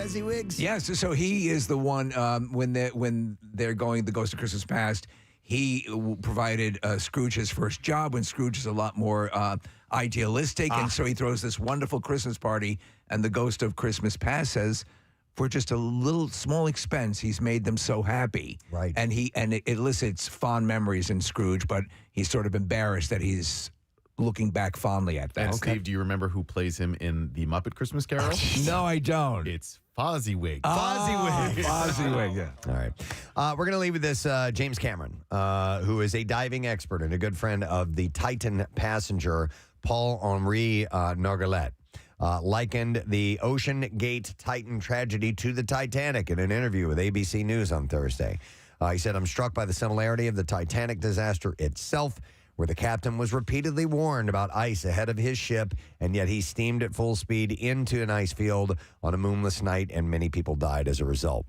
Fezziwigs? Yes, so he is the one when they're going the Ghost of Christmas Past. He provided Scrooge his first job when Scrooge is a lot more idealistic, and so he throws this wonderful Christmas party. And the Ghost of Christmas Past says, for just a little small expense, he's made them so happy. Right. And it elicits fond memories in Scrooge, but he's sort of embarrassed that he's looking back fondly at that. And Steve, do you remember who plays him in the Muppet Christmas Carol? No, I don't. It's Fozziewig. Fozziewig, yeah. All right. We're going to leave with this James Cameron, who is a diving expert and a good friend of the Titan passenger, Paul-Henri Nargeolet. Likened the Ocean Gate Titan tragedy to the Titanic in an interview with ABC News on Thursday. He said, I'm struck by the similarity of the Titanic disaster itself, where the captain was repeatedly warned about ice ahead of his ship, and yet he steamed at full speed into an ice field on a moonless night, and many people died as a result.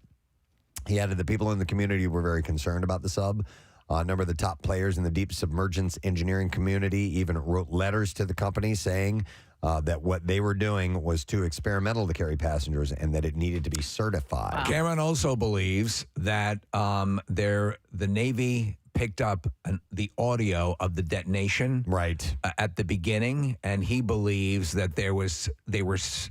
He added the people in the community were very concerned about the sub. A number of the top players in the deep submergence engineering community even wrote letters to the company saying that what they were doing was too experimental to carry passengers and that it needed to be certified. Wow. Cameron also believes that the Navy picked up the audio of the detonation at the beginning, and he believes that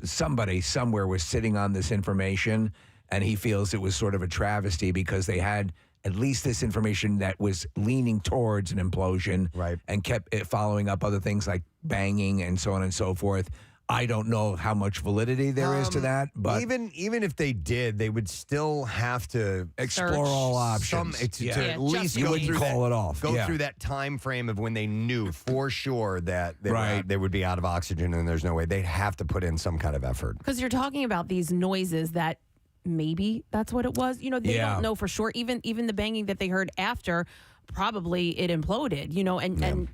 somebody somewhere was sitting on this information, and he feels it was sort of a travesty because they had at least this information that was leaning towards an implosion, and kept it following up other things like banging and so on and so forth. I don't know how much validity there is to that, but even if they did, they would still have to explore all options. To at least you go wouldn't through call that, it off. Go through that time frame of when they knew for sure that they would be out of oxygen and there's no way. They'd have to put in some kind of effort. Because you're talking about these noises that maybe that's what it was. You know, they don't know for sure. Even the banging that they heard after, probably it imploded, you know,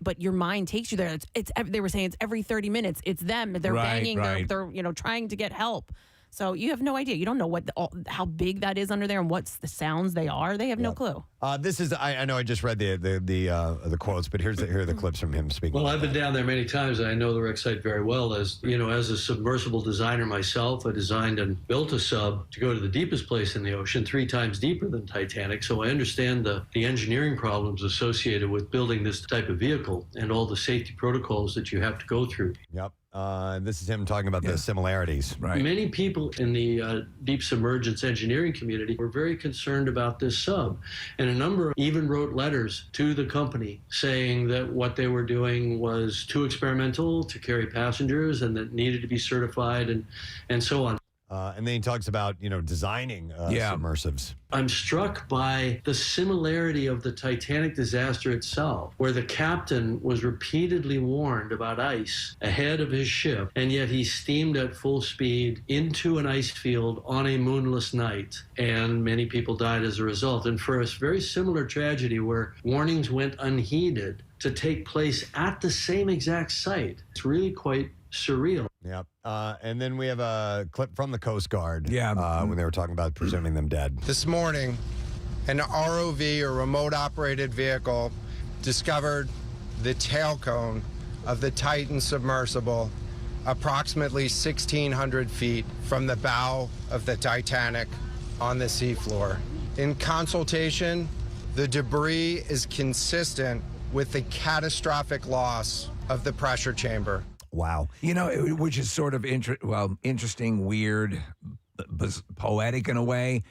but your mind takes you there. They were saying it's every 30 minutes. It's them. They're banging. They're trying to get help. So you have no idea. You don't know how big that is under there and what's the sounds they are. They have no clue. This is I know I just read the quotes, but here are the clips from him speaking. Well, I've been down there many times, and I know the wreck site very well. As a submersible designer myself, I designed and built a sub to go to the deepest place in the ocean, 3 times deeper than Titanic. So I understand the engineering problems associated with building this type of vehicle and all the safety protocols that you have to go through. Yep. This is him talking about the similarities. Right. Many people in the deep submergence engineering community were very concerned about this sub, and a number even wrote letters to the company saying that what they were doing was too experimental to carry passengers and that needed to be certified and so on. And then he talks about, designing submersives. I'm struck by the similarity of the Titanic disaster itself, where the captain was repeatedly warned about ice ahead of his ship, and yet he steamed at full speed into an ice field on a moonless night, and many people died as a result. And for a very similar tragedy where warnings went unheeded to take place at the same exact site, it's really quite surreal. Yep. And then we have a clip from the Coast Guard when they were talking about presuming them dead. This morning, an ROV, or remote operated vehicle, discovered the tail cone of the Titan submersible approximately 1,600 feet from the bow of the Titanic on the seafloor. In consultation, the debris is consistent with the catastrophic loss of the pressure chamber. Wow. Which is sort of interesting, weird, poetic in a way.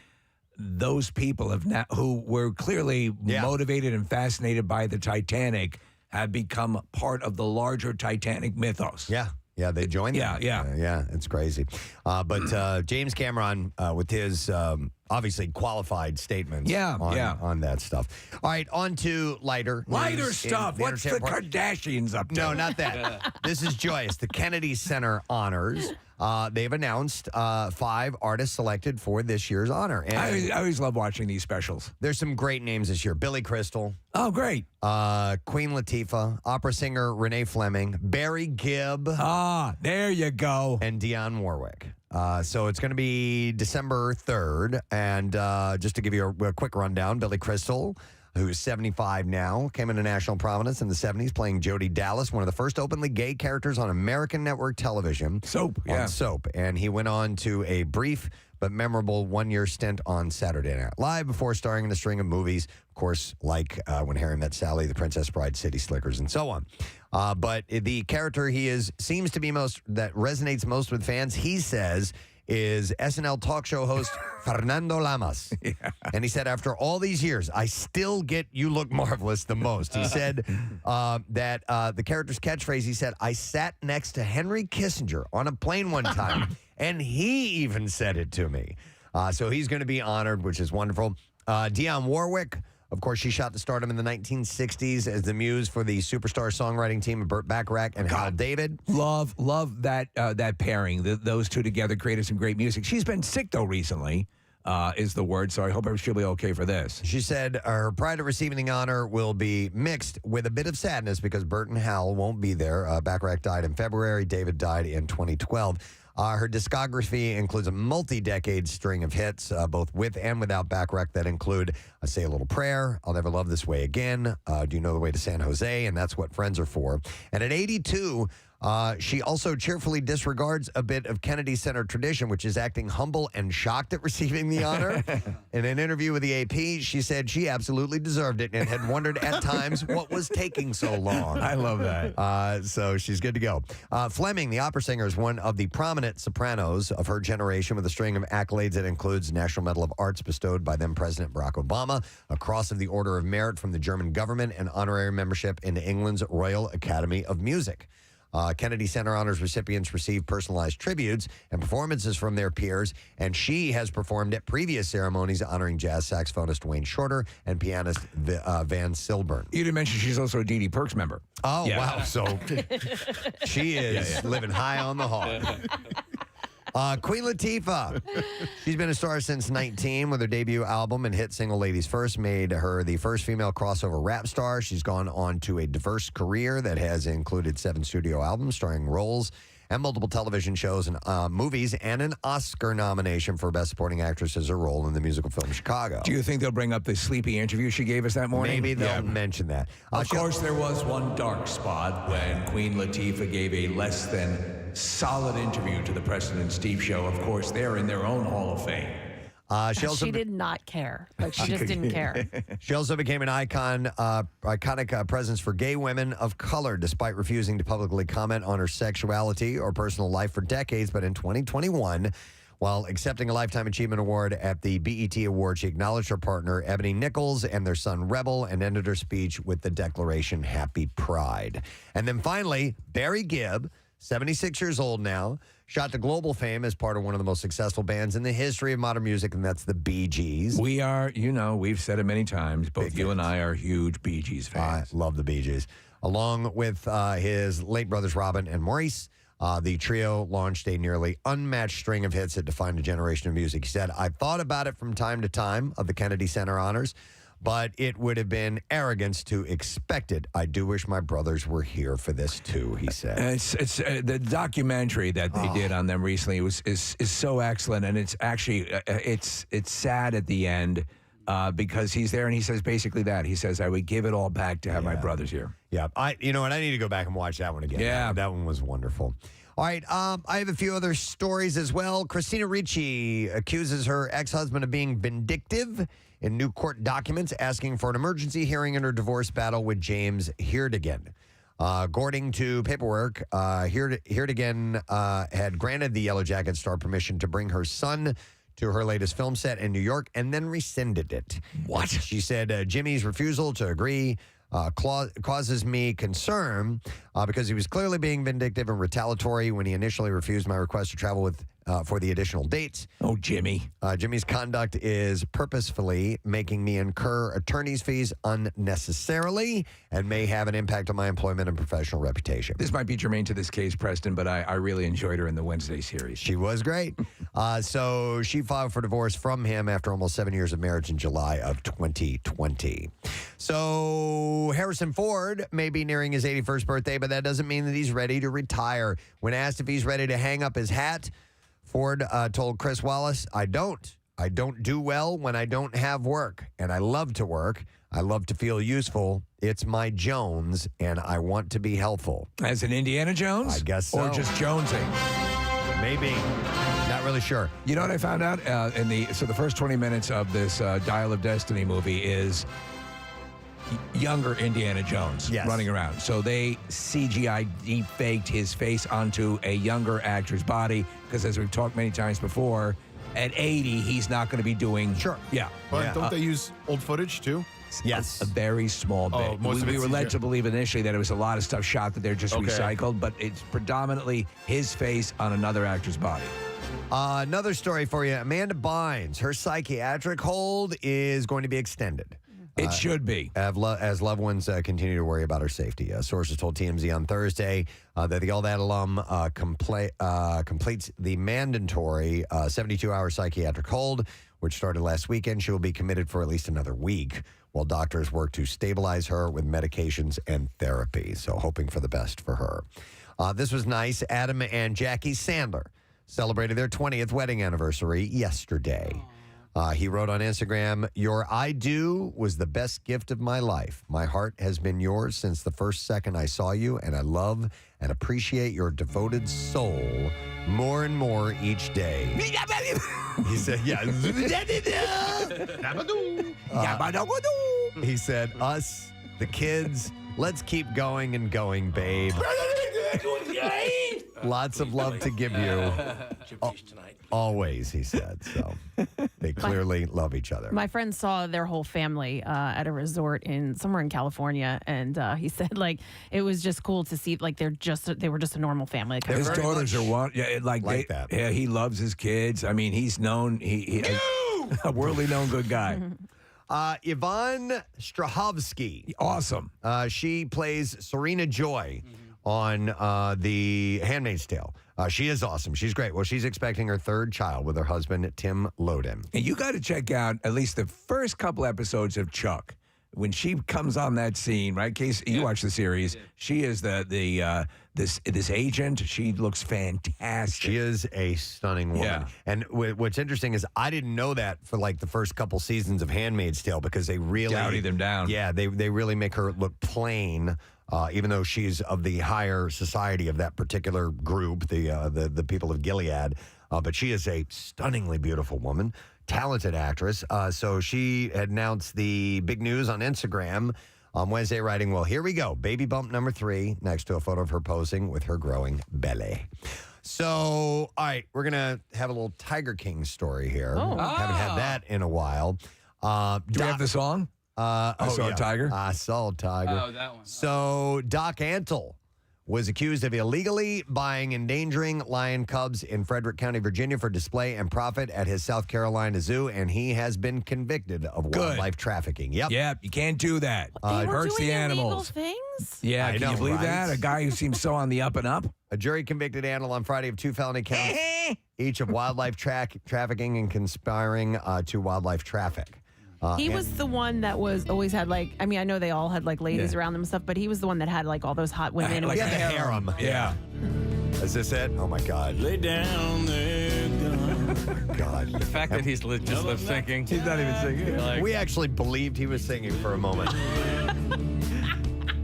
Those people who were clearly motivated and fascinated by the Titanic have become part of the larger Titanic mythos. Yeah. Yeah, they joined them. Yeah, it's crazy. But James Cameron, with his obviously qualified statements on that stuff. All right, on to lighter stuff. What's the Kardashians up to? No, not that. This is joyous. The Kennedy Center honors. They've announced 5 artists selected for this year's honor. And I always love watching these specials. There's some great names this year. Billy Crystal. Oh, great. Queen Latifah, opera singer Renee Fleming, Barry Gibb. There you go. And Dionne Warwick. So it's going to be December 3rd. And just to give you a quick rundown, Billy Crystal, who's 75 now, came into national prominence in the 70s playing Jody Dallas, one of the first openly gay characters on American network television. Soap. On Soap. And he went on to a brief but memorable one-year stint on Saturday Night Live before starring in a string of movies, of course, like When Harry Met Sally, The Princess Bride, City Slickers, and so on. But the character seems to be that resonates most with fans, he says, is SNL talk show host Fernando Lamas. Yeah. And he said, after all these years, I still get "You look marvelous" the most. He said that the character's catchphrase, he said, I sat next to Henry Kissinger on a plane one time, and he even said it to me. So he's going to be honored, which is wonderful. Dionne Warwick, of course, she shot to stardom in the 1960s as the muse for the superstar songwriting team of Burt Bacharach and Hal David. Love that pairing. Those two together created some great music. She's been sick, though, recently, is the word, so I hope she'll be okay for this. She said her pride of receiving the honor will be mixed with a bit of sadness because Burt and Hal won't be there. Bacharach died in February. David died in 2012. Her discography includes a multi-decade string of hits, both with and without Bacharach, that include Say a Little Prayer, I'll Never Love This Way Again, Do You Know the Way to San Jose, and That's What Friends Are For. And at 82, she also cheerfully disregards a bit of Kennedy Center tradition, which is acting humble and shocked at receiving the honor. In an interview with the AP, she said she absolutely deserved it and had wondered at times what was taking so long. I love that. So she's good to go. Fleming, the opera singer, is one of the prominent sopranos of her generation with a string of accolades that includes National Medal of Arts bestowed by then President Barack Obama, a Cross of the Order of Merit from the German government, and honorary membership in England's Royal Academy of Music. Kennedy Center Honors recipients receive personalized tributes and performances from their peers, and she has performed at previous ceremonies honoring jazz saxophonist Wayne Shorter and pianist Van Silburn. You didn't mention she's also a Dee Dee Perks member. Oh, yeah. Wow. So she is living high on the hog. Queen Latifah. She's been a star since 19 with her debut album and hit single Ladies First made her the first female crossover rap star. She's gone on to a diverse career that has included 7 studio albums starring roles and multiple television shows and movies, and an Oscar nomination for Best Supporting Actress as her role in the musical film Chicago. Do you think they'll bring up the sleepy interview she gave us that morning? Maybe they'll mention that. Of course, there was one dark spot when Queen Latifah gave a less than solid interview to the Preston and Steve show. Of course, they're in their own Hall of Fame. She did not care. Like, she just didn't care. She also became an iconic presence for gay women of color, despite refusing to publicly comment on her sexuality or personal life for decades. But in 2021, while accepting a Lifetime Achievement Award at the BET Awards, she acknowledged her partner, Ebony Nichols, and their son, Rebel, and ended her speech with the declaration, Happy Pride. And then finally, Barry Gibb, 76 years old now, shot to global fame as part of one of the most successful bands in the history of modern music, and that's the Bee Gees. We are, we've said it many times, both you and I are huge Bee Gees fans. I love the Bee Gees. Along with his late brothers Robin and Maurice, the trio launched a nearly unmatched string of hits that defined a generation of music. He said, I thought about it from time to time of the Kennedy Center Honors, but it would have been arrogance to expect it. I do wish my brothers were here for this too, he said. It's the documentary that they did on them recently is so excellent, and it's actually it's sad at the end because he's there and he says basically that. He says, I would give it all back to have my brothers here. Yeah, I need to go back and watch that one again. Yeah. That one was wonderful. All right, I have a few other stories as well. Christina Ricci accuses her ex-husband of being vindictive in new court documents, asking for an emergency hearing in her divorce battle with James Heerdigan. According to paperwork, Heerdigan had granted the Yellow Jacket star permission to bring her son to her latest film set in New York and then rescinded it. What? She said, Jimmy's refusal to agree causes me concern because he was clearly being vindictive and retaliatory when he initially refused my request to travel with for the additional dates. Oh, Jimmy. Jimmy's conduct is purposefully making me incur attorney's fees unnecessarily and may have an impact on my employment and professional reputation. This might be germane to this case, Preston, but I really enjoyed her in the Wednesday series. She was great. So she filed for divorce from him after almost 7 years of marriage in July of 2020. So Harrison Ford may be nearing his 81st birthday, but that doesn't mean that he's ready to retire. When asked if he's ready to hang up his hat, Ford told Chris Wallace, I don't do well when I don't have work, and I love to work. I love to feel useful. It's my Jones, and I want to be helpful. As in Indiana Jones? I guess so. Or just Jonesing? Maybe. Not really sure. You know what I found out the first 20 minutes of this Dial of Destiny movie is younger Indiana Jones running around. So they CGI deep-faked his face onto a younger actor's body because, as we've talked many times before, at 80 he's not going to be doing. Sure. Yeah. But don't they use old footage too? Yes. A very small bit. We were led to believe initially that it was a lot of stuff shot that they're just recycled, but it's predominantly his face on another actor's body. Another story for you. Amanda Bynes, her psychiatric hold is going to be extended. It should be. As loved ones continue to worry about her safety. Sources told TMZ on Thursday that the All That alum completes the mandatory 72-hour psychiatric hold, which started last weekend. She will be committed for at least another week while doctors work to stabilize her with medications and therapy. So hoping for the best for her. This was nice. Adam and Jackie Sandler celebrated their 20th wedding anniversary yesterday. He wrote on Instagram, "Your I do was the best gift of my life. My heart has been yours since the first second I saw you, and I love and appreciate your devoted soul more and more each day." He said, yeah. He said, "Us, the kids, let's keep going and going, babe. Lots of love to give you. Always," he said. So they clearly love each other. My friend saw their whole family at a resort somewhere in California, and he said like it was just cool to see like they were just a normal family. His daughters are one, like that. Yeah, he loves his kids. I mean, he's known a worldly known good guy. Yvonne Strahovski. Awesome. She plays Serena Joy on The Handmaid's Tale. She is awesome. She's great. Well, she's expecting her third child with her husband, Tim Loden. And you got to check out at least the first couple episodes of Chuck. When she comes on that scene, right? Case you watch the series. She is this agent. She looks fantastic. She is a stunning woman. Yeah. And what's interesting is I didn't know that for like the first couple seasons of Handmaid's Tale because they really dowdy them down. Yeah, they really make her look plain. Even though she's of the higher society of that particular group, the people of Gilead, but she is a stunningly beautiful woman, talented actress. So she announced the big news on Instagram on Wednesday, writing, "Well, here we go, baby bump number 3," next to a photo of her posing with her growing belly. So, all right, we're gonna have a little Tiger King story here. Haven't had that in a while. Do we have the song? I saw a tiger. I saw a tiger. Oh, that one. So Doc Antle was accused of illegally buying endangering lion cubs in Frederick County, Virginia for display and profit at his South Carolina zoo, and he has been convicted of wildlife trafficking. Yep. You can't do that. They It were hurts doing the illegal animals. things? Yeah, I can know, you believe right? that? A guy who seems so on the up and up. A jury convicted Antle on Friday of 2 felony counts, each of wildlife trafficking and conspiring to wildlife traffic. He was the one that always had like, I mean, I know they all had like ladies around them and stuff, but he was the one that had like all those hot women. Like the a harem. Yeah. Is this it? Oh my God. Lay down there, God. The fact that he's just lip syncing. He's not even singing. Like, We actually believed he was singing for a moment.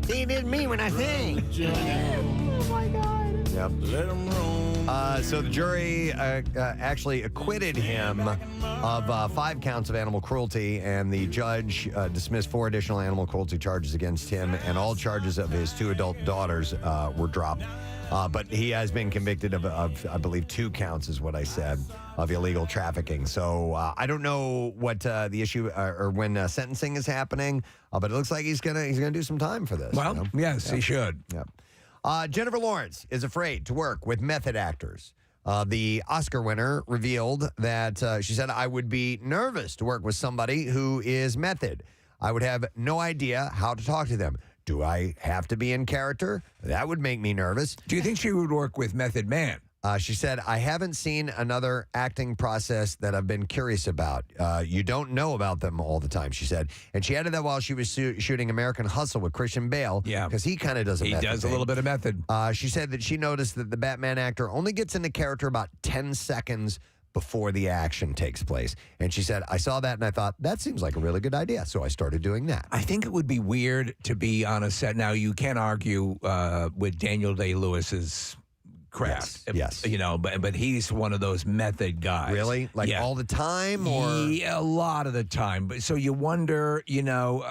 He didn't mean when I sing. Oh my God. Yep. let 'em roam. So the jury actually acquitted him of 5 counts of animal cruelty, and the judge dismissed 4 additional animal cruelty charges against him, and all charges of his 2 adult daughters were dropped. But he has been convicted of, I believe, 2 counts is what I said, of illegal trafficking. So I don't know what the issue or when sentencing is happening, but it looks like he's gonna do some time for this. Well, you know? yes, he should. Yep. Jennifer Lawrence is afraid to work with method actors. The Oscar winner revealed that she said, "I would be nervous to work with somebody who is method. I would have no idea how to talk to them. Do I have to be in character? That would make me nervous." Do you think she would work with Method Man? She said, "I haven't seen another acting process that I've been curious about. You don't know about them all the time," she said. And she added that while she was shooting American Hustle with Christian Bale, because he kind of does a method does a thing. little bit of method. She said that she noticed that the Batman actor only gets into character about 10 seconds before the action takes place. And she said, "I saw that and I thought, that seems like a really good idea. So I started doing that." I think it would be weird to be on a set. Now, you can't argue with Daniel Day-Lewis's craft. Yes. You know, but he's one of those method guys. Really? Like all the time, or yeah, a lot of the time. But so you wonder, you know,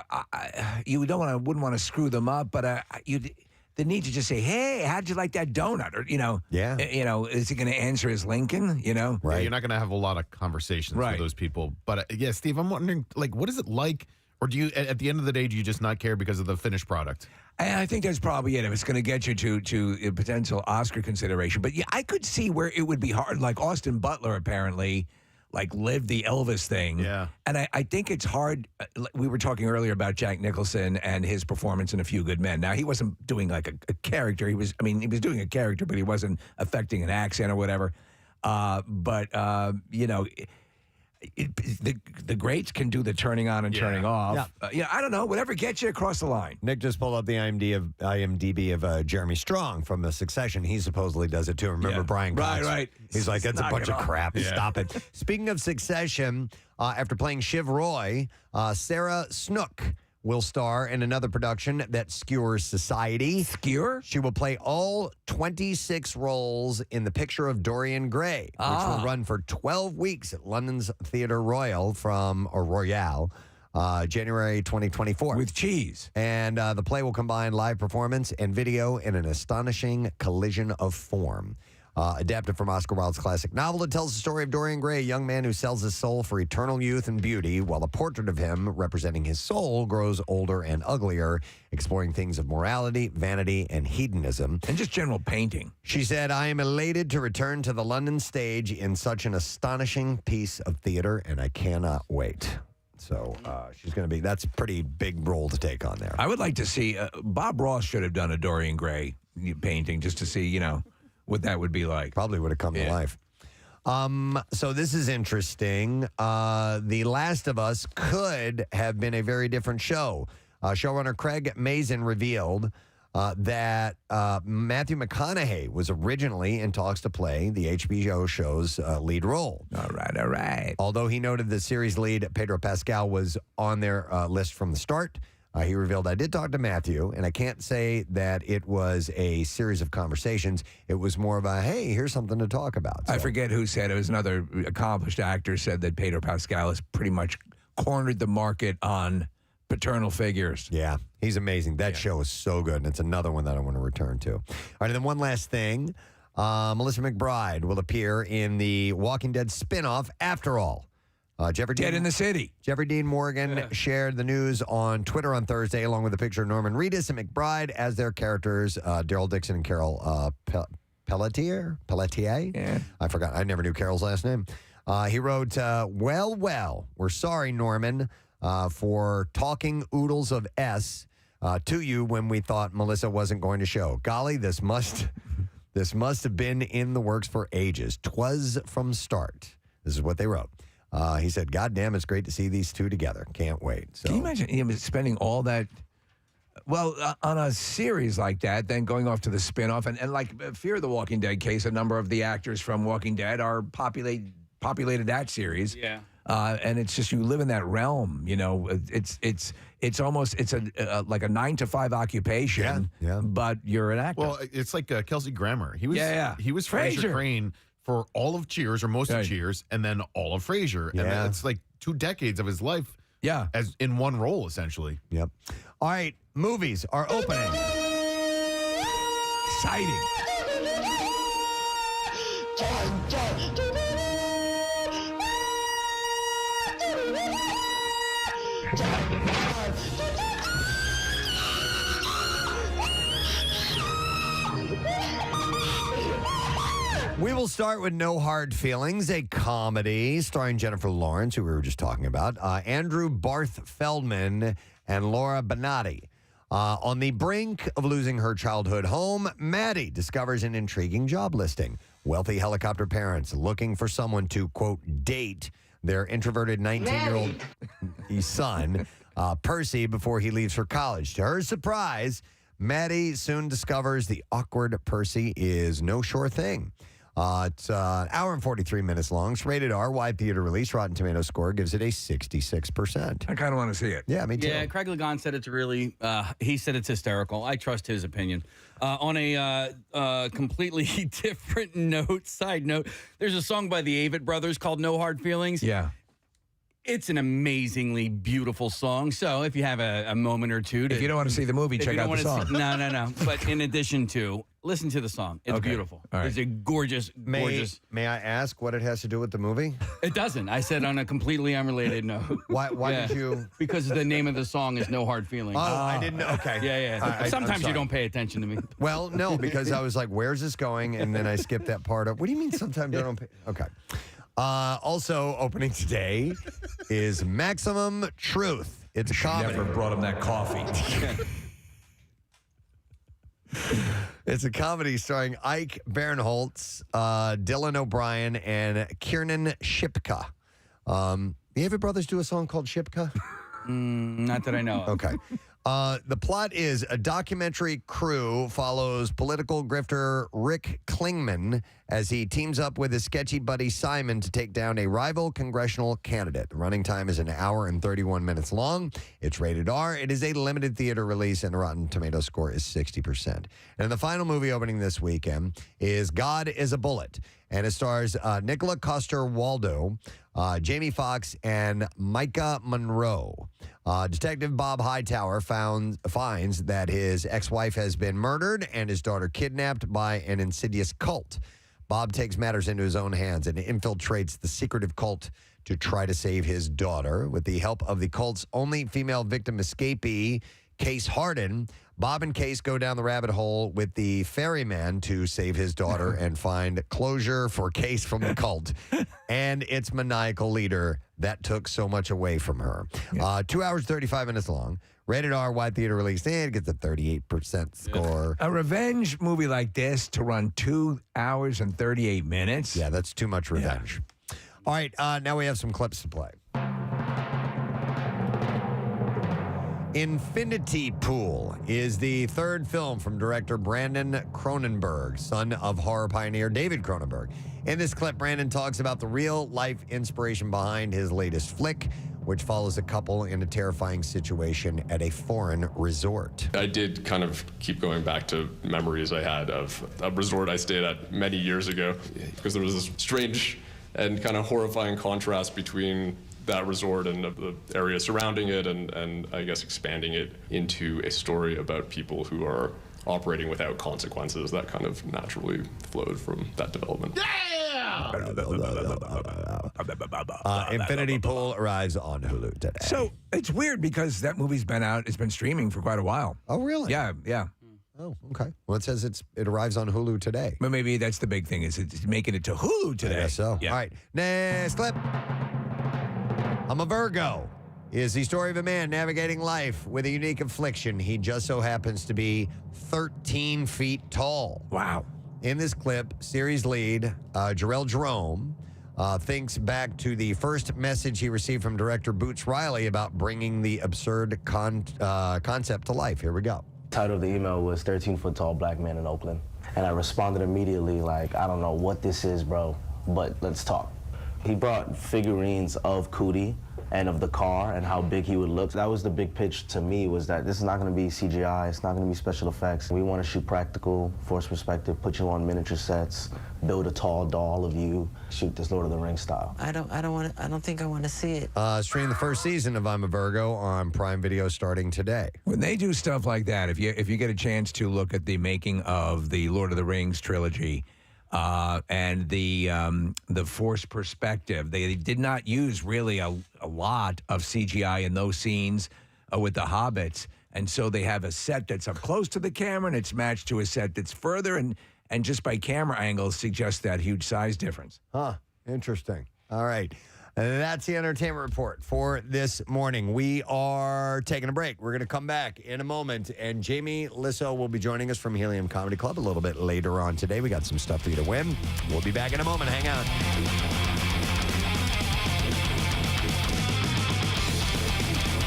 you wouldn't want to screw them up, but the need to just say, "Hey, how'd you like that donut?" Or you know, is he going to answer as Lincoln? You know, right? You're not going to have a lot of conversations with those people. But yeah, Steve, I'm wondering, like, what is it like? Or do you, at the end of the day, do you just not care because of the finished product? I think that's probably it. If it's going to get you to a potential Oscar consideration, but yeah, I could see where it would be hard. Like Austin Butler apparently, like lived the Elvis thing. Yeah, and I think it's hard. We were talking earlier about Jack Nicholson and his performance in A Few Good Men. Now he wasn't doing like a character. He was doing a character, but he wasn't affecting an accent or whatever. You know. The greats can do the turning on and turning off. Yeah. I don't know. Whatever gets you across the line. Nick just pulled up the IMDb of Jeremy Strong from The Succession. He supposedly does it too. Remember Brian Cox? Right. He's like, that's a bunch of crap. Yeah. Stop it. Speaking of Succession, after playing Shiv Roy, Sarah Snook will star in another production that skewers society. Skewer? She will play all 26 roles in The Picture of Dorian Gray, which will run for 12 weeks at London's Theatre Royal Royale, January 2024. With cheese. And the play will combine live performance and video in an astonishing collision of form. Adapted from Oscar Wilde's classic novel, it tells the story of Dorian Gray, a young man who sells his soul for eternal youth and beauty, while a portrait of him representing his soul grows older and uglier, exploring things of morality, vanity, and hedonism. And just general painting. She said, I am elated to return to the London stage in such an astonishing piece of theater, and I cannot wait. So she's going to be, that's a pretty big role to take on there. I would like to see, Bob Ross should have done a Dorian Gray painting just to see, you know, what that would be like. Probably would have come to life. So this is interesting. The Last of Us could have been a very different show. Showrunner Craig Mazin revealed that Matthew McConaughey was originally in talks to play the HBO show's lead role. All right. Although he noted the series lead, Pedro Pascal, was on their list from the start. He revealed, I did talk to Matthew, and I can't say that it was a series of conversations. It was more of a, hey, here's something to talk about. So, I forget who said it. It was another accomplished actor said that Pedro Pascal has pretty much cornered the market on paternal figures. Yeah, he's amazing. That show is so good, and it's another one that I want to return to. All right, and then one last thing. Melissa McBride will appear in the Walking Dead spinoff, After All. Dead in the City. Jeffrey Dean Morgan shared the news on Twitter on Thursday, along with a picture of Norman Reedus and McBride as their characters, Daryl Dixon and Carol Pelletier? Yeah. I forgot. I never knew Carol's last name. He wrote, well, we're sorry, Norman, for talking oodles of S to you when we thought Melissa wasn't going to show. Golly, this must have been in the works for ages. 'Twas from start. This is what they wrote. He said, God damn, it's great to see these two together. Can't wait. So, can you imagine him spending all that, on a series like that, then going off to the spinoff? And like Fear the Walking Dead case, a number of the actors from Walking Dead are populated that series. Yeah. And it's just, you live in that realm, you know. It's almost, it's like a 9-to-5 occupation. Yeah. But you're an actor. Well, it's like Kelsey Grammer. He was he was Frasier. Frasier Crane for all of Cheers, or most of Cheers, and then all of Frasier. And Yeah. it's like 2 decades of his life as in one role, essentially. Yep. All right, movies are opening. Exciting. We will start with No Hard Feelings, a comedy starring Jennifer Lawrence, who we were just talking about, Andrew Barth Feldman, and Laura Benatti. On the brink of losing her childhood home, Maddie discovers an intriguing job listing. Wealthy helicopter parents looking for someone to, quote, date their introverted 19-year-old son, Percy, before he leaves for college. To her surprise, Maddie soon discovers the awkward Percy is no sure thing. It's an hour and 43 minutes long. It's rated R, wide theater release. Rotten Tomato score gives it a 66%. I kind of want to see it. Yeah, me too. Yeah, Craig Lagan said it's really, he said it's hysterical. I trust his opinion. On a completely different side note, there's a song by the Avett Brothers called No Hard Feelings. Yeah. It's an amazingly beautiful song. So if you have a moment or two. If you don't want to see the movie, check out the song. No. But in addition to, listen to the song. It's beautiful. All right. It's a gorgeous. May I ask what it has to do with the movie? It doesn't. I said on a completely unrelated note. Why did you? Because the name of the song is No Hard Feelings. Oh, I didn't know. Okay. Yeah. Sometimes you don't pay attention to me. Well, no, because I was like, where's this going? And then I skipped that part of, what do you mean sometimes I don't pay? Okay. Also opening today is Maximum Truth. It's a comedy. Never brought him that coffee. It's a comedy starring Ike Barinholtz, Dylan O'Brien, and Kiernan Shipka. The Avett Brothers do a song called Shipka? Not that I know of. Okay. The plot is a documentary crew follows political grifter Rick Klingman as he teams up with his sketchy buddy Simon to take down a rival congressional candidate. The running time is an hour and 31 minutes long. It's rated R. It is a limited theater release, and the Rotten Tomato score is 60%. And the final movie opening this weekend is God is a Bullet, and it stars Nicola Coster-Waldau, Jamie Foxx, and Micah Monroe. Detective Bob Hightower finds that his ex-wife has been murdered and his daughter kidnapped by an insidious cult. Bob takes matters into his own hands and infiltrates the secretive cult to try to save his daughter. With the help of the cult's only female victim escapee, Case Harden, Bob and Case go down the rabbit hole with the ferryman to save his daughter and find closure for Case from the cult and its maniacal leader that took so much away from her. 2 hours, 35 minutes long. Rated R, wide theater release, and it gets a 38% score. A revenge movie like this to run 2 hours and 38 minutes? Yeah, that's too much revenge. Yeah. All right, now we have some clips to play. Infinity Pool is the third film from director Brandon Cronenberg, son of horror pioneer David Cronenberg. In this clip, Brandon talks about the real-life inspiration behind his latest flick, which follows a couple in a terrifying situation at a foreign resort. I did kind of keep going back to memories I had of a resort I stayed at many years ago, because there was this strange and kind of horrifying contrast between that resort and the area surrounding it, and I guess expanding it into a story about people who are operating without consequences. That kind of naturally flowed from that development. Infinity Pool arrives on Hulu today. So it's weird because that movie's been out, it's been streaming for quite a while. Oh, really? Yeah. Oh, okay. Well, it says it arrives on Hulu today. But maybe that's the big thing, is it's making it to Hulu today. I guess so. Yeah. All right, next clip. I'm a Virgo is the story of a man navigating life with a unique affliction. He just so happens to be 13 feet tall. Wow. In this clip, series lead Jarrell Jerome thinks back to the first message he received from director Boots Riley about bringing the absurd concept to life. Here we go. The title of the email was 13-foot tall black man in Oakland. And I responded immediately like, I don't know what this is, bro, but let's talk. He brought figurines of Cootie and of the car and how big he would look. That was the big pitch to me, was that this is not gonna be CGI, it's not gonna be special effects. We wanna shoot practical, force perspective, put you on miniature sets, build a tall doll of you, shoot this Lord of the Rings style. I don't think I wanna see it. Stream the first season of I'm a Virgo on Prime Video starting today. When they do stuff like that, if you get a chance to look at the making of the Lord of the Rings trilogy, and the forced perspective, they did not use really a lot of CGI in those scenes with the hobbits, and so they have a set that's up close to the camera and it's matched to a set that's further, and just by camera angles suggests that huge size difference. Huh, interesting. All right. That's the entertainment report for this morning. We are taking a break. We're going to come back in a moment, and Jamie Lissow will be joining us from Helium Comedy Club a little bit later on today. We got some stuff for you to win. We'll be back in a moment. Hang on.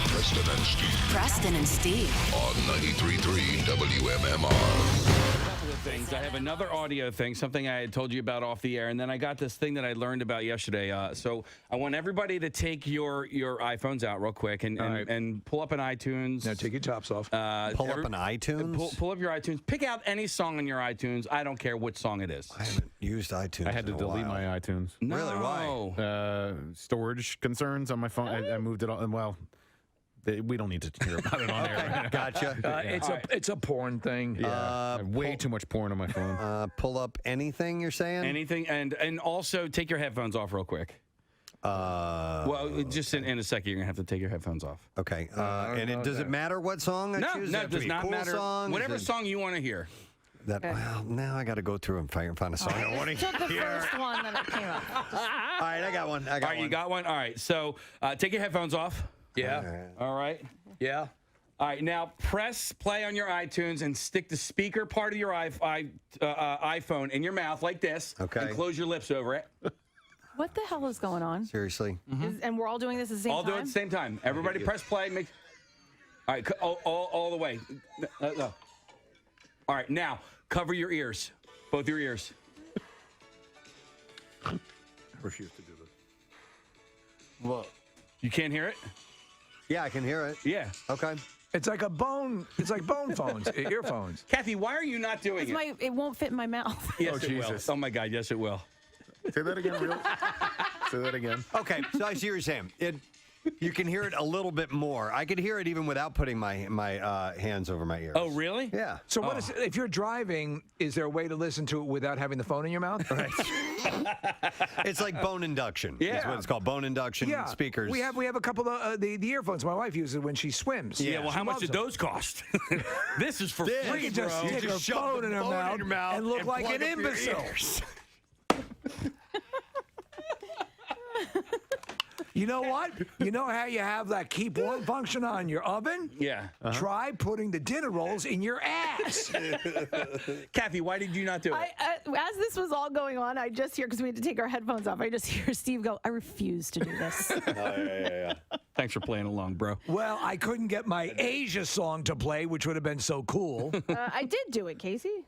Preston and Steve. Preston and Steve. On 93.3 WMMR. things. I have another audio thing, something I had told you about off the air, and then I got this thing that I learned about yesterday. So I want everybody to take your iPhones out real quick and pull up an iTunes. Now take your tops off. Pull up an iTunes? Pull up your iTunes. Pick out any song on your iTunes. I don't care which song it is. I haven't used iTunes. I had to delete my iTunes. No. Really? Why? Storage concerns on my phone. I moved it all. Well, we don't need to hear about it on air. Gotcha. It's a porn thing. Yeah, way too much porn on my phone. Pull up anything you're saying? Anything, and also take your headphones off real quick. Well, just in a second, you're gonna have to take your headphones off. Okay. And does it matter what song I choose? No, it does not matter. Song? Whatever song you want to hear. Well, now I got to go through and find a song I want to Took the hear. first one that came up. All right, I got one. All right, you got one? All right, so take your headphones off. Yeah. All right. Yeah. All right, now press play on your iTunes and stick the speaker part of your iPhone in your mouth like this. Okay. And close your lips over it. What the hell is going on? Seriously? And we're all doing this at the same All time? do it at the same time. Everybody press play. All right, all the way. No. All right, now cover your ears, both your ears. I refuse to do this. Well, you can't hear it? Yeah, I can hear it. Yeah. Okay. It's like bone phones, earphones. Kathy, why are you not doing it? It won't fit in my mouth. Yes, it Jesus. will. Oh my God, yes, it will. Say that again, real. Say that again. Okay, so I see what you're saying. You can hear it a little bit more. I could hear it even without putting my hands over my ears. Oh, really? Yeah. So what is if you're driving? Is there a way to listen to it without having the phone in your mouth? Right. It's like bone induction. Yeah. That's what it's called. Bone induction speakers. We have a couple of the earphones. My wife uses when she swims. Yeah, well, She how much loves did them. those cost? This is for free, You just bro. stick You her just shove phone the in her phone mouth and look and like plug an up your imbecile. ears. You know what? You know how you have that keep warm function on your oven? Yeah. Try putting the dinner rolls in your ass. Kathy, why did you not do it? As this was all going on, I just hear, because we had to take our headphones off, I just hear Steve go, I refuse to do this. Yeah. Thanks for playing along, bro. Well, I couldn't get my Asia song to play, which would have been so cool. I did do it, Casey.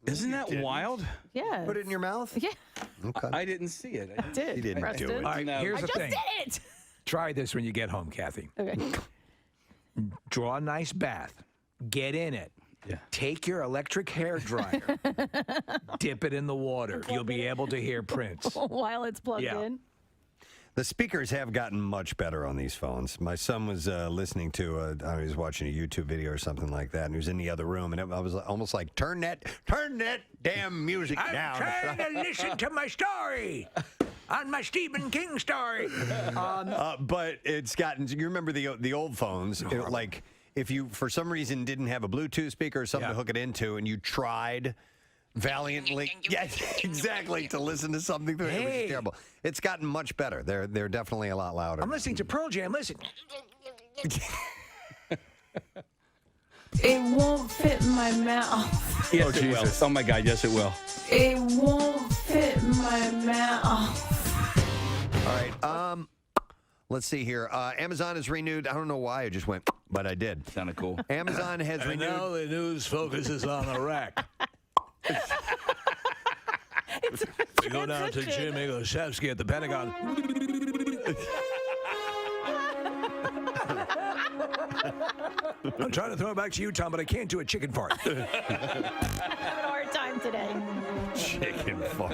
Isn't that wild? Yeah. Put it in your mouth? Yeah. Okay. I didn't see it. I did. He didn't Preston. do it. All right, No. here's I the just thing. did it. Try this when you get home, Kathy. Okay. Draw a nice bath. Get in it. Yeah. Take your electric hair dryer. Dip it in the water. You'll be able to hear Prince. While it's plugged Yeah. in. The speakers have gotten much better on these phones. My son was listening to, he was watching a YouTube video or something like that, and he was in the other room, and I was almost like, turn that damn music down. I'm trying to listen to my story on my Stephen King story. But it's gotten, you remember the old phones, like if you, for some reason, didn't have a Bluetooth speaker or something to hook it into, and you tried valiantly, yes, exactly, to listen to something through it, it was terrible. It's gotten much better. They're definitely a lot louder. I'm listening to Pearl Jam. Listen. It won't fit in my mouth. Yes, it will. Oh my God, yes, it will. It won't fit in my mouth. All right. Let's see here. Amazon has renewed. I don't know why I just went, but I did. Sounded cool. Amazon has renewed. Now the news focuses on Iraq. We go down to Jim Iglesiasky at the Pentagon. I'm trying to throw it back to you, Tom, but I can't do a chicken fart. I'm having a hard time today. Chicken fart.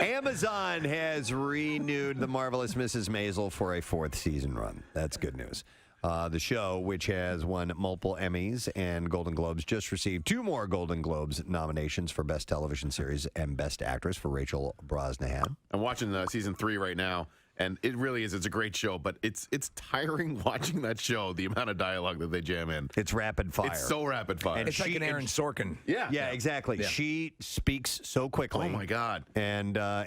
Amazon has renewed The Marvelous Mrs. Maisel for a 4th season run. That's good news. The show, which has won multiple Emmys and Golden Globes, just received 2 more Golden Globes nominations for Best Television Series and Best Actress for Rachel Brosnahan. I'm watching season 3 right now, and it really is. It's a great show, but it's tiring watching that show, the amount of dialogue that they jam in. It's rapid fire. It's so rapid fire. It's like an Aaron Sorkin. Yeah, exactly. Yeah. She speaks so quickly. Oh my God! And I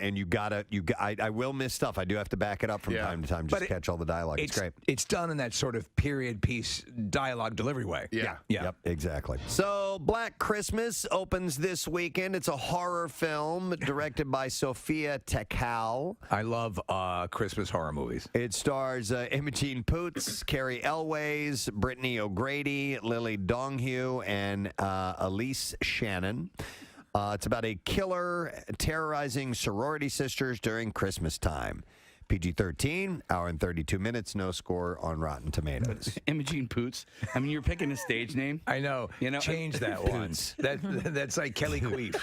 will miss stuff. I do have to back it up from time to time just to catch all the dialogue. It's great. It's done in that sort of period piece dialogue delivery way. Yeah. Yep, exactly. So Black Christmas opens this weekend. It's a horror film directed by Sophia Takal. I love Christmas horror movies. It stars Imogene Poots, Carrie Elways, Brittany O'Grady, Lily Donghue, and Elise Shannon. It's about a killer terrorizing sorority sisters during Christmas time. PG-13, hour and 32 minutes, no score on Rotten Tomatoes. Imogene Poots. I mean, you're picking a stage name. I know. Change that one. That's like Kelly Queef.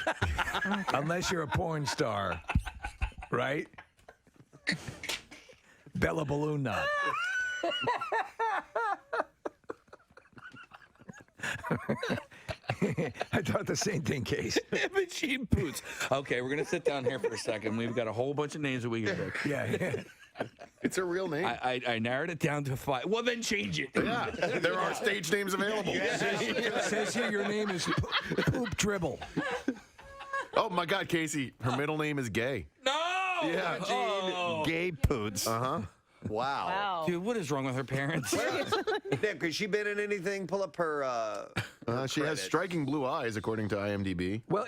Unless you're a porn star, right? Bella Balloon Knot. I thought the same thing, Case. Imogene Poots. Okay, we're going to sit down here for a second. We've got a whole bunch of names that we can pick. Yeah. It's a real name. I narrowed it down to 5. Well, then change it. Yeah, there are stage names available. It says here your name is Poop Dribble. Oh, my God, Casey. Her middle name is Gay. No! Yeah. Imogene Gay Poots. Uh-huh. Wow. Dude, what is wrong with her parents? Nick, has she been in anything? Pull up her. She has striking blue eyes, according to IMDb. Well,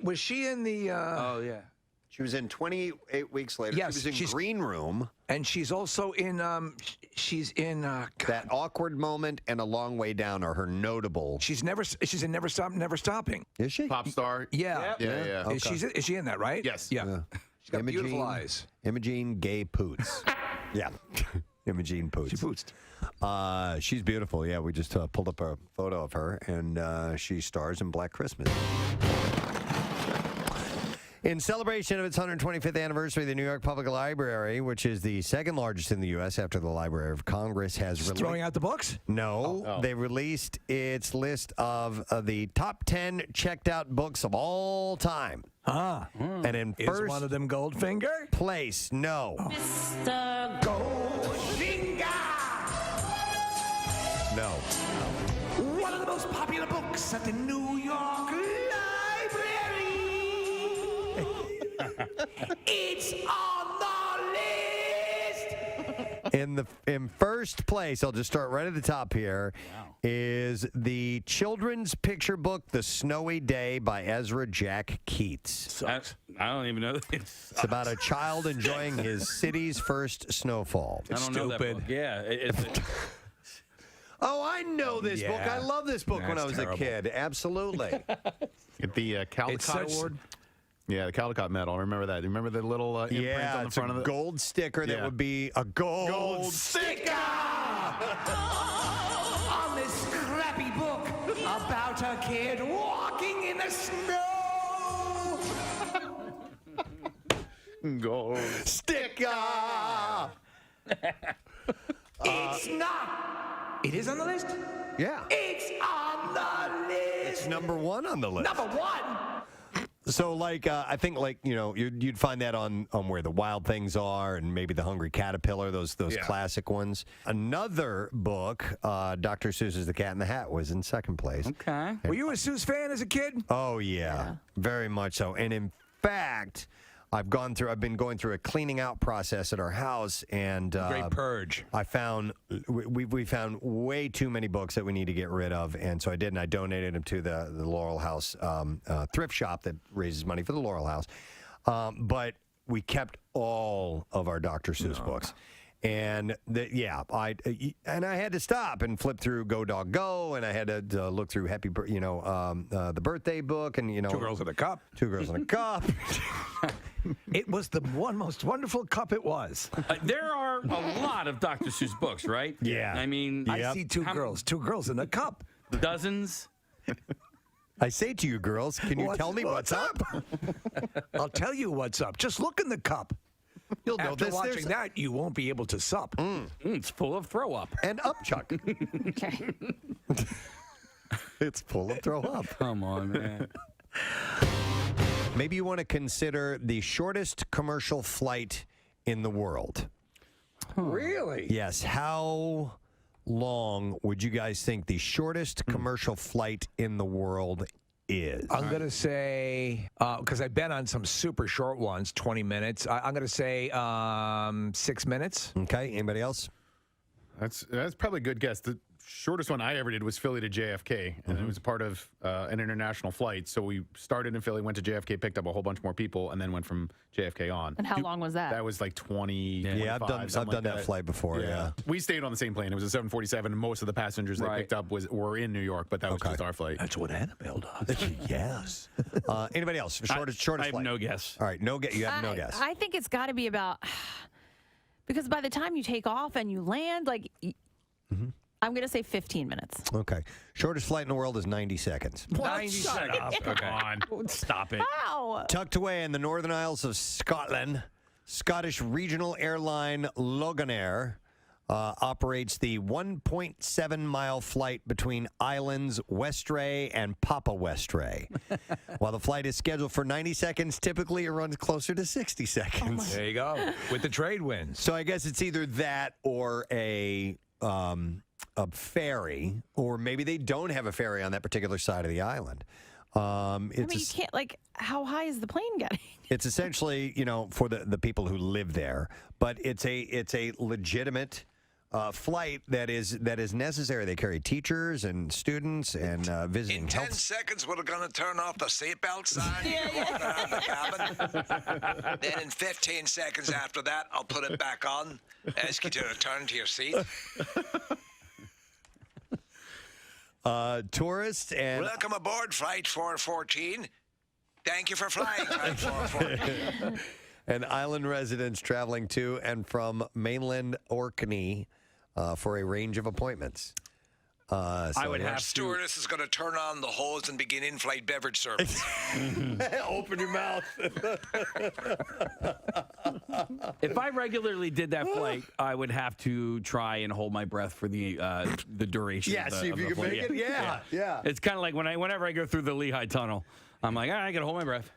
was she in the? Oh yeah. She was in 28 Weeks Later. Yes, she was in Green Room. And she's also in. She's in. That Awkward Moment and A Long Way Down are her notable. She's in Never Stopping. Is she? Pop star. Yeah. Yeah. Okay. Is she in that, right? Yes. Yeah. She's got beautiful eyes. Imogene Gay Poots. Yeah. Imogene Poots. She pootsed. She's beautiful. Yeah, we just pulled up a photo of her, and she stars in Black Christmas. In celebration of its 125th anniversary, the New York Public Library, which is the second largest in the U.S. after the Library of Congress, has throwing out the books? No, they released its list of the top 10 checked out books of all time. And in Is first one of them Goldfinger? place, no. Mr. Goldfinger! No. One of the most popular books at the New York Library. It's on the list. In first place, I'll just start right at the top here, is the children's picture book, The Snowy Day by Ezra Jack Keats. I don't even know. It's about a child enjoying his city's first snowfall. I don't know that book. Yeah. Oh, I know this book. I love this book when I was terrible. a kid. Absolutely. Get the Caldecott Award. Yeah, the Caldecott medal. Remember that? Remember the little imprint on the front of it? Gold sticker that would be a gold sticker on this crappy book about a kid walking in the snow. Gold sticker. It's not. It is on the list? Yeah. It's on the list. It's number 1 on the list. Number 1. So, I think, you'd find that on Where the Wild Things Are and maybe The Hungry Caterpillar, those classic ones. Another book, Dr. Seuss's The Cat in the Hat, was in second place. Okay. Were you a Seuss fan as a kid? Oh, yeah. Very much so. And in fact, I've been going through a cleaning out process at our house, and Great purge. I found we found way too many books that we need to get rid of, and so I did, and I donated them to the Laurel House thrift shop that raises money for the Laurel House. But we kept all of our Dr. Seuss books. And I had to stop and flip through Go Dog Go, and I had to look through the birthday book, and Two Girls in a Cup. 2 Girls in a Cup. It was the most wonderful cup it was. There are a lot of Dr. Seuss books, right? Yeah. I mean, I see two girls in a cup. Dozens. I say to you, girls, can you tell me what's up? I'll tell you what's up. Just look in the cup. You'll know After this. watching that, you won't be able to sup. It's full of throw up. And upchuck. Okay. It's full of throw up. Come on, man. Maybe you want to consider the shortest commercial flight in the world. Really? Yes. How long would you guys think the shortest commercial flight in the world is? I'm going to say, because I've been on some super short ones, 20 minutes. I'm going to say 6 minutes. Okay. Anybody else? That's probably a good guess. The shortest one I ever did was Philly to JFK, and it was a part of an international flight. So we started in Philly, went to JFK, picked up a whole bunch more people, and then went from JFK on. And how long was that? That was like 20. Yeah, I've done that flight before. Yeah. We stayed on the same plane. It was a 747, and most of the passengers they picked up were in New York, but that was just our flight. That's what Annabelle does. Yes. Anybody else? Shortest I have flight. no guess. All right, no guess. You have no guess. I think it's got to be about because by the time you take off and you land, like I'm going to say 15 minutes. Okay. Shortest flight in the world is 90 seconds. 90 seconds. Come on. Stop it. Wow. Tucked away in the Northern Isles of Scotland, Scottish regional airline Loganair operates the 1.7-mile flight between islands Westray and Papa Westray. While the flight is scheduled for 90 seconds, typically it runs closer to 60 seconds. There you go. With the trade winds. So I guess it's either that or a ferry, or maybe they don't have a ferry on that particular side of the island. I mean, you can't, like, how high is the plane getting? It's essentially, for the people who live there, but it's a legitimate flight that is necessary. They carry teachers and students and visiting. In 10 seconds, we're going to turn off the seatbelt sign in the corner of the cabin. Then in 15 seconds after that, I'll put it back on. Ask you to return to your seat. Tourists and... Welcome aboard Flight 414. Thank you for flying Flight 414. And island residents traveling to and from mainland Orkney for a range of appointments. I would have stewardess is going to turn on the hose and begin in-flight beverage service. Open your mouth. If I regularly did that flight, I would have to try and hold my breath for the duration. Yeah, of the, see if of you the can flight. make it. Yeah. It's kind of like whenever I go through the Lehigh Tunnel, I'm like, all right, I got to hold my breath.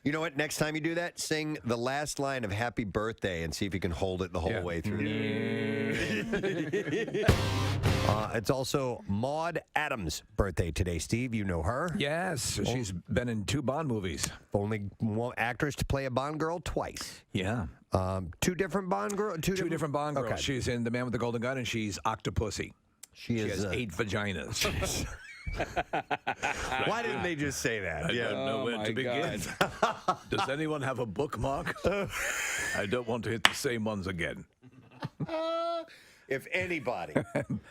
You know what? Next time you do that, sing the last line of Happy Birthday and see if you can hold it the whole way through. It's also Maude Adams' birthday today, Steve. You know her. Yes. She's been in 2 Bond movies. Only one actress to play a Bond girl twice. Yeah. 2 different Bond girls? 2 different Bond girls. Okay. She's in The Man with the Golden Gun, and she's Octopussy. She has 8 vaginas. Why didn't they just say that? I don't know where to begin. Does anyone have a bookmark? I don't want to hit the same ones again. If anybody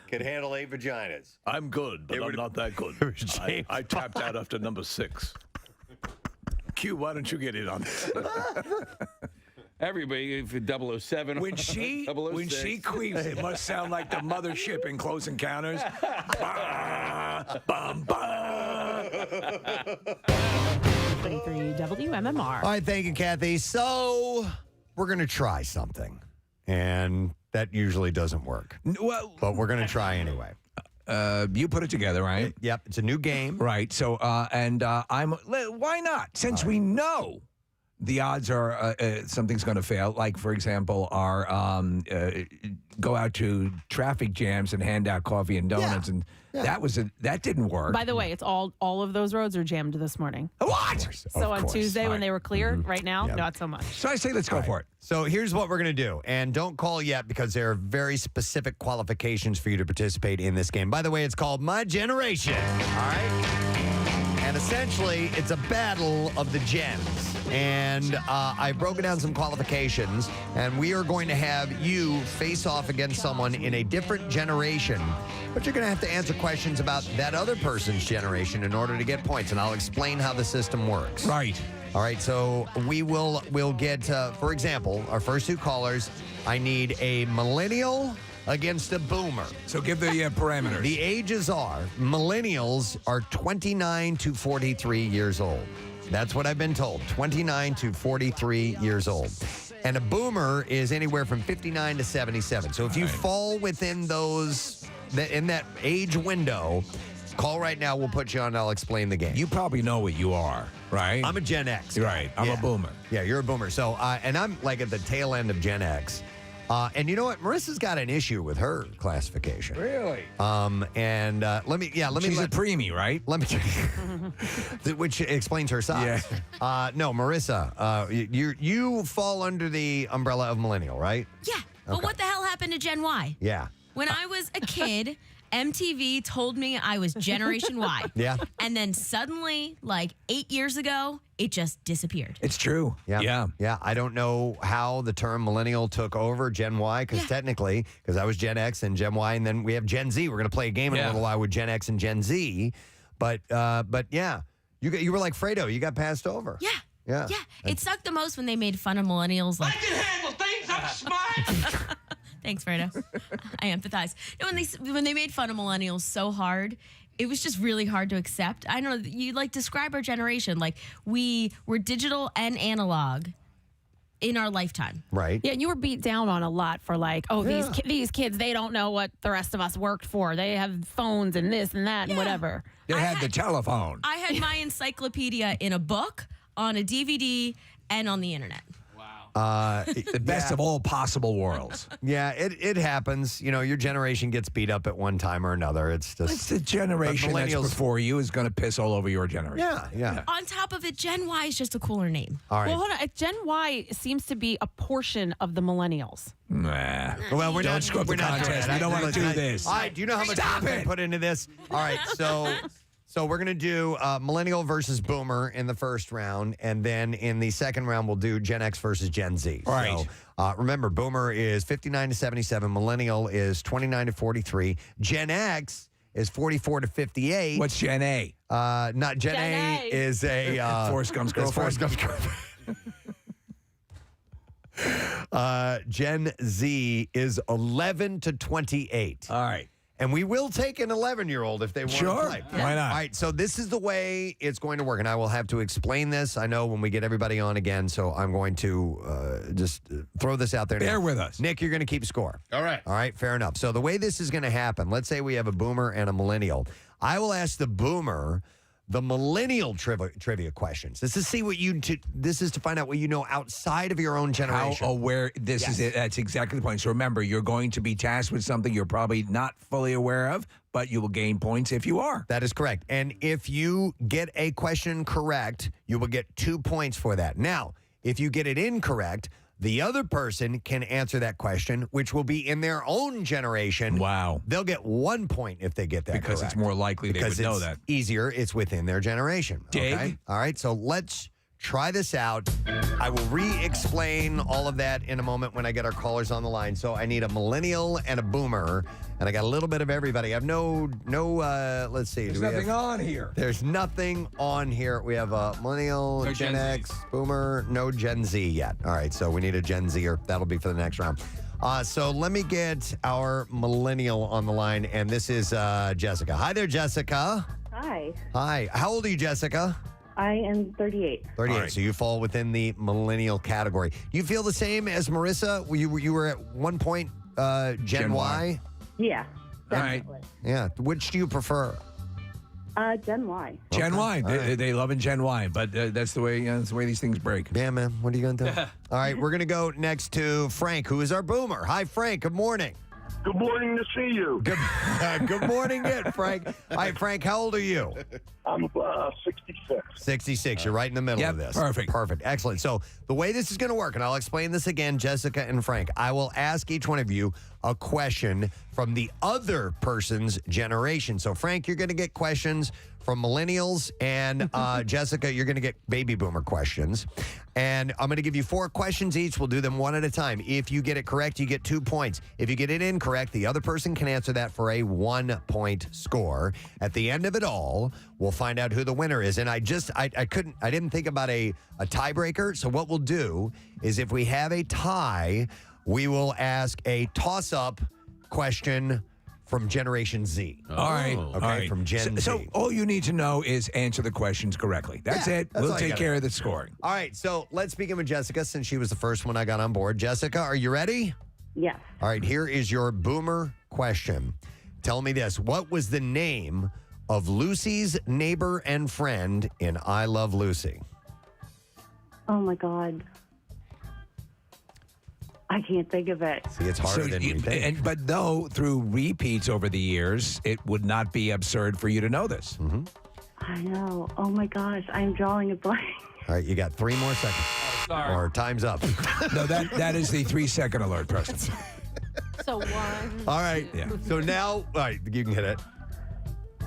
could handle 8 vaginas. I'm good, but I'm not that good. I tapped out after number 6. Q, why don't you get in on this? Everybody, if 007. When she queefs, it must sound like the mothership in Close Encounters. Bah, bum, bah. 23 WMMR. All right, thank you, Kathy. So we're going to try something, and that usually doesn't work. Well, but we're going to try anyway. You put it together, right? Yep, it's a new game. Right. So, why not? Since we know the odds are something's going to fail. Like, for example, our go out to traffic jams and hand out coffee and donuts, and that didn't work. By the way, it's all of those roads are jammed this morning. What? So on Tuesday when they were clear, right now, not so much. So I say let's go for it. So here's what we're going to do. And don't call yet because there are very specific qualifications for you to participate in this game. By the way, it's called My Generation. All right? And essentially, it's a battle of the gens. And I've broken down some qualifications, and we are going to have you face off against someone in a different generation. But you're going to have to answer questions about that other person's generation in order to get points, and I'll explain how the system works. Right. All right, so we'll get, for example, our first 2 callers, I need a millennial against a boomer. So give the parameters. The ages are, millennials are 29 to 43 years old. That's what I've been told, 29 to 43 years old. And a boomer is anywhere from 59 to 77. So if you fall within in that age window, call right now, we'll put you on, I'll explain the game. You probably know what you are, right? I'm a Gen X. Right, I'm a boomer. Yeah, you're a boomer. So, and I'm like at the tail end of Gen X. And you know what? Marissa's got an issue with her classification. Really? And let me. She's a preemie, right? Let me. Which explains her size. Yeah. No, Marissa, you fall under the umbrella of millennial, right? Yeah. But what the hell happened to Gen Y? Yeah. When I was a kid MTV told me I was Generation Y. Yeah. And then suddenly, like 8 years ago, it just disappeared. It's true. Yeah. I don't know how the term millennial took over Gen Y, because technically, because I was Gen X and Gen Y, and then we have Gen Z. We're going to play a game in a little while with Gen X and Gen Z. But yeah, you were like Fredo. You got passed over. Yeah. It sucked the most when they made fun of millennials. Like, I can handle things. I'm smart. Thanks, Fredo. I empathize. No, when they made fun of millennials so hard, it was just really hard to accept. I don't know. You like describe our generation. Like we were digital and analog in our lifetime. Right. Yeah, you were beat down on a lot for like, these kids, they don't know what the rest of us worked for. They have phones and this and that and whatever. They had the telephone. I had my encyclopedia in a book, on a DVD, and on the internet. The best of all possible worlds. Yeah, it happens. You know, your generation gets beat up at one time or another. It's the generation that's before you is going to piss all over your generation. Yeah. On top of it, Gen Y is just a cooler name. All right. Well, hold on. Gen Y seems to be a portion of the millennials. Nah. Well, we're Don't not screw up the contest. We don't want to do this. All right, do you know how much time I put into this? All right, so we're going to do millennial versus boomer in the first round, and then in the second round, we'll do Gen X versus Gen Z. All right. So remember, boomer is 59 to 77. Millennial is 29 to 43. Gen X is 44 to 58. What's Gen A? Not Gen A is a Forrest Gump's girlfriend. Gen Z is 11 to 28. All right. And we will take an 11-year-old if they want to play. Why not? All right, so this is the way it's going to work, and I will have to explain this, I know, when we get everybody on again, so I'm going to just throw this out there now. Bear with us. Nick, you're going to keep score. All right. All right, fair enough. So the way this is going to happen, let's say we have a boomer and a millennial. I will ask the boomer the millennial trivia questions. This is to find out what you know outside of your own generation. How aware this is it. That's exactly the point. So remember, you're going to be tasked with something you're probably not fully aware of, but you will gain points if you are. That is correct. And if you get a question correct, you will get 2 points for that. Now, if you get it incorrect, the other person can answer that question, which will be in their own generation. Wow. They'll get 1 point if they get that because correct. it's more likely they would know that. Easier. It's within their generation. Dig. Okay? All right. So let's try this out. I will re-explain all of that in a moment when I get our callers on the line. So I need a millennial and a boomer, and I got a little bit of everybody. I have no. Let's see. There's nothing on here. There's nothing on here. We have a millennial, No Gen Gen X, boomer, no Gen Z yet. All right, so we need a Gen Zer. That'll be for the next round. So let me get our millennial on the line, and this is Jessica. Hi there, Jessica. Hi. Hi. How old are you, Jessica? I am 38. 38. Right. So you fall within the millennial category. Do you feel the same as Marissa? You were at one point Gen Y? Yeah, All right. definitely. Yeah. Which do you prefer? Gen Y. Gen Y. All right. They love in Gen Y, but that's the way these things break. Yeah, man. What are you going to do? All right. We're going to go next to Frank, who is our boomer. Hi, Frank. Good morning. Good morning to see you. Good morning, Frank. All right, Frank, how old are you? I'm 66. 66. You're right in the middle of this. Perfect. Perfect. Excellent. So the way this is going to work, and I'll explain this again, Jessica and Frank, I will ask each one of you a question from the other person's generation. So, Frank, you're going to get questions from millennials, and Jessica, you're going to get baby boomer questions. And I'm going to give you 4 questions each. We'll do them one at a time. If you get it correct, you get 2 points. If you get it incorrect, the other person can answer that for a 1-point score. At the end of it all, we'll find out who the winner is. And I didn't think about a tiebreaker. So what we'll do is if we have a tie, we will ask a toss-up question from Generation Z. All right. Okay, All right. from Gen Z. So all you need to know is answer the questions correctly. That's it. that's all We'll you take gotta care do. of the scoring. All right, so let's begin with Jessica since she was the first one I got on board. Jessica, are you ready? Yes. All right, here is your boomer question. Tell me this. What was the name of Lucy's neighbor and friend in I Love Lucy? Oh, my God. I can't think of it. See, it's harder than you think. But though, through repeats over the years, it would not be absurd for you to know this. Mm-hmm. I know. Oh, my gosh. I'm drawing a blank. All right, you got 3 more seconds. Sorry. Or time's up. No, that is the 3-second alert, Preston. So one. All right. Yeah. So now, all right, you can hit it.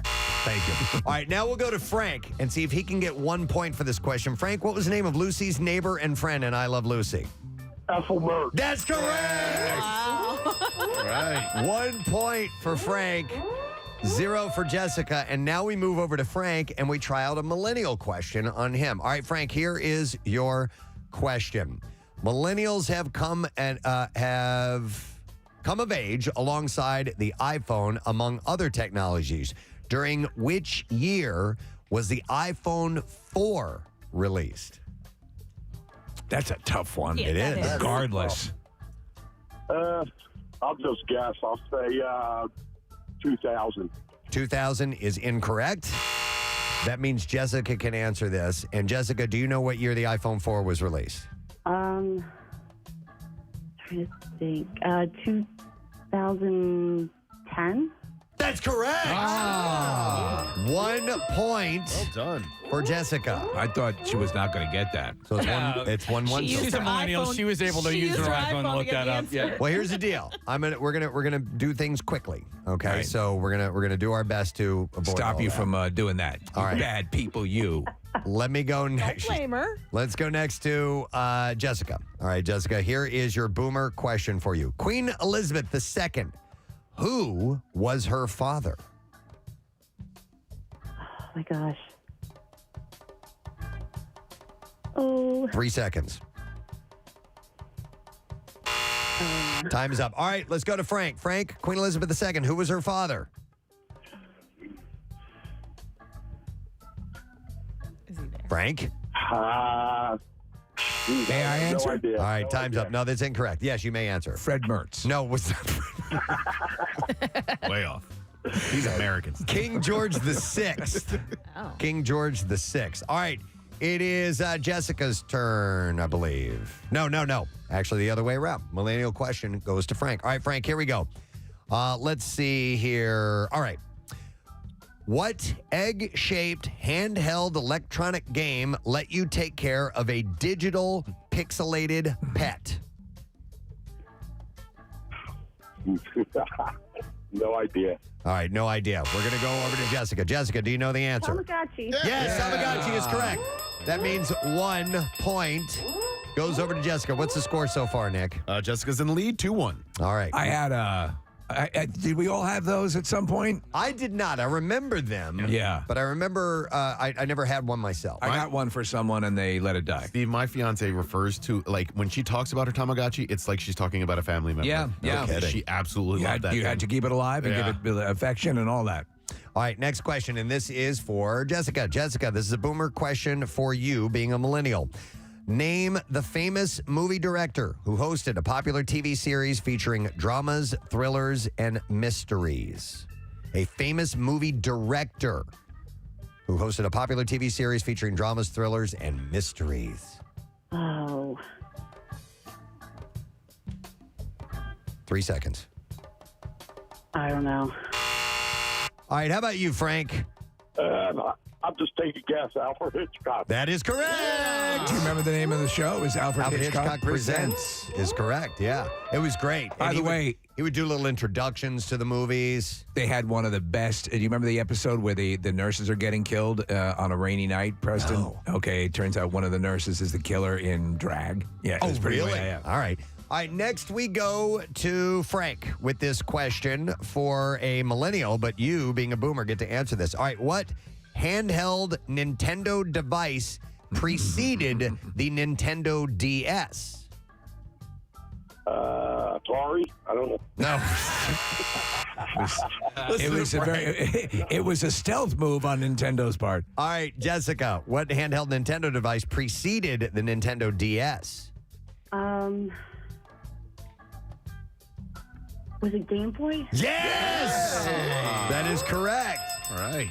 Thank you. All right, now we'll go to Frank and see if he can get 1 point for this question. Frank, what was the name of Lucy's neighbor and friend in I Love Lucy? Ethelbert. That's correct. Wow. All right. 1 point for Frank, 0 for Jessica. And now we move over to Frank and we try out a millennial question on him. All right, Frank, here is your question. Millennials have come of age alongside the iPhone, among other technologies. During which year was the iPhone 4 released? That's a tough one. Yeah, It that is. is. Regardless. I'll just guess. I'll say 2000. 2000 is incorrect. That means Jessica can answer this. And Jessica, do you know what year the iPhone 4 was released? Trying to think. 2010. That's correct. 1 point Well done. for Jessica. I thought she was not going to get that. So it's 1-1. She so She's a her millennial. iPhone- She was able to she use used her her iPhone to iPhone look to get that the up. answer. Yeah. Well, here's the deal. We're gonna do things quickly. Okay, Right. so we're gonna do our best to avoid Stop all you that. from doing that. All You right. bad people, you. Let me go next. Blame her. Let's go next to Jessica. All right, Jessica. Here is your boomer question for you. Queen Elizabeth II. Who was her father? Oh my gosh. Oh. 3 seconds. Time's up. All right, let's go to Frank. Frank, Queen Elizabeth II. Who was her father? Is he there? Frank. May I answer? No idea. All right, time's up. No, that's incorrect. Yes, you may answer. Fred Mertz. No, it was Way off. He's American. King George VI. Oh. King George VI. All right, it is Jessica's turn, I believe. No. Actually, the other way around. Millennial question goes to Frank. All right, Frank, here we go. Let's see here. All right. What egg-shaped handheld electronic game let you take care of a digital pixelated pet? No idea. All right, no idea. We're going to go over to Jessica. Jessica, do you know the answer? Tamagotchi. Yes, Tamagotchi is correct. That means 1 point goes over to Jessica. What's the score so far, Nick? Jessica's in the lead, 2-1. All right. I had did we all have those at some point? I did not. I remember them. Yeah. But I remember I never had one myself. I got one for someone and they let it die. Steve, my fiance refers to, like, when she talks about her Tamagotchi, it's like she's talking about a family member. Yeah, yeah. No kidding. She absolutely You loved that. you had to keep it alive and Yeah. give it affection and all that. All right, next question, and this is for Jessica. Jessica, this is a boomer question for you, being a millennial. Name the famous movie director who hosted a popular TV series featuring dramas, thrillers, and mysteries. A famous movie director who hosted a popular TV series featuring dramas, thrillers, and mysteries. Oh. 3 seconds. I don't know. All right, how about you, Frank? I'll just take a guess. Alfred Hitchcock. That is correct. Do you remember the name of the show? It was Alfred Hitchcock Presents is correct. Yeah, it was great. By And the way, he would do little introductions to the movies. they had one of the best. Do you remember the episode where the nurses are getting killed on a rainy night, Preston? No. Okay, it turns out one of the nurses is the killer in drag. Yeah, it Oh, was pretty really? yeah. All right. All right, next we go to Frank with this question for a millennial, but you, being a boomer, get to answer this. All right, what handheld Nintendo device preceded the Nintendo DS? Atari? I don't know. No. It was a stealth move on Nintendo's part. All right, Jessica, what handheld Nintendo device preceded the Nintendo DS? Was it Game Boy? Yes! That is correct. All right.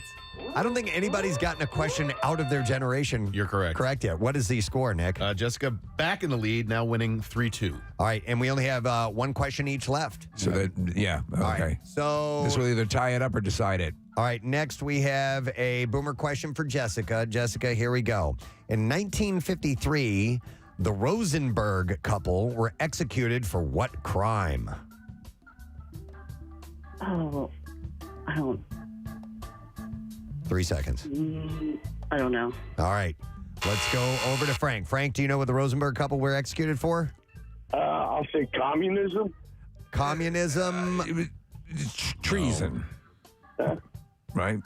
I don't think anybody's gotten a question out of their generation. You're correct. Correct yet. What is the score, Nick? Jessica back in the lead, now winning 3-2. All right, and we only have one question each left. So that, yeah, okay. All right, so This will either tie it up or decide it. all right, next we have a boomer question for Jessica. Jessica, here we go. In 1953, the Rosenberg couple were executed for what crime? Oh, I don't. 3 seconds. I don't know. All right. Let's go over to Frank. Frank, do you know what the Rosenberg couple were executed for? I'll say communism. Communism. Treason. Right?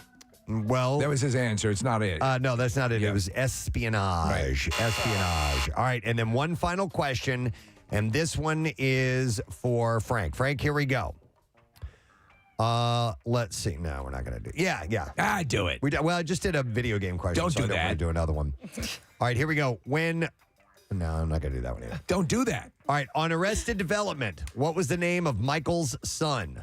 Well, that was his answer. It's not it. No, that's not it. It was espionage. Espionage. All right. And then one final question. And this one is for Frank. Frank, here we go. Let's see. No, we're not going to do it. Yeah. Do it. Well, I just did a video game question. Don't so do I don't that. want to do another one. All right, here we go. No, I'm not going to do that one either. Don't do that. All right, on Arrested Development, what was the name of Michael's son?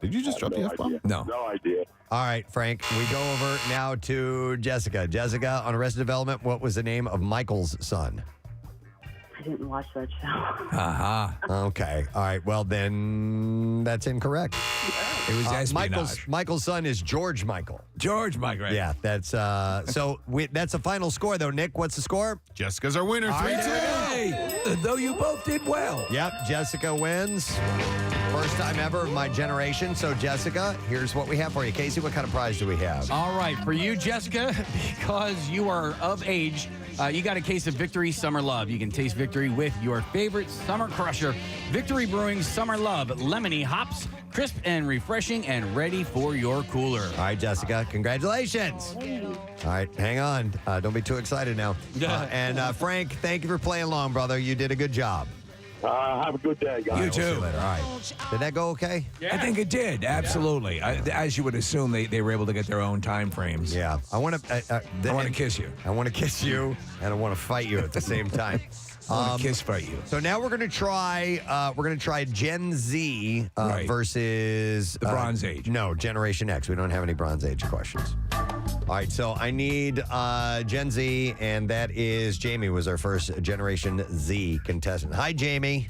Did you just drop the F-bomb? No. No idea. All right, Frank, we go over now to Jessica. Jessica, on Arrested Development, what was the name of Michael's son? I didn't watch that show. Uh-huh. Okay. All right. Well, then that's incorrect. It was espionage. Michael's son is George Michael. George Michael. Right? Yeah, that's so that's a final score though. Nick, what's the score? Jessica's our winner. 3-2. Hey, though you both did well. Yep, Jessica wins. First time ever of my generation. So, Jessica, here's what we have for you. Casey, what kind of prize do we have? All right, for you, Jessica, because you are of age, you got a case of Victory Summer Love. You can taste victory with your favorite summer crusher, Victory Brewing Summer Love. Lemony hops, crisp and refreshing and ready for your cooler. All right, Jessica, congratulations. All right, hang on. Don't be too excited now. And Frank, thank you for playing along, brother. You did a good job. Have a good day, guys. You too. We'll see you later. All right. Did that go okay? I think it did. Absolutely. As you would assume, they were able to get their own time frames. Yeah. I want to kiss you. I want to kiss you, and I want to fight you at the same time. I want to kiss fight you. So now we're going to try Gen Z versus the Bronze Age. No, Generation X. We don't have any Bronze Age questions. All right, so I need Gen Z, and that is Jamie was our first Generation Z contestant. Hi, Jamie.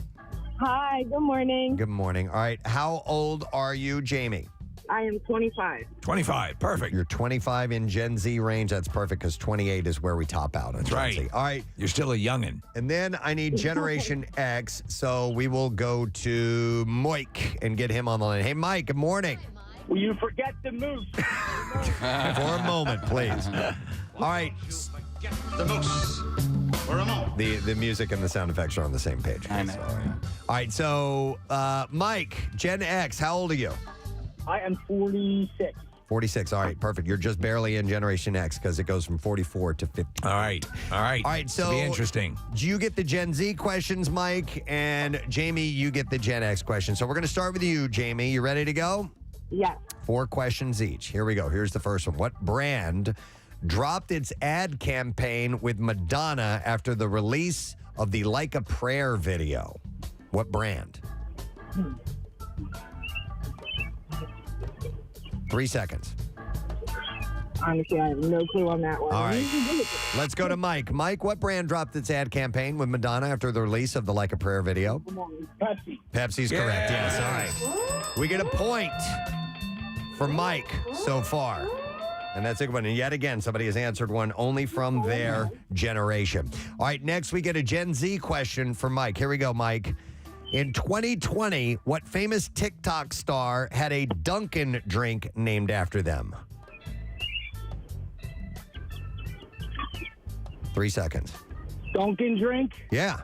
Hi, good morning. Good morning. All right, how old are you, Jamie? I am 25. 25, perfect. You're 25 in Gen Z range. That's perfect because 28 is where we top out. That's right. Z. All right. You're still a youngin'. And then I need Generation X, so we will go to Mike and get him on the line. Hey, Mike, good morning. Will you forget the moose? For a moment, please. All right. The moose. For a moment. The music and the sound effects are on the same page. I know. All right, so Mike, Gen X, how old are you? I am 46. 46. All right, perfect. You're just barely in Generation X because it goes from 44 to 50. All right. All right, so be interesting. You get the Gen Z questions, Mike, and Jamie, you get the Gen X questions. So we're going to start with you, Jamie. You ready to go? Yes. 4 questions each. Here we go. Here's the first one. What brand dropped its ad campaign with Madonna after the release of the Like a Prayer video? What brand? 3 seconds. Honestly, I have no clue on that one. All right. Let's go to Mike. Mike, what brand dropped its ad campaign with Madonna after the release of the Like a Prayer video? Pepsi. Pepsi's correct. Yes. All right. We get a point for Mike so far. And that's a good one. And yet again, somebody has answered one only from their generation. All right. Next, we get a Gen Z question for Mike. Here we go, Mike. In 2020, what famous TikTok star had a Dunkin' drink named after them? 3 seconds. Dunkin' drink? Yeah.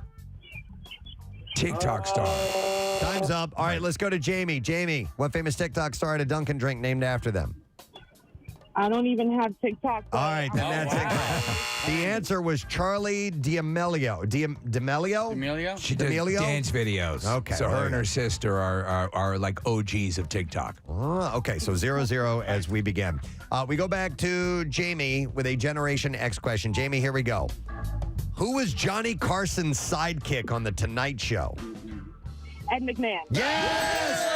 TikTok star. Time's up. All right, let's go to Jamie. Jamie, what famous TikTok star had a Dunkin' drink named after them? I don't even have TikTok. All right, then that's incorrect. The answer was Charlie D'Amelio. D'Amelio? She does dance videos. Okay. So her and her sister are like OGs of TikTok. Okay, so 0-0 as we begin. We go back to Jamie with a Generation X question. Jamie, here we go. Who was Johnny Carson's sidekick on The Tonight Show? Ed McMahon. Yes!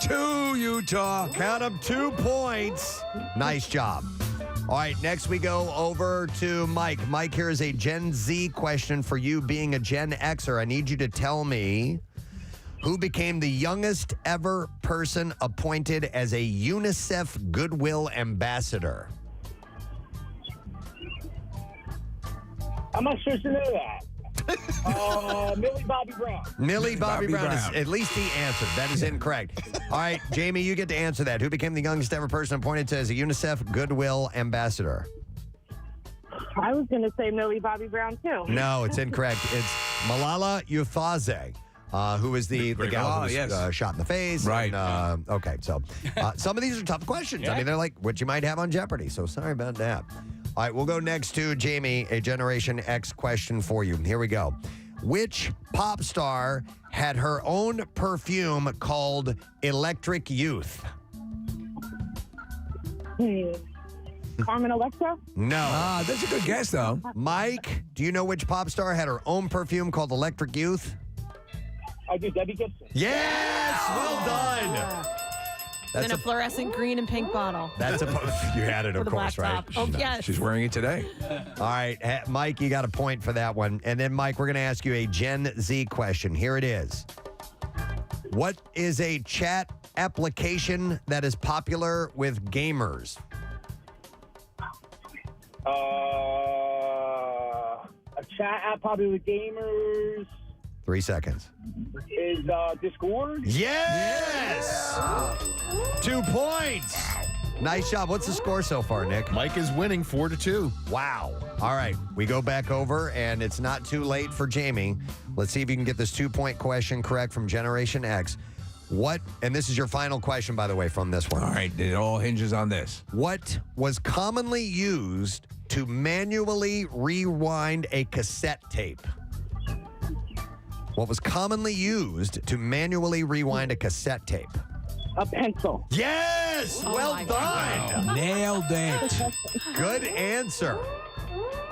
2 Utah. Count them 2 points. Nice job. All right, next we go over to Mike. Mike, here is a Gen Z question for you being a Gen Xer. I need you to tell me who became the youngest ever person appointed as a UNICEF Goodwill Ambassador. How am I supposed to know that? Millie Bobby Brown. Millie Bobby Brown. Brown. At least he answered. That is incorrect. All right, Jamie, you get to answer that. Who became the youngest ever person appointed as a UNICEF Goodwill Ambassador? I was going to say Millie Bobby Brown, too. No, it's incorrect. It's Malala Yousafzai. Who was the gal who was shot in the face. Right. And, okay, so some of these are tough questions. I mean, they're like what you might have on Jeopardy, so sorry about that. All right, we'll go next to Jamie, a Generation X question for you. Here we go. Which pop star had her own perfume called Electric Youth? Carmen Electra? No. That's a good guess, though. Mike, do you know which pop star had her own perfume called Electric Youth? I do. Debbie Gibson. Yes! Well done! In a fluorescent green and pink bottle. That's a you had it, of With a course, black right? top. Oh, yes. She's wearing it today. All right, Mike, you got a point for that one. And then, Mike, we're going to ask you a Gen Z question. Here it is. What is a chat application that is popular with gamers? A chat app probably with gamers 3 seconds. is Discord. Yes! 2 points. Nice job. What's the score so far, Nick? Mike is winning 4-2. Wow. All right. We go back over, and it's not too late for Jamie. Let's see if you can get this 2-point question correct from Generation X. What, and this is your final question, by the way, from this one. All right, it all hinges on this. What was commonly used to manually rewind a cassette tape? What was commonly used to manually rewind a cassette tape? A pencil. Yes! Oh well my done! God. Nailed it. Good answer.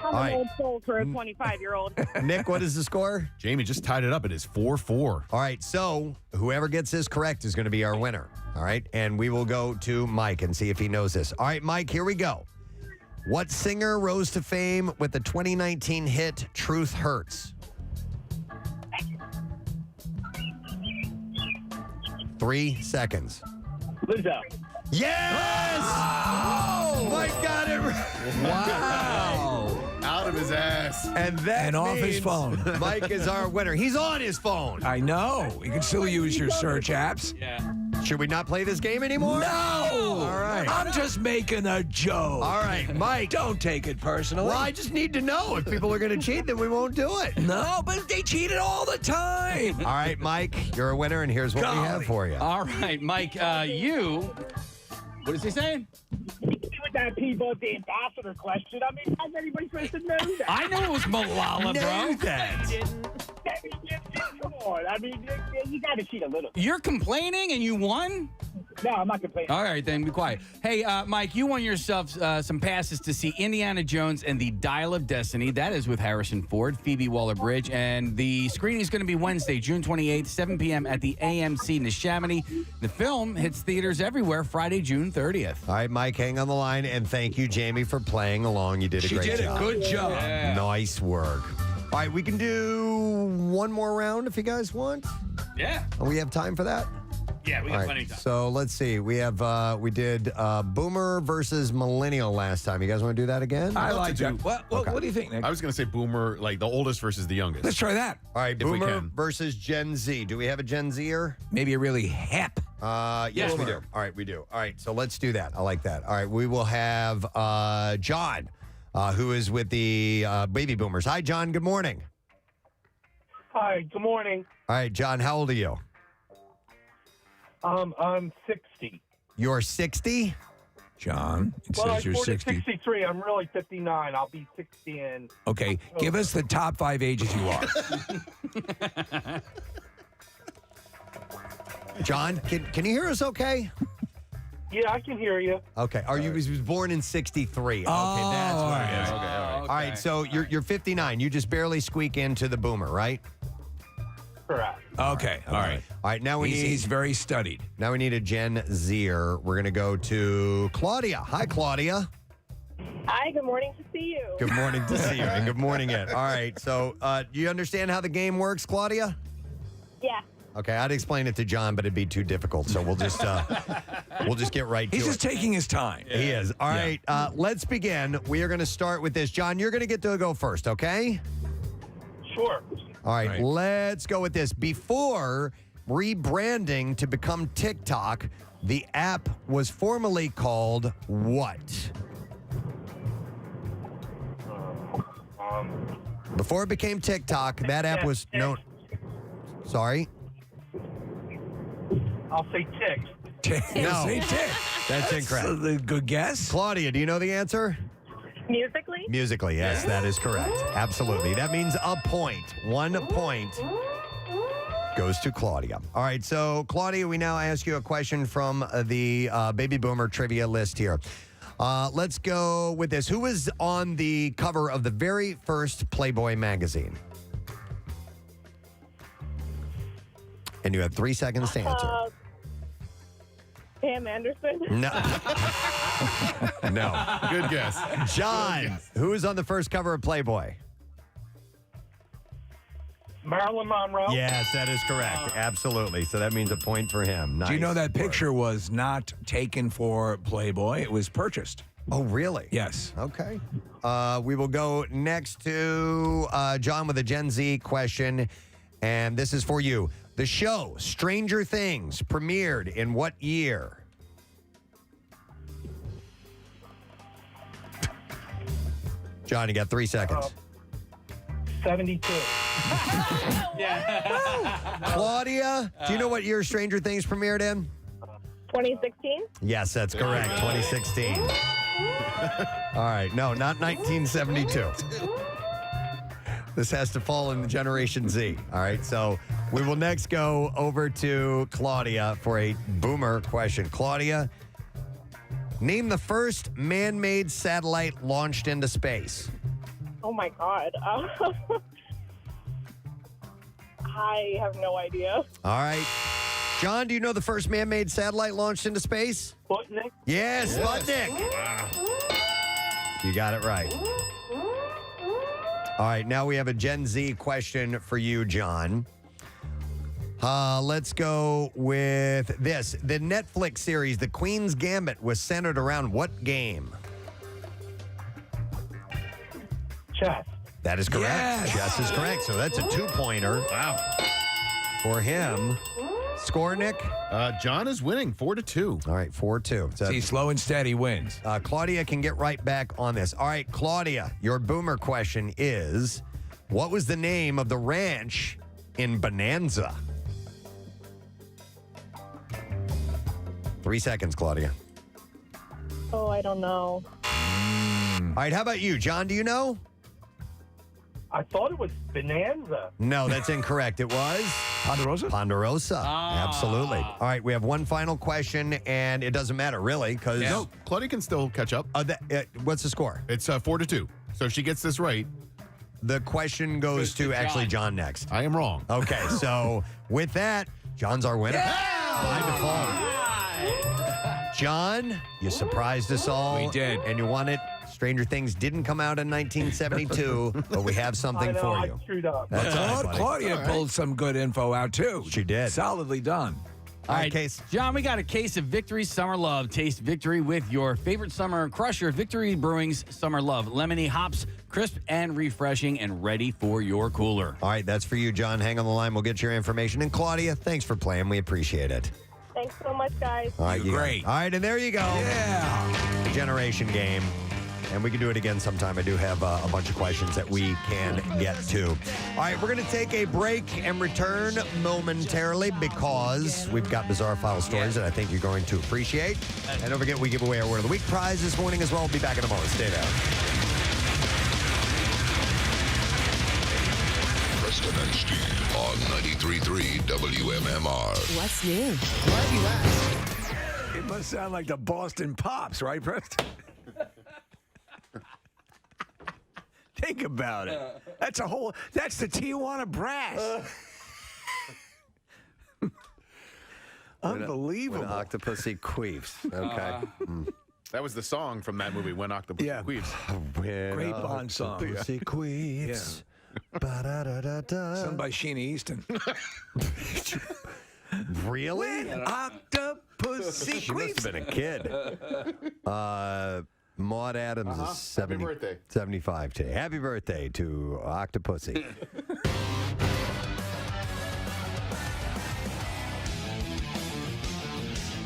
I'm All an right. old soul for a 25-year-old. Nick, what is the score? Jamie just tied it up. It is 4-4. All right, so whoever gets this correct is going to be our winner. All right, and we will go to Mike and see if he knows this. All right, Mike, here we go. What singer rose to fame with the 2019 hit Truth Hurts? 3 seconds. Lizzo. Yes! Oh! Mike got it right. Wow. Out of his ass. And that And off his means phone. Mike is our winner. He's on his phone. I know. You can still use your search apps. Yeah. Should we not play this game anymore? No! All right. I'm just making a joke. All right, Mike. Don't take it personally. Well, I just need to know. If people are going to cheat, then we won't do it. No, but they cheated all the time. All right, Mike, you're a winner, and here's what we have for you. All right, Mike, you. What is he saying? With that people, the ambassador question. I mean, how's anybody supposed to know that? I know it was Malala, bro. Debbie Gibson, come on. I mean, you got to cheat a little. You're complaining and you won? No, I'm not complaining. All right, then be quiet. Hey, Mike, you won yourself some passes to see Indiana Jones and the Dial of Destiny. That is with Harrison Ford, Phoebe Waller-Bridge, and the screening is going to be Wednesday, June 28th, 7 p.m. at the AMC Neshaminy. The film hits theaters everywhere Friday, June 30th. All right, Mike, hang on the line, and thank you, Jamie, for playing along. You did a great job. She did a good job. Yeah. Nice work. All right, we can do one more round if you guys want. Yeah. We have time for that? Yeah, we got All right, plenty of time. so let's see. We have we did Boomer versus Millennial last time. You guys want to do that again? I like that. What do you think, Nick? I was going to say Boomer, like the oldest versus the youngest. Let's try that. All right, If we Boomer can. versus Gen Z. Do we have a Gen Zer? Maybe a really hip. Yes, we do. All right, we do. All right, so let's do that. I like that. All right, we will have John, who is with the Baby Boomers. Hi, John. Good morning. Hi, good morning. All right, John, how old are you? I'm 60. You're 60? John, it Well, says you're I'm 60. 63. I'm really 59. I'll be 60 in. Okay, give us the top 5 ages you are. John, can you hear us okay? Yeah, I can hear you. Okay. Are you? He was born in '63. Okay, that's why. okay. Okay, all right. All right. So you're 59. You just barely squeak into the Boomer, right? Correct. Okay, all right. All right. Now He's very studied. Now we need a Gen Zer. We're gonna go to Claudia. Hi, Claudia. Hi, good morning to see you. Good morning to see you, and good morning, Ed. All right. So, do you understand how the game works, Claudia? Yeah. Okay, I'd explain it to John, but it'd be too difficult. So we'll just get right to it. He's just taking his time. He is. All right, let's begin. We are going to start with this. John, you're going to get to go first, okay? Sure. All right, let's go with this. Before rebranding to become TikTok, the app was formerly called what? Before it became TikTok, that app was known. Sorry? I'll say Tick. No. Say Tick. That's incorrect. A good guess. Claudia, do you know the answer? Musically? Musically, yes, that is correct. Absolutely. That means a point. 1 point goes to Claudia. All right, so Claudia, we now ask you a question from the Baby Boomer trivia list here. Let's go with this. Who was on the cover of the very first Playboy magazine? And you have 3 seconds to answer. Pam Anderson? No. No. Good guess. John, who was on the first cover of Playboy? Marilyn Monroe? Yes, that is correct. Absolutely. So that means a point for him. Nice. Do you know that picture was not taken for Playboy? It was purchased. Oh, really? Yes. Okay. We will go next to John with a Gen Z question. And this is for you. The show Stranger Things premiered in what year? John, you got 3 seconds. 72. Claudia, do you know what year Stranger Things premiered in? 2016? Yes, that's correct. 2016. All right. No, not 1972. This has to fall in the Generation Z. All right. So we will next go over to Claudia for a boomer question. Claudia, name the first man-made satellite launched into space. Oh my God. I have no idea. All right. John, do you know the first man-made satellite launched into space? Sputnik? Yes, Sputnik. You got it right. All right, now we have a Gen Z question for you, John. Let's go with this. The Netflix series, The Queen's Gambit, was centered around what game? Chess. That is correct. Yes. Chess is correct. So that's a 2-pointer. Wow. For him. Score, Nick? John is winning 4-2. All right, 4-2. So See, slow and steady wins. Claudia can get right back on this. All right, Claudia, your boomer question is, what was the name of the ranch in Bonanza? 3 seconds, Claudia. Oh, I don't know. All right, how about you? John, do you know? I thought it was Bonanza. No, that's incorrect. It was Ponderosa? Ponderosa. Absolutely. All right, we have one final question, and it doesn't matter, really, because... No, Claudia can still catch up. What's the score? It's 4-2. So if she gets this right... The question goes to actually John next. I am wrong. Okay, so with that, John's our winner. By default. John, you surprised us all. We did. And you won it. Stranger Things didn't come out in 1972, but we have something for you. I screwed up. That's all right, buddy. Claudia pulled some good info out, too. She did. Solidly done. All right, Case. John, we got a case of Victory Summer Love. Taste victory with your favorite summer crusher, Victory Brewing's Summer Love. Lemony hops, crisp and refreshing, and ready for your cooler. All right, that's for you, John. Hang on the line. We'll get your information. And Claudia, thanks for playing. We appreciate it. Thanks so much, guys. All right, You're great. All right, and there you go. Yeah. Generation game. And we can do it again sometime. I do have a bunch of questions that we can get to. All right, we're going to take a break and return momentarily because we've got bizarre file stories that I think you're going to appreciate. And don't forget, we give away our Word of the Week prize this morning as well. We'll be back in a moment. Stay there. Preston and Steve on 93.3 WMMR. What's new? Glad you asked. It must sound like the Boston Pops, right, Preston? Think about it. That's the Tijuana Brass. Unbelievable. When Octopussy queefs. Okay. That was the song from that movie, When Octopus Queefs. Great Bond song. Octopussy queefs. Ba-da-da-da-da. Sung by Sheena Easton. Really? Octopussy She must have been a kid. Maud Adams is 70, Happy birthday. 75 today. Happy birthday to Octopussy.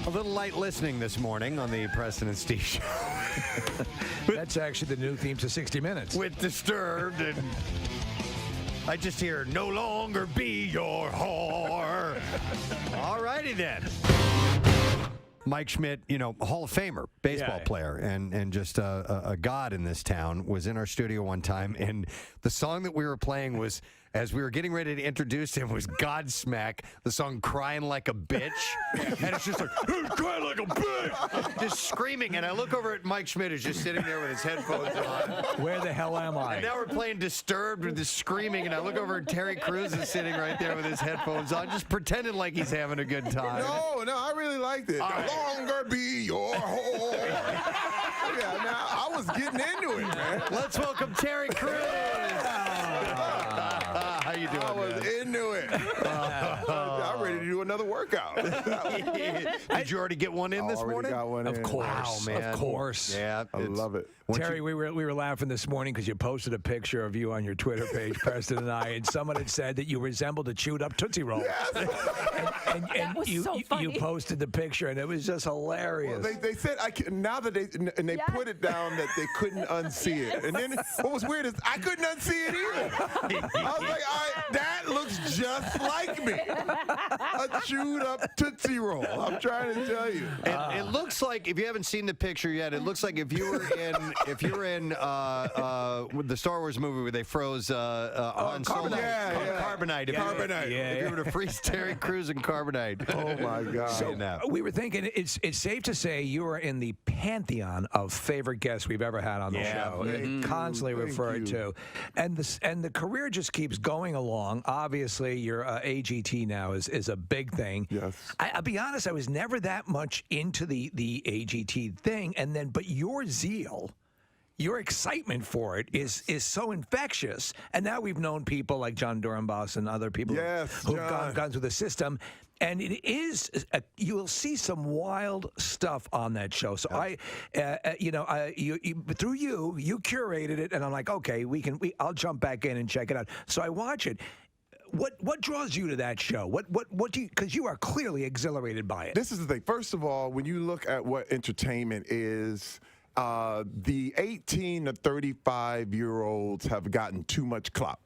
A little light listening this morning on the Preston and Steve Show. That's actually the new theme to 60 Minutes. With Disturbed, and I just hear, no longer be your whore. All righty then. Mike Schmidt, Hall of Famer, baseball player, and just a god in this town, was in our studio one time, and the song that we were playing was, as we were getting ready to introduce him, was Godsmack, the song Crying Like a Bitch. And it's just like, crying like a bitch! Just screaming. And I look over at Mike Schmidt, who's just sitting there with his headphones on. Where the hell am I? And now we're playing Disturbed with this screaming, and I look over at Terry Crews is sitting right there with his headphones on, just pretending like he's having a good time. No, I really liked it. Longer be your whore. Yeah, now I was getting into it, man. Let's welcome Terry Crews. How you doing, I was into it. I'm ready to do another workout. Did you already get one in this morning? Got one Of in. course, Wow, man. of course. Yeah, I love it. Terry, we were laughing this morning because you posted a picture of you on your Twitter page, Preston and I, and someone had said that you resembled a chewed up Tootsie Roll. Yes. And was you, so funny. you posted the picture, and it was just hilarious. Well, they said now that they put it down that they couldn't unsee it, and then what was weird is I couldn't unsee it either. I was like, that looks just like me, a chewed up Tootsie Roll. I'm trying to tell you. And it looks like, if you haven't seen the picture yet, it looks like if you were in the Star Wars movie where they froze Han Solo. Carbonite. If you were to freeze Terry Crews in Carbonite. Oh my God. So we were thinking it's safe to say you are in the pantheon of favorite guests we've ever had on the show. Constantly referred to. And the career just keeps going along. Obviously, your AGT now is a big thing. Yes. I'll be honest, I was never that much into the AGT thing, but your zeal, your excitement for it is so infectious. And now we've known people like John Durenboss and other people who've gone through the system. And it is, you'll see some wild stuff on that show. So through you curated it, and I'm like, okay, I'll jump back in and check it out. So I watch it. What draws you to that show? What do you? Because you are clearly exhilarated by it. This is the thing. First of all, when you look at what entertainment is, the 18 to 35-year-olds have gotten too much clout.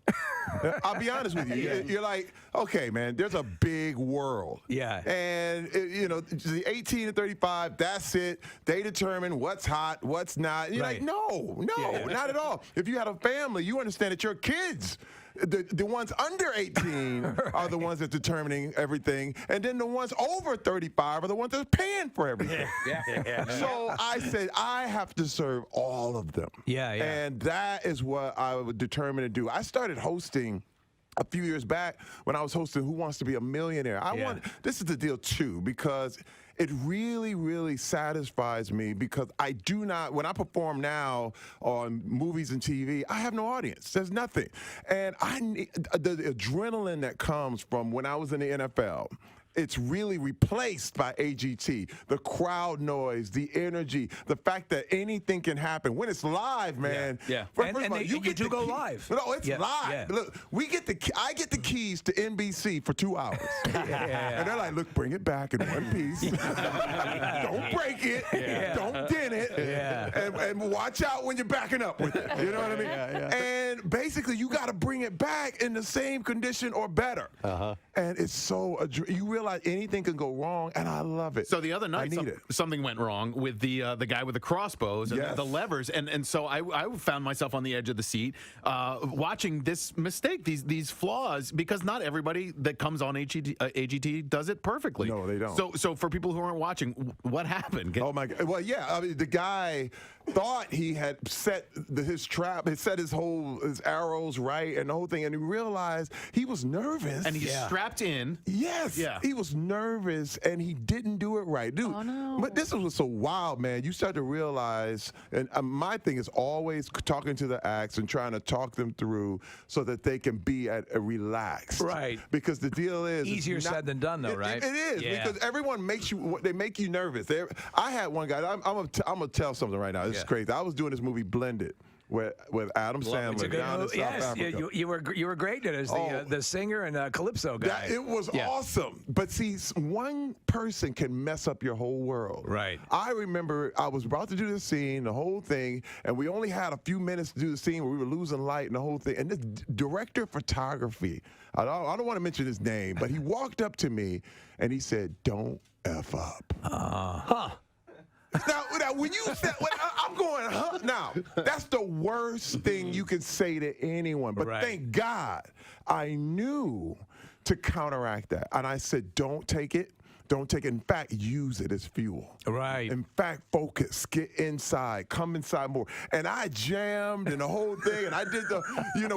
I'll be honest with you. You're like, okay, man, there's a big world. Yeah. And, the 18 to 35, that's it. They determine what's hot, what's not. And you're like, no, not at all. If you had a family, you understand that your kids, the ones under 18 are the ones that's determining everything, and then the ones over 35 are the ones that are paying for everything. So I said, I have to serve all of them. And that is what I was determined to do. I started hosting a few years back when I was hosting Who Wants to Be a Millionaire. This is the deal too, because it really, really satisfies me, because I do not, when I perform now on movies and TV, I have no audience. There's nothing. And I need the adrenaline that comes from when I was in the NFL. It's really replaced by AGT. The crowd noise, the energy, the fact that anything can happen when it's live, man. You get to go live. No, it's live. Look, I get the keys to NBC for 2 hours, and they're like, "Look, bring it back in one piece. Don't break it. Don't dent it. And watch out when you're backing up with it. You know what I mean? And basically, you got to bring it back in the same condition or better. And it's so you realize anything can go wrong, and I love it. So the other night, something went wrong with the guy with the crossbows and the levers, and so I found myself on the edge of the seat watching this mistake, these flaws, because not everybody that comes on AGT does it perfectly. No, they don't. So for people who aren't watching, what happened? Oh my God! Well, yeah, I mean, the guy thought he had set his trap, he set his arrows right and the whole thing, and he realized he was nervous, and he strapped strapped in. Yes. Yeah. He was nervous and he didn't do it right. Dude, Oh, no. but this was so wild, man. You start to realize, and my thing is always talking to the acts and trying to talk them through so that they can be at a relaxed. Right. Because the deal is Easier said than done, though, right? It is because everyone makes you. They make you nervous. I had one guy. I'm gonna tell something right now. This is crazy. I was doing this movie Blended with Adam Sandler down in South Africa. You were great at it as the singer and Calypso guy. It was awesome. But see, one person can mess up your whole world. Right. I remember I was about to do this scene, the whole thing, and we only had a few minutes to do the scene where we were losing light and the whole thing. And this director of photography, I don't want to mention his name, but he walked up to me and he said, "Don't F up." Now, when you said, I'm going, huh? Now, that's the worst thing you can say to anyone. But thank God I knew to counteract that. And I said, don't take it. Don't take it. In fact, use it as fuel. Right. In fact, focus. Get inside. Come inside more. And I jammed and the whole thing. And I did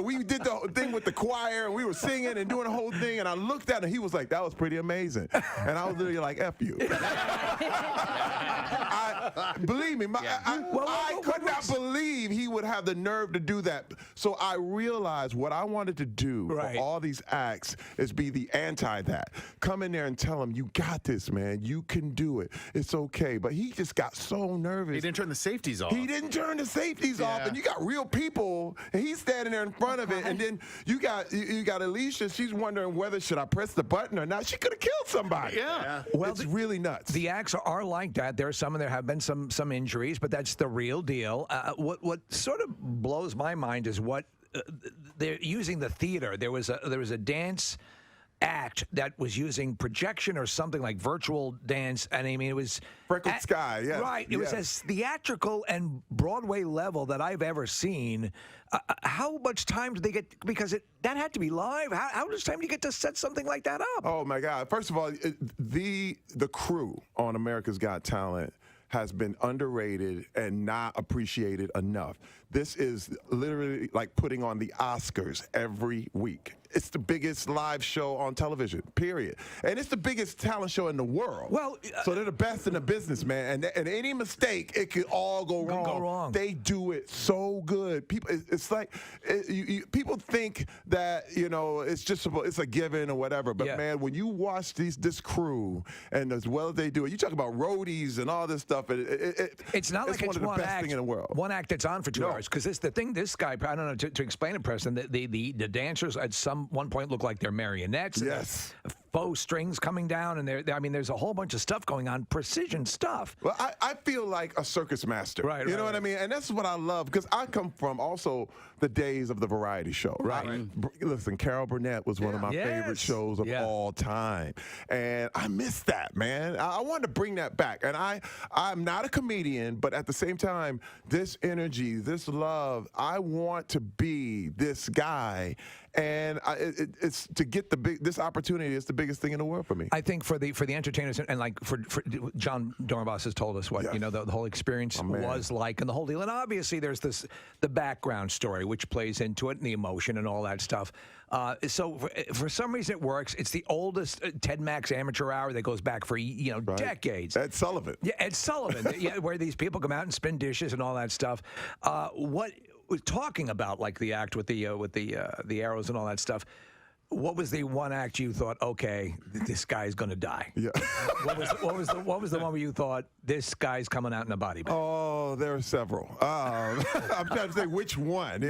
we did the thing with the choir. And we were singing and doing the whole thing. And I looked at him. He was like, that was pretty amazing. And I was literally like, F you. Believe me, I could not believe he would have the nerve to do that. So I realized what I wanted to do for all these acts is be the anti that. Come in there and tell them, you got this, man. You can do it. It's okay. But he just got so nervous. He didn't turn the safeties off. He didn't turn the safeties off. And you got real people, and he's standing there in front of it. And then you got Alicia. She's wondering whether should I press the button or not. She could have killed somebody. Yeah. Well, it's really nuts. The acts are like that. There are some, and there have been some injuries, but that's the real deal. What sort of blows my mind is what they're using the theater. There was a dance act that was using projection or something like virtual dance, and I mean it was Freckled Sky, yeah, right. It was as theatrical and Broadway level that I've ever seen. How much time did they get? Because that had to be live. How much time do you get to set something like that up? Oh my God! First of all, the crew on America's Got Talent has been underrated and not appreciated enough. This is literally like putting on the Oscars every week. It's the biggest live show on television, period. And it's the biggest talent show in the world. Well, so they're the best in the business, man. And any mistake, it could all go wrong. They do it so good. People, it's like people think that it's a given or whatever. But man, when you watch this crew and as well as they do it, you talk about roadies and all this stuff. It's not like it's one of the best act thing in the world. One act that's on for 2 hours. Because this guy, I don't know to explain it, Preston. The dancers at one point look like they're marionettes. Yes. Faux strings coming down, and there's a whole bunch of stuff going on, precision stuff. Well, I feel like a circus master. Right. You know what I mean? And that's what I love, because I come from also the days of the variety show. Right. Listen, Carol Burnett was one of my favorite shows of all time. And I miss that, man. I wanted to bring that back. And I'm not a comedian, but at the same time, this energy, this love, I want to be this guy. And it's to get this opportunity. It's the biggest thing in the world for me. I think for the entertainers and like for John Dornbos has told us what the whole experience was like and the whole deal. And obviously there's the background story which plays into it and the emotion and all that stuff. So for some reason it works. It's the oldest Ted Mack's Amateur Hour that goes back for decades. Ed Sullivan. Yeah, Ed Sullivan. Where these people come out and spin dishes and all that stuff. What was talking about like the act with the arrows and all that stuff? What was the one act you thought, okay, this guy's gonna die? Yeah. What was the one where you thought this guy's coming out in a body bag? Oh, there are several. I'm trying to say which one.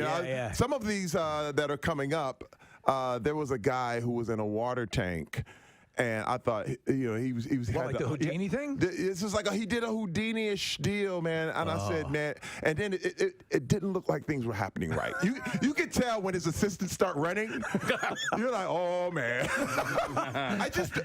Some of these that are coming up. There was a guy who was in a water tank. And I thought, he was like the Houdini thing? It's just like he did a Houdini-ish deal, man. And I said, man, and then it didn't look like things were happening right. You could tell when his assistants start running. You're like, oh man.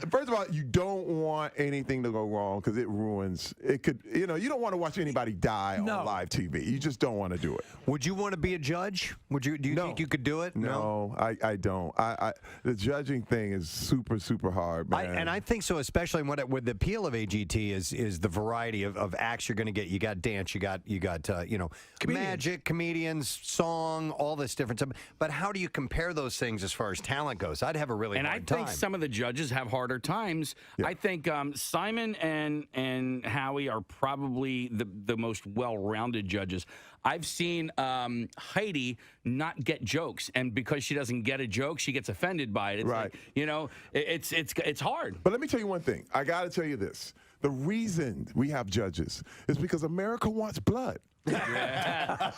First of all, you don't want anything to go wrong because it ruins. It could, you don't want to watch anybody die on live TV. You just don't want to do it. Would you want to be a judge? Do you think you could do it? No, I don't. The judging thing is super, super hard. hard, man. I think so, especially with the appeal of AGT is the variety of acts you're going to get. You got dance, you got magic, comedians, song, all this different stuff. But how do you compare those things as far as talent goes? I'd have a really hard time. And I think some of the judges have harder times. Yeah. I think Simon and Howie are probably the most well-rounded judges. I've seen Heidi not get jokes, and because she doesn't get a joke, she gets offended by it. It's Right. like, it's hard. But let me tell you one thing. I got to tell you this. The reason we have judges is because America wants blood. I'm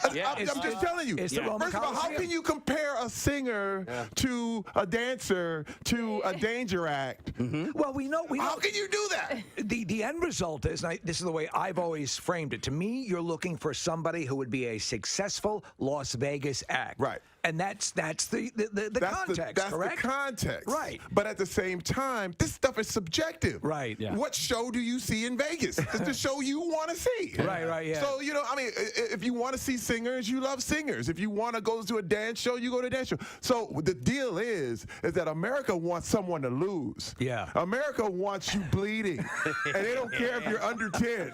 just telling you. It's the Roman First of all, how Colosseum. can you compare a singer to a dancer to a danger act? Well, we know. How can you do that? The end result is, and this is the way I've always framed it. To me, you're looking for somebody who would be a successful Las Vegas act. Right. And that's the context, That's correct? the context. Right. But at the same time, this stuff is subjective. Right. Yeah. What show do you see in Vegas? It's the show you want to see. Right, yeah. So, if you want to see singers, you love singers. If you want to go to a dance show, you go to a dance show. So the deal is that America wants someone to lose. Yeah. America wants you bleeding. And they don't care if you're under 10.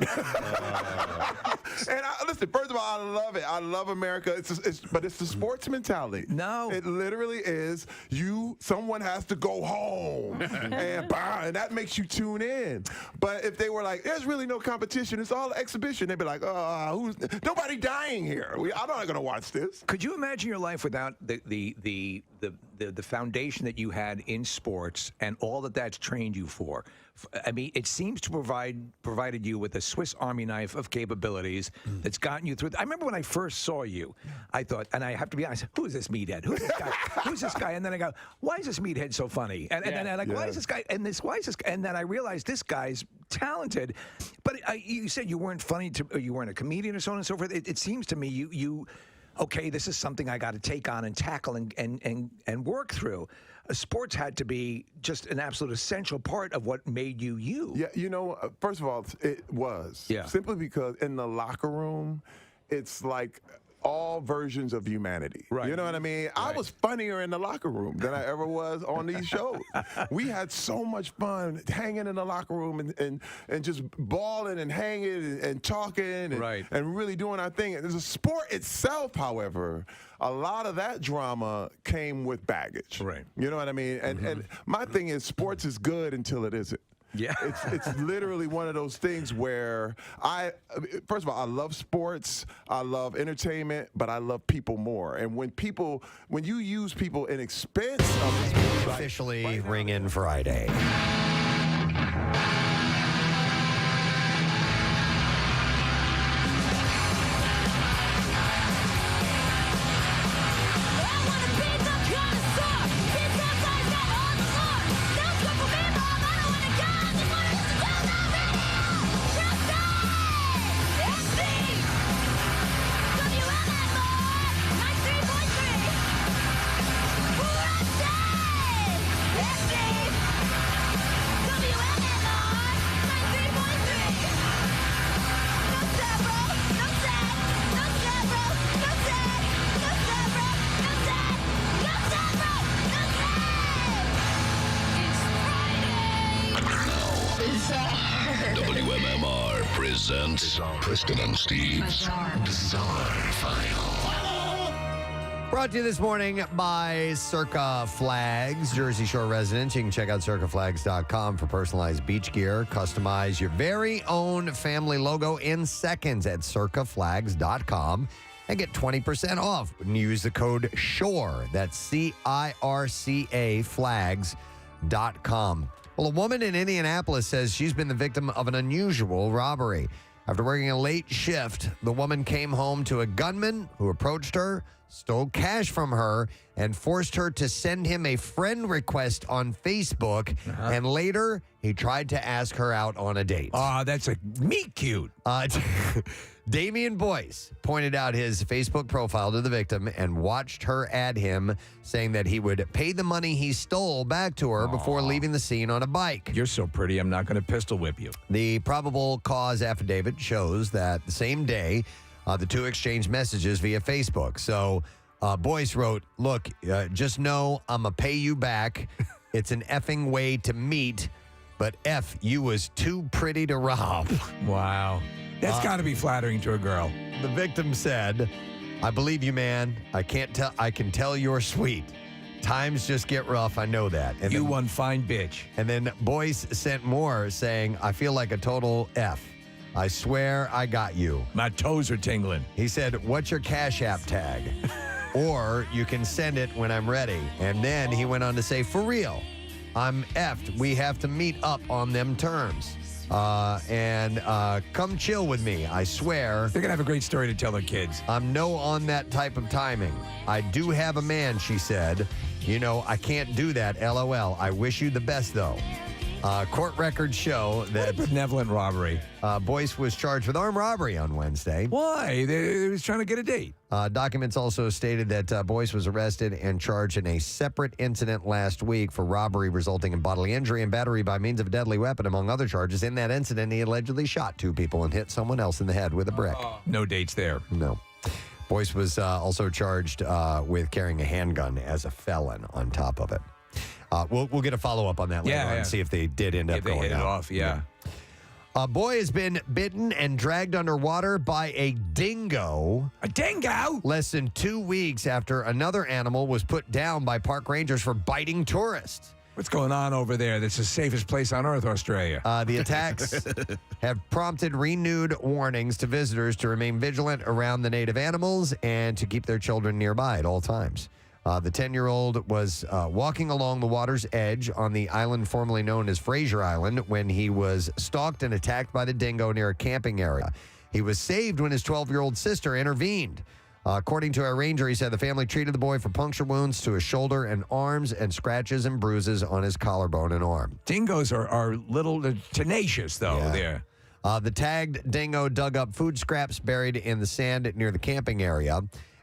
And listen, first of all, I love it. I love America. But it's the sports mentality. No. It literally is someone has to go home and that makes you tune in. But if they were like, there's really no competition, it's all exhibition, they'd be like, nobody dying here. I'm not going to watch this. Could you imagine your life without the foundation that you had in sports and all that's trained you for? I mean, it seems to provided you with a Swiss Army knife of capabilities that's gotten you through. I remember when I first saw you, I thought, and I have to be honest, who is this meathead? Who's this guy? Who's this guy? And then I go, why is this meathead so funny? And then I'm like, why is this guy? Why is this guy? And then I realized this guy's talented. But you said you weren't funny, you weren't a comedian or so on and so forth. It seems to me okay, this is something I got to take on and tackle and work through. Sports had to be just an absolute essential part of what made you you. Yeah, first of all, it was. Yeah. Simply because in the locker room, it's like all versions of humanity. Right. You know what I mean? I was funnier in the locker room than I ever was on these shows. We had so much fun hanging in the locker room and just balling and hanging and talking and really doing our thing. And the sport itself, however, a lot of that drama came with baggage. Right. You know what I mean? And my thing is sports is good until it isn't. Yeah. It's literally one of those things where first of all, I love sports, I love entertainment, but I love people more. And when you use people in expense of this Officially ring in Friday. WMMR presents Preston and Steve's Bizarre File. Brought to you this morning by Circa Flags, Jersey Shore residents. You can check out circaflags.com for personalized beach gear. Customize your very own family logo in seconds at circaflags.com and get 20% off when you use the code SHORE. That's CIRCA flags.com. Well, a woman in Indianapolis says she's been the victim of an unusual robbery. After working a late shift, the woman came home to a gunman who approached her, stole cash from her, and forced her to send him a friend request on Facebook. And later, he tried to ask her out on a date. That's a meet cute. Damian Boyce pointed out his Facebook profile to the victim and watched her add him, saying that he would pay the money he stole back to her before leaving the scene on a bike. You're so pretty, I'm not going to pistol whip you. The probable cause affidavit shows that the same day, the two exchanged messages via Facebook. So Boyce wrote, look, just know I'm going to pay you back. It's an effing way to meet, but F, you was too pretty to rob. Wow. That's got to be flattering to a girl. The victim said, I believe you, man. I can tell you're sweet. Times just get rough. I know that. And you then, one fine bitch. And then Boyce sent more saying, I feel like a total F. I swear I got you. My toes are tingling. He said, what's your Cash App tag? Or you can send it when I'm ready. And then he went on to say, for real, I'm effed. We have to meet up on them terms. And come chill with me. I swear. They're going to have a great story to tell their kids. I'm no on that type of timing. I do have a man, she said. You know, I can't do that, LOL. I wish you the best, though. Court records show that benevolent robbery. Boyce was charged with armed robbery on Wednesday. Why? He was trying to get a date. Documents also stated that Boyce was arrested and charged in a separate incident last week for robbery resulting in bodily injury and battery by means of a deadly weapon, among other charges. In that incident, he allegedly shot 2 people and hit someone else in the head with a brick. No dates there. No. Boyce was also charged with carrying a handgun as a felon on top of it. We'll get a follow-up on that later on and see if they did end up going hit it off, yeah. A boy has been bitten and dragged underwater by a dingo. A dingo? Less than 2 weeks after another animal was put down by park rangers for biting tourists. What's going on over there? That's the safest place on earth, Australia. The attacks have prompted renewed warnings to visitors to remain vigilant around the native animals and to keep their children nearby at all times. The 10-year-old was walking along the water's edge on the island formerly known as Fraser Island when he was stalked and attacked by the dingo near a camping area. He was saved when his 12-year-old sister intervened. According to a ranger, he said the family treated the boy for puncture wounds to his shoulder and arms and scratches and bruises on his collarbone and arm. Dingoes are little tenacious, though. Yeah. The tagged dingo dug up food scraps buried in the sand near the camping area.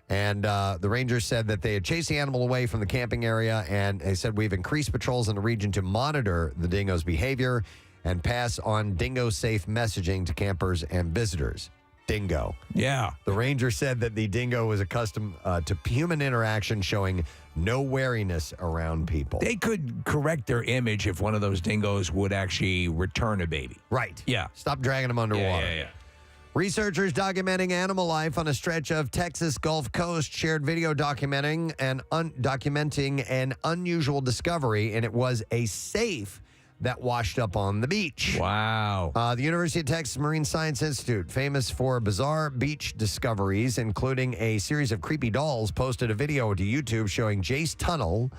And the rangers said that they had chased the animal away from the camping area, and they said we've increased patrols in the region to monitor the dingo's behavior and pass on dingo-safe messaging to campers and visitors. Dingo. Yeah. The ranger said that the dingo was accustomed to human interaction, showing no wariness around people. They could correct their image if one of those dingoes would actually return a baby. Right. Yeah. Stop dragging them underwater. Yeah. Researchers documenting animal life on a stretch of Texas Gulf Coast shared video documenting an unusual discovery, and it was a safe that washed up on the beach. Wow. The University of Texas Marine Science Institute, famous for bizarre beach discoveries, including a series of creepy dolls, posted a video to YouTube showing Jace Tunnell,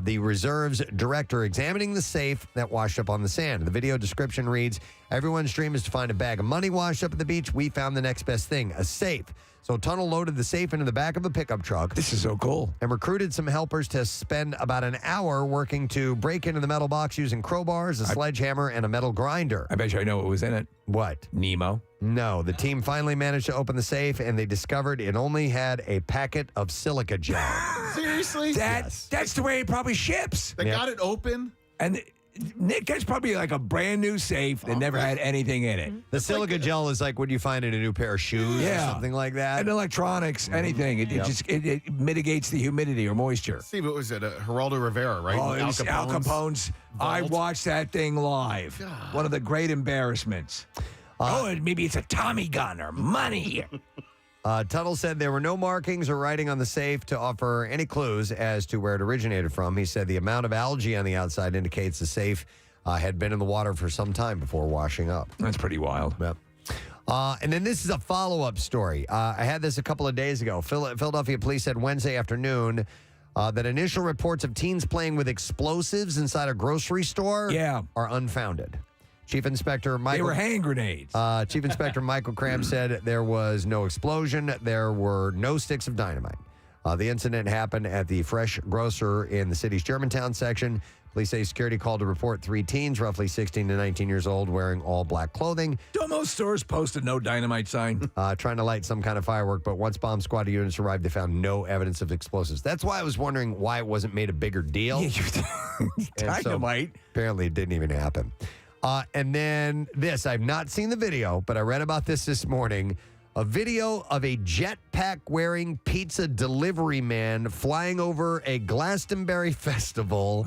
the reserve's director, examining the safe that washed up on the sand. The video description reads, everyone's dream is to find a bag of money washed up at the beach. We found the next best thing, a safe. So Tunnell loaded the safe into the back of a pickup truck. This is so cool. And recruited some helpers to spend about an hour working to break into the metal box using crowbars, a sledgehammer, and a metal grinder. I bet you I know what was in it. What? Nemo. No, the team finally managed to open the safe, and they discovered it only had a packet of silica gel. Seriously? That's the way it probably ships. They got it open? And Nick, that's probably like a brand new safe that never had anything in it. The silica gel is like what you find in a new pair of shoes or something like that. And electronics, anything. It mitigates the humidity or moisture. Steve, what was it? Geraldo Rivera, right? Oh, it was Al Capone's. I watched that thing live. God. One of the great embarrassments. Maybe it's a Tommy gun or money. Tuttle said there were no markings or writing on the safe to offer any clues as to where it originated from. He said the amount of algae on the outside indicates the safe had been in the water for some time before washing up. That's pretty wild. Yep. And then this is a follow-up story. I had this a couple of days ago. Philadelphia police said Wednesday afternoon that initial reports of teens playing with explosives inside a grocery store are unfounded. Chief Inspector Michael... They were hand grenades. Chief Inspector Michael Cram said there was no explosion. There were no sticks of dynamite. The incident happened at the Fresh Grocer in the city's Germantown section. Police say security called to report 3 teens, roughly 16 to 19 years old, wearing all black clothing. Don't most stores post a no dynamite sign? Trying to light some kind of firework, but once bomb squad units arrived, they found no evidence of explosives. That's why I was wondering why it wasn't made a bigger deal. Dynamite. So apparently it didn't even happen. And then this, I've not seen the video, but I read about this morning. A video of a jetpack-wearing pizza delivery man flying over a Glastonbury festival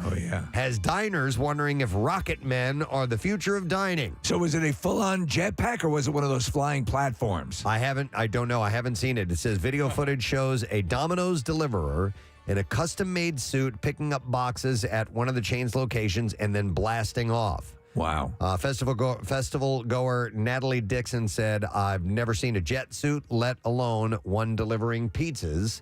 has diners wondering if rocket men are the future of dining. So was it a full-on jetpack or was it one of those flying platforms? I don't know. I haven't seen it. It says video footage shows a Domino's deliverer in a custom-made suit picking up boxes at one of the chain's locations and then blasting off. Wow. Festival goer Natalie Dixon said, I've never seen a jet suit, let alone one delivering pizzas.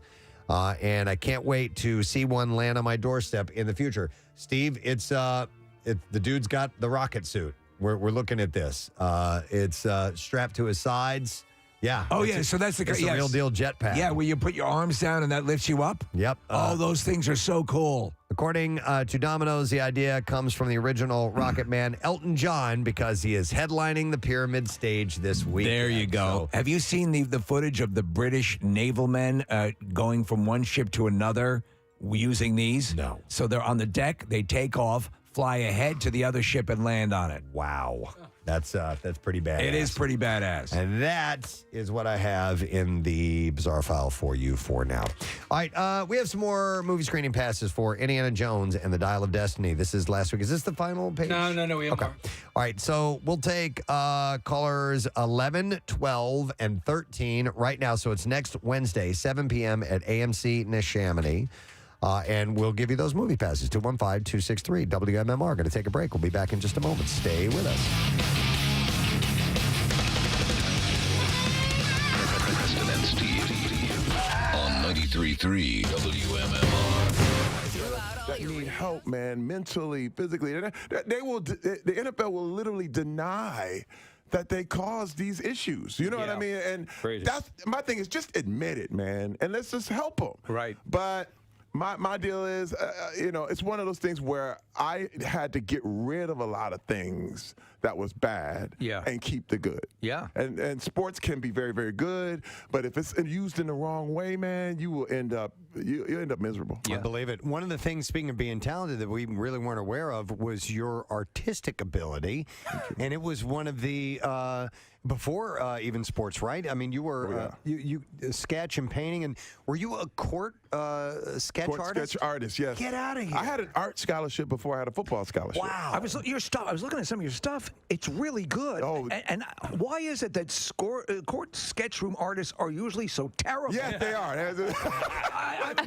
And I can't wait to see one land on my doorstep in the future. Steve, the dude's got the rocket suit. We're looking at this. It's strapped to his sides. Yeah. Oh, yeah. So that's the real deal jetpack. Yeah, where you put your arms down and that lifts you up? Yep. All those things are so cool. According to Domino's, the idea comes from the original Rocket Man, Elton John, because he is headlining the Pyramid Stage this week. There you go. Have you seen the footage of the British naval men going from one ship to another using these? No. So they're on the deck, they take off, fly ahead to the other ship and land on it. Wow. That's pretty badass. It is pretty badass. And that is what I have in the bizarre file for you for now. All right, we have some more movie screening passes for Indiana Jones and the Dial of Destiny. This is last week. Is this the final page? No, we have more. All right, so we'll take callers 11, 12, and 13 right now. So it's next Wednesday, 7 p.m. at AMC Neshaminy. And we'll give you those movie passes, 215-263 WMMR. Going to take a break. We'll be back in just a moment. Stay with us. Preston and Steve on 93.3 WMMR. That need help, man, mentally, physically. The NFL will literally deny that they caused these issues. You know what I mean? And that's my thing is just admit it, man, and let's just help them. Right. But my deal is, it's one of those things where I had to get rid of a lot of things that was bad and keep the good. Yeah. And sports can be very, very good, but if it's used in the wrong way, man, you will end up miserable. I believe it. One of the things, speaking of being talented, that we really weren't aware of was your artistic ability. And it was one of the before even sports, right? I mean, you were you sketch and painting, and were you a court sketch artist? Sketch artist, yes. Get out of here. I had an art scholarship before I had a football scholarship. Wow. I was looking at some of your stuff. It's really good. Oh. And why is it that court sketch room artists are usually so terrible? Yes, they are.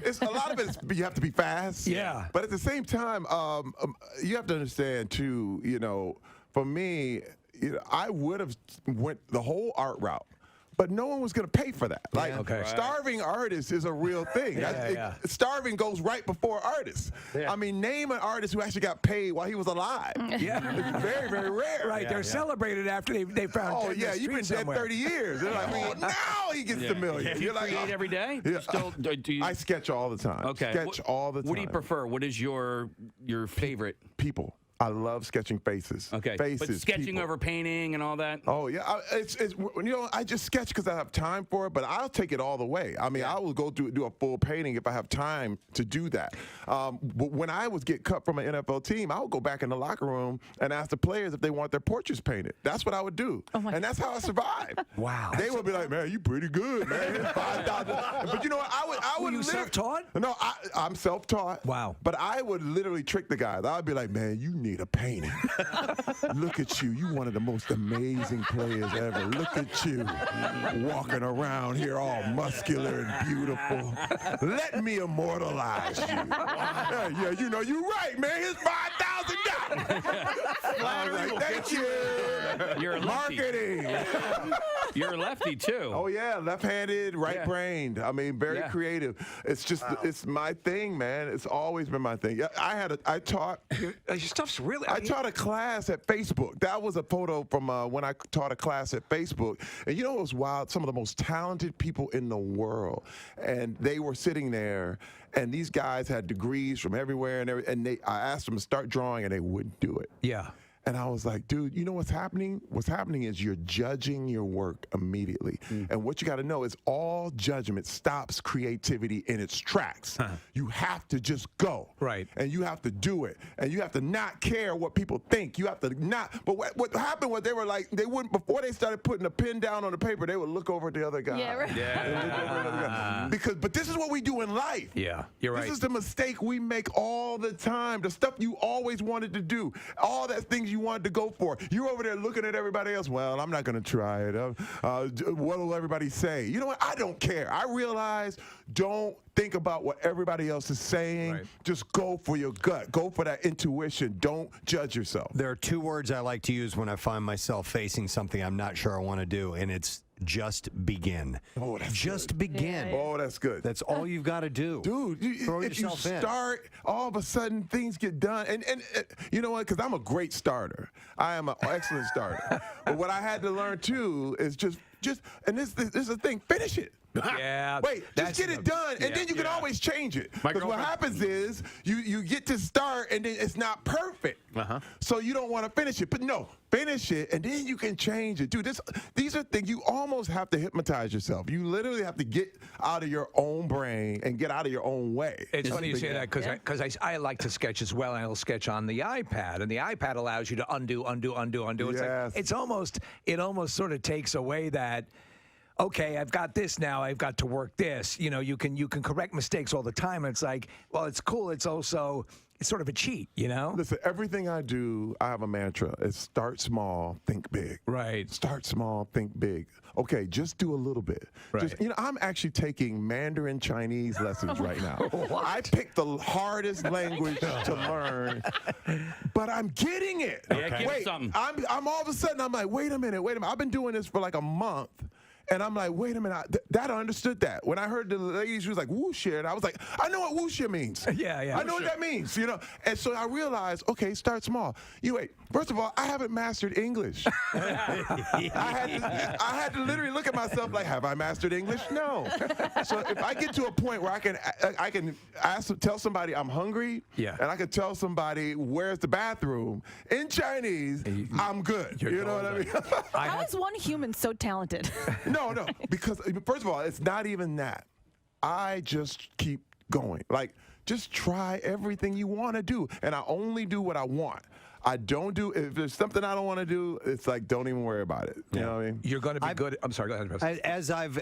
It's a lot of it is you have to be fast. Yeah. But at the same time, you have to understand too. For me, I would have went the whole art route. But no one was going to pay for that. Like, starving artists is a real thing. Starving goes right before artists. I mean, name an artist who actually got paid while he was alive. Yeah. It's very, very rare. Right, they're celebrated after they found Oh, yeah, you've been dead 30 years. They're like, now he gets the million. Do you create every day? Yeah. Still, do you? I sketch all the time. Okay. Sketch all the time. What do you prefer? What is your favorite? People. I love sketching faces. Okay. Faces. But sketching people. over painting and all that? Oh, yeah. I just sketch because I have time for it, but I'll take it all the way. I mean, I will go do a full painting if I have time to do that. But when I was get cut from an NFL team, I would go back in the locker room and ask the players if they want their portraits painted. That's what I would do. And that's how I survived. Wow. They would be like, man, you pretty good, man. It's $5,000. But you know what? I would Were you self-taught? No, I'm self-taught. Wow. But I would literally trick the guys. I'd be like, man, you need a painting. Look at you. You one of the most amazing players ever. Look at you walking around here all muscular and beautiful. Let me immortalize you. Yeah, you're right, man. It's $5,000. All right, thank you. You're a lefty. Marketing. You're a lefty, too. Oh, yeah. Left-handed, right-brained. I mean, very creative. It's just, it's my thing, man. It's always been my thing. I taught. Your stuff's really. I taught a class at Facebook. That was a photo from when I taught a class at Facebook. And you know what was wild? Some of the most talented people in the world. And they were sitting there, and these guys had degrees from everywhere. And I asked them to start drawing, and they wouldn't do it. Yeah. And I was like, dude, you know what's happening? What's happening is you're judging your work immediately. And what you got to know is all judgment stops creativity in its tracks. You have to just go. Right. And you have to do it. And you have to not care what people think. You have to not. But what happened was they were like, they wouldn't, before they started putting a pen down on the paper, they would look over at the other guy. Yeah, right. But this is what we do in life. Yeah, you're right. This is the mistake we make all the time. The stuff you always wanted to do, all that things you wanted to go for. You're over there looking at everybody else. Well, I'm not going to try it. What will everybody say? You know what? I don't care. I realize don't think about what everybody else is saying. Right. Just go for your gut. Go for that intuition. Don't judge yourself. There are two words I like to use when I find myself facing something I'm not sure I want to do, and it's just begin. Oh, that's just good. begin. Yeah. Oh, that's good. That's all you've got to do. Dude, if you start, all of a sudden things get done. And you know what? Because I'm a great starter. I am an excellent starter. But what I had to learn too is just and this is the thing, finish it. Yeah. Wait, just get it done, and then you can always change it. Because what happens is you get to start, and then it's not perfect. So you don't want to finish it. But no, finish it, and then you can change it. Dude, these are things you almost have to hypnotize yourself. You literally have to get out of your own brain and get out of your own way. It's funny you say that because I like to sketch as well, and I'll sketch on the iPad, and the iPad allows you to undo. It's like, it almost sort of takes away that. Okay, I've got this now. I've got to work this. You know, you can correct mistakes all the time. And it's like, well, it's cool. It's also sort of a cheat. You know. Listen, everything I do, I have a mantra. It's start small, think big. Right. Start small, think big. Okay, just do a little bit. Right. Just, I'm actually taking Mandarin Chinese lessons right now. I picked the hardest language to learn, but I'm getting it. Yeah, Wait, I'm all of a sudden I'm like, wait a minute. I've been doing this for like a month. And I'm like, wait a minute, I understood that. When I heard the lady, she was like, wuxia, and I was like, I know what wuxia means. Yeah. I know what that means, And so I realized, okay, start small. First of all, I haven't mastered English. I had to literally look at myself like, have I mastered English? No. So if I get to a point where I can tell somebody I'm hungry, and I can tell somebody where's the bathroom in Chinese, I'm good. You know what I mean? How is one human so talented? No, because first of all, it's not even that. I just keep going. Like, just try everything you want to do, and I only do what I want. I don't do, if there's something I don't want to do, it's like, don't even worry about it. You know what I mean? You're going to be good. I'm sorry, go ahead, Preston. As I've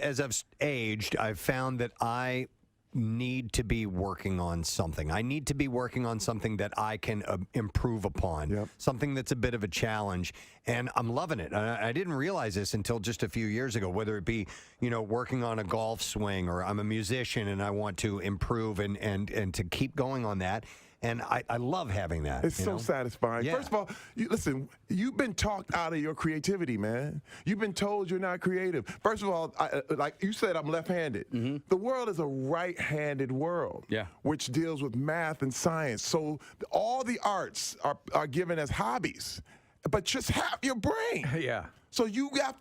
aged, I've found that I need to be working on something. I need to be working on something that I can improve upon, something that's a bit of a challenge, and I'm loving it. I didn't realize this until just a few years ago, whether it be, working on a golf swing, or I'm a musician and I want to improve and to keep going on that. And I love having that. It's so satisfying. Yeah. First of all, listen, you've been talked out of your creativity, man. You've been told you're not creative. First of all, like you said, I'm left-handed. The world is a right-handed world, which deals with math and science. So all the arts are given as hobbies, but just half your brain. Yeah. So you have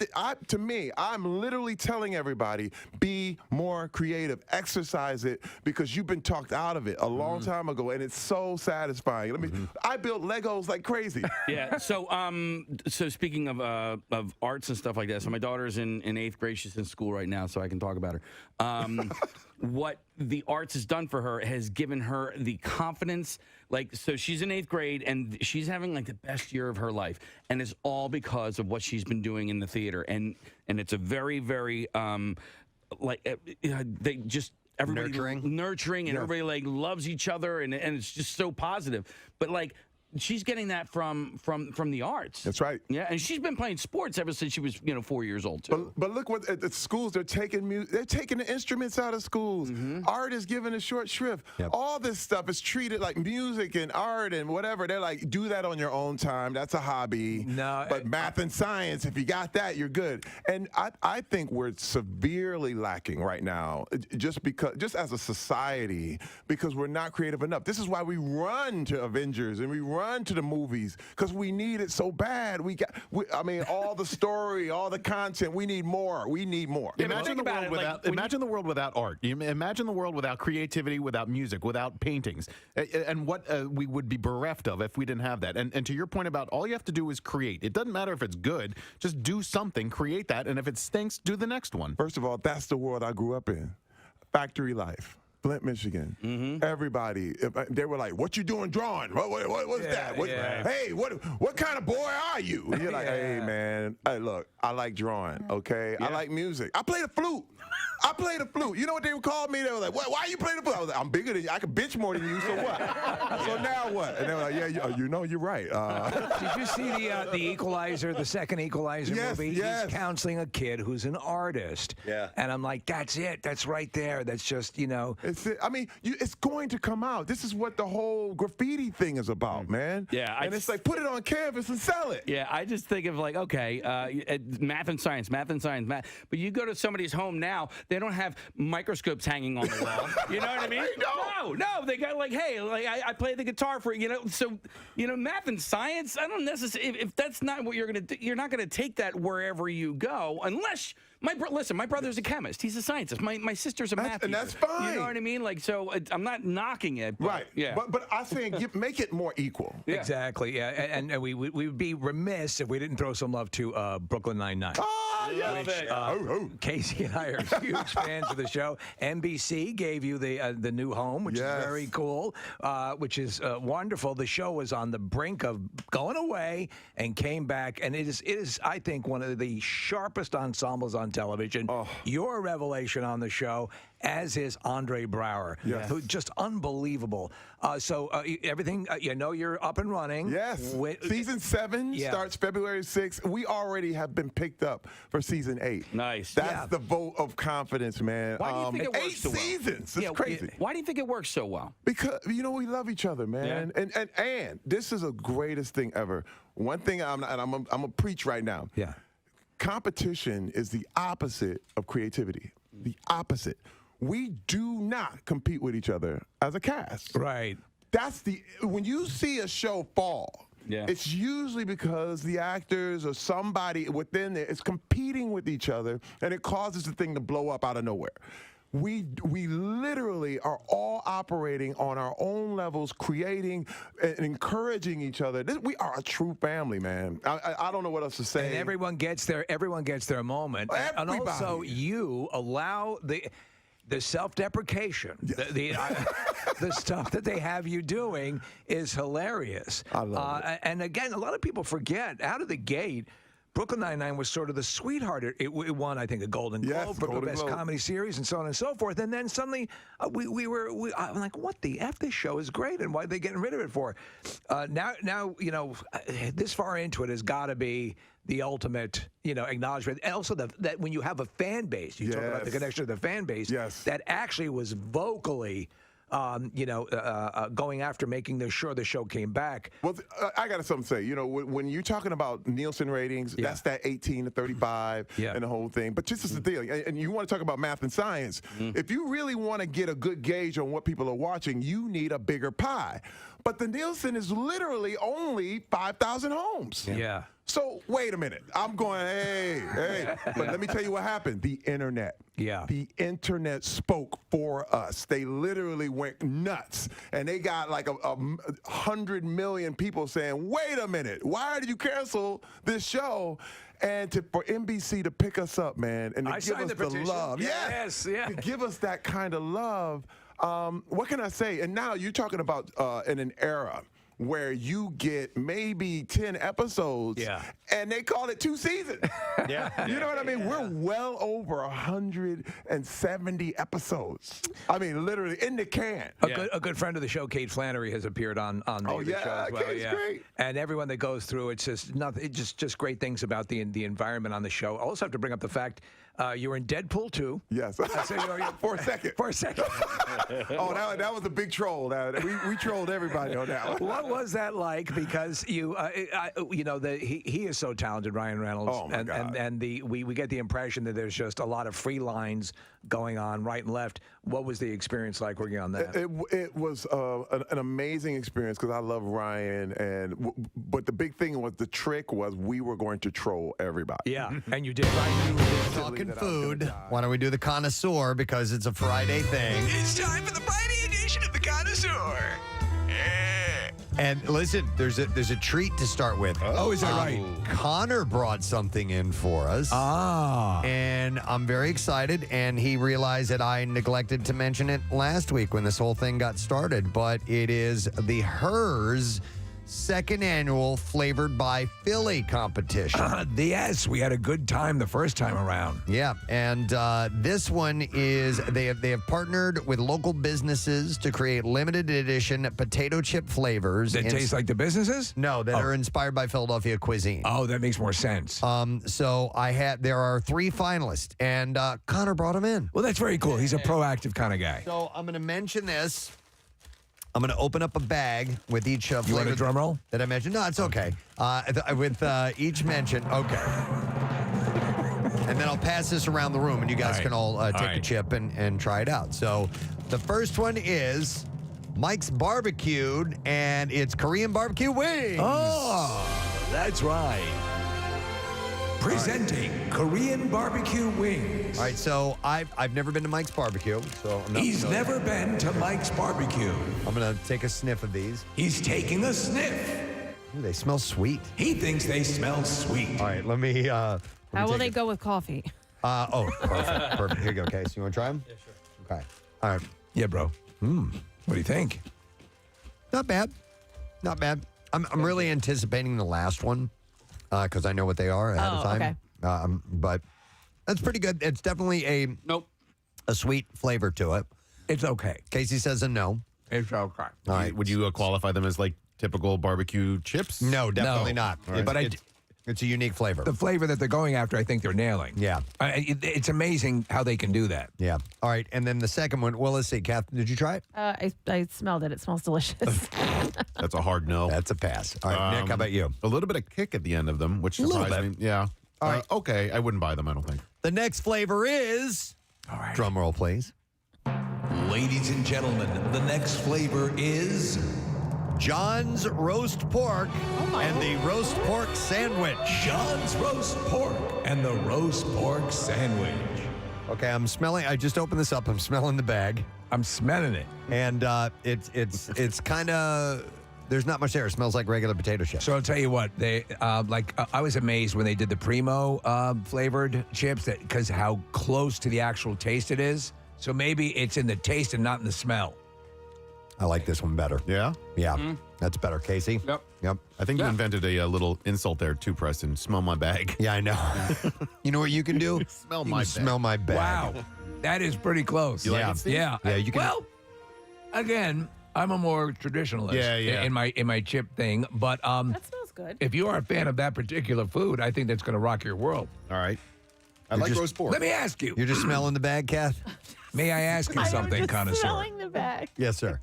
to me, I'm literally telling everybody, be more creative, exercise it, because you've been talked out of it a long time ago, and it's so satisfying. I built Legos like crazy. Yeah. So speaking of arts and stuff like that, so my daughter's in 8th grade. She's in school right now, so I can talk about her. What the arts has done for her has given her the confidence. So she's in 8th grade, and she's having like the best year of her life, and it's all because of what she's been doing in the theater. And it's a very, very they just everybody nurturing, and everybody like loves each other, and it's just so positive. But she's getting that from the arts. That's right. Yeah, and she's been playing sports ever since she was 4 years old too. But look what at the schools they're taking the instruments out of schools. Art is given a short shrift. All this stuff is treated like music and art and whatever. They're like, do that on your own time. That's a hobby. No, but math and science, if you got that, you're good. And I think we're severely lacking right now, just as a society, because we're not creative enough. This is why we run to Avengers and we run run to the movies because we need it so bad. I mean, all the story, all the content. We need more. We need more. Imagine the world without art. Imagine the world without creativity, without music, without paintings, and what we would be bereft of if we didn't have that. And to your point about all you have to do is create. It doesn't matter if it's good. Just do something, create that, and if it stinks, do the next one. First of all, that's the world I grew up in. Factory life. Flint, Michigan. Everybody, they were like, "What you doing drawing? What's that? Hey, what kind of boy are you?" And you're like, "Hey, man, hey, look, I like drawing. Okay, I like music. I play the flute. I play the flute. You know what they would call me? They were like, "Why you play the flute?" I was like, "I'm bigger than you. I can bench more than you. So what? So now what?" And they were like, "Yeah, you know, you're right." Did you see the Equalizer, the second Equalizer movie? Yes. He's counseling a kid who's an artist. Yeah. And I'm like, that's it. That's right there. That's just, I mean, it's going to come out. This is what the whole graffiti thing is about, man. Yeah. And it's like, put it on canvas and sell it. Yeah, I just think of like, okay, math and science. But you go to somebody's home now, they don't have microscopes hanging on the wall. You know what I mean? No. They got like, hey, like I play the guitar for you. So math and science. I don't necessarily. If that's not what you're gonna do, you're not gonna take that wherever you go, unless. My brother's a chemist. He's a scientist. My sister's a math teacher. And that's fine. You know what I mean? Like, so I'm not knocking it. But, Right. Yeah. But I'm saying make it more equal. Yeah. Exactly. Yeah. And we would be remiss if we didn't throw some love to Brooklyn Nine-Nine. Oh, yeah. Casey and I are huge fans of the show. NBC gave you the new home, which is very cool, which is wonderful. The show was on the brink of going away and came back, and it is I think one of the sharpest ensembles on television. You're a revelation on the show, as is Andre Braugher, who just unbelievable. So everything, you're up and running. Yes. Season 7 starts February 6th. We already have been picked up for season 8. Nice. That's the vote of confidence, man. Why do you think it works 8 so well? seasons. It's crazy. Why do you think it works so well? Because we love each other, man. Yeah. And this is the greatest thing ever. One thing I'm gonna preach right now. Yeah. Competition is the opposite of creativity. The opposite. We do not compete with each other as a cast. Right. When you see a show fall, it's usually because the actors or somebody within there is competing with each other, and it causes the thing to blow up out of nowhere. We literally are all operating on our own levels, creating and encouraging each other. We are a true family, man. I don't know what else to say. And everyone gets their moment. And also, you allow the self-deprecation, the stuff that they have you doing is hilarious. I love it. And again, a lot of people forget, out of the gate, Brooklyn Nine-Nine was sort of the sweetheart. It won, I think, a Golden Globe for the best comedy series and so on and so forth. And then suddenly, I'm like, what the F? This show is great, and why are they getting rid of it for? Now, this far into it has got to be the ultimate, acknowledgement. And also that when you have a fan base, you talk about the connection to the fan base, that actually was vocally going after making sure the show came back. Well, I got something to say. When you're talking about Nielsen ratings, that's that 18 to 35 and the whole thing. But this is the deal. And you want to talk about math and science. If you really want to get a good gauge on what people are watching, you need a bigger pie. But the Nielsen is literally only 5,000 homes. Yeah. So wait a minute. I'm going, hey. But let me tell you what happened. The internet. Yeah. The internet spoke for us. They literally went nuts. And they got like 100 million people saying, wait a minute, why did you cancel this show? And for NBC to pick us up, man, and to give us the love. Yes. To give us that kind of love. What can I say? And now you're talking about in an era where you get maybe 10 episodes and they call it 2 seasons. You know what I mean? We're well over 170 episodes. I mean, literally in the can. A good friend of the show, Kate Flannery, has appeared on the show as well. Kate's great. And everyone that goes through, it's just nothing. It's just great things about the environment on the show. I also have to bring up the fact you were in Deadpool 2. Yes. For a second. That was a big troll. We trolled everybody on that one. What was that like? Because he is so talented, Ryan Reynolds. Oh my God. And we get the impression that there's just a lot of free lines going on right and left. What was the experience like working on that? It was an amazing experience because I love Ryan, but the big thing was the trick was we were going to troll everybody. Yeah, and you did. Talking food. Why don't we do the Connoisseur because it's a Friday thing? It's time for the Friday edition of the Connoisseur. And listen, there's a treat to start with. Oh, is that right? Connor brought something in for us. And I'm very excited. And he realized that I neglected to mention it last week when this whole thing got started. But it is the Hers second annual Flavored by Philly competition. Yes, we had a good time the first time around. Yeah, and this one is they have partnered with local businesses to create limited edition potato chip flavors That taste like the businesses? No, that are inspired by Philadelphia cuisine. Oh, that makes more sense. So there are 3 finalists, and Connor brought them in. Well, that's very cool. He's a proactive kind of guy. So I'm going to mention this. I'm going to open up a bag with each flavor. You want a drum roll? That I mentioned? No, it's okay. With each mention, okay. And then I'll pass this around the room, and you guys can all take a chip and try it out. So the first one is Mike's Barbecued, and it's Korean barbecue wings. Oh, that's right. Presenting Korean barbecue wings. All right, so I've never been to Mike's Barbecue, so I'm not He's familiar. never been to Mike's Barbecue. I'm going to take a sniff of these. He's taking a sniff. Ooh, they smell sweet. He thinks they smell sweet. All right, let me How will they go with coffee? Perfect. Perfect. Here you go, Case. You want to try them? Yeah, sure. Okay. All right. Yeah, bro. What do you think? Not bad. Not bad. I'm really anticipating the last one because I know what they are ahead of time. Okay. But that's pretty good. It's definitely a sweet flavor to it. It's okay. Casey says a no. It's okay. All right. Would you qualify them as like typical barbecue chips? No, definitely not. All right. But it's a unique flavor. The flavor that they're going after, I think they're nailing. Yeah. It's amazing how they can do that. Yeah. All right. And then the second one, well, let's see. Kath, did you try it? I smelled it. It smells delicious. That's a hard no. That's a pass. All right, Nick, how about you? A little bit of kick at the end of them, which little surprised me. Yeah. All right. Okay, I wouldn't buy them, I don't think. The next flavor is. All right. Drum roll, please. Ladies and gentlemen, the next flavor is John's Roast Pork and the Roast Pork Sandwich. John's Roast Pork and the Roast Pork Sandwich. Okay, I'm smelling. I just opened this up. I'm smelling the bag. I'm smelling it. And it's kind of. There's not much there. It smells like regular potato chips. So I'll tell you what, they I was amazed when they did the Primo flavored chips because how close to the actual taste it is. So maybe it's in the taste and not in the smell. I like this one better. Yeah? Yeah. That's better, Casey. Yep. I think you invented a little insult there too, Preston. Smell my bag. Yeah, I know. You know what you can do? Smell You my can bag. Smell my bag. Wow. That is pretty close. You like it, Steve? Yeah. Yeah, you can. Well, again, I'm a more traditionalist Yeah. in my chip thing, but That smells good. if you are a fan of that particular food, I think that's going to rock your world. All right. I You're like just- roast pork. Let me ask you. You're just smelling the bag, Kath? May I ask you something, I'm just Connoisseur? smelling the bag. Yes, sir.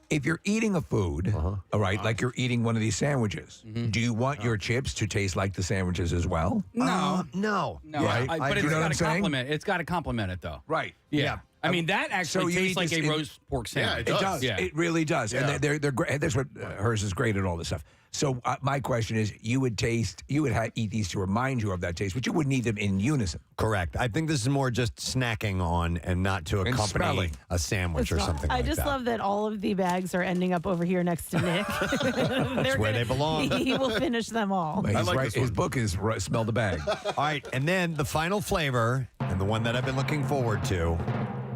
If you're eating a food, all right, like you're eating one of these sandwiches, do you want your chips to taste like the sandwiches as well? No. No. No, Right. but You it's know what got I'm to saying? complement. It's got to complement it, though. Right. Yeah. I mean, that So actually you tastes eat like this a in- roast pork sandwich. it It does. Yeah. It really does. Yeah. And they're great. That's what hers is great at all this stuff. So my question is, you would eat these to remind you of that taste, but you wouldn't eat them in unison. Correct. I think this is more just snacking on and not to And accompany smelling. a sandwich or something I like just that. love that all of the bags are ending up over here next to Nick. That's where they belong. He will finish them all. He's like right. this His one. book is Smell the Bag. All right, and then the final flavor, and the one that I've been looking forward to,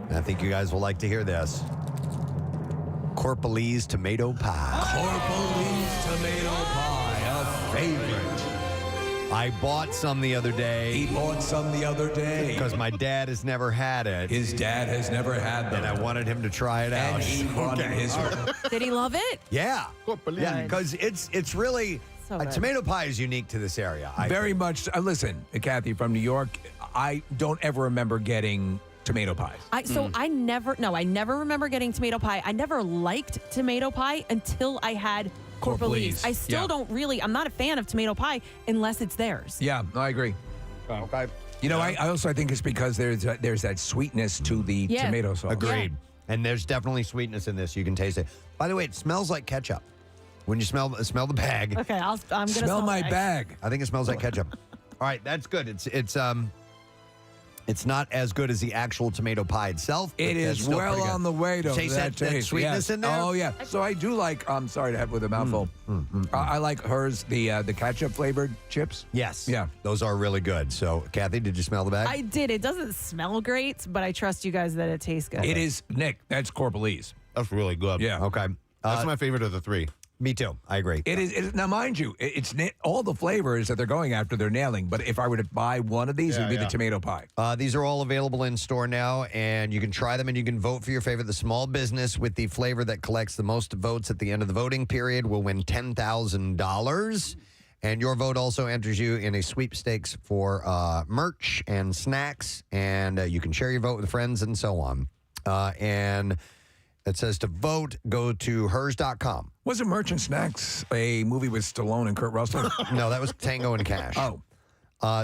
and I think you guys will like to hear this. Corpalese tomato pie. Corpalese tomato pie, a favorite. I bought some the other day. He bought some the other day. Because my dad has never had it. His dad has never had them. And I wanted him to try it out. And he brought his. Did he love it? Yeah. Yeah, because it's really, So good. tomato pie is unique to this area. I Very think. much. Listen, Kathy from New York, I don't ever remember getting tomato pies. I never remember getting tomato pie. I never liked tomato pie until I had Corpalese. Corpalese, I still yeah. don't really, I'm not a fan of tomato pie unless it's theirs. Yeah, no, I agree. Okay. You know, I also think it's because there's that sweetness to the tomato sauce. Agreed. And there's definitely sweetness in this. You can taste it. By the way, it smells like ketchup. When you smell the bag. Okay, I'm gonna smell my bag. I think it smells like ketchup. All right, that's good. It's not as good as the actual tomato pie itself. It is well on the way to taste that that taste. sweetness Yes. in there. Oh yeah. So I do like. I'm sorry to have with a mouthful. I like hers the ketchup flavored chips. Yes. Yeah. Those are really good. So, Kathy, did you smell the bag? I did. It doesn't smell great, but I trust you guys that it tastes good. It is Nick. That's Corporalese. That's really good. Yeah. Okay. That's my favorite of the three. Me too. I agree. It is now, mind you, it's all the flavors that they're going after. They're nailing. But if I were to buy one of these, it would be the tomato pie. These are all available in store now, and you can try them and you can vote for your favorite. The small business with the flavor that collects the most votes at the end of the voting period will win $10,000. And your vote also enters you in a sweepstakes for merch and snacks, and you can share your vote with friends and so on. And it says to vote, go to hers.com. Wasn't Merchant Snacks a movie with Stallone and Kurt Russell? No, that was Tango and Cash.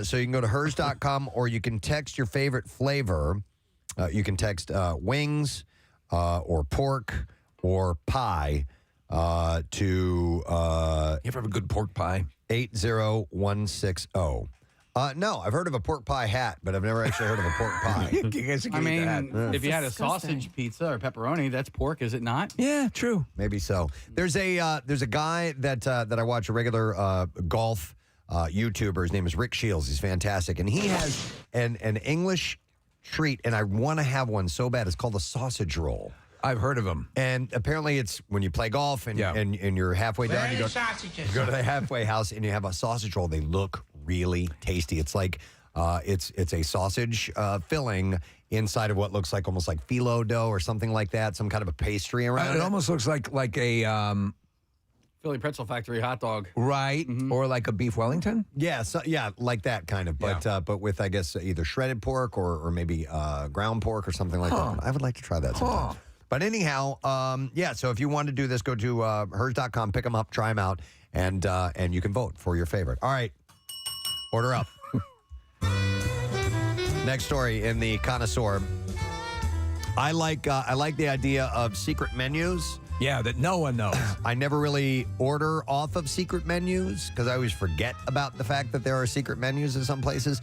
So you can go to hers.com, or you can text your favorite flavor. You can text wings or pork or pie to... you ever have a good pork pie? 80160. No, I've heard of a pork pie hat, but I've never actually heard of a pork pie. You guys can eat that. If you had a sausage pizza or pepperoni, that's pork, is it not? Yeah, true. Maybe so. There's a guy that I watch, a regular golf YouTuber. His name is Rick Shields. He's fantastic, and he has an English treat, and I want to have one so bad. It's called a sausage roll. I've heard of them. And apparently it's when you play golf and you're halfway done, you go to the halfway house and you have a sausage roll. They look really tasty. It's like it's a sausage filling inside of what looks like almost like phyllo dough or something like that, some kind of a pastry around It almost looks like a Philly Pretzel Factory hot dog. right, or like a beef Wellington. Yeah, like that kind of, but with I guess either shredded pork or maybe ground pork or something like that. I would like to try that sometime. But anyhow, so if you want to do this, go to hers.com, pick them up, try them out, and you can vote for your favorite. All right, order up. Next story in the Connoisseur. I like the idea of secret menus. Yeah, that no one knows. I never really order off of secret menus because I always forget about the fact that there are secret menus in some places.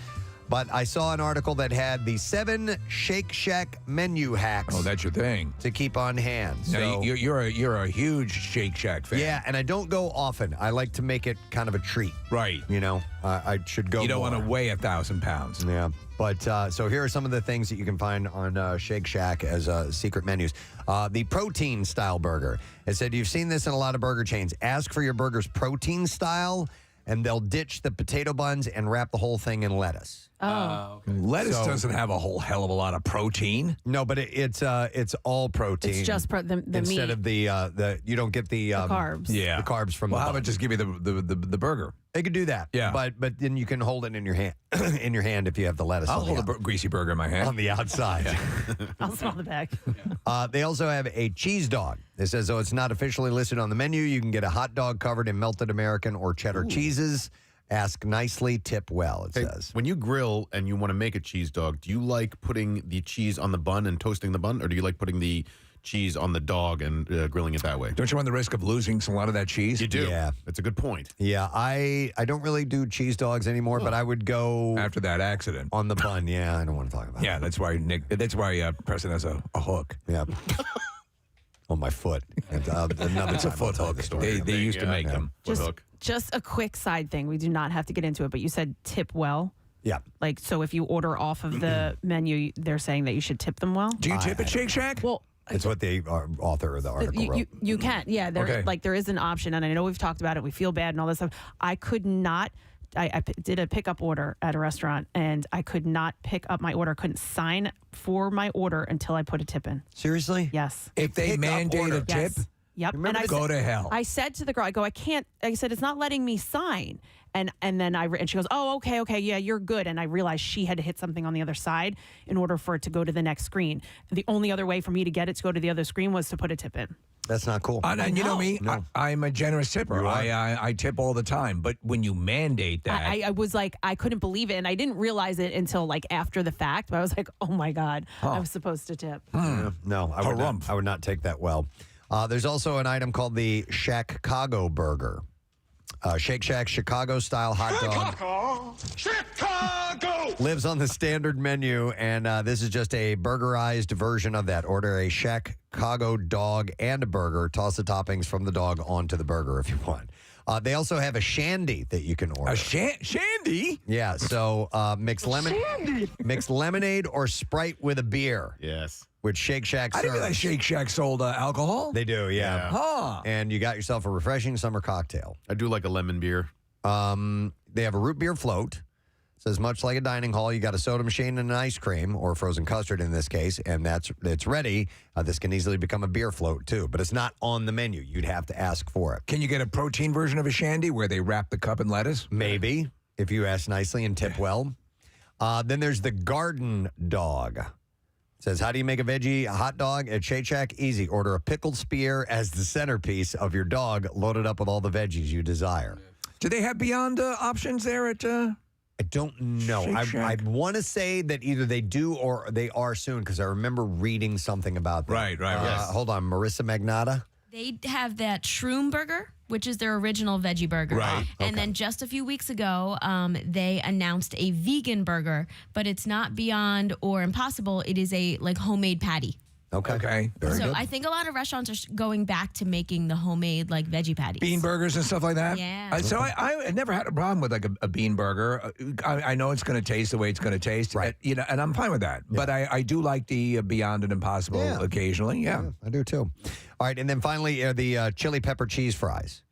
But I saw an article that had the 7 Shake Shack menu hacks. Oh, that's your thing to keep on hand. Now, So, you're a huge Shake Shack fan. yeah, and I don't go often. I like to make it kind of a treat. Right. You know, I should go. You don't more. want to weigh 1,000 pounds. Yeah. But so here are some of the things that you can find on Shake Shack as secret menus. The protein style burger. It said you've seen this in a lot of burger chains. Ask for your burger's protein style, and they'll ditch the potato buns and wrap the whole thing in lettuce. Oh. Lettuce doesn't have a whole hell of a lot of protein. No, but it's all protein. It's just the instead meat. of the you don't get the carbs. Yeah, the carbs from. Well, the how bun. about just give you the burger? They could do that. Yeah, but then you can hold it in your hand in your hand if you have the lettuce. I'll on hold the a greasy burger in my hand on the outside. I'll smell the bag. They also have a cheese dog. It says, though it's not officially listed on the menu, you can get a hot dog covered in melted American or cheddar cheeses. Ask nicely, tip well, it says. When you grill and you want to make a cheese dog, do you like putting the cheese on the bun and toasting the bun, or do you like putting the cheese on the dog and grilling it that way? Don't you run the risk of losing a lot of that cheese? You do. Yeah. That's a good point. Yeah, I don't really do cheese dogs anymore, but I would go after that accident on the bun. Yeah, I don't want to talk about it. Yeah, that's why Preston has a hook. Yeah. On my foot. And, it's a foot hook. They used to make them. Just a quick side thing. We do not have to get into it, but you said tip well. Yeah. Like, so if you order off of the menu, they're saying that you should tip them well. Do you tip at Shake Shack? Well, it's what the author of the article wrote. You can. Yeah. There is an option. And I know we've talked about it. We feel bad and all this stuff. I could not. I did a pickup order at a restaurant, and I could not pick up my order. Couldn't sign for my order until I put a tip in. Seriously? Yes. If they mandate a tip, yep. And I go to hell. I said to the girl, I can't. I said it's not letting me sign. And then and she goes, oh, okay, yeah, you're good. And I realized she had to hit something on the other side in order for it to go to the next screen. The only other way for me to get it to go to the other screen was to put a tip in. That's not cool. And you know me, No. I'm a generous tipper. You are? I tip all the time. But when you mandate that, I was like, I couldn't believe it, and I didn't realize it until like after the fact. But I was like, oh my god, I was supposed to tip. No, I would not take that well. There's also an item called the Chicago Burger. Shake Shack Chicago-style hot dog. Chicago! Lives on the standard menu, and this is just a burgerized version of that. Order a Chicago dog and a burger. Toss the toppings from the dog onto the burger if you want. They also have a shandy that you can order. A shandy? Yeah, so mix lemonade or Sprite with a beer. Yes. Which Shake Shack serves. I didn't realize Shake Shack sold alcohol. They do, yeah. Huh. And you got yourself a refreshing summer cocktail. I do like a lemon beer. They have a root beer float. Says much like a dining hall, you got a soda machine and an ice cream, or frozen custard in this case, and it's ready. This can easily become a beer float too, but it's not on the menu. You'd have to ask for it. Can you get a protein version of a shandy where they wrap the cup in lettuce? Maybe, if you ask nicely and tip well. Then there's the Garden Dog. Says, how do you make a veggie hot dog at Shake Shack? Easy. Order a pickled spear as the centerpiece of your dog, loaded up with all the veggies you desire. Do they have Beyond options there at... I don't know. I want to say that either they do or they are soon, because I remember reading something about that. Right. Yes. Hold on. Marissa Magnata? They have that Shroom Burger, which is their original veggie burger. Right. And then just a few weeks ago, they announced a vegan burger, but it's not Beyond or Impossible. It is a homemade patty. Okay. Very So good. I think a lot of restaurants are going back to making the homemade veggie patties. Bean burgers and stuff like that? Yeah. So I never had a problem with a bean burger. I know it's going to taste the way it's going to taste. Right. And I'm fine with that. Yeah. But I do like the Beyond and Impossible occasionally. Yeah. I do too. All right. And then finally, the chili pepper cheese fries.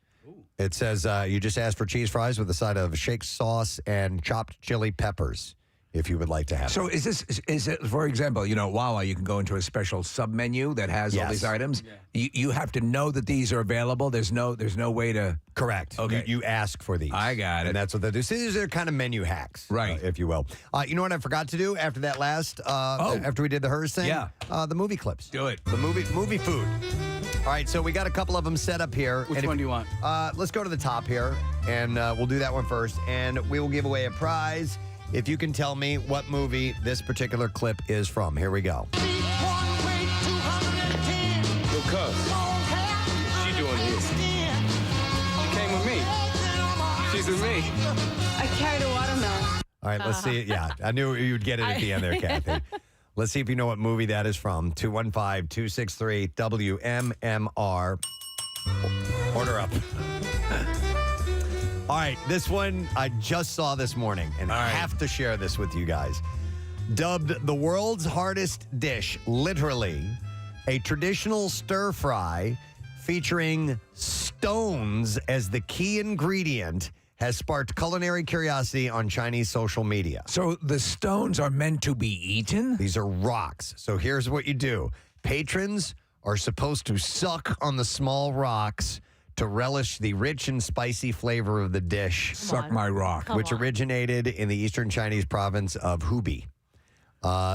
It says you just ask for cheese fries with a side of shake sauce and chopped chili peppers, if you would like to have So it. is it, for example, Wawa, you can go into a special sub-menu that has all these items. Yeah. You have to know that these are available. There's no way to... Correct. Okay. You ask for these. I got it. And that's what they do. So these are kind of menu hacks, right? If you will. You know what I forgot to do after that last, after we did the hers thing? Yeah. The movie clips. Do it. The movie food. All right, so we got a couple of them set up here. Which one do you want? Let's go to the top here, and we'll do that one first, and we will give away a prize if you can tell me what movie this particular clip is from. Here we go. Yo, cuz, what she doing here? She came with me. She's with me. I carried a watermelon. All right, let's see. Yeah, I knew you'd get it at the end there, Kathy. Let's see if you know what movie that is from. 215-263-WMMR. Order up. All right, this one I just saw this morning, and I have to share this with you guys. Dubbed the world's hardest dish, literally, a traditional stir fry featuring stones as the key ingredient has sparked culinary curiosity on Chinese social media. So the stones are meant to be eaten? These are rocks. So here's what you do. Patrons are supposed to suck on the small rocks to relish the rich and spicy flavor of the dish. Suck my rock. Which originated in the eastern Chinese province of Hubei.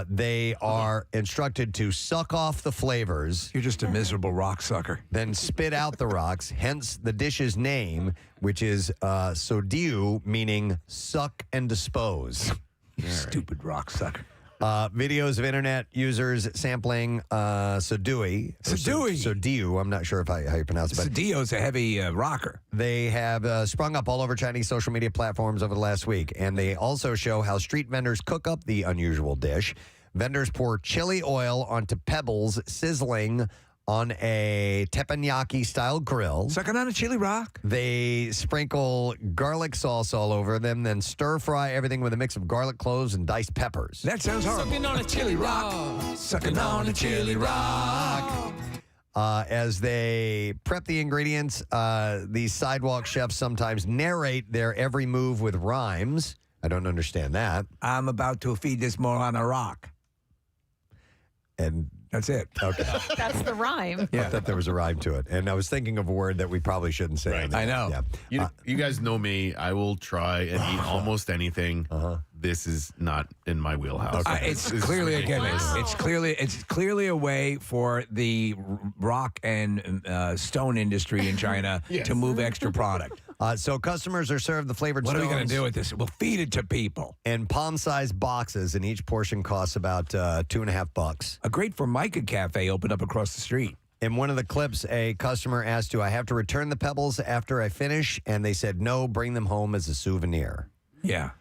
They are instructed to suck off the flavors. You're just a miserable rock sucker. Then spit out the rocks, hence the dish's name, which is sodiu, meaning suck and dispose. Stupid rock sucker. Videos of internet users sampling sodiu. Sodiu, I'm not sure how you pronounce it. But Sodiu's a heavy rocker. They have sprung up all over Chinese social media platforms over the last week, and they also show how street vendors cook up the unusual dish. Vendors pour chili oil onto pebbles sizzling on a teppanyaki-style grill. Sucking on a chili rock. They sprinkle garlic sauce all over them, then stir-fry everything with a mix of garlic cloves and diced peppers. That sounds horrible. Sucking on a chili rock. Sucking on a chili rock. As they prep the ingredients, these sidewalk chefs sometimes narrate their every move with rhymes. I don't understand that. I'm about to feed this more on a rock. And That's it. Okay. That's the rhyme. I thought there was a rhyme to it. And I was thinking of a word that we probably shouldn't say. Right. I know. Yeah. You guys know me. I will try and eat almost anything. This is not in my wheelhouse. It's clearly a gimmick. It's clearly a way for the rock and stone industry in China to move extra product. So customers are served the flavored What are we stones going to do with this? We'll feed it to people. in palm-sized boxes, and each portion costs about $2.50. A great Formica cafe opened up across the street. In one of the clips, a customer asked, do I have to return the pebbles after I finish? And they said, no, bring them home as a souvenir. Yeah.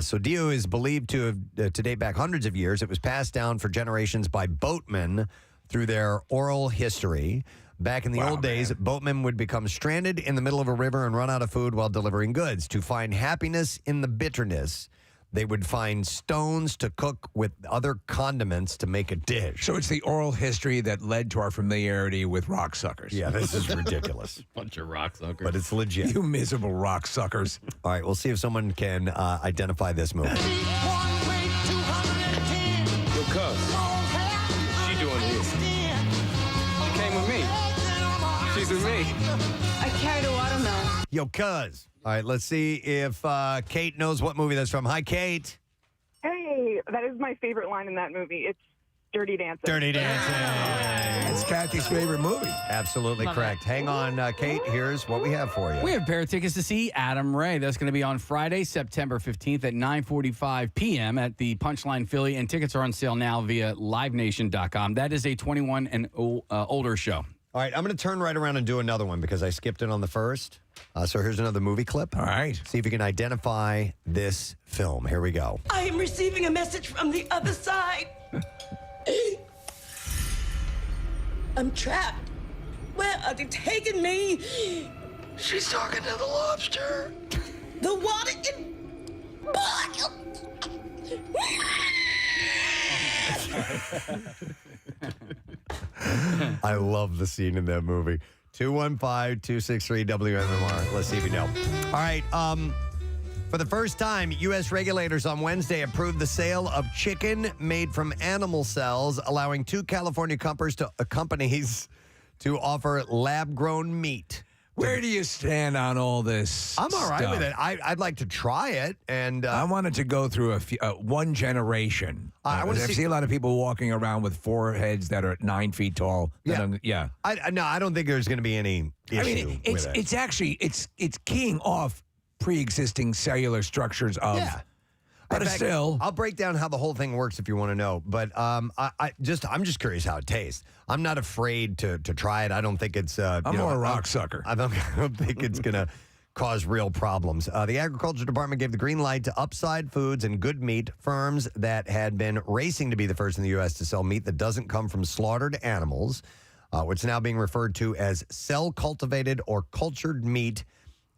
So Dio is believed to have, to date back hundreds of years. It was passed down for generations by boatmen through their oral history. Back in the old days, boatmen would become stranded in the middle of a river and run out of food while delivering goods. To find happiness in the bitterness, they would find stones to cook with other condiments to make a dish. So it's the oral history that led to our familiarity with rock suckers. Yeah, this is ridiculous. Bunch of rock suckers. But it's legit. You miserable rock suckers. All right, we'll see if someone can identify this movie. Yo, cuz, she doing here? She came with me. She's with me. I carried a watermelon. Yo, cuz. All right, let's see if Kate knows what movie that's from. Hi, Kate. Hey, that is my favorite line in that movie. It's Dirty Dancing. Dirty Dancing. It's Kathy's favorite movie. Absolutely correct. Hang on, Kate. Here's what we have for you. We have a pair of tickets to see Adam Ray. That's going to be on Friday, September 15th at 9:45 p.m. at the Punchline Philly, and tickets are on sale now via livenation.com. That is a 21 and older show. All right, I'm going to turn right around and do another one because I skipped it on the first. So here's another movie clip. All right. See if you can identify this film. Here we go. I am receiving a message from the other side. I'm trapped. Where are they taking me? She's talking to the lobster. The water is... I love the scene in that movie. 215-263-WMMR. Let's see if you know. All right. For the first time, U.S. regulators on Wednesday approved the sale of chicken made from animal cells, allowing two California companies to offer lab-grown meat. Where do you stand on all this? I'm all right stuff? with it. I'd like to try it, and I wanted to go through one generation. I see a lot of people walking around with foreheads that are 9 feet tall. Yeah. I don't think there's going to be any issue with it. It's actually it's keying off pre-existing cellular structures of. Yeah. But in fact, still, I'll break down how the whole thing works if you want to know. But I'm just curious how it tastes. I'm not afraid to try it. I don't think it's. I'm more a rock sucker. I don't think it's going to cause real problems. The Agriculture Department gave the green light to Upside Foods and Good Meat, firms that had been racing to be the first in the U.S. to sell meat that doesn't come from slaughtered animals, which is now being referred to as cell-cultivated or cultured meat,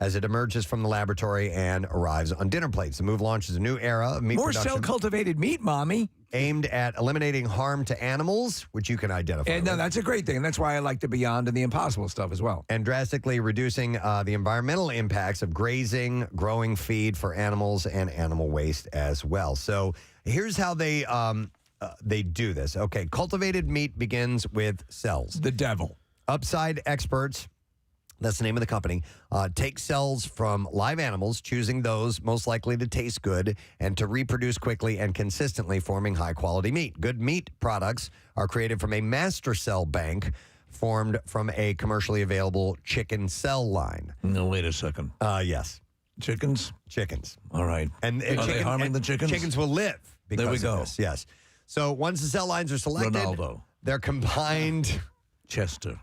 as it emerges from the laboratory and arrives on dinner plates. The move launches a new era of meat more production. cell-cultivated meat, Mommy. Aimed at eliminating harm to animals, which you can identify with. No, that's a great thing. That's why I like the Beyond and the Impossible stuff as well. And drastically reducing the environmental impacts of grazing, growing feed for animals, and animal waste as well. So here's how they do this. Okay, cultivated meat begins with cells. The devil. Upside experts, that's the name of the company, take cells from live animals, choosing those most likely to taste good and to reproduce quickly and consistently, forming high-quality meat. Good meat products are created from a master cell bank formed from a commercially available chicken cell line. No, wait a second. Yes. Chickens? Chickens. All right. And are they harming the chickens? Chickens will live because there we go. of this. Yes. So once the cell lines are selected, Ronaldo. They're combined. Chester.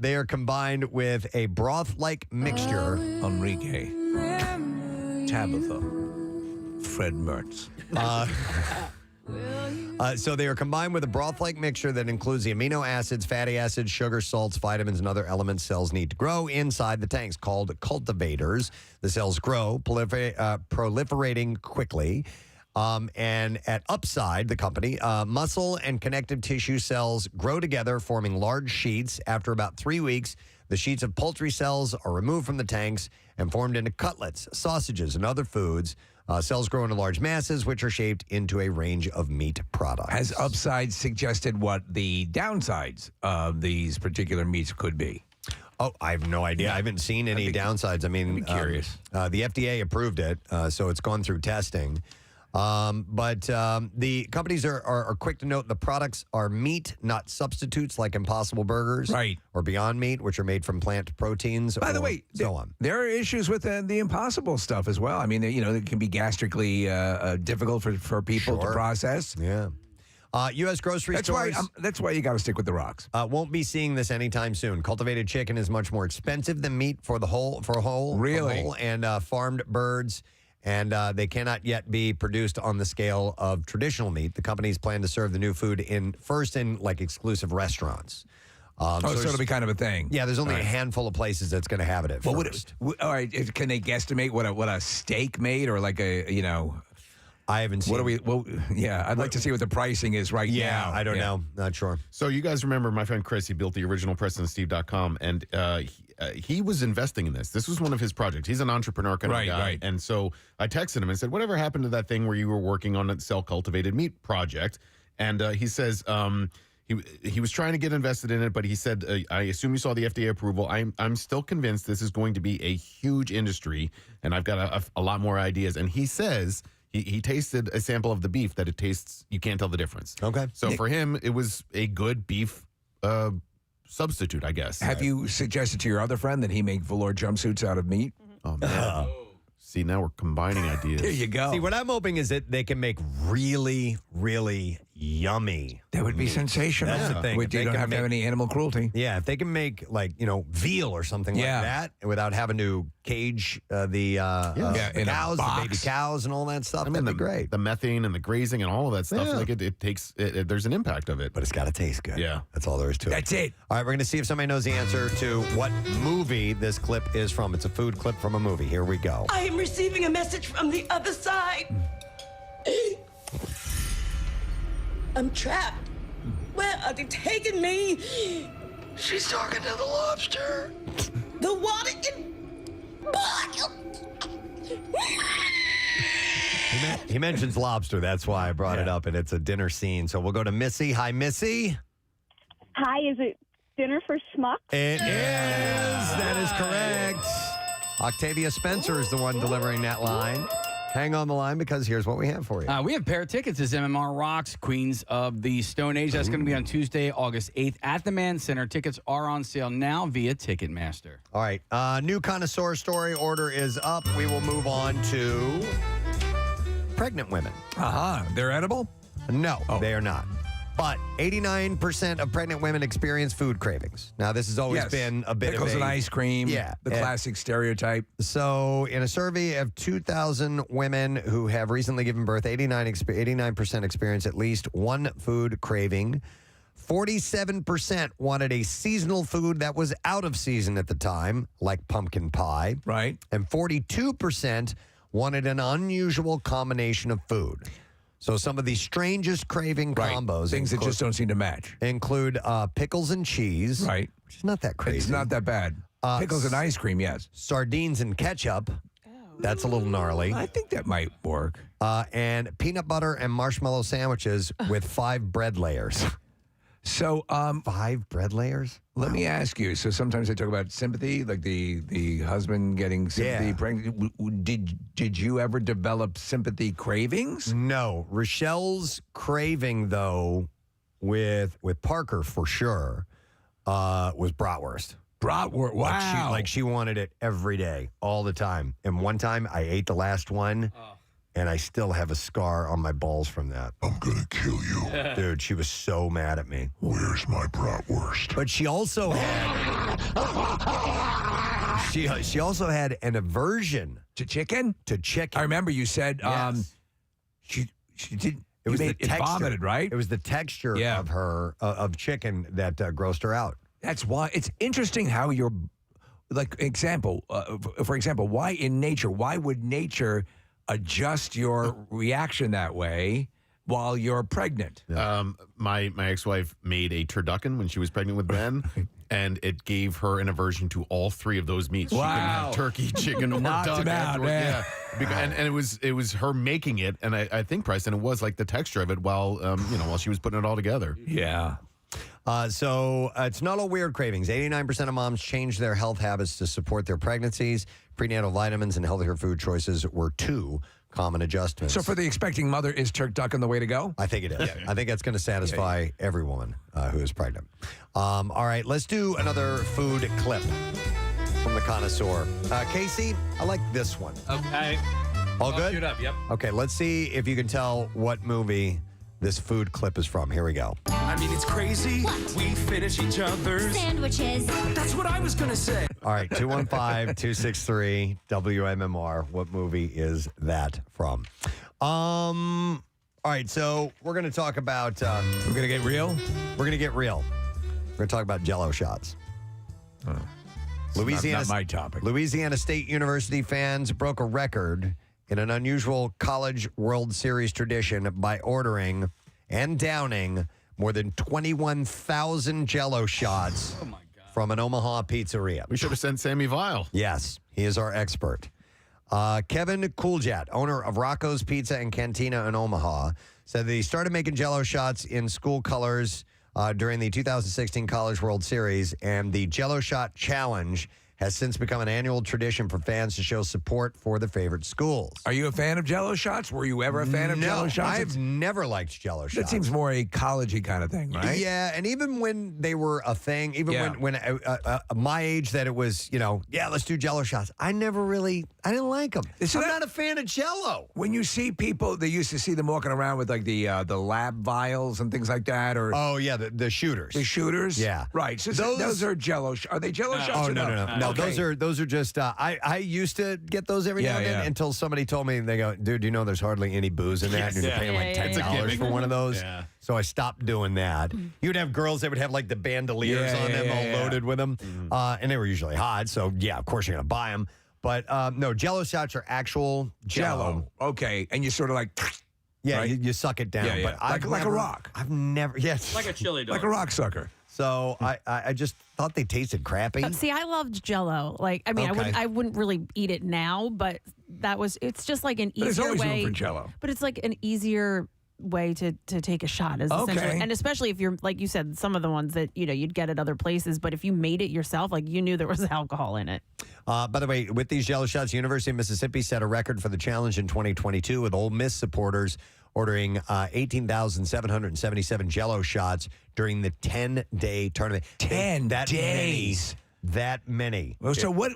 They are combined with a broth-like mixture. Enrique. Tabitha. Fred Mertz. So they are combined with a broth-like mixture that includes the amino acids, fatty acids, sugar, salts, vitamins, and other elements cells need to grow inside the tanks, called cultivators. The cells grow, proliferating quickly. And at Upside, the company, muscle and connective tissue cells grow together, forming large sheets. After about 3 weeks, the sheets of poultry cells are removed from the tanks and formed into cutlets, sausages, and other foods. Cells grow into large masses, which are shaped into a range of meat products. Has upsides suggested what the downsides of these particular meats could be? Oh, I have no idea. I haven't seen any downsides. I mean, I'd be curious. The FDA approved it, so it's gone through testing. But the companies are quick to note the products are meat, not substitutes like Impossible Burgers, right, or Beyond Meat, which are made from plant proteins. By the way, so on. There are issues with the Impossible stuff as well. I mean, it can be gastrically difficult for people to process. Yeah. U.S. grocery stores. That's why you got to stick with the rocks. Won't be seeing this anytime soon. Cultivated chicken is much more expensive than meat for a whole. Really? And farmed birds. And they cannot yet be produced on the scale of traditional meat. The companies plan to serve the new food first in like exclusive restaurants. So it'll be kind of a thing. Yeah, there's only a handful of places that's going to have it at first. All right, can they guesstimate what a steak made or like I haven't seen. I'd like to see what the pricing is right now. Yeah, I don't know. Not sure. So you guys remember my friend Chris, he built the original PrestonandSteve.com, and he was investing in this. This was one of his projects. He's an entrepreneur kind of guy. Right. And so I texted him and said, whatever happened to that thing where you were working on a cell-cultivated meat project? And he says he was trying to get invested in it, but he said, I assume you saw the FDA approval. I'm still convinced this is going to be a huge industry, and I've got a lot more ideas. And he says... He tasted a sample of the beef that it tastes, you can't tell the difference. Okay. So for him, it was a good beef substitute, I guess. Have you suggested to your other friend that he make velour jumpsuits out of meat? Oh, man. See, now we're combining ideas. There you go. See, what I'm hoping is that they can make really, really yummy. That would be sensational. That's the thing. You don't have to have any animal cruelty. Yeah, if they can make veal or something like that without having to cage the cows, the baby cows, and all that stuff, that'd be great. The methane and the grazing and all of that stuff, like it takes, there's an impact of it. But it's got to taste good. Yeah. That's all there is to it. That's it. All right, we're going to see if somebody knows the answer to what movie this clip is from. It's a food clip from a movie. Here we go. I am receiving a message from the other side. I'm trapped. Where are they taking me? She's talking to the lobster. The water He mentions lobster. That's why I brought it up, and it's a dinner scene. So we'll go to Missy. Hi, Missy. Hi, is it dinner for schmucks? It is. That is correct. Octavia Spencer is the one delivering that line. Hang on the line because here's what we have for you. We have pair of tickets as MMR Rocks, Queens of the Stone Age. That's going to be on Tuesday, August 8th at the Mann Center. Tickets are on sale now via Ticketmaster. All right. New Connoisseur story order is up. We will move on to pregnant women. They're edible? No, they are not. But 89% of pregnant women experience food cravings. Now, this has always been a bit Pickles of and ice cream. Yeah. The classic stereotype. So, in a survey of 2,000 women who have recently given birth, 89% experience at least one food craving. 47% wanted a seasonal food that was out of season at the time, like pumpkin pie. Right. And 42% wanted an unusual combination of food. So some of the strangest craving combos. Things that just don't seem to match. Include pickles and cheese. Right. Which is not that crazy. It's not that bad. Pickles and ice cream, yes. Sardines and ketchup. That's a little gnarly. I think that might work. And peanut butter and marshmallow sandwiches with 5 bread layers. So, 5 bread layers? Let me ask you. So sometimes they talk about sympathy, like the husband getting sympathy. Did you ever develop sympathy cravings? No. Rochelle's craving, though, with Parker for sure, was bratwurst. Bratwurst, wow. Like she wanted it every day, all the time. And one time I ate the last one. And I still have a scar on my balls from that. I'm gonna kill you. Dude, she was so mad at me. Where's my bratwurst? But she also had... She also had an aversion... To chicken? To chicken. I remember you said she did... It vomited, right? It was the texture of her, of chicken that grossed her out. That's why... It's interesting how you're... Like, for example, why in nature, why would nature... adjust your reaction that way while you're pregnant. My ex-wife made a turducken when she was pregnant with Ben, and it gave her an aversion to all 3 of those meats. She couldn't Wow. have turkey, chicken, or Knocked duck. him out, afterward. man. Yeah, and it was her making it, and I think, Preston, it was like the texture of it while she was putting it all together. Yeah. So it's not all weird cravings. 89% of moms change their health habits to support their pregnancies. Prenatal vitamins and healthier food choices were 2 common adjustments. So for the expecting mother, is turkey duck the way to go? I think it is. I think that's going to satisfy every woman who is pregnant. All right, let's do another food clip from the Connoisseur. Casey, I like this one. Okay. All good? Queued up, yep. Okay, let's see if you can tell what movie this food clip is from. Here we go. I mean, it's crazy. We finish each other's sandwiches. That's what I was going to say. All right, 215-263-WMMR. What movie is that from? All right, so we're going to talk about... we're going to get real? We're going to get real. We're going to talk about Jell-O shots. Not my topic. Louisiana State University fans broke a record in an unusual College World Series tradition by ordering and downing more than 21,000 Jell-O shots from an Omaha pizzeria. We should have sent Sammy Vile. Yes, he is our expert. Kevin Cooljat, owner of Rocco's Pizza and Cantina in Omaha, said that he started making Jell-O shots in school colors during the 2016 College World Series, and the Jell-O Shot Challenge has since become an annual tradition for fans to show support for their favorite schools. Are you a fan of Jell-O shots? Were you ever a fan of Jell-O shots? I've never liked Jell-O shots. That seems more a college-y kind of thing, right? Yeah, and even when they were a thing, even when my age that it was, let's do Jell-O shots, I didn't like them. I'm not a fan of Jell-O. When you see people, they used to see them walking around with like the lab vials and things like that, or the shooters. The shooters? Yeah. Right. So those are Jell-O. Are they Jell-O shots? Oh, or no. Okay. Those are just. I used to get those every now and then until somebody told me, they go, dude, you know there's hardly any booze in that, and you're paying like $10 for one of those. Yeah. So I stopped doing that. You'd have girls that would have like the bandoliers on them, all loaded with them, and they were usually hot. So of course you're gonna buy them. But no, Jell-O shots are actual Jell-O. Okay, and you sort of like. Yeah, right? you suck it down. Yeah. But like a rock. I've never. Yes. Like a chili dog. Like a rock sucker. So I just thought they tasted crappy. See, I loved Jell-O. Like, I mean, Okay. I wouldn't really eat it now, but it's just like an easier There's always way. room for Jell-O. But it's like an easier way to take a shot. Essentially. And especially if you're, like you said, some of the ones that, you'd get at other places, but if you made it yourself, like you knew there was alcohol in it. By the way, with these Jell-O shots, University of Mississippi set a record for the challenge in 2022 with Ole Miss supporters ordering 18,777 Jell-O shots during the 10-day tournament. 10 days. That many. Well, so what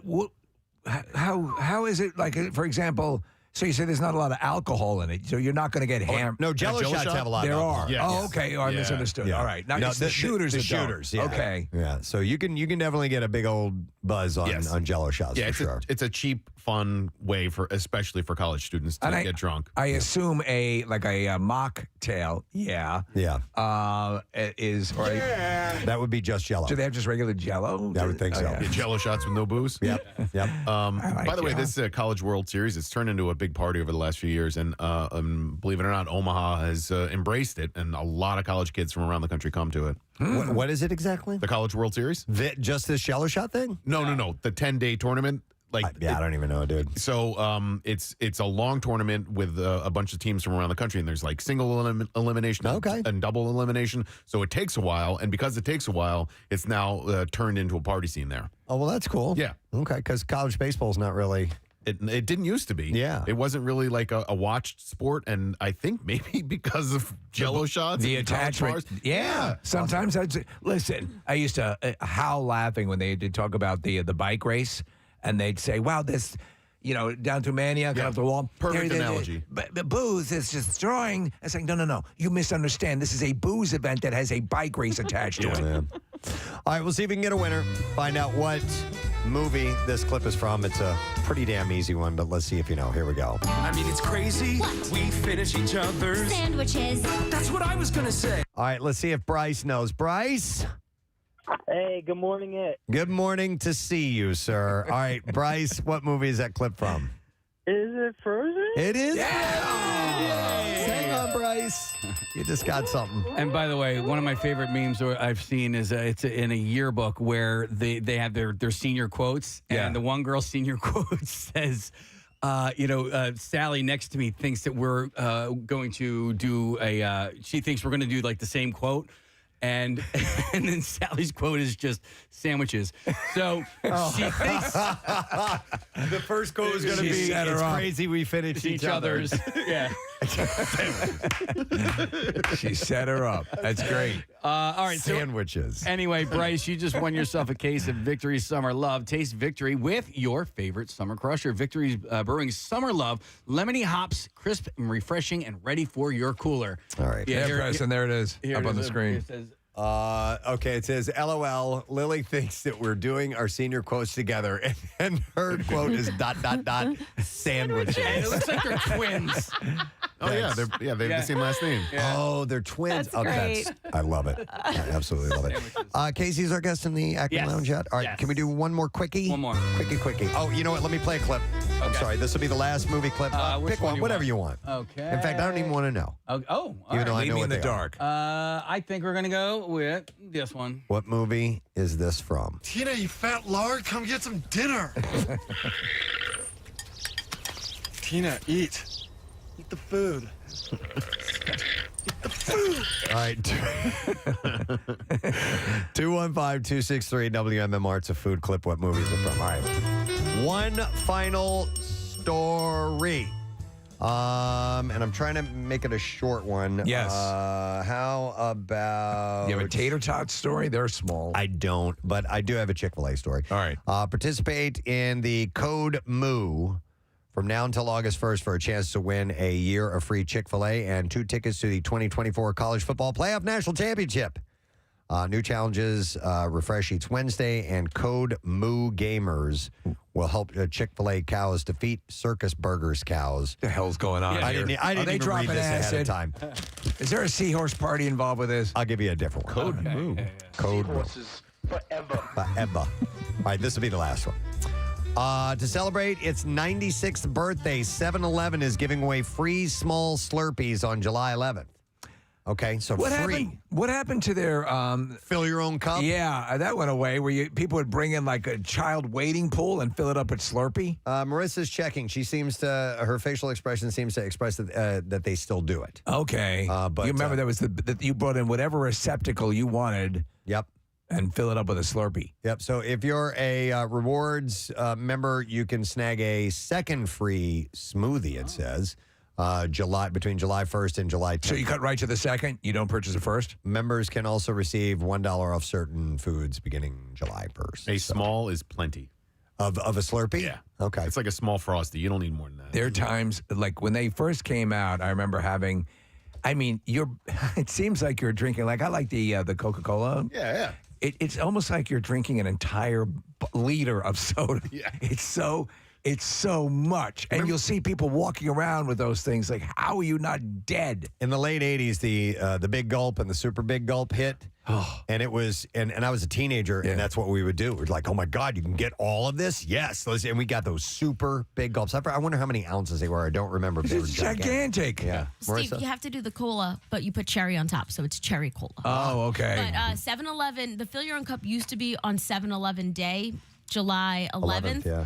how is it, like, for example, so you say there's not a lot of alcohol in it, so you're not going to get hammered. No, Jell-O shots have a lot there of alcohol. are. Yes. Oh, okay. Oh, I misunderstood. Yeah. All right. Now No, it's the shooters. The that don't. shooters, yeah. Okay. Yeah. So you can definitely get a big old buzz on Jell-O shots for sure. It's a cheap, fun way especially for college students to get drunk. I assume a mocktail. Yeah. Is that would be just Jell-O. Do they have just regular Jell-O? I would think so. Yeah, Jell-O shots with no booze. Yep. By the way, this College World Series, it's turned into a big party over the last few years, and believe it or not, Omaha has embraced it, and a lot of college kids from around the country come to it. What is it exactly? The College World Series? Just this Jell-O shot thing? No. The 10-day tournament. I don't even know, dude. So it's a long tournament with a bunch of teams from around the country, and there's like single elimination and double elimination. So it takes a while, and because it takes a while, it's now turned into a party scene there. Oh, well, that's cool. Yeah. Okay, because college baseball's not really... It didn't used to be. Yeah. It wasn't really like a watched sport, and I think maybe because of Jell-O shots. The and college attachment. bars. Yeah. Sometimes listen, I used to howl laughing when they did talk about the bike race, and they'd say, wow, this, down to Mania, got up the wall. Perfect analogy. But booze is just destroying. It's like, no. You misunderstand. This is a booze event that has a bike race attached to it. Yeah. All right, we'll see if we can get a winner. Find out what movie this clip is from. It's a pretty damn easy one, but let's see if you know. Here we go. I mean, it's crazy. We finish each other's sandwiches. That's what I was going to say. All right, let's see if Bryce knows. Bryce? Hey, good morning, Good morning to see you, sir. All right, Bryce, what movie is that clip from? Is it Frozen? It is. Hang on, Bryce. You just got something. And by the way, one of my favorite memes I've seen is it's in a yearbook where they have their senior quotes, and the one girl's senior quote says, Sally next to me thinks that we're going to do she thinks we're going to do like the same quote. And then Sally's quote is just sandwiches. So she thinks the first quote is going to be, it's crazy we finish each other's. Yeah. She set her up. That's great. All right. Sandwiches. So, anyway, Bryce, you just won yourself a case of Victory Summer Love. Taste victory with your favorite summer crusher. Victory Brewing Summer Love. Lemony hops, crisp and refreshing and ready for your cooler. All right. Yeah, Preston, there it is up on the screen. It says, okay, it says, LOL, Lily thinks that we're doing our senior quotes together, and her quote is ... sandwiches. and it looks like they're twins. Oh, yeah. They have the same last name. Yeah. Oh, they're twins. That's great. I love it. I absolutely love it. Casey's our guest in the Acting Lounge yet? All right, Yes. can we do one more quickie? One more. Quickie. Oh, you know what? Let me play a clip. I'm Okay. sorry. This will be the last movie clip. Which Pick one one, you whatever want? you want. Okay. In fact, I don't even want to know. All Even though I Leave know me what in the they are. dark. I think we're going to go with this one. What movie is this from? Tina, you fat lard, come get some dinner. Tina, eat. Eat the food. Eat the food. All right. 215-263-WMMR. It's a food clip. What movie is it from? All right. One final story. And I'm trying to make it a short one. Yes. How about... You have a tater tot story? They're small. I don't, but I do have a Chick-fil-A story. All right. Participate in the Code MOO from now until August 1st for a chance to win a year of free Chick-fil-A and 2 tickets to the 2024 College Football Playoff National Championship. New challenges refresh each Wednesday, and Code MOO gamers will help Chick-fil-A cows defeat Circus Burgers cows. The hell's going on I here? didn't Are even they read dropping this ahead acid? of time. Is there a seahorse party involved with this? I'll give you a different one. Code MOO. Code MOO. Forever. Forever. All right, this will be the last one. To celebrate its 96th birthday, 7-Eleven is giving away free small Slurpees on July 11th. Okay, so free. What happened to their fill your own cup? Yeah, that went away. Where people would bring in like a child wading pool and fill it up with Slurpee. Marissa's checking. She seems to her facial expression seems to express that they still do it. Okay, but you remember that was that you brought in whatever receptacle you wanted. Yep. And fill it up with a Slurpee. Yep. So if you're a rewards member, you can snag a second free smoothie. It says. Between July 1st and July 10th. So you cut right to the second? You don't purchase it first? Members can also receive $1 off certain foods beginning July 1st. A small is plenty. Of a Slurpee? Yeah. Okay. It's like a small Frosty. You don't need more than that. There are times, like when they first came out, I remember having, it seems like you're drinking, like I like the Coca-Cola. Yeah. It's almost like you're drinking an entire liter of soda. Yeah. It's so much. And you'll see people walking around with those things like, how are you not dead? In the late 80s, the Big Gulp and the Super Big Gulp hit. And it was, and I was a teenager, and that's what we would do. We're like, oh my God, you can get all of this? Yes. And we got those super big gulps. I wonder how many ounces they were. I don't remember. They were It's gigantic. Yeah. Steve, Marissa? you have to do the cola, but you put cherry on top, so it's cherry cola. Oh, okay. But 7-Eleven, the Fill Your Own Cup used to be on 7-Eleven Day, July 11th. yeah.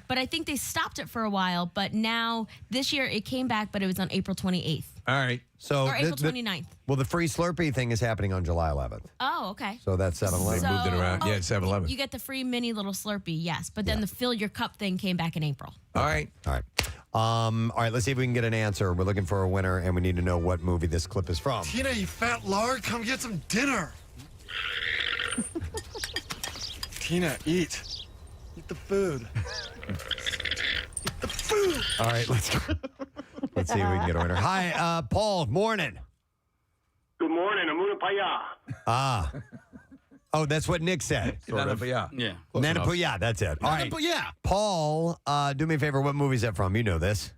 But I think they stopped it for a while, but now, this year, it came back, but it was on April 28th. All right. So Or April 29th. Well, the free Slurpee thing is happening on July 11th. Oh, okay. So that's 7-Eleven. They moved it around. Yeah, it's 7-Eleven. You get the free mini little Slurpee, yes. But then the Fill Your Cup thing came back in April. All right. All right, let's see if we can get an answer. We're looking for a winner, and we need to know what movie this clip is from. Tina, you fat lard, come get some dinner. Tina, eat. Eat the food. Eat the food. All right, let's go. Let's see if we can get a winner. Hi, Paul. Morning. Good morning. Amuna Paya. Oh, that's what Nick said. Yeah. Nanapuya, that's it. All right. Paul, do me a favor. What movie is that from? You know this.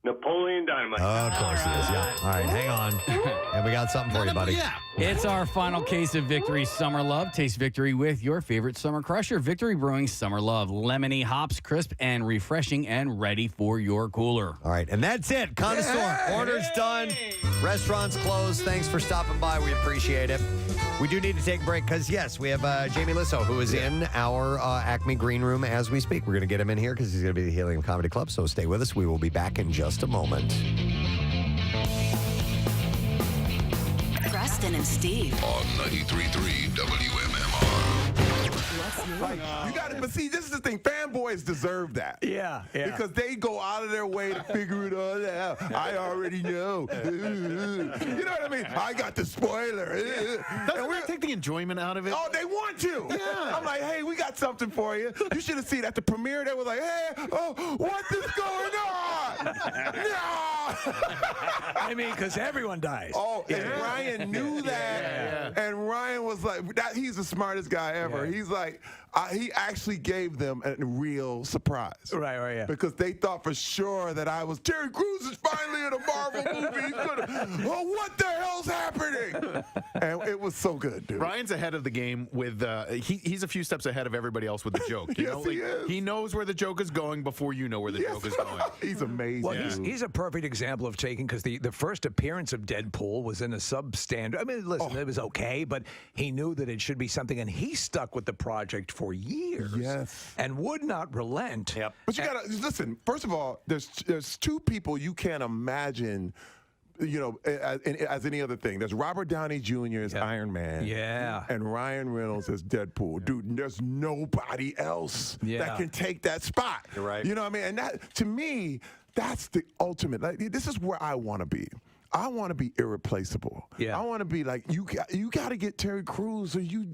Napoleon Dynamite. Of course it is. Yeah. All right, hang on. And we got something for you, buddy. Yeah. It's our final case of Victory Summer Love. Taste victory with your favorite summer crusher. Victory Brewing Summer Love. Lemony, hops, crisp, and refreshing, and ready for your cooler. All right, and that's it. Connoisseur. Order's done. Restaurants closed. Thanks for stopping by. We appreciate it. We do need to take a break because, yes, we have Jamie Lissow, who is in our Acme Green Room as we speak. We're going to get him in here because he's going to be at the Helium Comedy Club, so stay with us. We will be back in just a moment. Preston and Steve. On 93.3 WMMR. Like, you got to, but see, this is the thing. Fanboys deserve that. Yeah. Because they go out of their way to figure it all out. I already know. You know what I mean? I got the spoiler. Doesn't that take the enjoyment out of it? Oh, they want to. Yeah. I'm like, hey, we got something for you. You should have seen at the premiere. They were like, hey, what is going on? No. I mean, because everyone dies. Oh, and Ryan knew that. And Ryan was like, he's the smartest guy ever. He's like, he actually gave them a real surprise. Right, yeah. Because they thought for sure that Terry Crews is finally in a Marvel movie. He's gonna, what the hell's happening? And it was so good, dude. Ryan's ahead of the game with, he's a few steps ahead of everybody else with the joke. You know? He is. He knows where the joke is going before you know where the joke is going. He's amazing. Well, he's a perfect example of taking, because the first appearance of Deadpool was in a substandard. I mean, listen, it was okay, but he knew that it should be something, and he stuck with the project for years. Yes. And would not relent. Yep. But you gotta listen. First of all, there's two people you can't imagine, as any other thing. There's Robert Downey Jr. as Iron Man. Yeah. And Ryan Reynolds as Deadpool. Dude, there's nobody else that can take that spot. You're right. You know what I mean? And that, to me, that's the ultimate. Like, this is where I want to be. I want to be irreplaceable. Yeah. I want to be like, you got to get Terry Crews, or you're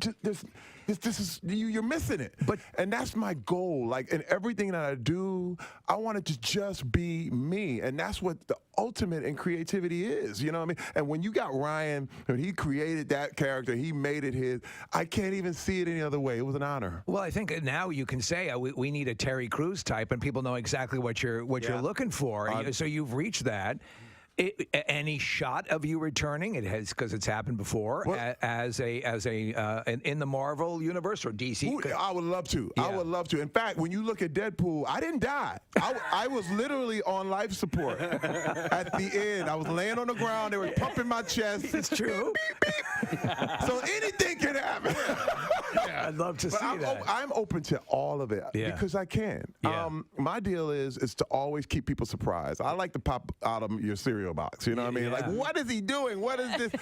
missing it. And that's my goal. Like, in everything that I do, I want it to just be me. And that's what the ultimate in creativity is. You know what I mean? And when you got Ryan, when he created that character, he made it his. I can't even see it any other way. It was an honor. Well, I think now you can say we need a Terry Crews type, and people know exactly what you're looking for. So you've reached that. Any shot of you returning? It has, because it's happened before, as in the Marvel universe or DC. Ooh, I would love to. Yeah. I would love to. In fact, when you look at Deadpool, I didn't die. I was literally on life support at the end. I was laying on the ground. They were pumping my chest. It's true. Beep, beep. So anything can happen. I'd love to see that. I'm open to all of it because I can. Yeah. My deal is to always keep people surprised. I like to pop out of your cereal box. You know what I mean? Like, what is he doing? What is this?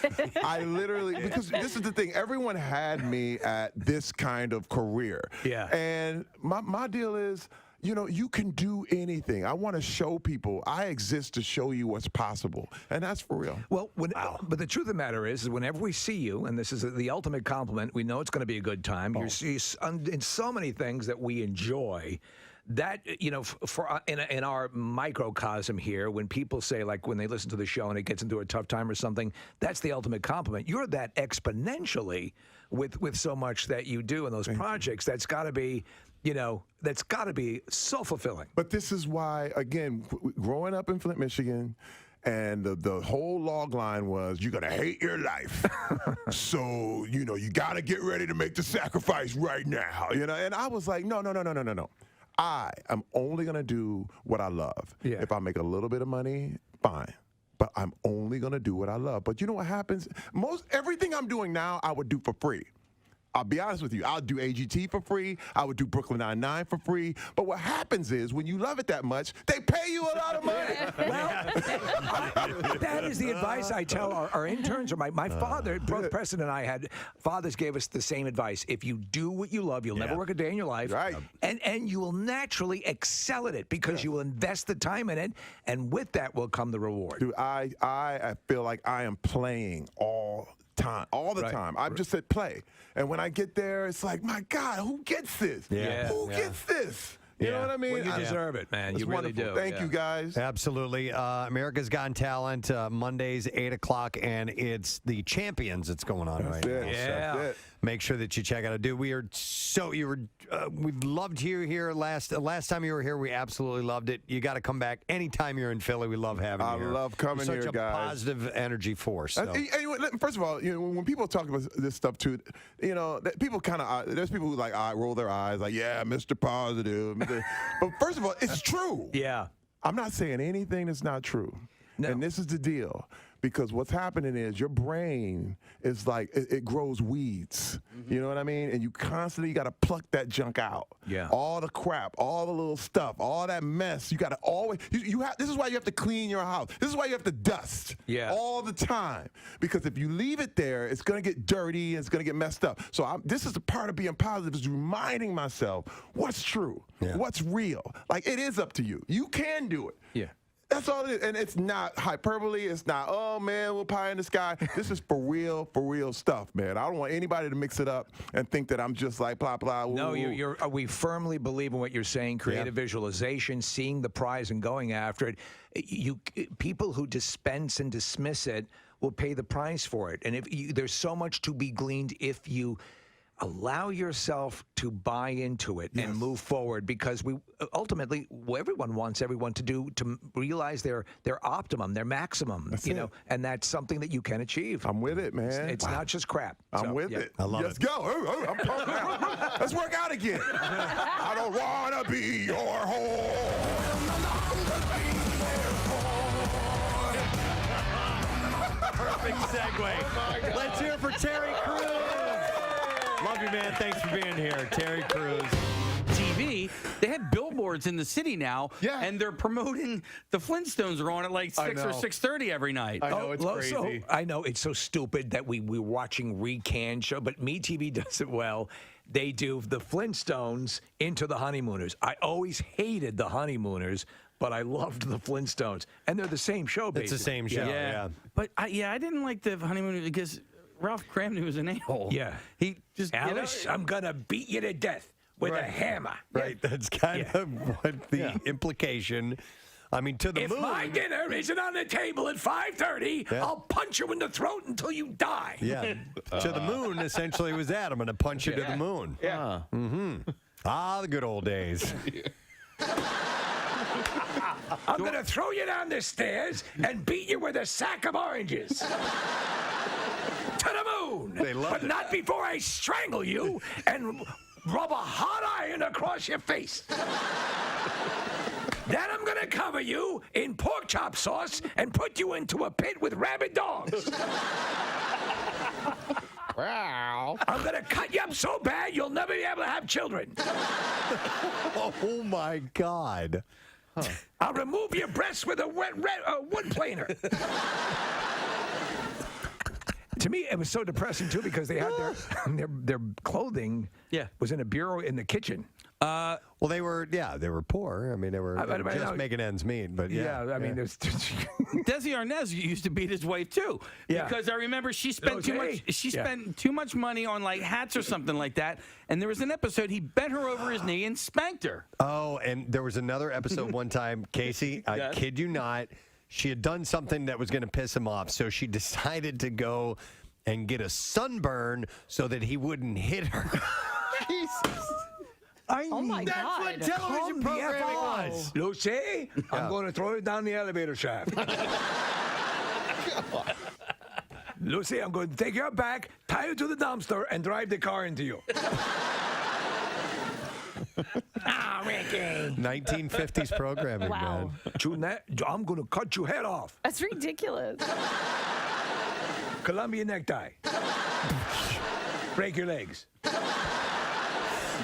I literally, because this is the thing. Everyone had me at this kind of career. Yeah. And my deal is, you can do anything. I want to show people I exist to show you what's possible. And that's for real. Well, but the truth of the matter is whenever we see you, and this is the ultimate compliment, we know it's going to be a good time. You're in so many things that we enjoy. That, in our microcosm here, when people say, like, when they listen to the show and it gets into a tough time or something, that's the ultimate compliment. You're that exponentially with so much that you do in those projects. That's got to be, that's got to be so fulfilling. But this is why, again, growing up in Flint, Michigan, and the whole log line was, you're going to hate your life. So, you got to get ready to make the sacrifice right now. And I was like, no. I am only going to do what I love. Yeah. If I make a little bit of money, fine. But I'm only going to do what I love. But you know what happens? Everything I'm doing now, I would do for free. I'll be honest with you. I'll do AGT for free. I would do Brooklyn Nine-Nine for free. But what happens is, when you love it that much, they pay you a lot of money. Well, that is the advice I tell our interns. Or my father, both Preston and I fathers gave us the same advice. If you do what you love, you'll never work a day in your life. Right. And you will naturally excel at it because you will invest the time in it. And with that will come the reward. Dude, I feel like I am playing all the time. I've just said play. And when I get there, it's like, my God, who gets this? Who gets this? You know what I mean? Well, you deserve it, man. You really do. Thank you, guys. Absolutely. America's Got Talent, Mondays, 8 o'clock, and it's the Champions that's going on right now. Yeah. So, Make sure that you check out it. Dude, we loved you here last time you were here. We absolutely loved it. You got to come back anytime you're in Philly. We love having you here. I love coming You're here, such a guys. positive energy force. So. First of all, when people talk about this stuff too, people kind of there's people who roll their eyes like, yeah, Mr. Positive. But first of all, it's true. Yeah. I'm not saying anything that's not true. No. And this is the deal. Because what's happening is your brain is like, it grows weeds. You know what I mean? And you constantly got to pluck that junk out. Yeah. All the crap, all the little stuff, all that mess. You got to always, this is why you have to clean your house. This is why you have to dust all the time. Because if you leave it there, it's going to get dirty and it's going to get messed up. So this is the part of being positive, is reminding myself what's true, what's real. Like, it is up to you. You can do it. Yeah. That's all it is. And it's not hyperbole. It's not, oh, man, we're pie in the sky. This is for real stuff, man. I don't want anybody to mix it up and think that I'm just like blah, blah. Woo, no, woo. We firmly believe in what you're saying, creative visualization, seeing the prize and going after it. People who dispense and dismiss it will pay the price for it. And there's so much to be gleaned if you allow yourself to buy into it and move forward, because ultimately everyone wants everyone to realize their optimum, their maximum, and that's something that you can achieve. I'm with it, man. It's not just crap. I'm with it. I love it. Let's go. I'm pumped now. Let's work out again. I don't want to be your whore. Perfect segue. Let's hear it for Terry Crews. Love you, man. Thanks for being here. Terry Crews. TV, they have billboards in the city now, and they're promoting the Flintstones are on at like 6 or 6:30 every night. I know, it's crazy. I know, it's so stupid that we're watching recanned show, but MeTV does it well. They do the Flintstones into the Honeymooners. I always hated the Honeymooners, but I loved the Flintstones. And they're the same show, basically. It's the same show, yeah. But I didn't like the Honeymooners because Ralph Cramden was an a-hole. Yeah. He just, Alice, I'm going to beat you to death with a hammer. Right. That's kind of what the implication. I mean, to the moon. If my dinner isn't on the table at 5:30, I'll punch you in the throat until you die. Yeah. To the moon, essentially, was that. I'm going to punch you to the moon. Yeah. The good old days. I'm going to throw you down the stairs and beat you with a sack of oranges. To the moon. They loved but it. not before I strangle you and rub a hot iron across your face. Then I'm going to cover you in pork chop sauce and put you into a pit with rabid dogs. Wow. I'm going to cut you up so bad you'll never be able to have children. Oh, my God. I'll remove your breasts with a wood planer. To me, it was so depressing, too, because they had their clothing was in a bureau in the kitchen. Well, they were poor. I mean, they were just making ends meet. But I mean, there's Desi Arnaz used to beat his wife too, because I remember she spent too much. She spent too much money on like hats or something like that. And there was an episode he bent her over his knee and spanked her. Oh, and there was another episode one time, Casey. I kid you not. She had done something that was going to piss him off, so she decided to go and get a sunburn so that he wouldn't hit her. Jesus. Oh my That's God. what television programming was. Lucy, I'm going to throw you down the elevator shaft. Lucy, I'm going to take your back, tie you to the dumpster, and drive the car into you. Ricky. 1950s programming, Wow. man. I'm going to cut your head off. That's ridiculous. Columbia necktie. Break your legs.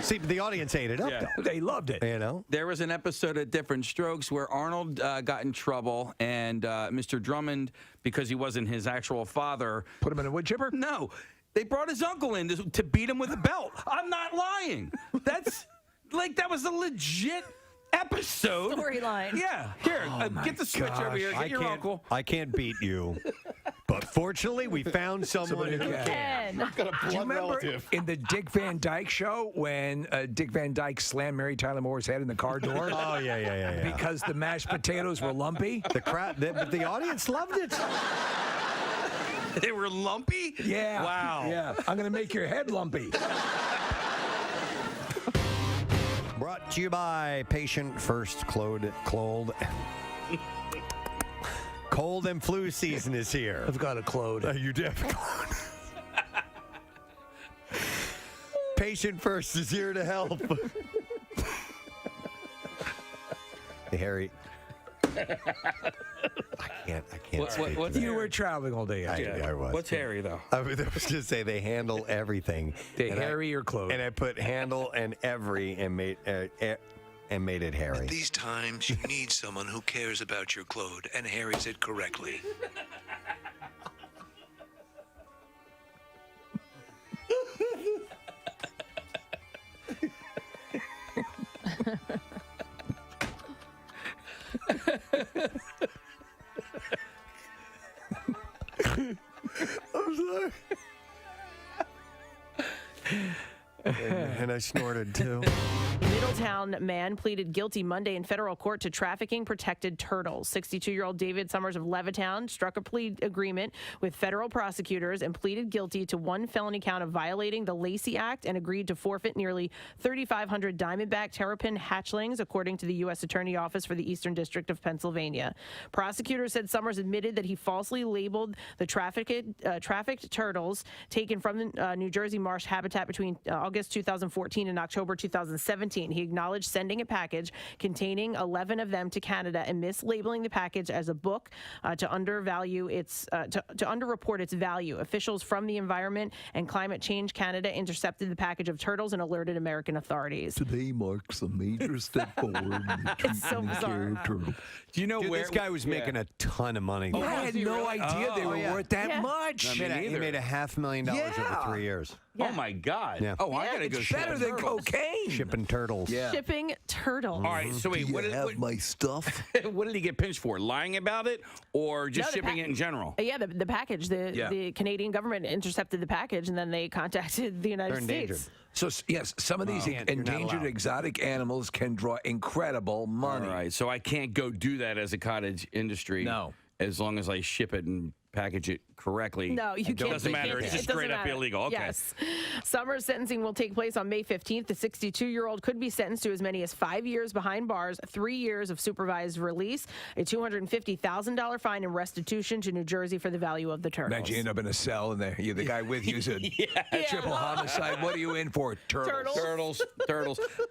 See, the audience ate it up, though. They loved it. You know? There was an episode of Different Strokes where Arnold got in trouble, and Mr. Drummond, because he wasn't his actual father, put him in a wood chipper? No. They brought his uncle in to beat him with a belt. I'm not lying. That's like, that was a legit episode. Storyline. Yeah. Here, get the switch over here. Get your uncle. I can't beat you. But fortunately, we found someone who can. Got a Do you blood remember relative. in the Dick Van Dyke Show when Dick Van Dyke slammed Mary Tyler Moore's head in the car door? Oh, yeah. Because the mashed potatoes were lumpy? The audience loved it. They were lumpy? Yeah. Wow. Yeah. I'm going to make your head lumpy. Brought to you by Patient First Cold and flu season is here. I've got a clode. You do have a clode. Patient First is here to help. Hey, Harry. I can't speak what's to that. You were traveling all day. I was. What's Harry, though? I was going to say they handle everything. They Harry your clothes. And I put handle and every and made it Harry. At these times, you need someone who cares about your clothes and harries it correctly. I'm sorry. And I snorted too. Middletown man pleaded guilty Monday in federal court to trafficking protected turtles. 62-year-old David Summers of Levittown struck a plea agreement with federal prosecutors and pleaded guilty to one felony count of violating the Lacey Act and agreed to forfeit nearly 3,500 diamondback terrapin hatchlings, according to the U.S. Attorney Office for the Eastern District of Pennsylvania. Prosecutors said Summers admitted that he falsely labeled the trafficked turtles taken from the New Jersey marsh habitat between August 2014 and October 2017. He acknowledged sending a package containing 11 of them to Canada and mislabeling the package as a book to underreport its value. Officials from the Environment and Climate Change Canada intercepted the package of turtles and alerted American authorities. Today marks a major step forward in the It's so bizarre. turtle. Do you know Dude, where this guy was making a ton of money. I had no idea they were worth that much. He made $500,000 over 3 years. Oh, my God. Yeah. Oh, I got to go It's better than cocaine. Shipping turtles. Yeah. Shipping turtles. All right, so wait, Do what you did, have what, my stuff? what did he get pinched for? Lying about it or just No, the shipping it in general? Yeah, the package. The Canadian government intercepted the package, and then they contacted the United They're endangered. States. So, yes, some of these You're not endangered allowed. exotic animals can draw incredible money. All right, so I can't go do that as a cottage industry. No. As long as I ship it and package it correctly. No, you can't. It doesn't you matter. can't- It's it just doesn't straight up matter. illegal. Okay. Yes. Summer's sentencing will take place on May 15th. The 62-year-old could be sentenced to as many as 5 years behind bars, 3 years of supervised release, a $250,000 fine, and restitution to New Jersey for the value of the turtles. Imagine you end up in a cell and the guy with you said, triple homicide. What are you in for? Turtles.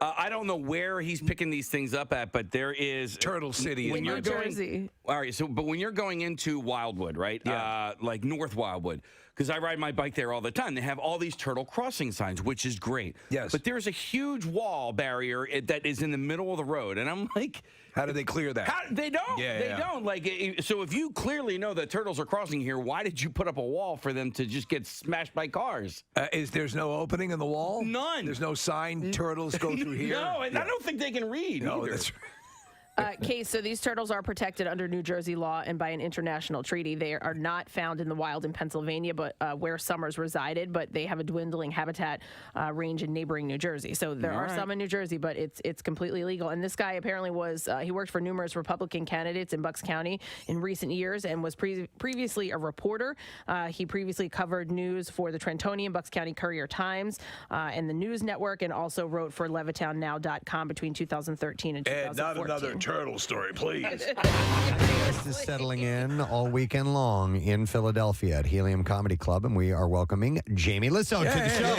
I don't know where he's picking these things up at, but there is Turtle City. When in you're New going, Jersey. All right, but when you're going into Wildwood, right? Yeah. Like North Wildwood, because I ride my bike there all the time. They have all these turtle crossing signs, which is great. Yes. But there's a huge wall barrier that is in the middle of the road, and I'm like, how do they clear that? They don't. Yeah, they yeah. don't. Like, so if you clearly know that turtles are crossing here, why did you put up a wall for them to just get smashed by cars? There's no opening in the wall? None. There's no sign turtles go through here? No, and I don't think they can read either. That's Case, so these turtles are protected under New Jersey law and by an international treaty. They are not found in the wild in Pennsylvania, but where Summers resided, but they have a dwindling habitat range in neighboring New Jersey. So there are some in New Jersey, but it's completely illegal. And this guy apparently he worked for numerous Republican candidates in Bucks County in recent years and was previously a reporter. He previously covered news for the Trentonian, Bucks County Courier-Times, and the News Network, and also wrote for LevittownNow.com between 2013 and 2014. not another turtle story, please. Guest is settling in all weekend long in Philadelphia at Helium Comedy Club, and we are welcoming Jamie Lissow to the show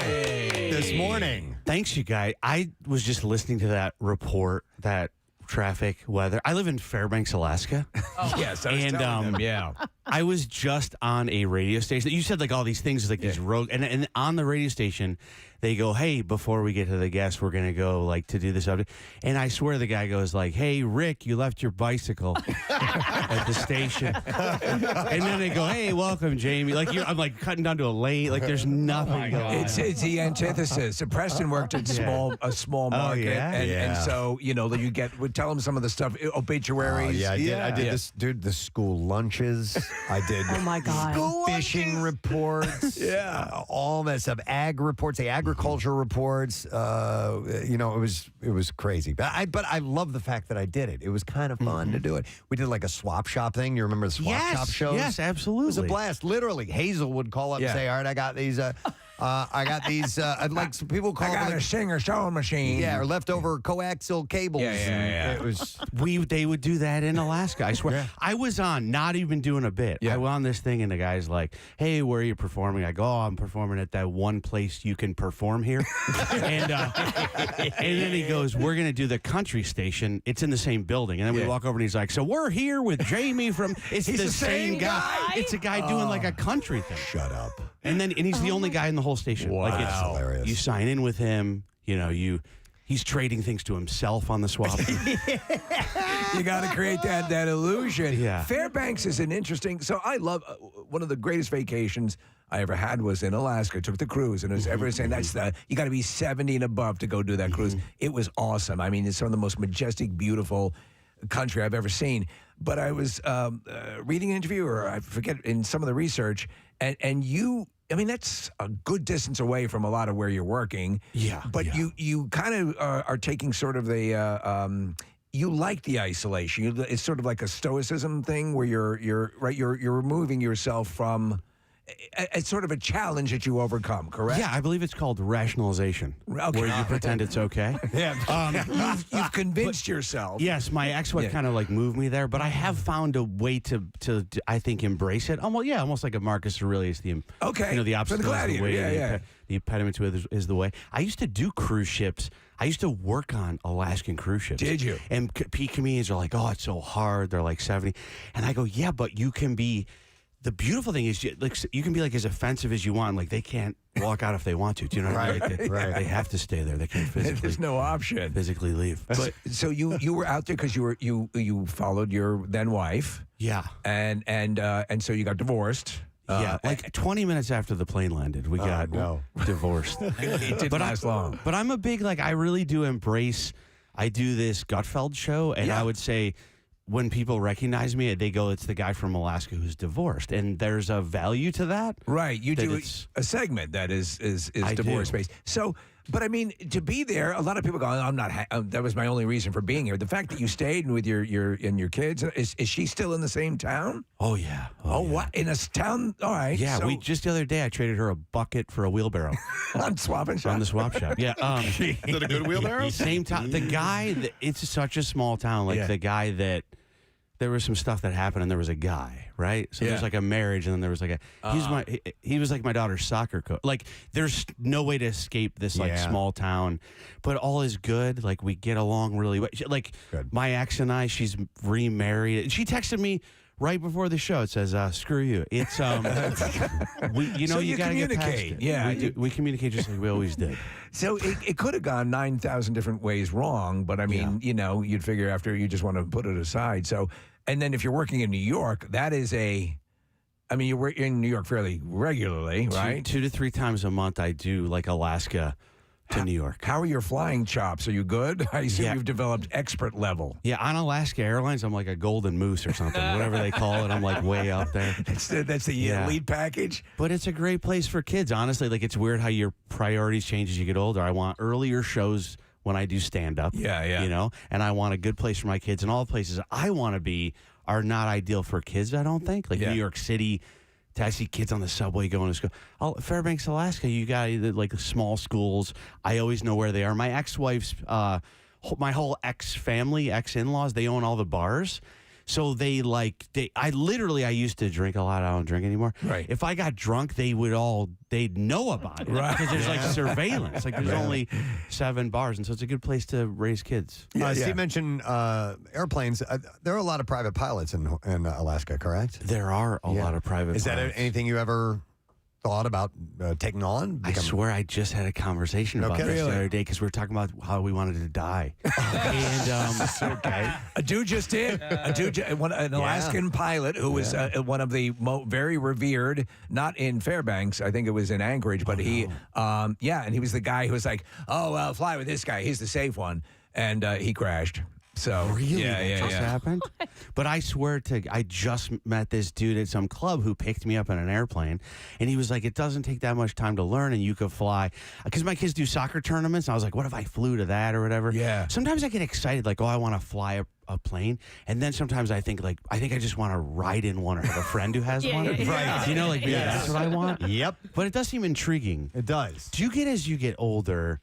this morning. Thanks, you guys. I was just listening to that report, that traffic weather. I live in Fairbanks, Alaska. Yes, I was telling them. Yeah. I was just on a radio station. You said like all these things, like these rogue, and on the radio station, they go, "Hey, before we get to the guest, we're gonna go like to do this update." And I swear the guy goes like, "Hey, Rick, you left your bicycle at the station." And then they go, "Hey, welcome, Jamie." Like I'm like cutting down to a lane. Like there's nothing going on. It's the antithesis. So Preston worked at a small market, and so would tell him some of the stuff, obituaries. I did this, dude. The school lunches. I did. Oh my God. Fishing reports. All that stuff. Ag reports, the agriculture reports. It was crazy. But I love the fact that I did it. It was kind of fun to do it. We did like a swap shop thing. You remember the swap shop shows? Yes, absolutely. It was a blast. Literally, Hazel would call up and say, "All right, I got these. Like some people call I got it a singer sewing machine. Yeah, or leftover coaxial cables. Yeah. It was. They would do that in Alaska. I swear. I was on, not even doing a bit. I went on this thing, and the guy's like, "Hey, where are you performing?" I go, "Oh, I'm performing at that one place you can perform here." and then he goes, "We're going to do the country station. It's in the same building." And then we walk over, and he's like, "So we're here with Jamie from." He's the same guy. It's a guy doing like a country thing. Shut up. And he's the only guy in the whole station. Wow. Like, That's hilarious. You sign in with him. He's trading things to himself on the swap. You got to create that illusion. Yeah. Fairbanks is an interesting. So I love one of the greatest vacations I ever had was in Alaska. I took the cruise, and it was everyone saying you got to be 70 and above to go do that cruise. It was awesome. I mean, it's some of the most majestic, beautiful country I've ever seen. But I was reading an interview, or I forget, in some of the research, and you. I mean, that's a good distance away from a lot of where you're working. Yeah. But you kind of are taking sort of the you like the isolation. It's sort of like a stoicism thing where you're removing yourself from. It's sort of a challenge that you overcome, correct? Yeah, I believe it's called rationalization, where you pretend it's okay. You've convinced yourself. Yes, my ex-wife kind of like moved me there, but I have found a way to I think embrace it. Almost like a Marcus Aurelius. The obstacle is the way. The impediment to it is the way. I used to do cruise ships. I used to work on Alaskan cruise ships. Did you? And comedians are like, "Oh, it's so hard." They're like 70, and I go, "Yeah, but you can be." The beautiful thing is, you can be like as offensive as you want. Like, they can't walk out if they want to. Do you know what I mean? Like, they have to stay there. They can't physically. There's no option. Physically leave. But so you were out there because you followed your then wife. Yeah. And so you got divorced. Like 20 minutes after the plane landed, we got divorced. It didn't last long. But I'm a big, I really do embrace. I do this Gutfeld show, and I would say, when people recognize me, they go, "It's the guy from Alaska who's divorced," and there's a value to that. Right, you do a segment that is divorce based. So, but I mean, to be there, a lot of people go, "I'm not." That was my only reason for being here. The fact that you stayed with your kids, is she still in the same town? Oh yeah. Oh, what, in a town? All right. Yeah, so, we just the other day I traded her a bucket for a wheelbarrow on swapping shop. On the swap shop. Yeah. Is it a good wheelbarrow? Same town. The guy. It's such a small town. The guy that. There was some stuff that happened, and there was a guy, right? So there's like a marriage, and then there was like he was like my daughter's soccer coach. Like, there's no way to escape this small town, but all is good. Like, we get along really well. Like, my ex and I, she's remarried. She texted me right before the show. It says, "Screw you." It's So you gotta communicate. get past it. Yeah, we communicate just like we always did. So it could have gone 9,000 different ways wrong, but I mean, you'd figure after you just want to put it aside. So, and then if you're working in New York, that is you're in New York fairly regularly, right? 2 to 3 times a month, I do like Alaska to New York. How are your flying chops? Are you good? I assume you've developed expert level. Yeah, on Alaska Airlines, I'm like a golden moose or something, whatever they call it. I'm like way up there. That's the elite package. But it's a great place for kids, honestly. Like, it's weird how your priorities change as you get older. I want earlier shows when I do stand-up. Yeah. And I want a good place for my kids. And all the places I want to be are not ideal for kids, I don't think. Like New York City, I see kids on the subway going to school. Fairbanks, Alaska, you got like small schools. I always know where they are. My ex-wife's, my whole ex-family, ex-in-laws, they own all the bars. So I used to drink a lot. I don't drink anymore. Right. If I got drunk, they'd know about it. Right. Because there's like surveillance. Like, there's only 7 bars. And so it's a good place to raise kids. Steve mentioned airplanes. There are a lot of private pilots in Alaska, correct? There are a lot of private Is pilots. that anything you ever thought about taking on? I swear I just had a conversation about this the other day because we were talking about how we wanted to die. And a dude just did. An Alaskan pilot who was one of the very revered, not in Fairbanks, I think it was in Anchorage, but and he was the guy who was like, fly with this guy. He's the safe one. And he crashed. So Really? yeah, That just happened? But I swear I just met this dude at some club who picked me up on an airplane, and he was like, it doesn't take that much time to learn, and you could fly. Because my kids do soccer tournaments, and I was like, what if I flew to that or whatever? Yeah. Sometimes I get excited, like, oh, I want to fly a plane, and then sometimes I think, like, I just want to ride in one or have a friend who has one. Right. You know, like, maybe that's what I want. Yep. But it does seem intriguing. It does. Do you get, as you get older,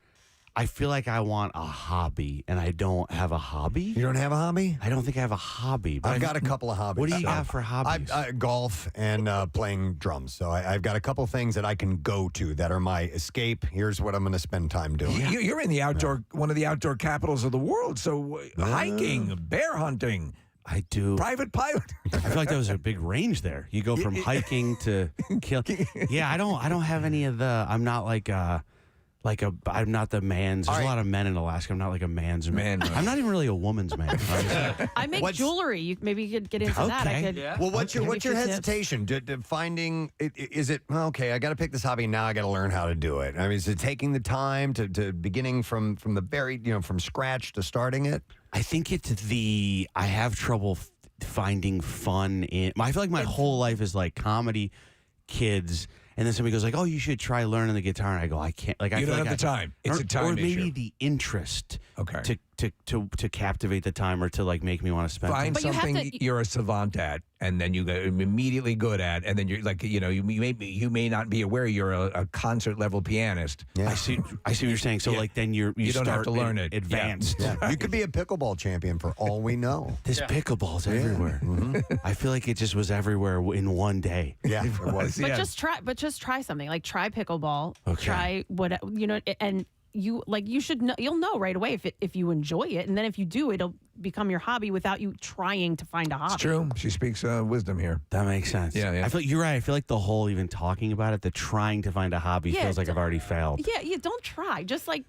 I feel like I want a hobby, and I don't have a hobby. You don't have a hobby? I don't think I have a hobby. But I've got a couple of hobbies. What do you have for hobbies? Golf and playing drums. So I've got a couple of things that I can go to that are my escape. Here's what I'm going to spend time doing. You're in the outdoor, one of the outdoor capitals of the world. So hiking, bear hunting. I do. Private pilot. I feel like there was a big range there. You go from hiking to kill. Yeah, I don't have any of the. I'm not I'm not the man's. There's a lot of men in Alaska. I'm not like a man's man. I'm not even really a woman's man. I make jewelry. Maybe you could get into that. I could. Well, what's your hesitation? Finding is it okay? I got to pick this hobby now. I got to learn how to do it. I mean, is it taking the time to beginning from the very from scratch to starting it? I think it's I have trouble finding fun in. I feel like my whole life is like comedy, kids. And then somebody goes like, "Oh, you should try learning the guitar." And I go, "I can't." Like, I you feel don't like have the time. It's a time or maybe issue. the interest. Okay. To captivate the time or to like make me want to spend. Find time. something you're a savant at, and then you get immediately good at, and then you're like, you may not be aware you're a concert level pianist. Yeah. I see what you're saying. So like then you don't start have to learn it. advanced. Yeah. You could be a pickleball champion for all we know. This pickleball's everywhere. I feel like it just was everywhere in one day. Yeah, it was. But just try something. Like try pickleball. Okay. Try what and you should know, you'll know right away if you enjoy it, and then if you do, it'll become your hobby without you trying to find a hobby. It's true. She speaks wisdom here. That makes sense. Yeah. I feel like you're right. I feel like the whole even talking about it, the trying to find a hobby feels like I've already failed. Yeah. Don't try. Just like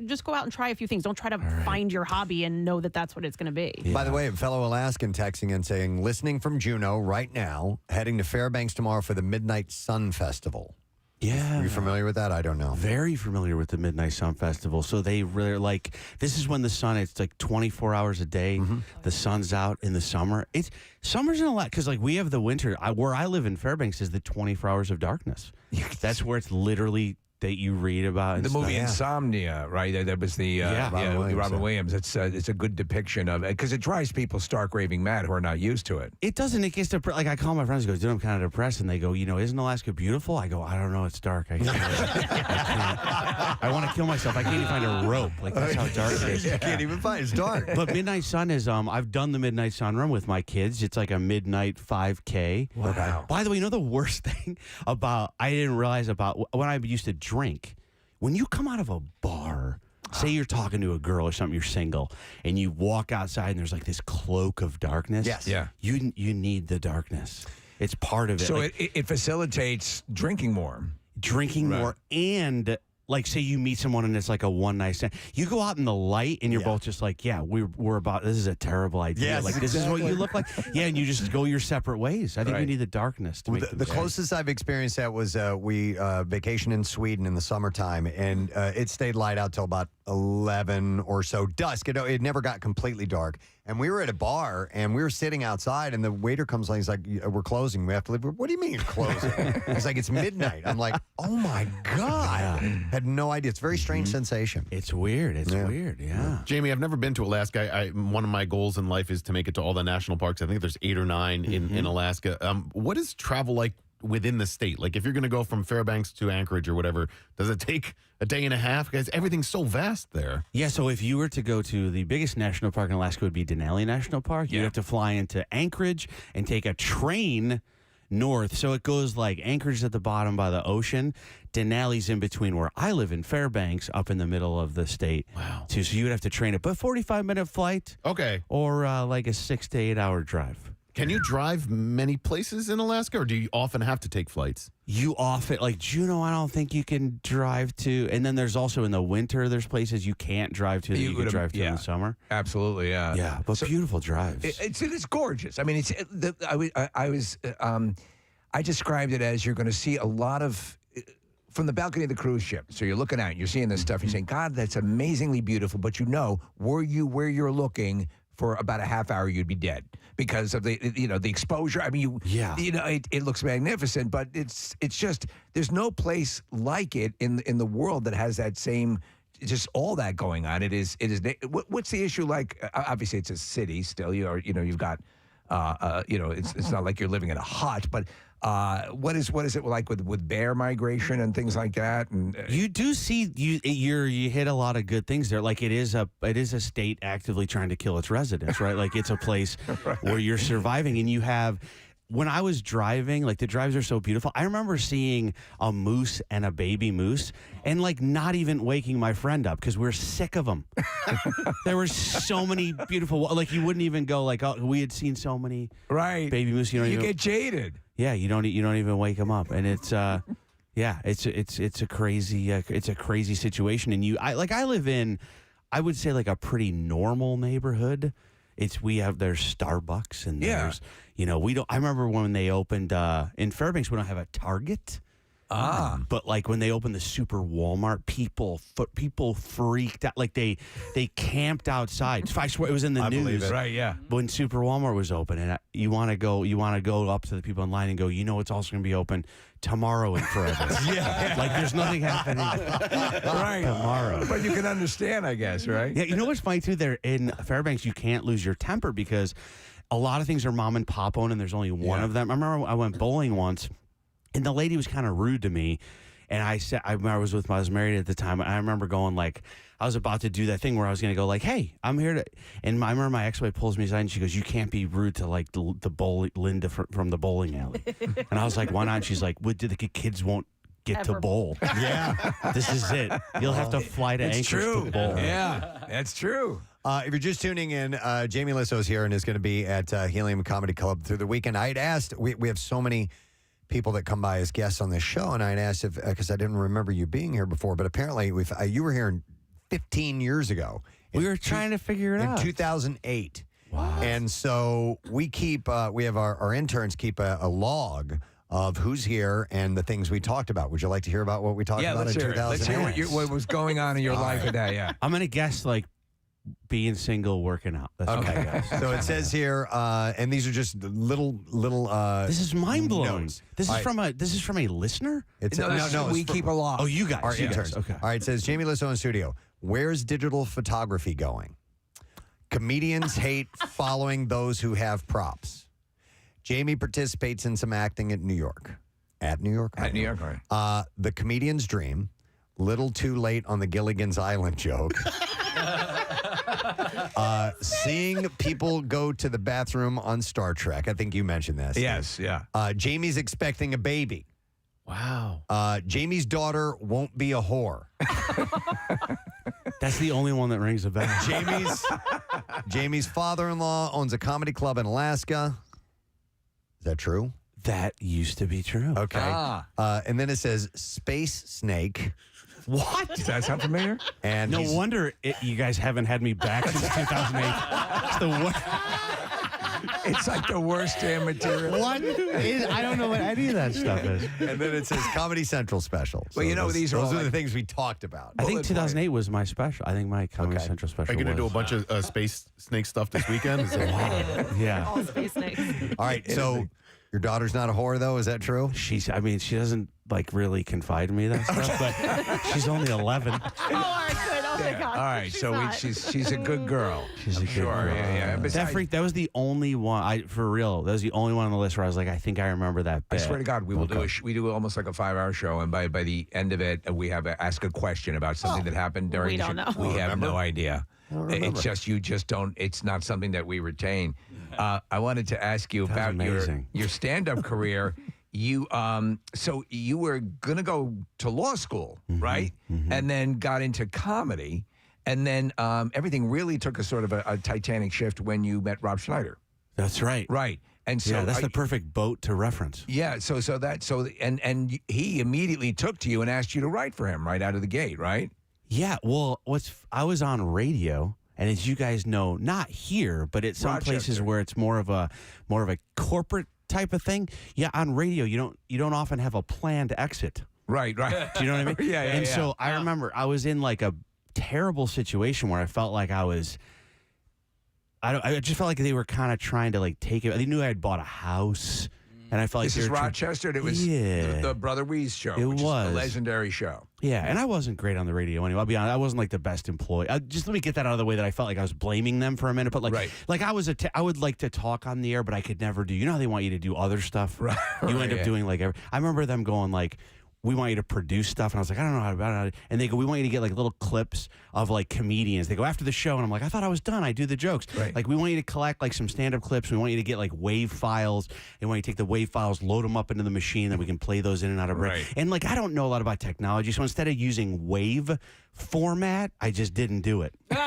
just go out and try a few things. Don't try to find your hobby and know that that's what it's going to be. Yeah. By the way, a fellow Alaskan texting and saying, listening from Juneau right now, heading to Fairbanks tomorrow for the Midnight Sun Festival. Yeah. Are you familiar with that? I don't know. Very familiar with the Midnight Sun Festival. So they really this is when the sun, it's like 24 hours a day. The sun's out in the summer. Summer's in a lot because we have the winter. Where I live in Fairbanks is the 24 hours of darkness. That's where it's literally that you read about. The movie Insomnia, right? That was the Robin Williams. It's a good depiction of it because it drives people stark raving mad who are not used to it. It doesn't. It gets I call my friends and go, dude, I'm kind of depressed, and they go, isn't Alaska beautiful? I go, I don't know, it's dark. I want to kill myself. I can't even find a rope. That's how dark it is. You can't even find it's dark. But Midnight Sun is I've done the Midnight Sun run with my kids. It's like a midnight 5K. Wow. By the way, the worst thing about I didn't realize about when I used to drink, when you come out of a bar, say you're talking to a girl or something, you're single, and you walk outside and there's this cloak of darkness. Yes. Yeah. You need the darkness. It's part of it. So it facilitates drinking more. More, and say you meet someone and it's like a one night stand. You go out in the light and you're both just we're about, this is a terrible idea. Yes, this is what you look like. Yeah, and you just go your separate ways. I think you need the darkness to make the closest I've experienced that was we vacationed in Sweden in the summertime, and it stayed light out till about 11 or so dusk. It never got completely dark. And we were at a bar, and we were sitting outside, and the waiter comes on. He's like, we're closing. We have to leave. What do you mean you're closing? He's like, it's midnight. I'm like, oh, my God. Had no idea. It's a very strange sensation. It's weird. It's weird, yeah. Jamie, I've never been to Alaska. One of my goals in life is to make it to all the national parks. I think there's 8 or 9 in Alaska. What is travel like within the state? Like, if you're going to go from Fairbanks to Anchorage or whatever, does it take a day and a half? Because everything's so vast there. Yeah, so if you were to go to the biggest national park in Alaska would be Denali National Park. You have to fly into Anchorage and take a train north. So it goes Anchorage at the bottom by the ocean. Denali's in between where I live in Fairbanks, up in the middle of the state. Wow. So you would have to train it. But 45-minute flight. Okay. Or a 6 to 8 hour drive. Can you drive many places in Alaska, or do you often have to take flights? You often, Juneau, I don't think you can drive to. And then there's also in the winter, there's places you can't drive to that you can drive to in the summer. Absolutely, yeah. Yeah, but beautiful drives. It's gorgeous. I mean, I described it as you're going to see a lot of, from the balcony of the cruise ship. So you're looking out, you're seeing this stuff, you're saying, God, that's amazingly beautiful. But were you where you're looking for about a half hour, you'd be dead because of the exposure. I mean, it looks magnificent, but it's just there's no place like it in the world that has that same. Just all that going on. It is. What's the issue like? Obviously, it's a city still. You've got. It's not like you're living in a hut, but what is it like with bear migration and things like that? And you do see you hit a lot of good things there. Like it is a state actively trying to kill its residents, right? Like it's a place where you're surviving, and you have. When I was driving, like the drives are so beautiful. I remember seeing a moose and a baby moose and like not even waking my friend up because we're sick of them. There were so many beautiful, like you wouldn't even go like, oh, we had seen so many baby moose. You get jaded. Yeah, you don't even wake them up, and it's it's a crazy situation. And I live in, I would say like a pretty normal neighborhood. There's Starbucks and there's we don't. I remember when they opened in Fairbanks, we don't have a Target. But like when they opened the Super Walmart, people freaked out. Like they camped outside. I swear it was in the news. Right? Yeah. When Super Walmart was open, and you want to go up to the people in line and go, it's also going to be open tomorrow and forever. Yeah. Like there's nothing happening tomorrow. But you can understand, I guess, right? Yeah. You know what's funny too? There in Fairbanks, you can't lose your temper because a lot of things are mom and pop owned, and there's only one of them. I remember I went bowling once. And the lady was kind of rude to me. And I was married at the time. And I remember going like, I was about to do that thing where I was going to go like, hey, I'm here to. And I remember my ex-wife pulls me aside and she goes, you can't be rude to like Linda from the bowling alley. And I was like, why not? And she's like, the kids won't get to bowl. Yeah. This is it. You'll have to fly to Anchorage to bowl. Yeah, that's true. If you're just tuning in, Jamie Lissow is here and is going to be at Helium Comedy Club through the weekend. I had asked, we have so many people that come by as guests on this show, and I'd asked if, because I didn't remember you being here before, but apparently you were here 15 years ago. We were trying to figure it out. In 2008. Wow. And so we have our interns keep a log of who's here and the things we talked about. Would you like to hear about what we talked about in 2008? Let's hear what was going on in your life with that, yeah. I'm going to guess like being single, working out. That's okay. So it says here, and these are just little. This is mind blowing. Notes. This is from a listener. No. We keep a log. Oh, you guys, our interns. Okay. All right. It says Jamie Lissow in studio. Where's digital photography going? Comedians hate following those who have props. Jamie participates in some acting at New York. At New York, right? The comedian's dream. Little too late on the Gilligan's Island joke. Seeing people go to the bathroom on Star Trek. I think you mentioned this. Yes, yeah. Jamie's expecting a baby. Wow. Jamie's daughter won't be a whore. That's the only one that rings a bell. Jamie's father-in-law owns a comedy club in Alaska. Is that true? That used to be true. Okay. And then it says Space Snake. What? Does that sound familiar? And no wonder you guys haven't had me back since 2008. It's the worst. It's like the worst damn material. I don't know what any of that stuff is. And then it says Comedy Central special. Well, those are the things we talked about. I think 2008 was my special. I think my Comedy Central special. Are you going to do a bunch of Space Snake stuff this weekend? Yeah. All Space Snakes. All right. So your daughter's not a whore, though. Is that true? She doesn't like really confide in me that stuff, but she's only 11. Oh, all right, good. Oh, my God. All right, she's a good girl. She's a good girl. Yeah. That was the only one. For real, that was the only one on the list where I was like, I think I remember that bit. I swear to God, we will do almost like a 5-hour show, and by the end of it, we have to ask a question about something that happened during. We don't know. We have no idea. It's just you just don't. It's not something that we retain. I wanted to ask you about your stand-up career. You so you were gonna go to law school, right? Mm-hmm. And then got into comedy, and then everything really took a sort of a Titanic shift when you met Rob Schneider. That's right. Right. And so that's the perfect boat to reference. Yeah. So and he immediately took to you and asked you to write for him right out of the gate, right? Yeah. Well, I was on radio. And as you guys know, not here, but at some places where it's more of a corporate type of thing. Yeah, on radio, you don't often have a planned exit. Right. Do you know what I mean? Yeah. And so I remember I was in like a terrible situation where I felt like I was I just felt like they were kind of trying to like take it. They knew I had bought a house, and I felt like This they is were Rochester. And it was the Brother Wease show. It which was is a legendary show. Yeah, and I wasn't great on the radio anyway. I'll be honest, I wasn't like the best employee. Just let me get that out of the way that I felt like I was blaming them for a minute. But like I was, I would like to talk on the air, but I could never do. You know how they want you to do other stuff. Right. You end up doing like I remember them going like, we want you to produce stuff. And I was like, I don't know how to. And they go, we want you to get like little clips of like comedians. They go after the show. And I'm like, I thought I was done. I do the jokes. Right. Like, we want you to collect like some stand-up clips. We want you to get like wave files. They want you to take the wave files, load them up into the machine, then we can play those in and out of break. And like, I don't know a lot about technology. So instead of using wave format, I just didn't do it. And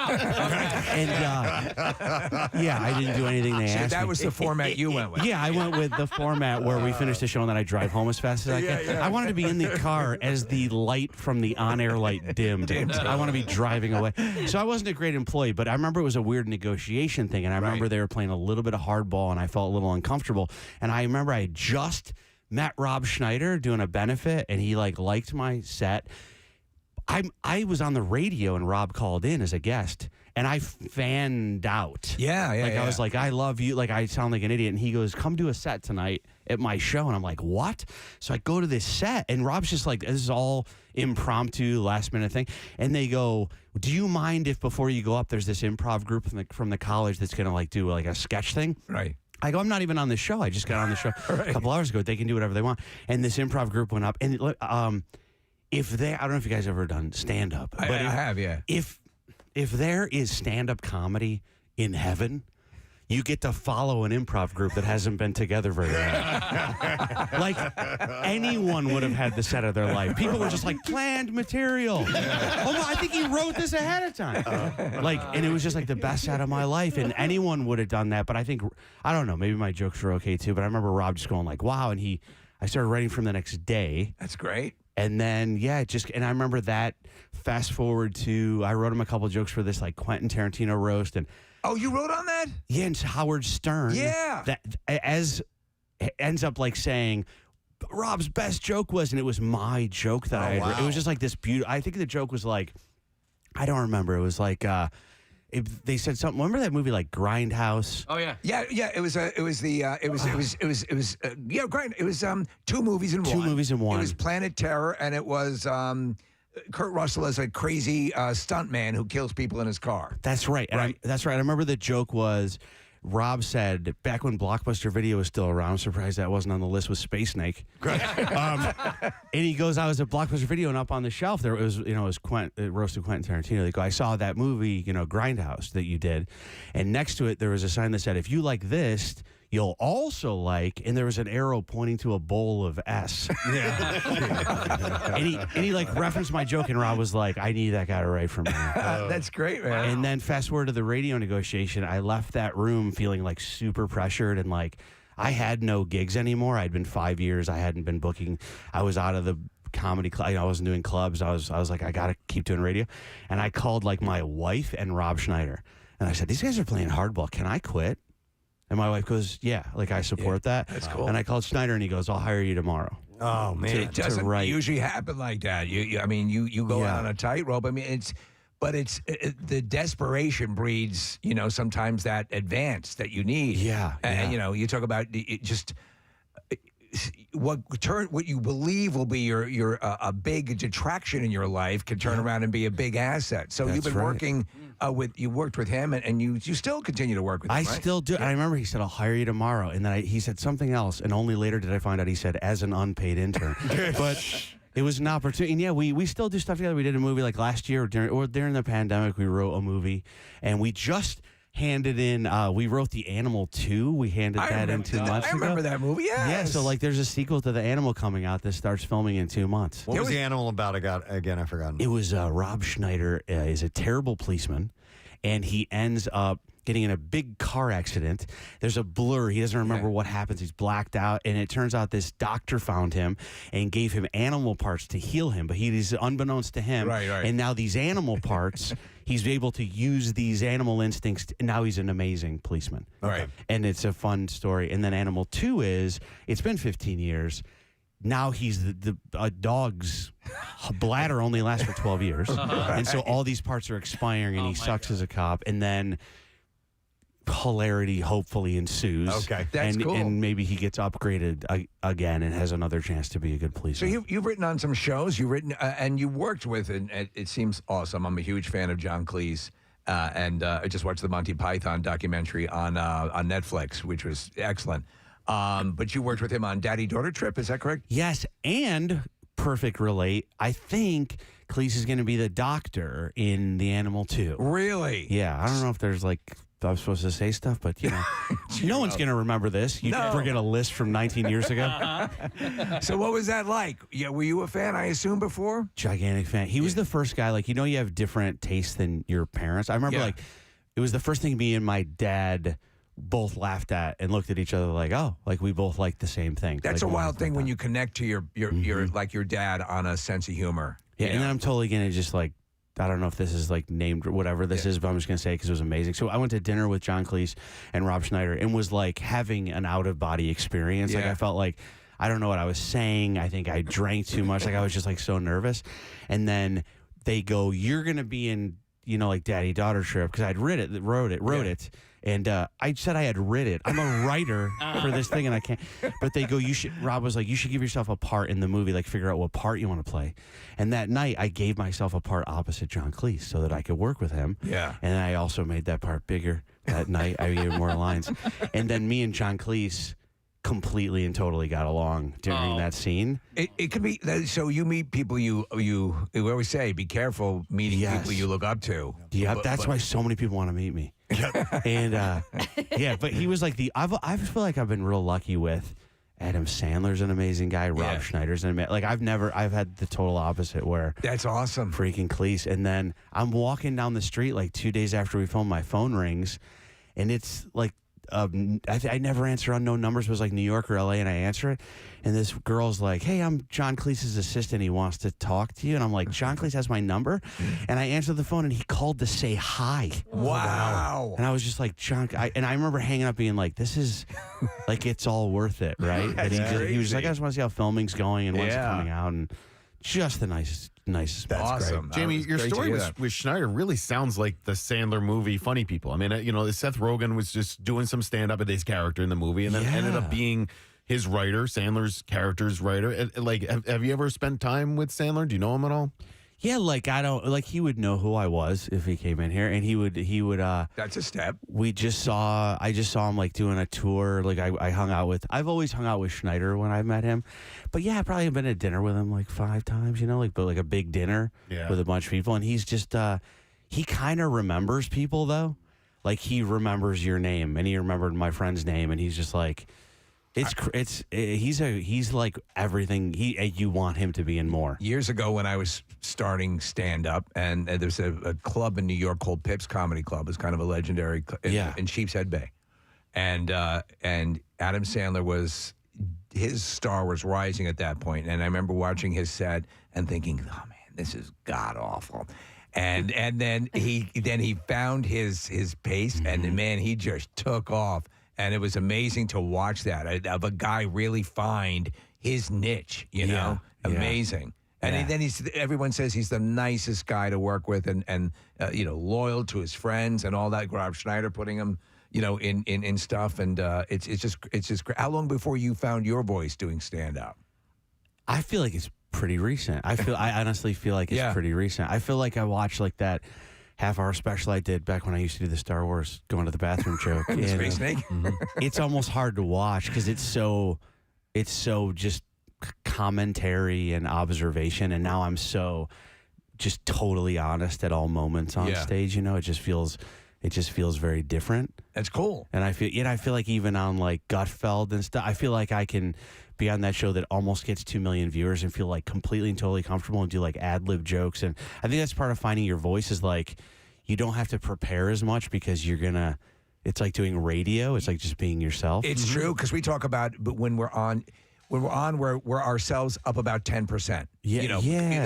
yeah, I didn't do anything they asked That me. was the format you went with. Yeah, I went with the format where we finish the show and then I drive home as fast as I can. I wanted to be in the car as the light from the on-air light dimmed. I want to be driving away. So I wasn't a great employee, but I remember it was a weird negotiation thing, and I remember they were playing a little bit of hardball, and I felt a little uncomfortable. And I remember I had just met Rob Schneider doing a benefit, and he like liked my set. I was on the radio and Rob called in as a guest and I fanned out. I was like, I love you. Like, I sound like an idiot. And he goes, come do a set tonight at my show. And I'm like, what? So I go to this set and Rob's just like, this is all impromptu, last minute thing. And they go, do you mind if before you go up, there's this improv group from the college that's going to like do like a sketch thing? Right. I go, I'm not even on the show. I just got on the show a couple hours ago. They can do whatever they want. And this improv group went up and I don't know if you guys ever done stand up, but I have, yeah. If there is stand up comedy in heaven, you get to follow an improv group that hasn't been together very long. Like anyone would have had the set of their life. People were just like planned material. Oh no, I think he wrote this ahead of time. And it was just like the best set of my life, and anyone would have done that. But I don't know, maybe my jokes were okay too. But I remember Rob just going like, wow, and I started writing from the next day. That's great. And then, and I remember that. Fast forward to, I wrote him a couple jokes for this like Quentin Tarantino roast. And oh, you wrote on that? Yeah, and Howard Stern. Yeah. That ends up like saying, Rob's best joke was, and it was my joke that I had. Wow. It was just like this beautiful, I think the joke was like, I don't remember. It was like, they said something. Remember that movie like Grindhouse? Oh yeah. It was two movies in one. Two movies in one. It was Planet Terror, and it was Kurt Russell as a crazy stuntman who kills people in his car. That's right. That's right. I remember the joke was, Rob said, back when Blockbuster Video was still around, I'm surprised that wasn't on the list with Space Snake. And he goes, I was at Blockbuster Video, and up on the shelf there was, it roasted Quentin Tarantino. They go, I saw that movie, Grindhouse that you did, and next to it there was a sign that said, if you like this, you'll also like, and there was an arrow pointing to a bowl of S. Yeah. and he like referenced my joke, and Rob was like, I need that guy to write for me. That's great, man. And then fast forward to the radio negotiation, I left that room feeling like super pressured, and like I had no gigs anymore. I'd been 5 years. I hadn't been booking. I was out of the comedy club. I wasn't doing clubs. I was like, I got to keep doing radio. And I called like my wife and Rob Schneider. And I said, these guys are playing hardball. Can I quit? And my wife goes, yeah, like I support that. That's cool. And I called Schneider and he goes, I'll hire you tomorrow. Oh, man. It doesn't usually happen like that. You go out on a tightrope. I mean, the desperation breeds, sometimes that advance that you need. Yeah. And you talk about what you believe will be your a big detraction in your life can turn around and be a big asset. So you've been working you worked with him, and you still continue to work with him. I right? still do. And I remember he said, I'll hire you tomorrow. And then he said something else, and only later did I find out he said, as an unpaid intern. But it was an opportunity. And yeah, we still do stuff together. We did a movie like last year during the pandemic. We wrote a movie, and we just handed in, we wrote The Animal 2. We handed that in 2 months ago. I remember that movie, yes. Yeah, so like there's a sequel to The Animal coming out that starts filming in 2 months. What was The Animal about again? I've forgotten. It was Rob Schneider is a terrible policeman, and he ends up getting in a big car accident. There's a blur. He doesn't remember what happens. He's blacked out. And it turns out this doctor found him and gave him animal parts to heal him. But he's unbeknownst to him. Right. And now these animal parts, he's able to use these animal instincts. And now he's an amazing policeman. Right. And it's a fun story. And then Animal 2 is, it's been 15 years. Now he's a dog's bladder only lasts for 12 years. And so all these parts are expiring, and he sucks as a cop. And then hilarity hopefully ensues. Okay, that's cool. And maybe he gets upgraded again and has another chance to be a good policeman. So you've written on some shows. You've written and you worked with, and it seems awesome. I'm a huge fan of John Cleese. And I just watched the Monty Python documentary on Netflix, which was excellent. But you worked with him on Daddy-Daughter Trip, is that correct? Yes, and perfect relate. I think Cleese is going to be the doctor in The Animal 2. Really? Yeah, I don't know if there's like, I'm supposed to say stuff, but no one's going to remember this. You forget a list from 19 years ago. So what was that like? Yeah, were you a fan, I assume, before? Gigantic fan. He was the first guy, like, you have different tastes than your parents. I remember, like, it was the first thing me and my dad both laughed at and looked at each other like, oh, like we both like the same thing. That's like, a wild thing when you connect to your like your dad on a sense of humor. Yeah, and then I'm totally going to just like, I don't know if this is like named or whatever this is, but I'm just going to say it because it was amazing. So I went to dinner with John Cleese and Rob Schneider and was like having an out-of-body experience. Like I felt like, I don't know what I was saying. I think I drank too much. Like I was just like so nervous. And then they go, you're going to be in, like Daddy-Daughter Trip, because I'd wrote it. And I said I had writ it. I'm a writer for this thing, and I can't. But they go, Rob was like, you should give yourself a part in the movie, like figure out what part you want to play. And that night, I gave myself a part opposite John Cleese so that I could work with him. Yeah. And I also made that part bigger that night. I gave him more lines. And then me and John Cleese completely and totally got along during that scene. It could be so you meet people we always say be careful meeting people you look up to. Yeah, that's why so many people want to meet me. And but he was like I feel like I've been real lucky with Adam Sandler's an amazing guy. Rob Schneider's an amazing. Like I've had the total opposite where that's awesome. Freaking Cleese. And then I'm walking down the street like 2 days after we filmed, my phone rings, and it's like. I never answer unknown numbers. It was like New York or LA, and I answer it, and this girl's like, "Hey, I'm John Cleese's assistant. He wants to talk to you." And I'm like, "John Cleese has my number," and I answered the phone, and he called to say hi. Wow! And I was just like, "John," and I remember hanging up, being like, "This is like it's all worth it, right?" And he was like, "I just want to see how filming's going and when's it coming out," and just the nicest. That's awesome. great. Jamie, your story with Schneider really sounds like the Sandler movie Funny People. I mean, Seth Rogen was just doing some stand-up at his character in the movie and then ended up being his writer, Sandler's character's writer. Like, have you ever spent time with Sandler? Do you know him at all? Yeah, like he would know who I was if he came in here, and he would. That's a step. I just saw him like doing a tour. Like I've always hung out with Schneider when I met him, but yeah, I probably have been at dinner with him like 5 times. But like a big dinner with a bunch of people, and he's just he kind of remembers people though, like he remembers your name, and he remembered my friend's name, and he's just like. He's like everything you want him to be and more. Years ago when I was starting stand-up, and there's a club in New York called Pips Comedy Club. It's kind of a legendary in Sheepshead Bay. And Adam Sandler his star was rising at that point. And I remember watching his set and thinking, oh man, this is god-awful. And then he found his pace, and man, he just took off. And it was amazing to watch that, of a guy really find his niche, amazing. And then everyone says he's the nicest guy to work with and loyal to his friends and all that. Rob Schneider putting him, in stuff. And it's just great. How long before you found your voice doing stand-up? I feel like it's pretty recent. I honestly feel like it's pretty recent. I feel like I watched like that half-hour special I did back when I used to do the Star Wars going to the bathroom joke. Space Snake? It's almost hard to watch because it's so just commentary and observation, and now I'm so just totally honest at all moments on stage. It just feels very different. That's cool. And I feel like even on like Gutfeld and stuff, I feel like I can be on that show that almost gets 2 million viewers and feel like completely and totally comfortable and do like ad-lib jokes. And I think that's part of finding your voice is like you don't have to prepare as much because it's like doing radio. It's like just being yourself. It's true because we talk about, but when we're on, we're ourselves up about 10%. Yeah.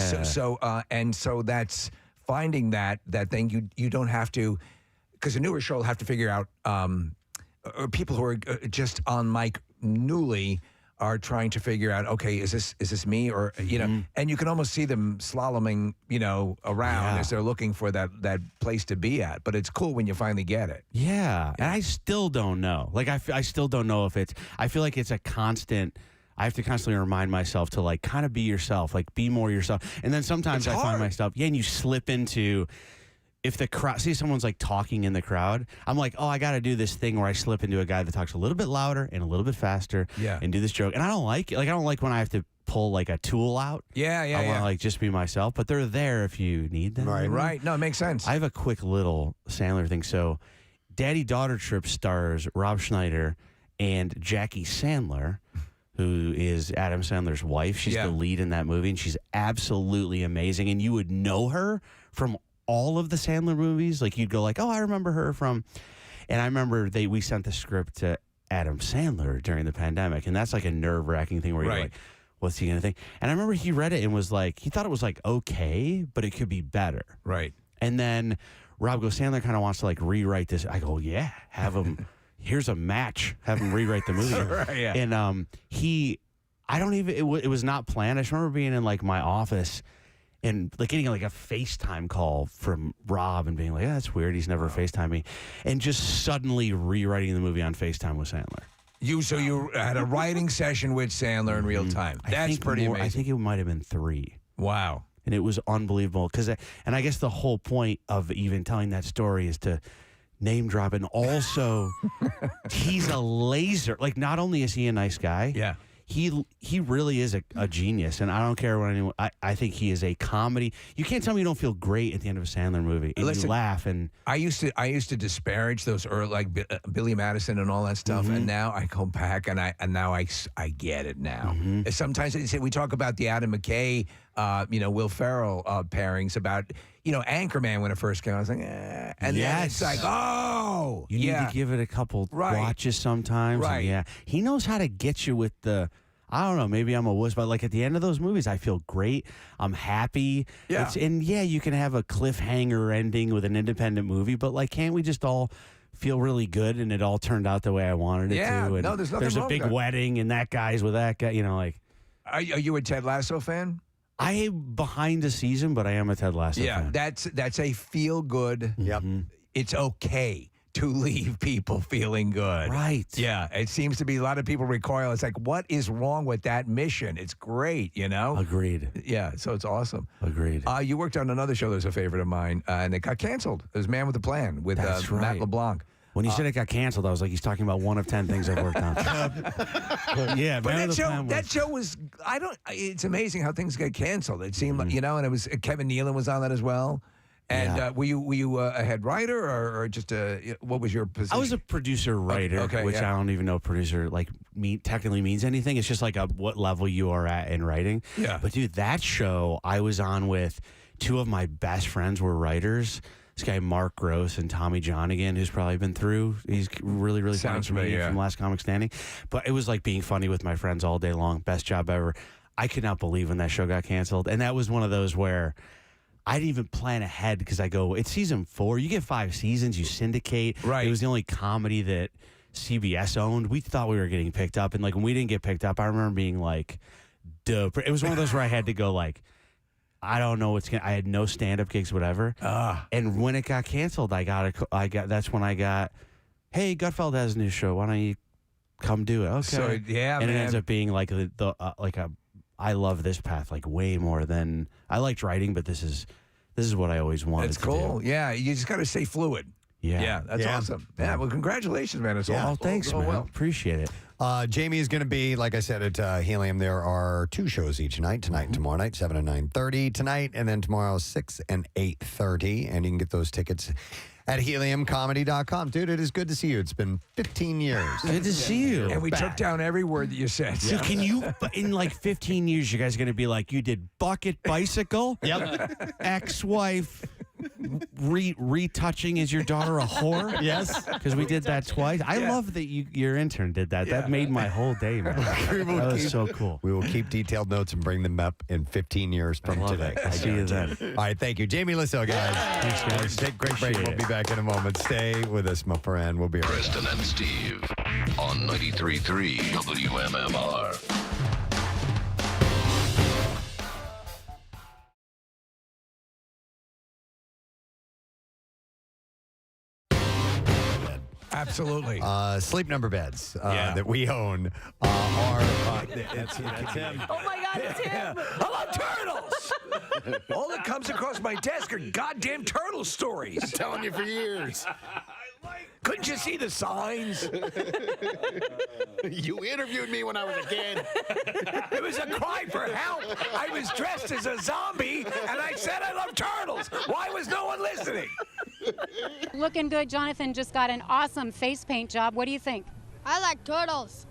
So that's finding that thing. You don't have to, because a newer show will have to figure out, or people who are just on mic newly are trying to figure out, okay, is this me, or and you can almost see them slaloming, around as they're looking for that place to be at. But it's cool when you finally get it. Yeah, and I still don't know. Like I still don't know if it's. I feel like it's a constant. I have to constantly remind myself to like kind of be yourself, like be more yourself. And then sometimes I find myself, and you slip into. If the crowd, see someone's like talking in the crowd, I'm like, oh, I got to do this thing where I slip into a guy that talks a little bit louder and a little bit faster and do this joke. And I don't like it. Like, I don't like when I have to pull like a tool out. I want to like just be myself, but they're there if you need them. Right. No, it makes sense. I have a quick little Sandler thing. So Daddy Daughter Trip stars Rob Schneider and Jackie Sandler, who is Adam Sandler's wife. She's the lead in that movie, and she's absolutely amazing. And you would know her from all of the Sandler movies. Like you'd go like, oh, I remember her from, and I remember we sent the script to Adam Sandler during the pandemic, and that's like a nerve-wracking thing where you're like, what's he gonna think? And I remember he read it and was like, he thought it was like okay, but it could be better. Right. And then Rob goes, Sandler kind of wants to like rewrite this. I go, yeah, have him. Here's a match. Have him rewrite the movie. And I don't even. It was not planned. I just remember being in like my office. And like getting like a FaceTime call from Rob and being like, yeah, that's weird. He's never FaceTimed me. And just suddenly rewriting the movie on FaCetime with Sandler. So you had a writing session with Sandler in real time. That's pretty amazing. I think it might have been 3. Wow. And it was unbelievable. And I guess the whole point of even telling that story is to name drop. And also, he's a laser. Like, not only is he a nice guy. He really is a genius, and I don't care what anyone. I think he is a comedy. You can't tell me you don't feel great at the end of a Sandler movie. And you laugh, and I used to disparage those early, like Billy Madison and all that stuff, and now I go back and I get it now. Sometimes we talk about the Adam McKay, Will Ferrell pairings about. Anchorman when it first came out, I was like, and then it's like, oh, you need to give it a couple watches sometimes. Right. And he knows how to get you with the. I don't know. Maybe I'm a wuss, but like at the end of those movies, I feel great. I'm happy. Yeah. You can have a cliffhanger ending with an independent movie, but like, can't we just all feel really good and it all turned out the way I wanted it to? And no, there's nothing There's a wrong big with that. wedding and that guy's with that guy. Like, are you a Ted Lasso fan? I am behind the season, but I am a Ted Lasso fan. That's a feel good. Yep. It's okay to leave people feeling good. Right. Yeah. It seems to be a lot of people recoil. It's like, what is wrong with that mission? It's great, Agreed. Yeah. So it's awesome. Agreed. You worked on another show that was a favorite of mine, and it got canceled. It was Man with a Plan with Matt LeBlanc. When you said it got canceled, I was like, he's talking about one of 10 things I've worked on. Yeah, but Man that show was. It's amazing how things get canceled. It seemed like, and it was Kevin Nealon was on that as well. And were you a head writer or just what was your position? I was a producer writer, which I don't even know producer technically means anything. It's just like what level you are at in writing. Yeah. But dude, that show I was on with 2 of my best friends were writers. This guy Mark Gross and Tommy Johnigan, who's probably been through. He's really, really funny for me from Last Comic Standing. But it was like being funny with my friends all day long. Best job ever. I could not believe when that show got canceled. And that was one of those where I didn't even plan ahead because I go, it's season 4. You get 5 seasons. You syndicate. Right. It was the only comedy that CBS owned. We thought we were getting picked up. And like when we didn't get picked up, I remember being like, duh. It was one of those where I had to go like, I don't know what's gonna. I had no stand-up gigs, whatever. And when it got canceled, that's when I got, hey, Gutfeld has a new show. Why don't you come do it? Okay. So and man. it ends up being like I love this path like way more than I liked writing, but this is what I always wanted. It's to cool. do. Yeah, you just got to stay fluid. Yeah, that's awesome. Yeah, well, congratulations, man. It's all. Thanks, man. Well. Appreciate it. Jamie is going to be, like I said, at Helium. There are 2 shows each night, tonight and tomorrow night, 7 and 9:30 tonight, and then tomorrow 6 and 8:30. And you can get those tickets at heliumcomedy.com. Dude, it is good to see you. It's been 15 years. Good to see you. And we took down every word that you said. So can you, in like 15 years, you guys are going to be like, you did bucket bicycle? Yep. Ex-wife. retouching is your daughter a whore? Yes. Because we did that twice. I love that your intern did that. Yeah. That made my whole day, man. That was so cool. We will keep detailed notes and bring them up in 15 years from today. I'll see you then. All right, thank you. Jamie Lissow, guys. Thanks, guys. Take a quick break. We'll be back in a moment. Stay with us, my friend. We'll be right back. Preston and Steve on 93.3 WMMR. Absolutely. Sleep Number beds that we own are. It's him. Oh my God, it's him. I love turtles. All that comes across my desk are goddamn turtle stories. I'm telling you for years. Couldn't you see the signs? You interviewed me when I was a kid. It was a cry for help. I was dressed as a zombie, and I said I love turtles. Why was no one listening? Looking good. Jonathan just got an awesome face paint job. What do you think? I like turtles.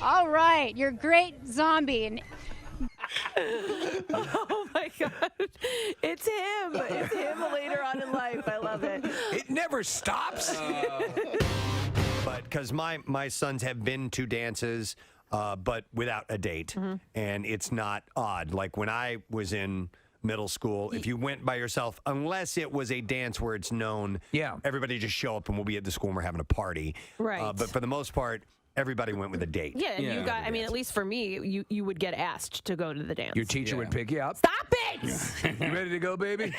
All right, you're a great zombie. And Oh my God, it's him. It's him later on in life. I love it. It never stops. But because my sons have been to dances, but without a date, and it's not odd. Like when I was in middle school, if you went by yourself, unless it was a dance where it's known, everybody just show up and we'll be at the school and we're having a party. Right. But for the most part, everybody went with a date. Yeah, and you got, I mean, at least for me, you would get asked to go to the dance. Your teacher would pick you up. Stop it! You ready to go, baby?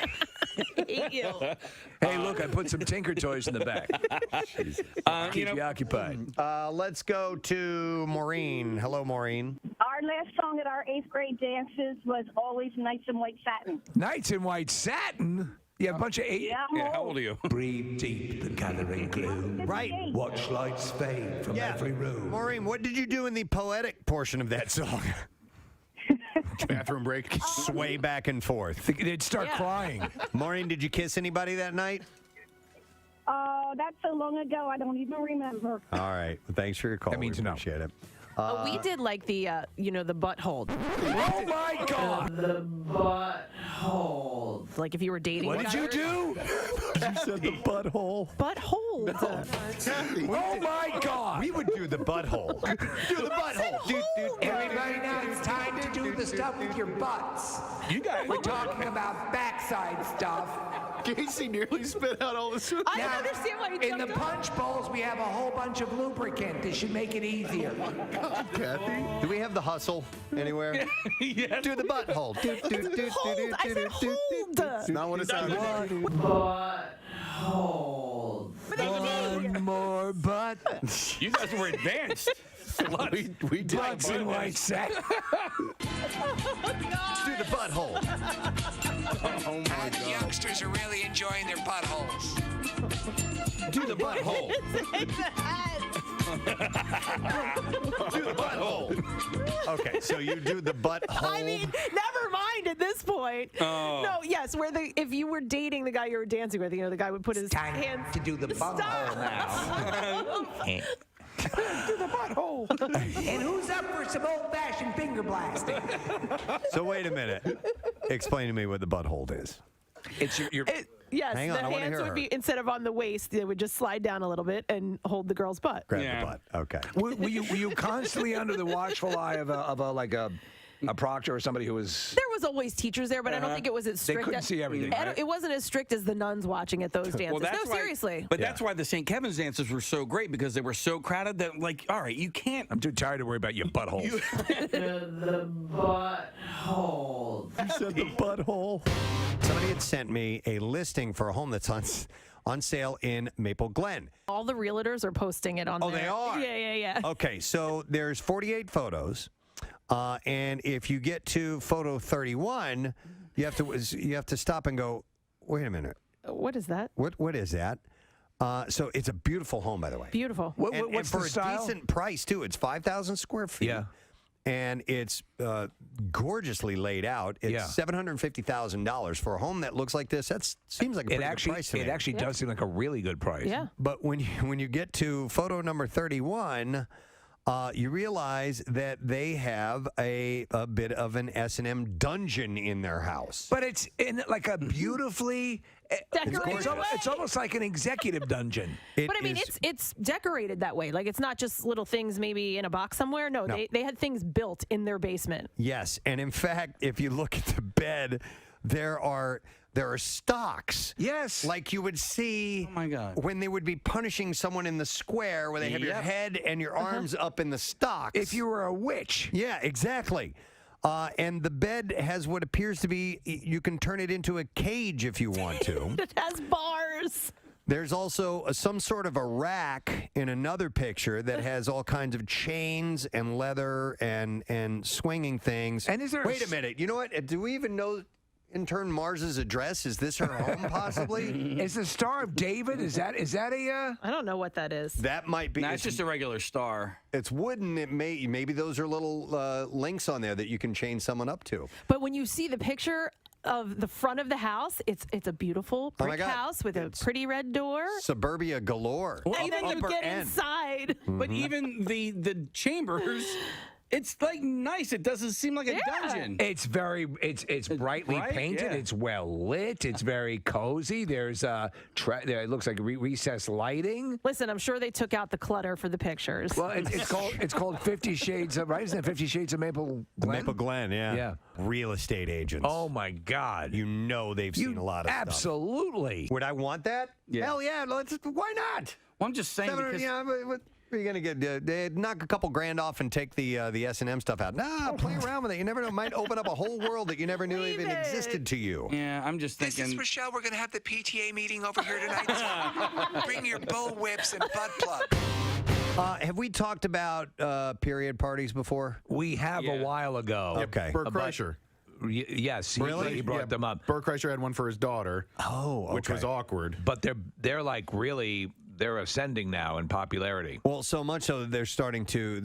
I hate you. Hey, look, I put some Tinker toys in the back. Keep you occupied. Let's go to Maureen. Hello, Maureen. Our last song at our 8th grade dances was always Nights in White Satin. Nights in White Satin? You have a bunch of eight. Yeah, how old are you? Breathe deep the gathering gloom. Right. Watch lights fade from every room. Maureen, what did you do in the poetic portion of that song? Bathroom break. Sway back and forth. They'd start crying. Maureen, did you kiss anybody that night? That's so long ago, I don't even remember. All right. Well, thanks for your call. That means we no. appreciate it. We did like the, the butt hold. Oh my God! The butt hold. Like if you were dating. What did you do? You said the butthole. Butt hold. Oh my God! We would do the butthole. Do the butthole. Everybody, now it's time to do the stuff with your butts. You guys. We're talking about backside stuff. Casey nearly spit out all the soup. I don't understand why you In the punch bowls, we have a whole bunch of lubricant. This should make it easier. Kathy. Do we have the hustle anywhere? Yes. Do the butthole. Hold. I said hold. It's not what it sounds like. Butt hold. One more butt. You guys were advanced. We did. Butts in White Satin. Do the butthole. Oh my God. Youngsters are really enjoying their buttholes. Do the butthole. Do the butthole. Okay, so you do the butthole. I mean, never mind at this point. Oh. No, yes, if you were dating the guy you were dancing with, the guy would put his hands to do the butthole now. Do the butthole. And who's up for some old-fashioned finger blasting? So wait a minute. Explain to me what the butthole is. It's your Yes, Hang on, I the wanna hands hear would her. be, instead of on the waist, they would just slide down a little bit and hold the girl's butt. Grab the butt. Okay. Were you constantly under the watchful eye of a proctor or somebody who was? There was always teachers there, but I don't think it was as They strict. couldn't see everything, right? It wasn't as strict as the nuns watching at those dances. Well, No, seriously. But that's why the St. Kevin's dances were so great, because they were so crowded that, like, all right, you can't. I'm too tired to worry about your buttholes. The butthole. You said the butthole. Somebody had sent me a listing for a home that's on sale in Maple Glen. All the realtors are posting it on there. Oh, they are? Yeah. Okay, so there's 48 photos, and if you get to photo 31, you have to stop and go, wait a minute. What is that? What is that? So it's a beautiful home, by the way. Beautiful. And for the style? a decent price, too. It's 5,000 square feet. Yeah. And it's gorgeously laid out. It's $750,000 for a home that looks like this. That seems like a pretty good price to me. It actually does seem like a really good price. Yeah. But when you get to photo number 31, you realize that they have a bit of an S&M dungeon in their house. But it's in like a beautifully decorated. It's almost like an executive dungeon. But I mean, it's decorated that way. Like it's not just little things maybe in a box somewhere. No. They had things built in their basement. Yes, and in fact, if you look at the bed, there are stocks. Yes. Like you would see when they would be punishing someone in the square where they have your head and your arms up in the stocks. If you were a witch. Yeah, exactly. And the bed has what appears to be, you can turn it into a cage if you want to. It has bars. There's also some sort of a rack in another picture that has all kinds of chains and leather and swinging things. And is there Wait a minute. You know what? Do we even know intern Mars's address? Is this her home possibly? Is the Star of David? Is that a I don't know what that is. That might be. No, it's just a regular star. It's wooden. Maybe those are little links on there that you can chain someone up to. But when you see the picture of the front of the house, it's a beautiful brick house with a pretty red door. Suburbia galore. And then you get inside. But even the chambers, it's like nice. It doesn't seem like a dungeon. It's brightly painted. It's well lit. It's very cozy. There's it looks like recessed lighting. Listen, I'm sure they took out the clutter for the pictures. Well, it's called 50 Shades of, right? Isn't it 50 Shades of Maple Glen? Maple Glen, yeah. Yeah. Real estate agents. Oh my God. You know they've seen a lot of stuff. Absolutely. Would I want that? Yeah. Hell yeah. Why not? Well, I'm just saying because what are you going to get? They knock a couple grand off and take the S&M stuff out. Nah, play around with it. You never know. It might open up a whole world that you never knew even existed to you. Yeah, I'm just thinking. This is Rochelle. We're going to have the PTA meeting over here tonight. Bring your bull whips and butt plugs. Have we talked about period parties before? We have a while ago. Okay. Bert Kreischer. Yes, Really? he brought them up. Bert Kreischer had one for his daughter. Oh, okay. Which was awkward. But they're like really they're ascending now in popularity. Well, so much so that they're starting to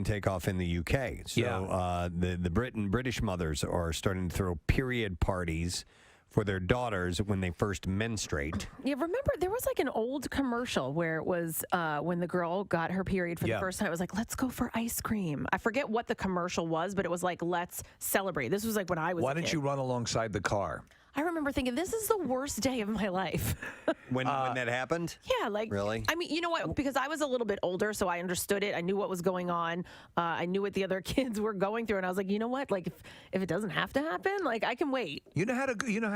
take off in the UK. So the British mothers are starting to throw period parties for their daughters when they first menstruate. Yeah, remember there was like an old commercial where it was when the girl got her period for the first time. It was like, let's go for ice cream. I forget what the commercial was, but it was like, let's celebrate. This was like when I was Why a didn't kid. you run alongside the car? I remember thinking, this is the worst day of my life. When that happened? Yeah, like, really? I mean, you know what? Because I was a little bit older, so I understood it. I knew what was going on. I knew what the other kids were going through, and I was like, you know what? Like, if it doesn't have to happen, like, I can wait. You know how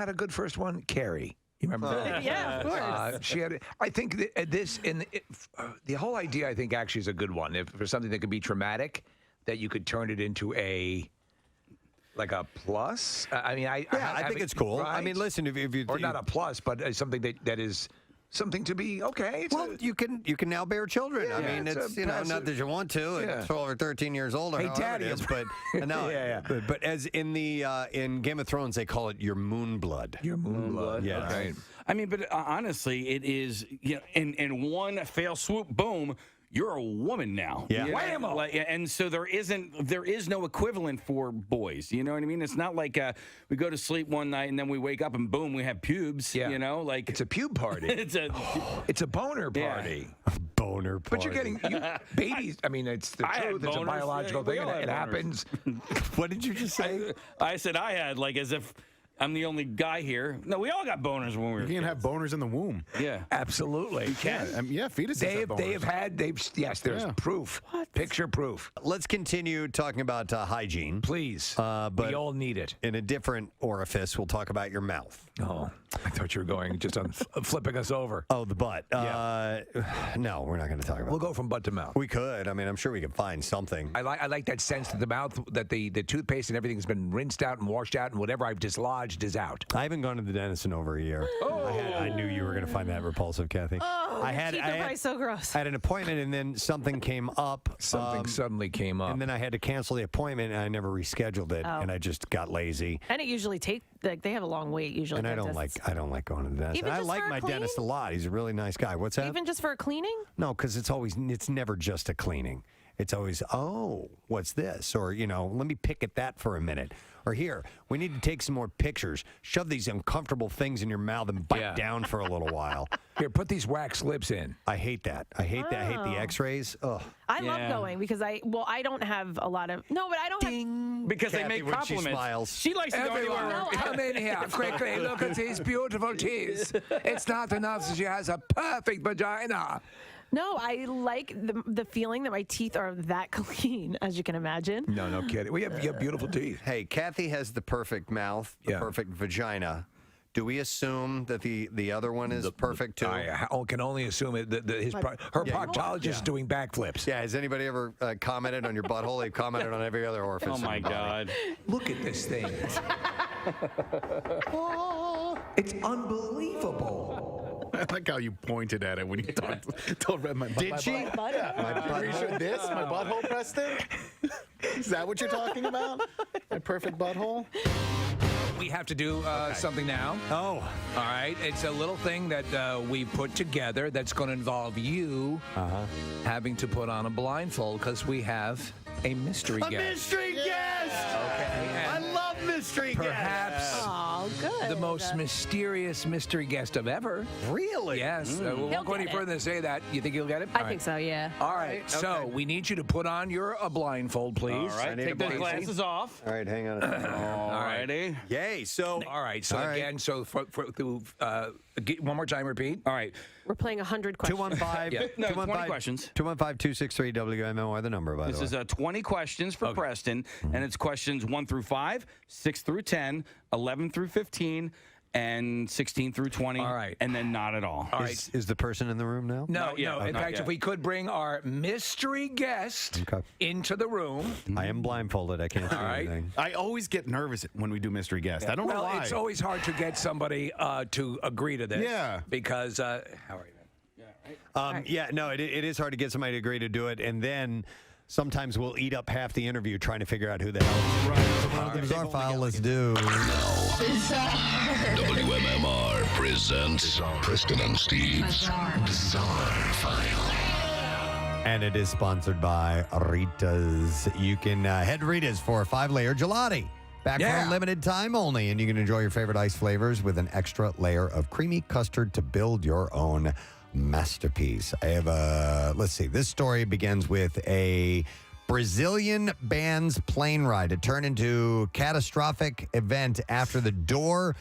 a good first one? Carrie. You remember that? Yeah, of course. She had. I think the whole idea. I think actually is a good one. If for something that could be traumatic, that you could turn it into a plus. I mean, I think it's cool. Right? I mean, listen, if you or not a plus, but something that is something to be okay. You can now bear children. Yeah, I mean, it's not that you want to. Yeah. At 12 or 13 years old, or hey, however Daddy, it is, but no. But as in the in Game of Thrones, they call it your moon blood. Your moon blood. Yeah. Okay. I mean, but honestly, it is, in one fell swoop, boom, you're a woman now. Yeah. Whammo. And so there is no equivalent for boys. You know what I mean? It's not like we go to sleep one night and then we wake up and boom, we have pubes. Yeah. You know, like it's a pube party. it's a boner party. A boner party. But you're getting babies. I mean, it's the truth. It's a biological thing. And it happens. What did you just say? I said I had, like, as if I'm the only guy here. No, we all got boners when we were You can't have boners in the womb. Yeah. Absolutely. You can. Fetuses have boners. There's proof. What? Picture proof. Let's continue talking about hygiene. Please. But we all need it. In a different orifice, we'll talk about your mouth. Oh, I thought you were going just on flipping us over. Oh, the butt. No, we're not going to talk about We'll go from butt to mouth. We could. I mean, I'm sure we could find something. I like that sense that the mouth, that the toothpaste and everything's been rinsed out and washed out and whatever I've dislodged is out. I haven't gone to the dentist in over a year. Oh. I knew you were going to find that repulsive, Kathy. Oh, teeth are probably so gross. I had an appointment and then something came up. Something suddenly came up. And then I had to cancel the appointment and I never rescheduled it. Oh. And I just got lazy. And it usually they have a long wait usually. And I don't like going to the dentist. Even And I just like for a my clean? dentist a lot. He's a really nice guy. What's that? Even just for a cleaning? No, because it's never just a cleaning. it's always, oh, what's this? Or, let me pick at that for a minute. Or here, we need to take some more pictures. Shove these uncomfortable things in your mouth and bite down for a little while. Here, put these wax lips in. I hate that. I hate that. I hate the x-rays. Ugh. I love going because I don't have a lot of but I don't have because Kathy, they make when she compliments. smiles. She likes to go Everyone, anywhere. come in here quickly. Look at these beautiful teeth. It's not enough that she has a perfect vagina. No, I like the feeling that my teeth are that clean, as you can imagine. No kidding. You have beautiful teeth. Hey, Kathy has the perfect mouth, the perfect vagina. Do we assume that the other one is perfect too? I can only assume it, that her proctologist is doing backflips. Yeah, has anybody ever commented on your butthole? They've commented on every other orifice. Oh my God! Look at this thing. It's unbelievable. I like how you pointed at it when you told Red my butt. Did she? Yeah. My butthole. This? My butthole, Preston? Is that what you're talking about? My perfect butthole? We have to do something now. Oh. All right. It's a little thing that we put together that's going to involve you having to put on a blindfold because we have a mystery guest. Mystery guest! Okay. I love mystery guests. Oh, good. The most mysterious mystery guest of ever. Really? Yes. We won't go any further than say that. You think he'll get it? I think so, yeah. All right. So we need you to put on your blindfold, please. All right, take those glasses off. All right, hang on. All righty. Yay. So. All right. So again, one more time, repeat. All right. We're playing 100 questions. 215. No, 20 questions. 215-263 WMMR, the number, by the way. This is 20 questions for Preston, and it's questions 1 through 5, 6 through 10, 11 through 15, and 16 through 20. All right. And then not at all. All right. Is the person in the room now? No. yet. In Not fact, yet. if we could bring our mystery guest into the room. I am blindfolded. I can't see right. anything. I always get nervous when we do mystery guest. I don't know why. It's always hard to get somebody to agree to this. Yeah. Because, how are you? It is hard to get somebody to agree to do it, and then sometimes we'll eat up half the interview trying to figure out who the hell. Right. So the bizarre file. Let's do. WMMR presents Preston and Steve's Bizarre File. And it is sponsored by Rita's. You can head to Rita's for a 5-layer gelati. Back for a limited time only, and you can enjoy your favorite ice flavors with an extra layer of creamy custard to build your own masterpiece. I have let's see. This story begins with a Brazilian band's plane ride. It turned into a catastrophic event after the door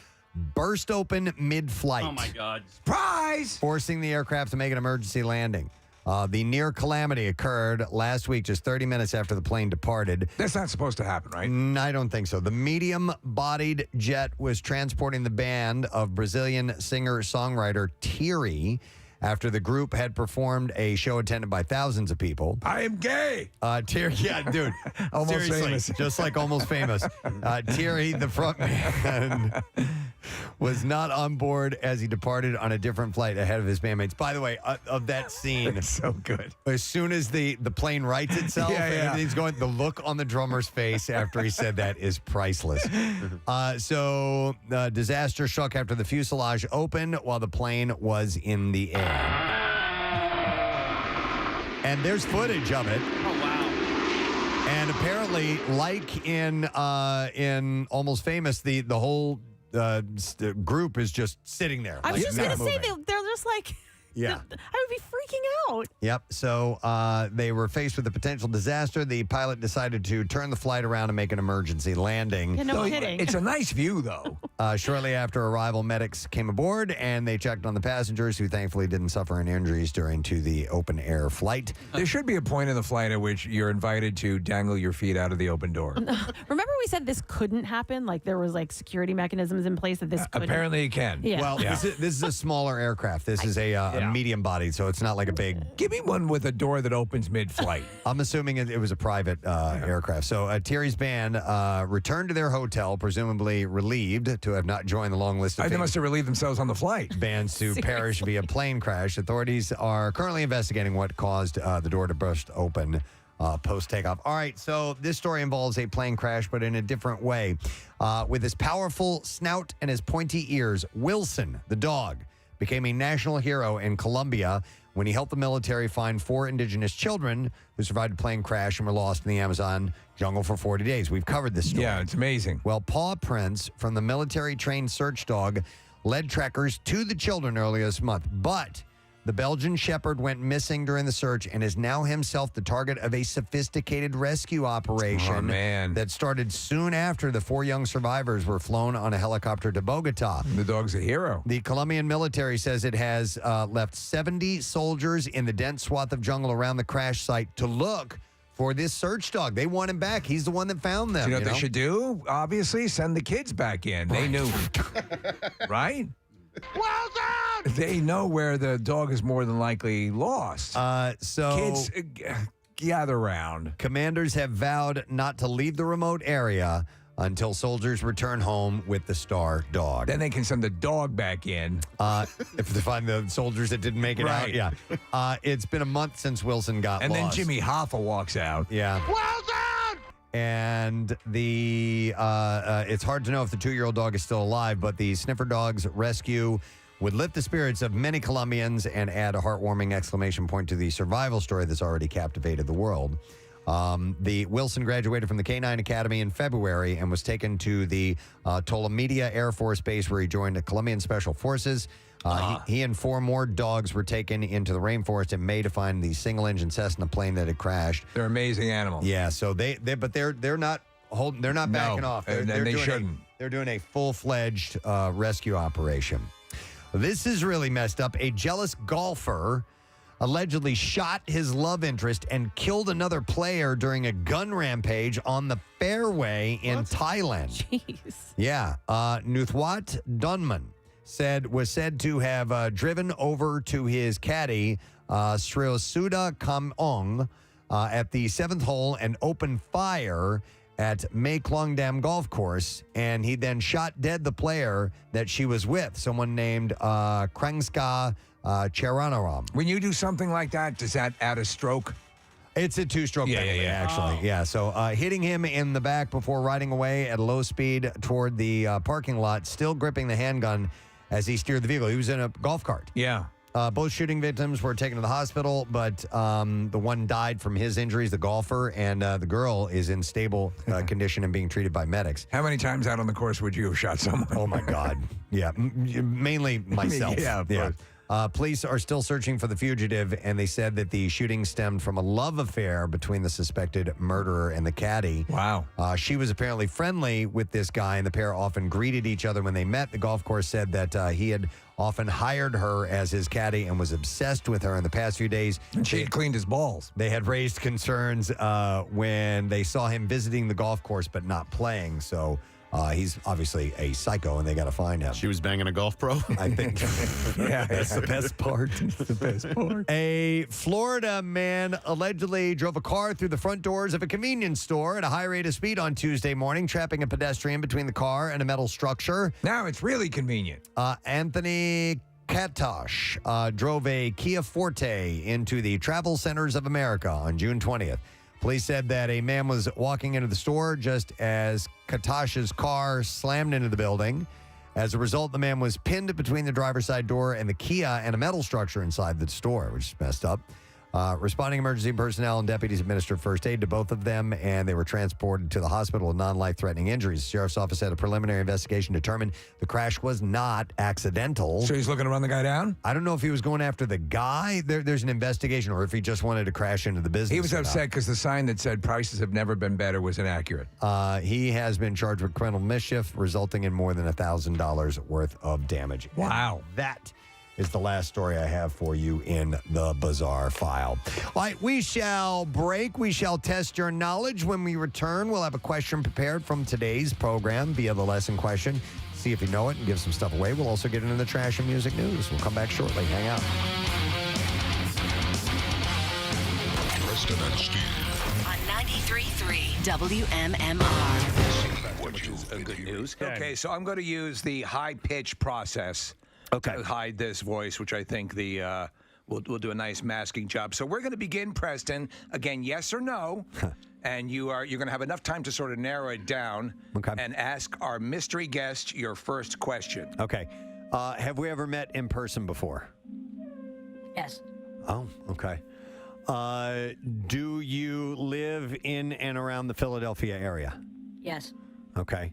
burst open mid-flight. Oh, my God. Surprise! Forcing the aircraft to make an emergency landing. The near calamity occurred last week, just 30 minutes after the plane departed. That's not supposed to happen, right? I don't think so. The medium-bodied jet was transporting the band of Brazilian singer-songwriter Thierry after the group had performed a show attended by thousands of people. I am gay. Thierry, yeah, dude. Almost seriously, famous. just like Almost Famous. Thierry, the frontman, was not on board as he departed on a different flight ahead of his bandmates. By the way, of that scene, it's so good. As soon as the plane rights itself and everything's going, the look on the drummer's face after he said that is priceless. So the disaster struck after the fuselage opened while the plane was in the air. And there's footage of it. Oh, wow. And apparently, like in Almost Famous, the whole group is just sitting there. I was like, just not going to say, moving. they're just like, Yeah. I would be freaking out. Yep. So they were faced with a potential disaster. The pilot decided to turn the flight around and make an emergency landing. Yeah, no kidding. It's a nice view, though. Shortly after arrival, medics came aboard and they checked on the passengers, who thankfully didn't suffer any injuries during the open air flight. There should be a point in the flight at which you're invited to dangle your feet out of the open door. Remember we said this couldn't happen? Like there was like security mechanisms in place that this couldn't. Apparently it can. Yeah. Well, this is a smaller aircraft. This is a medium bodied, so it's not like a big. Give me one with a door that opens mid-flight. I'm assuming it was a private aircraft. So Thierry's band returned to their hotel, presumably relieved to have not joined the long list of They must have relieved themselves on the flight. bands to perish via plane crash. Authorities are currently investigating what caused the door to burst open post takeoff. All right, so this story involves a plane crash, but in a different way. With his powerful snout and his pointy ears, Wilson, the dog, became a national hero in Colombia when he helped the military find 4 indigenous children who survived a plane crash and were lost in the Amazon jungle for 40 days. We've covered this story. Yeah, it's amazing. Well, paw prints from the military-trained search dog led trekkers to the children earlier this month, but the Belgian Shepherd went missing during the search and is now himself the target of a sophisticated rescue operation that started soon after the 4 young survivors were flown on a helicopter to Bogota. The dog's a hero. The Colombian military says it has left 70 soldiers in the dense swath of jungle around the crash site to look for this search dog. They want him back. He's the one that found them. You know what they should do? Obviously, send the kids back in. They knew. Right? Well done! They know where the dog is more than likely lost. So Kids, gather round. Commanders have vowed not to leave the remote area until soldiers return home with the star dog. Then they can send the dog back in. If they find the soldiers that didn't make it out. Right. Yeah. It's been a month since Wilson got And then lost. Jimmy Hoffa walks out. Yeah. Well done! And it's hard to know if the 2-year-old dog is still alive, but the sniffer dog's rescue would lift the spirits of many Colombians and add a heartwarming exclamation point to the survival story that's already captivated the world. The Wilson graduated from the K-9 Academy in February and was taken to the Tolomedia Air Force Base, where he joined the Colombian Special Forces. He and 4 more dogs were taken into the rainforest in May to find the single-engine Cessna plane that had crashed. They're amazing animals. Yeah, so they're not backing off. They're doing a full-fledged rescue operation. This is really messed up. A jealous golfer allegedly shot his love interest and killed another player during a gun rampage on the fairway in Thailand. Jeez. Yeah. Nuthwat Dunman was said to have driven over to his caddy, Sriosuda Kamong, at the 7th hole and opened fire at Mae Klong Dam Golf Course, and he then shot dead the player that she was with, someone named Krangska Charanaram. When you do something like that, does that add a stroke? It's a 2-stroke penalty, actually. Oh. Yeah, so hitting him in the back before riding away at a low speed toward the parking lot, still gripping the handgun as he steered the vehicle. He was in a golf cart. Yeah. Both shooting victims were taken to the hospital, but the one died from his injuries, the golfer, and the girl is in stable condition and being treated by medics. How many times out on the course would you have shot someone? Oh, my God. Yeah, mainly myself. Yeah, of course. Police are still searching for the fugitive, and they said that the shooting stemmed from a love affair between the suspected murderer and the caddy. Wow. She was apparently friendly with this guy, and the pair often greeted each other when they met. The golf course said that he had often hired her as his caddy and was obsessed with her in the past few days. And she had cleaned his balls. They had raised concerns when they saw him visiting the golf course but not playing, so... he's obviously a psycho, and they got to find him. She was banging a golf pro? I think. Yeah, that's the best part. The best part. A Florida man allegedly drove a car through the front doors of a convenience store at a high rate of speed on Tuesday morning, trapping a pedestrian between the car and a metal structure. Now it's really convenient. Anthony Katosh drove a Kia Forte into the Travel Centers of America on June 20th. Police said that a man was walking into the store just as Katosh's car slammed into the building. As a result, the man was pinned between the driver's side door and the Kia and a metal structure inside the store, which is messed up. Responding emergency personnel and deputies administered first aid to both of them, and they were transported to the hospital with non-life-threatening injuries. The sheriff's office said a preliminary investigation determined the crash was not accidental. So he's looking to run the guy down? I don't know if he was going after the guy. There's an investigation, or if he just wanted to crash into the business. He was upset because the sign that said prices have never been better was inaccurate. He has been charged with criminal mischief, resulting in more than $1,000 worth of damage. Wow. And that is the last story I have for you in the Bizarre File. All right, we shall break. We shall test your knowledge. When we return, we'll have a question prepared from today's program via the lesson question. See if you know it and give some stuff away. We'll also get into the trash and music news. We'll come back shortly. Hang out. Preston and Steve. On 93.3 WMMR. Which is a good news. Okay, so I'm going to use the high-pitch process to hide this voice, which I think we'll do a nice masking job. So we're going to begin, Preston. Again, yes or no. And you're going to have enough time to sort of narrow it down and ask our mystery guest your first question. Okay. Have we ever met in person before? Yes. Oh, okay. Do you live in and around the Philadelphia area? Yes. Okay.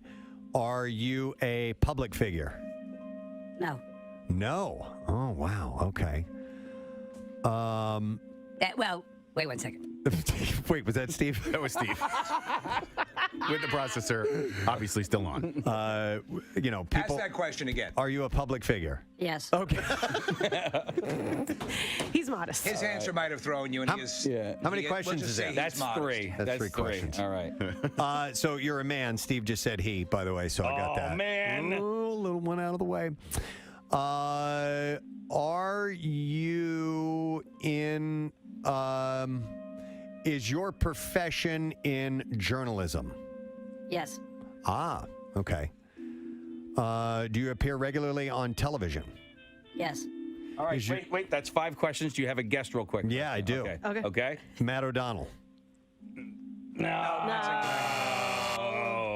Are you a public figure? No. No. Oh, wow. Okay. Well, wait 1 second. Wait, was that Steve? That was Steve. With the processor obviously still on. People. Ask that question again. Are you a public figure? Yes. Okay. He's modest. His answer might have thrown you, and How many questions is that? That's three. That's three questions. All right. So you're a man. Steve just said he, by the way, so I got that. Oh, man. Ooh, little one out of the way. Are you in, is your profession in journalism? Yes. Ah, okay. Do you appear regularly on television? Yes. All right. Wait. That's 5 questions. Do you have a guest real quick? Yeah, I do. Okay. Matt O'Donnell. No.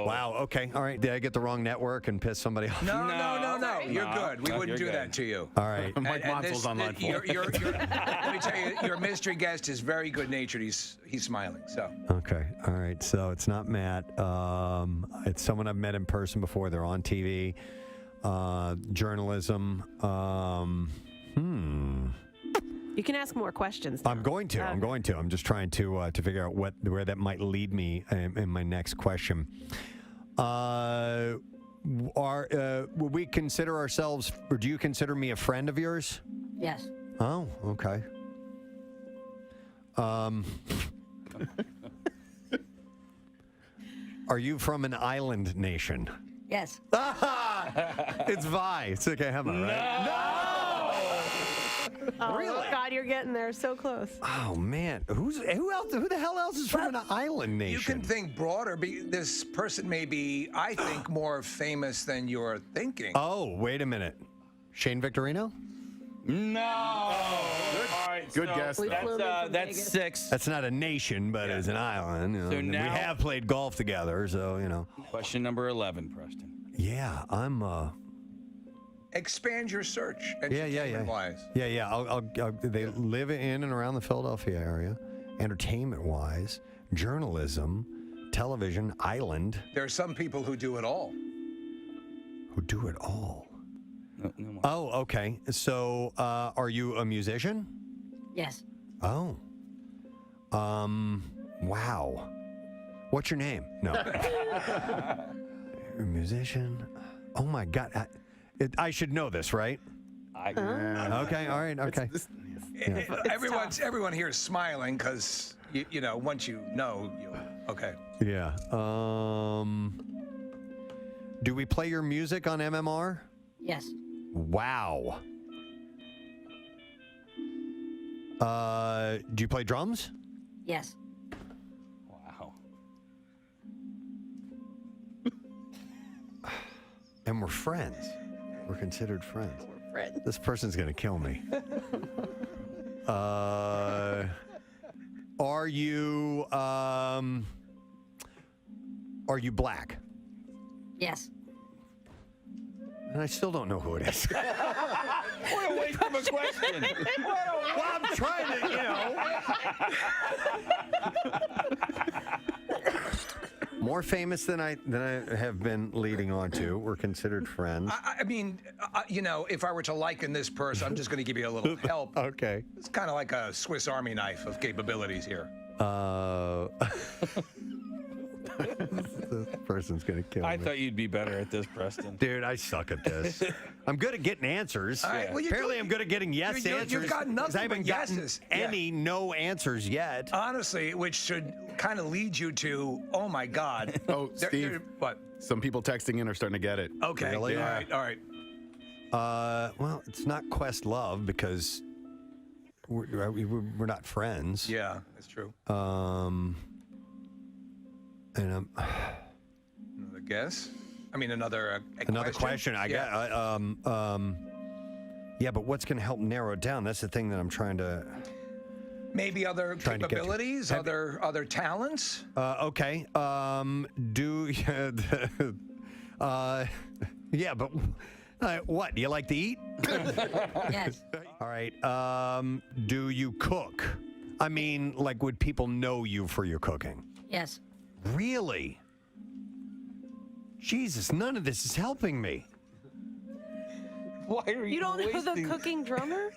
Wow. Okay. All right. Did I get the wrong network and piss somebody off? No. You're good. We wouldn't do that to you. All right. Mike Monsel's on line 4. Let me tell you, your mystery guest is very good natured. He's smiling. So. Okay. All right. So it's not Matt. It's someone I've met in person before. They're on TV. Journalism. You can ask more questions. I'm going to. I'm just trying to figure out where that might lead me in my next question. Would we consider ourselves, or do you consider me a friend of yours? Yes. Oh, okay. Are you from an island nation? Yes. It's Vi. It's okay, Emma, right? No! Oh, Really? God, you're getting there so close. Oh man, who else? Who the hell else is from an island nation? You can think broader. This person may be, I think, more famous than you're thinking. Oh, wait a minute. Shane Victorino? No. All right. Good guess. That's 6. That's not a nation, but it's an island. So and now- we have played golf together, so Question number 11, Preston. Yeah, I'm. Expand your search. Yeah. Wise. Yeah. I'll they live in and around the Philadelphia area. Entertainment-wise, journalism, television, island. There are some people who do it all. Who do it all? No more. Oh, okay. So, are you a musician? Yes. Oh. Wow. What's your name? No. You're a musician. Oh my God. I should know this, right? Okay. All right. Okay. Everyone here is smiling because once you know, okay. Yeah. Do we play your music on MMR? Yes. Wow. Do you play drums? Yes. Wow. And we're friends. We're considered friends. We're friends. This person's gonna kill me. Are you black? Yes. And I still don't know who it is. What a waste of a question. Well, I'm trying to, More famous than I have been leading on to. We're considered friends. I mean, if I were to liken this person, I'm just going to give you a little help. Okay. It's kind of like a Swiss Army knife of capabilities here. This person's gonna kill me. I thought you'd be better at this, Preston. Dude, I suck at this. I'm good at getting answers. All right, well, Apparently, I'm good at getting yes answers. You've got 'cause nothing I haven't but gotten yeses. any no answers yet. Honestly, which should kind of lead you to, oh my God. Oh, Steve. What? Some people texting in are starting to get it. Okay. Really? All right. Well, it's not Questlove because we're not friends. Yeah, that's true. And Another guess? I mean, another question. I got. Yeah, but what's going to help narrow it down? That's the thing that I'm trying to. Maybe other Trying to get to. capabilities, other talents. Okay. Yeah, but What? Do you like to eat? Yes. All right. Do you cook? I mean, like, would people know you for your cooking? Yes. Really? Jesus, none of this is helping me. Why are You don't know the cooking drummer?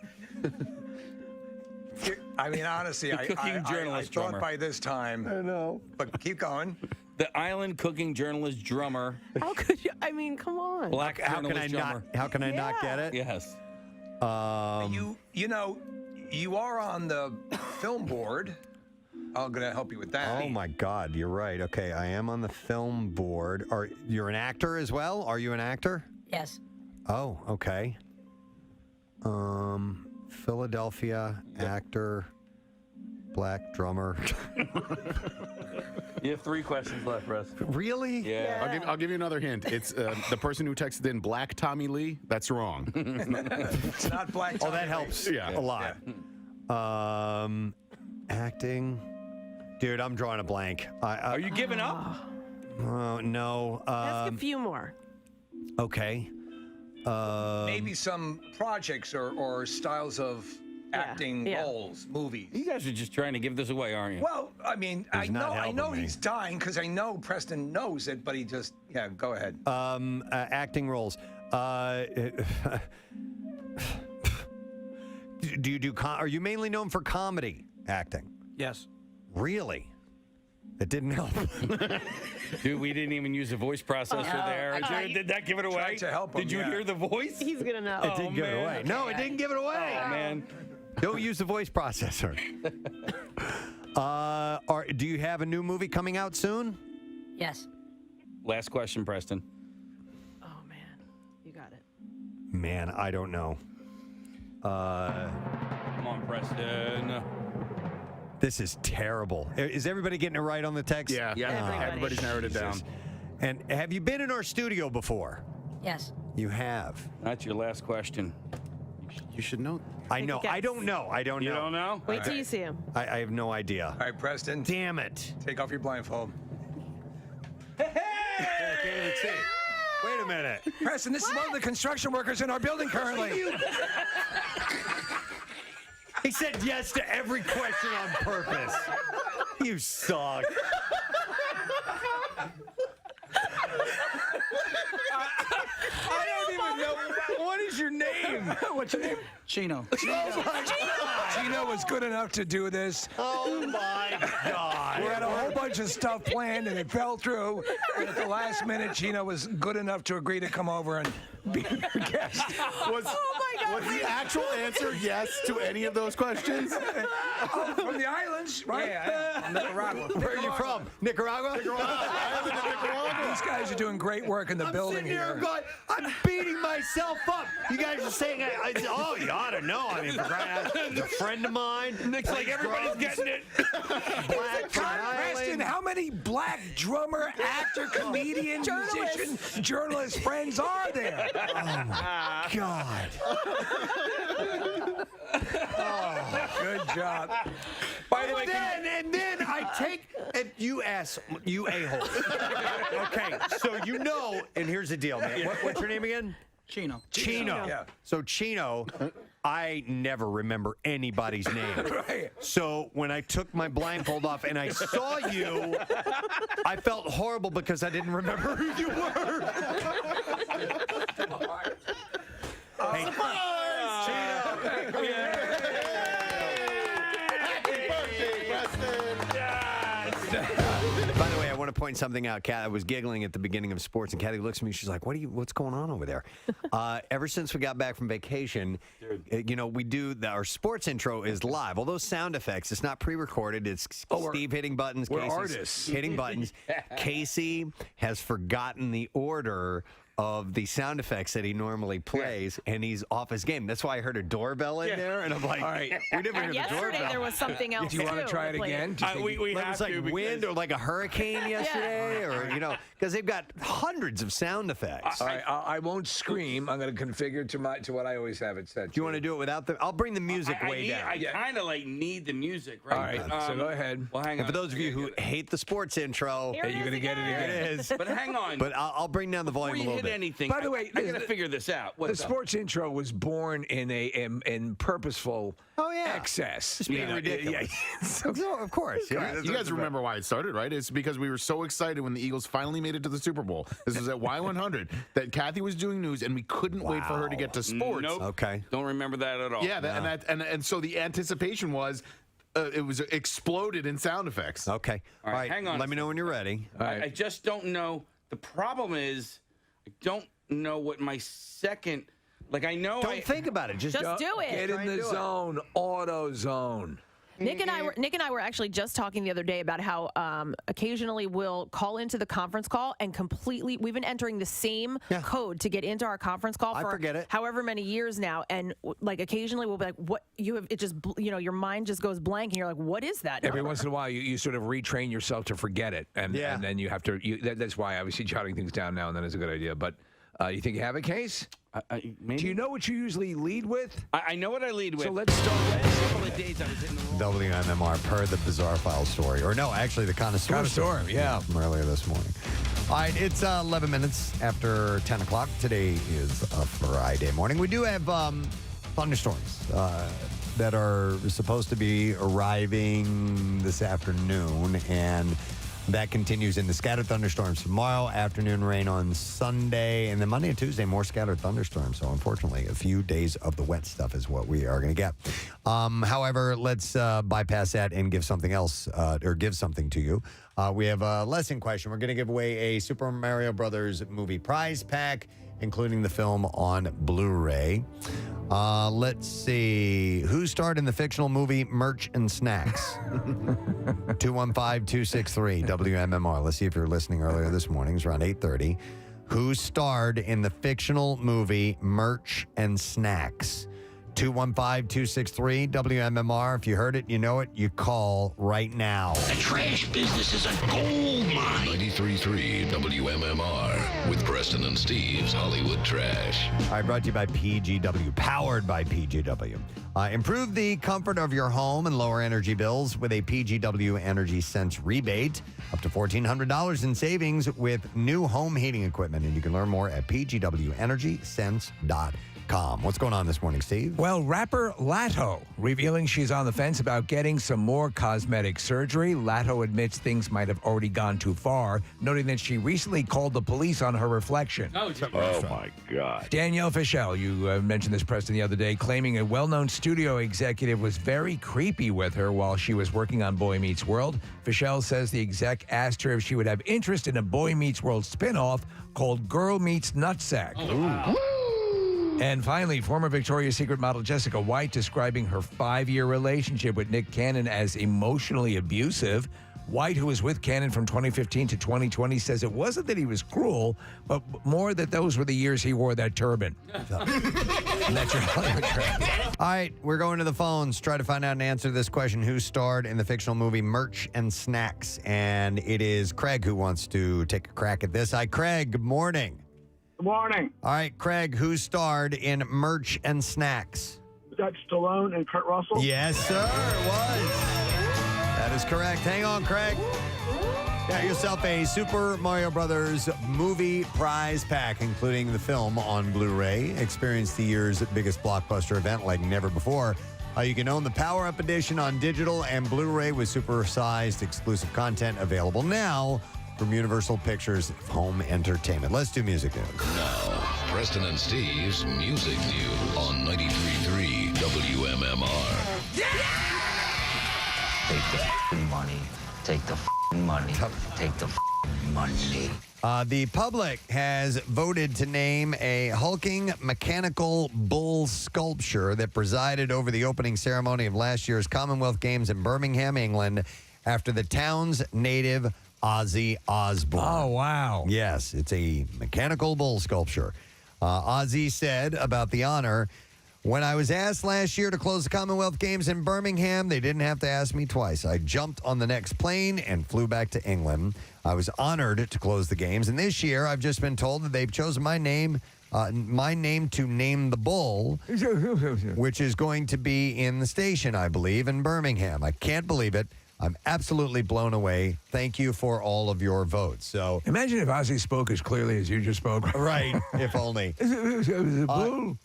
I mean, honestly, I journalist thought drummer. by this time. I know. But keep going. The island cooking journalist drummer. How could you? I mean, come on. Black How can I journalist not? drummer. How can I not get it? Yes. You know, you are on the film board. I'm going to help you with that. Oh my God, you're right. Okay, I am on the film board. You're an actor as well? Are you an actor? Yes. Oh, okay. Philadelphia actor, black drummer. You have 3 questions left, Russ. Really? Yeah. I'll give you another hint. It's the person who texted in Black Tommy Lee. That's wrong. It's not Black Tommy. Oh, that helps Yeah. a lot. Acting. Dude, I'm drawing a blank. Are you giving up? No. Ask a few more. Okay. Maybe some projects or styles of acting roles, movies. You guys are just trying to give this away, aren't you? Well, I mean, I know he's dying because I know Preston knows it, but he just go ahead. Acting roles. Do you do? Are you mainly known for comedy acting? Yes. Really? It didn't help. Dude, we didn't even use the voice processor there. Did that give it away? Tried to help him, Did you hear the voice? He's gonna know. It didn't give it away. No, it didn't give it away. Oh, man. Don't use the voice processor. Do you have a new movie coming out soon? Yes. Last question, Preston. Oh man, you got it. Man, I don't know. Come on, Preston. This is terrible. Is everybody getting it right on the text? Yeah. Everybody's narrowed it down. And have you been in our studio before? Yes. You have. That's your last question. You should know. I know. I don't know. I don't know. You don't know? Wait till you see him. I have no idea. All right, Preston. Damn it. Take off your blindfold. I can't even see. Wait a minute. Preston, this is one of the construction workers in our building currently. He said yes to every question on purpose. You suck. I don't even know. What is your name? What's your name? Chino. Chino was good enough to do this. Oh my God. We had a whole bunch of stuff planned and it fell through. And at the last minute, Chino was good enough to agree to come over and be your guest. Was the actual answer yes to any of those questions? From the islands, right? Yeah, Nicaragua. Where are you from? Nicaragua? These guys are doing great work in the building here. Going, I'm beating myself up. You guys are saying, oh, you ought to know. I mean, for crying out loud, he's a friend of mine. Nick's like, everybody's getting it. Black from Preston, Ireland. how many black drummer, actor, comedian, musician, journalist friends are there? Oh, my God. Good job. By the way, And then I take, and you a-hole. Okay, so you know, and here's the deal, man. What's your name again? Chino. Chino. Yeah. So Chino, I never remember anybody's name. Right. So when I took my blindfold off and I saw you, I felt horrible because I didn't remember who you were. Hey, Chino. Happy birthday, Preston. By the way, I want to point something out. Kat, I was giggling at the beginning of sports, and Kathy looks at me. She's like, "What's going on over there?" Ever since we got back from vacation, we do our sports intro is live. All those sound effects, it's not pre-recorded. It's Steve hitting buttons. We're Casey's artists. hitting buttons. Casey has forgotten the order of the sound effects that he normally plays, and he's off his game. That's why I heard a doorbell in there, and I'm like, all right. We never heard the Yesterday doorbell. there was something else. Do you want to try it again? we It have was like to wind or like a hurricane yesterday, or because they've got hundreds of sound effects. All right, I won't scream. I'm going to configure to what I always have it set. Do you want to do it without the? I'll bring the music way down. I kind of need the music, right? All right, so go ahead. Well, hang on. And for those of you who hate the sports intro, You're going to get it again. it is. But hang on. But I'll bring down the volume a little bit. anything. By the way, I gotta figure this out. The sports intro was born in purposeful excess. Just being ridiculous. Of course. Yeah. You guys remember why it started, right? It's because we were so excited when the Eagles finally made it to the Super Bowl. This was at Y100 that Kathy was doing news, and we couldn't wait for her to get to sports. Nope. Okay. Don't remember that at all. Yeah, and so the anticipation was it was exploded in sound effects. Okay. All right, hang on. Let me know when you're ready. I just don't know. The problem is, I don't know what my second. Like I know. Don't think about it. Just do it. Get in the zone, auto zone. Nick and I were actually just talking the other day about how occasionally we'll call into the conference call and we've been entering the same code to get into our conference call for however many years now, and like occasionally we'll be like, what you have, it just your mind just goes blank and you're like, what is that? Every once in a while you sort of retrain yourself to forget it, and then you have to. That's why obviously jotting things down now and then is a good idea. But you think you have a case? Maybe. Do you know what you usually lead with? I know what I lead with. So let's start. Last couple of days I was in the wrong. WMMR per the Bizarre File story. Or no, actually the Connoisseur story. Yeah. From earlier this morning. All right, it's 11 minutes after 10 o'clock. Today is a Friday morning. We do have thunderstorms that are supposed to be arriving this afternoon, and that continues into scattered thunderstorms tomorrow, afternoon rain on Sunday, and then Monday and Tuesday, more scattered thunderstorms. So, unfortunately, a few days of the wet stuff is what we are going to get. However, let's bypass that and give something else, or give something to you. We have a lesson question. We're going to give away a Super Mario Brothers movie prize pack, including the film on Blu-ray. Let's see. Who starred in the fictional movie Merch and Snacks? 215-263 WMMR. Let's see if you're listening earlier this morning. It's around 8:30. Who starred in the fictional movie Merch and Snacks? 215-263 WMMR. If you heard it, you know it, you call right now. The trash business is a gold mine. 93.3 WMMR with Preston and Steve's Hollywood Trash. All right, brought to you by PGW, powered by PGW. Improve the comfort of your home and lower energy bills with a PGW Energy Sense rebate. Up to $1,400 in savings with new home heating equipment. And you can learn more at pgwenergysense.com. What's going on this morning, Steve? Well, rapper Latto revealing she's on the fence about getting some more cosmetic surgery. Latto admits things might have already gone too far, noting that she recently called the police on her reflection. Oh my God. Danielle Fischel, you mentioned this, Preston, the other day, claiming a well-known studio executive was very creepy with her while she was working on Boy Meets World. Fischel says the exec asked her if she would have interest in a Boy Meets World spinoff called Girl Meets Nutsack. Oh, wow. And finally, former Victoria's Secret model Jessica White describing her 5-year relationship with Nick Cannon as emotionally abusive. White, who was with Cannon from 2015 to 2020, says it wasn't that he was cruel, but more that those were the years he wore that turban. And that's your Hollywood Trash. All right, we're going to the phones. Try to find out an answer to this question. Who starred in the fictional movie Merch and Snacks? And it is Craig who wants to take a crack at this. Hi, Craig. Good morning. Good morning. All right, Craig, who starred in Merch and Snacks? Was that Stallone and Kurt Russell? Yes, sir, it was. That is correct. Hang on, Craig. Got yourself a Super Mario Brothers movie prize pack, including the film on Blu-ray. Experience the year's biggest blockbuster event like never before. You can own the Power Up Edition on digital and Blu-ray with super-sized exclusive content available now from Universal Pictures Home Entertainment. Let's do music news. Now, Preston and Steve's Music News on 93.3 WMMR. Take the money. Take the money. Take the money. The public has voted to name a hulking mechanical bull sculpture that presided over the opening ceremony of last year's Commonwealth Games in Birmingham, England, after the town's native Ozzy Osbourne. Oh, wow. Yes, it's a mechanical bull sculpture. Ozzy said about the honor, "When I was asked last year to close the Commonwealth Games in Birmingham, they didn't have to ask me twice. I jumped on the next plane and flew back to England. I was honored to close the games. And this year, I've just been told that they've chosen my name to name the bull, which is going to be in the station, I believe, in Birmingham. I can't believe it. I'm absolutely blown away. Thank you for all of your votes. So imagine if Ozzy spoke as clearly as you just spoke. Right, if only.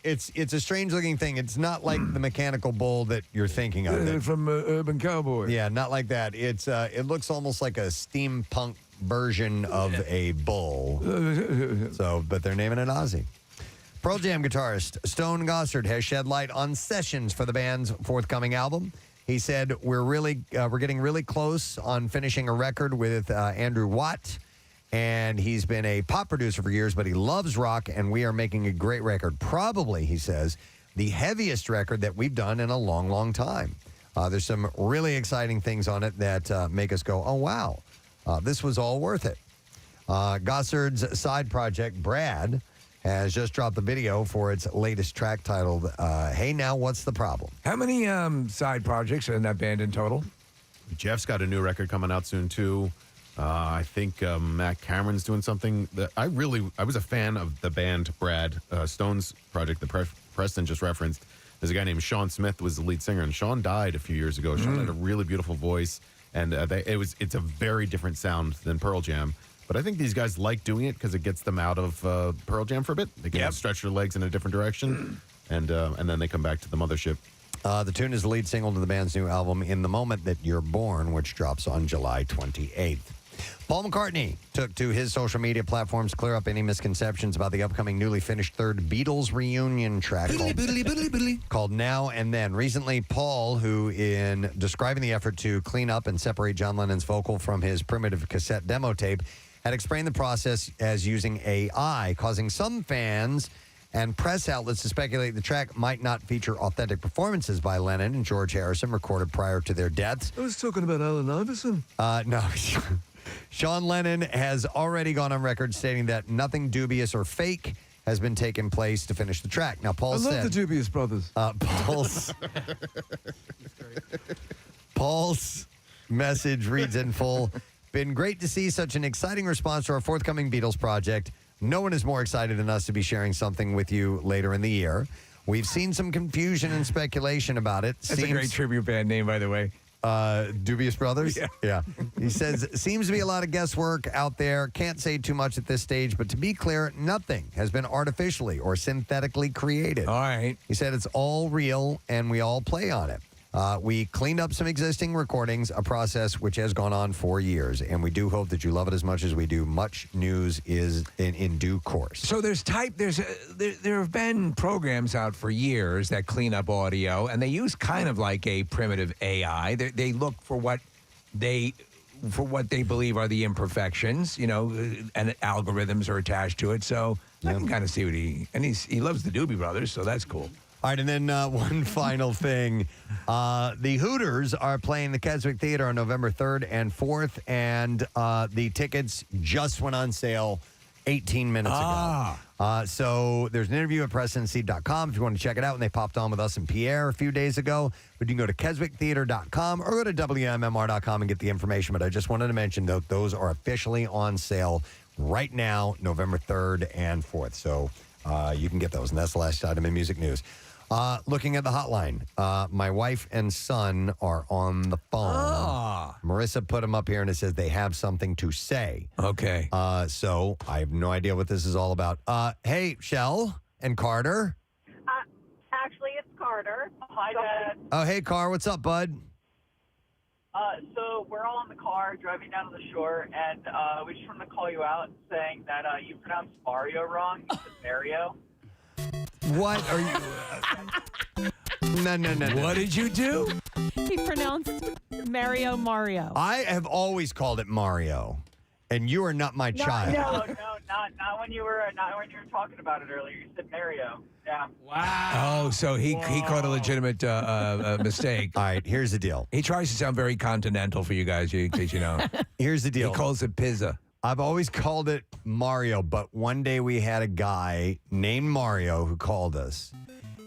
It's a strange looking thing. It's not like the mechanical bull that you're thinking of. From Urban Cowboy. Yeah, not like that. It looks almost like a steampunk version of a bull. But they're naming it Ozzy. Pearl Jam guitarist Stone Gossard has shed light on sessions for the band's forthcoming album. He said, we're getting really close on finishing a record with Andrew Watt, and he's been a pop producer for years, but he loves rock, and we are making a great record. Probably, he says, the heaviest record that we've done in a long, long time. There's some really exciting things on it that make us go, oh, wow, this was all worth it. Gossard's side project, Brad, has just dropped the video for its latest track titled, Hey Now, What's the Problem? How many side projects are in that band in total? Jeff's got a new record coming out soon, too. I think Matt Cameron's doing something. I was a fan of the band Brad. Stone's project, the Preston just referenced. There's a guy named Sean Smith was the lead singer, and Sean died a few years ago. Sean had a really beautiful voice, and it's a very different sound than Pearl Jam. But I think these guys like doing it because it gets them out of Pearl Jam for a bit. They can stretch their legs in a different direction, and then they come back to the mothership. The tune is the lead single to the band's new album, In the Moment That You're Born, which drops on July 28th. Paul McCartney took to his social media platforms to clear up any misconceptions about the upcoming newly finished third Beatles reunion track called Now and Then. Recently, Paul, who in describing the effort to clean up and separate John Lennon's vocal from his primitive cassette demo tape, had explained the process as using AI, causing some fans and press outlets to speculate the track might not feature authentic performances by Lennon and George Harrison recorded prior to their deaths. I was talking about Alan Iverson. No. Sean Lennon has already gone on record stating that nothing dubious or fake has been taking place to finish the track. Now, Paul said... I love the Dubious Brothers. Paul's message reads in full, been great to see such an exciting response to our forthcoming Beatles project. No one is more excited than us to be sharing something with you later in the year. We've seen some confusion and speculation about it. That's a great tribute band name, by the way. Dubious Brothers? Yeah. He says, seems to be a lot of guesswork out there. Can't say too much at this stage, but to be clear, nothing has been artificially or synthetically created. All right. He said it's all real, and we all play on it. We cleaned up some existing recordings, a process which has gone on for years, and we do hope that you love it as much as we do. Much news is in due course. So there have been programs out for years that clean up audio, and they use kind of like a primitive AI. They look for what they believe are the imperfections, and algorithms are attached to it. So I can kind of see what he loves the Doobie Brothers, so that's cool. All right, and then one final thing. The Hooters are playing the Keswick Theater on November 3rd and 4th, and the tickets just went on sale 18 minutes ago. So there's an interview at PrestonandSteve.com if you want to check it out, and they popped on with us and Pierre a few days ago. But you can go to KeswickTheater.com or go to WMMR.com and get the information. But I just wanted to mention that those are officially on sale right now, November 3rd and 4th. So you can get those, and that's the last item in music news. Looking at the hotline, my wife and son are on the phone. Marissa put them up here, and it says they have something to say. Okay. So I have no idea what this is all about. Hey, Shell and Carter. Actually, it's Carter. Hi, Dad. Oh, hey, Car. What's up, bud? So we're all in the car driving down to the shore, and we just wanted to call you out saying that you pronounced Mario wrong. You said Mario. What are you... No. What did you do? He pronounced Mario. I have always called it Mario, and you are not my child. No, not when you were talking about it earlier. You said Mario. Yeah. Wow. Oh, so he caught a legitimate mistake. All right, here's the deal. He tries to sound very continental for you guys, in case you know. Here's the deal. He calls it pizza. I've always called it Mario, but one day we had a guy named Mario who called us,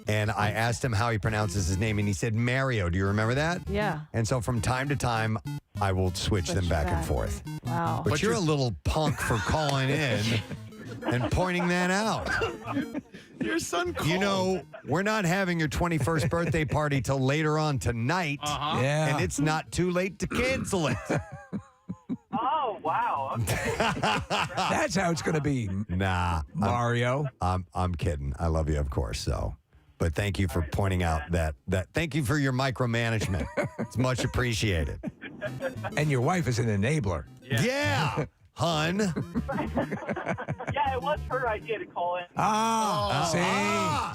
and I asked him how he pronounces his name, and he said Mario. Do you remember that? Yeah. And so from time to time, I will switch them back and forth. Wow. But you're a little punk for calling in and pointing that out. Your son called. You know, we're not having your 21st birthday party till later on tonight. Yeah. And it's not too late to cancel it. Oh, wow. Okay. That's how it's going to be. Nah. Mario. I'm kidding. I love you, of course, so. But thank you for pointing out that thank you for your micromanagement. It's much appreciated. And your wife is an enabler. Yeah. Hun. Yeah, it was her idea to call in.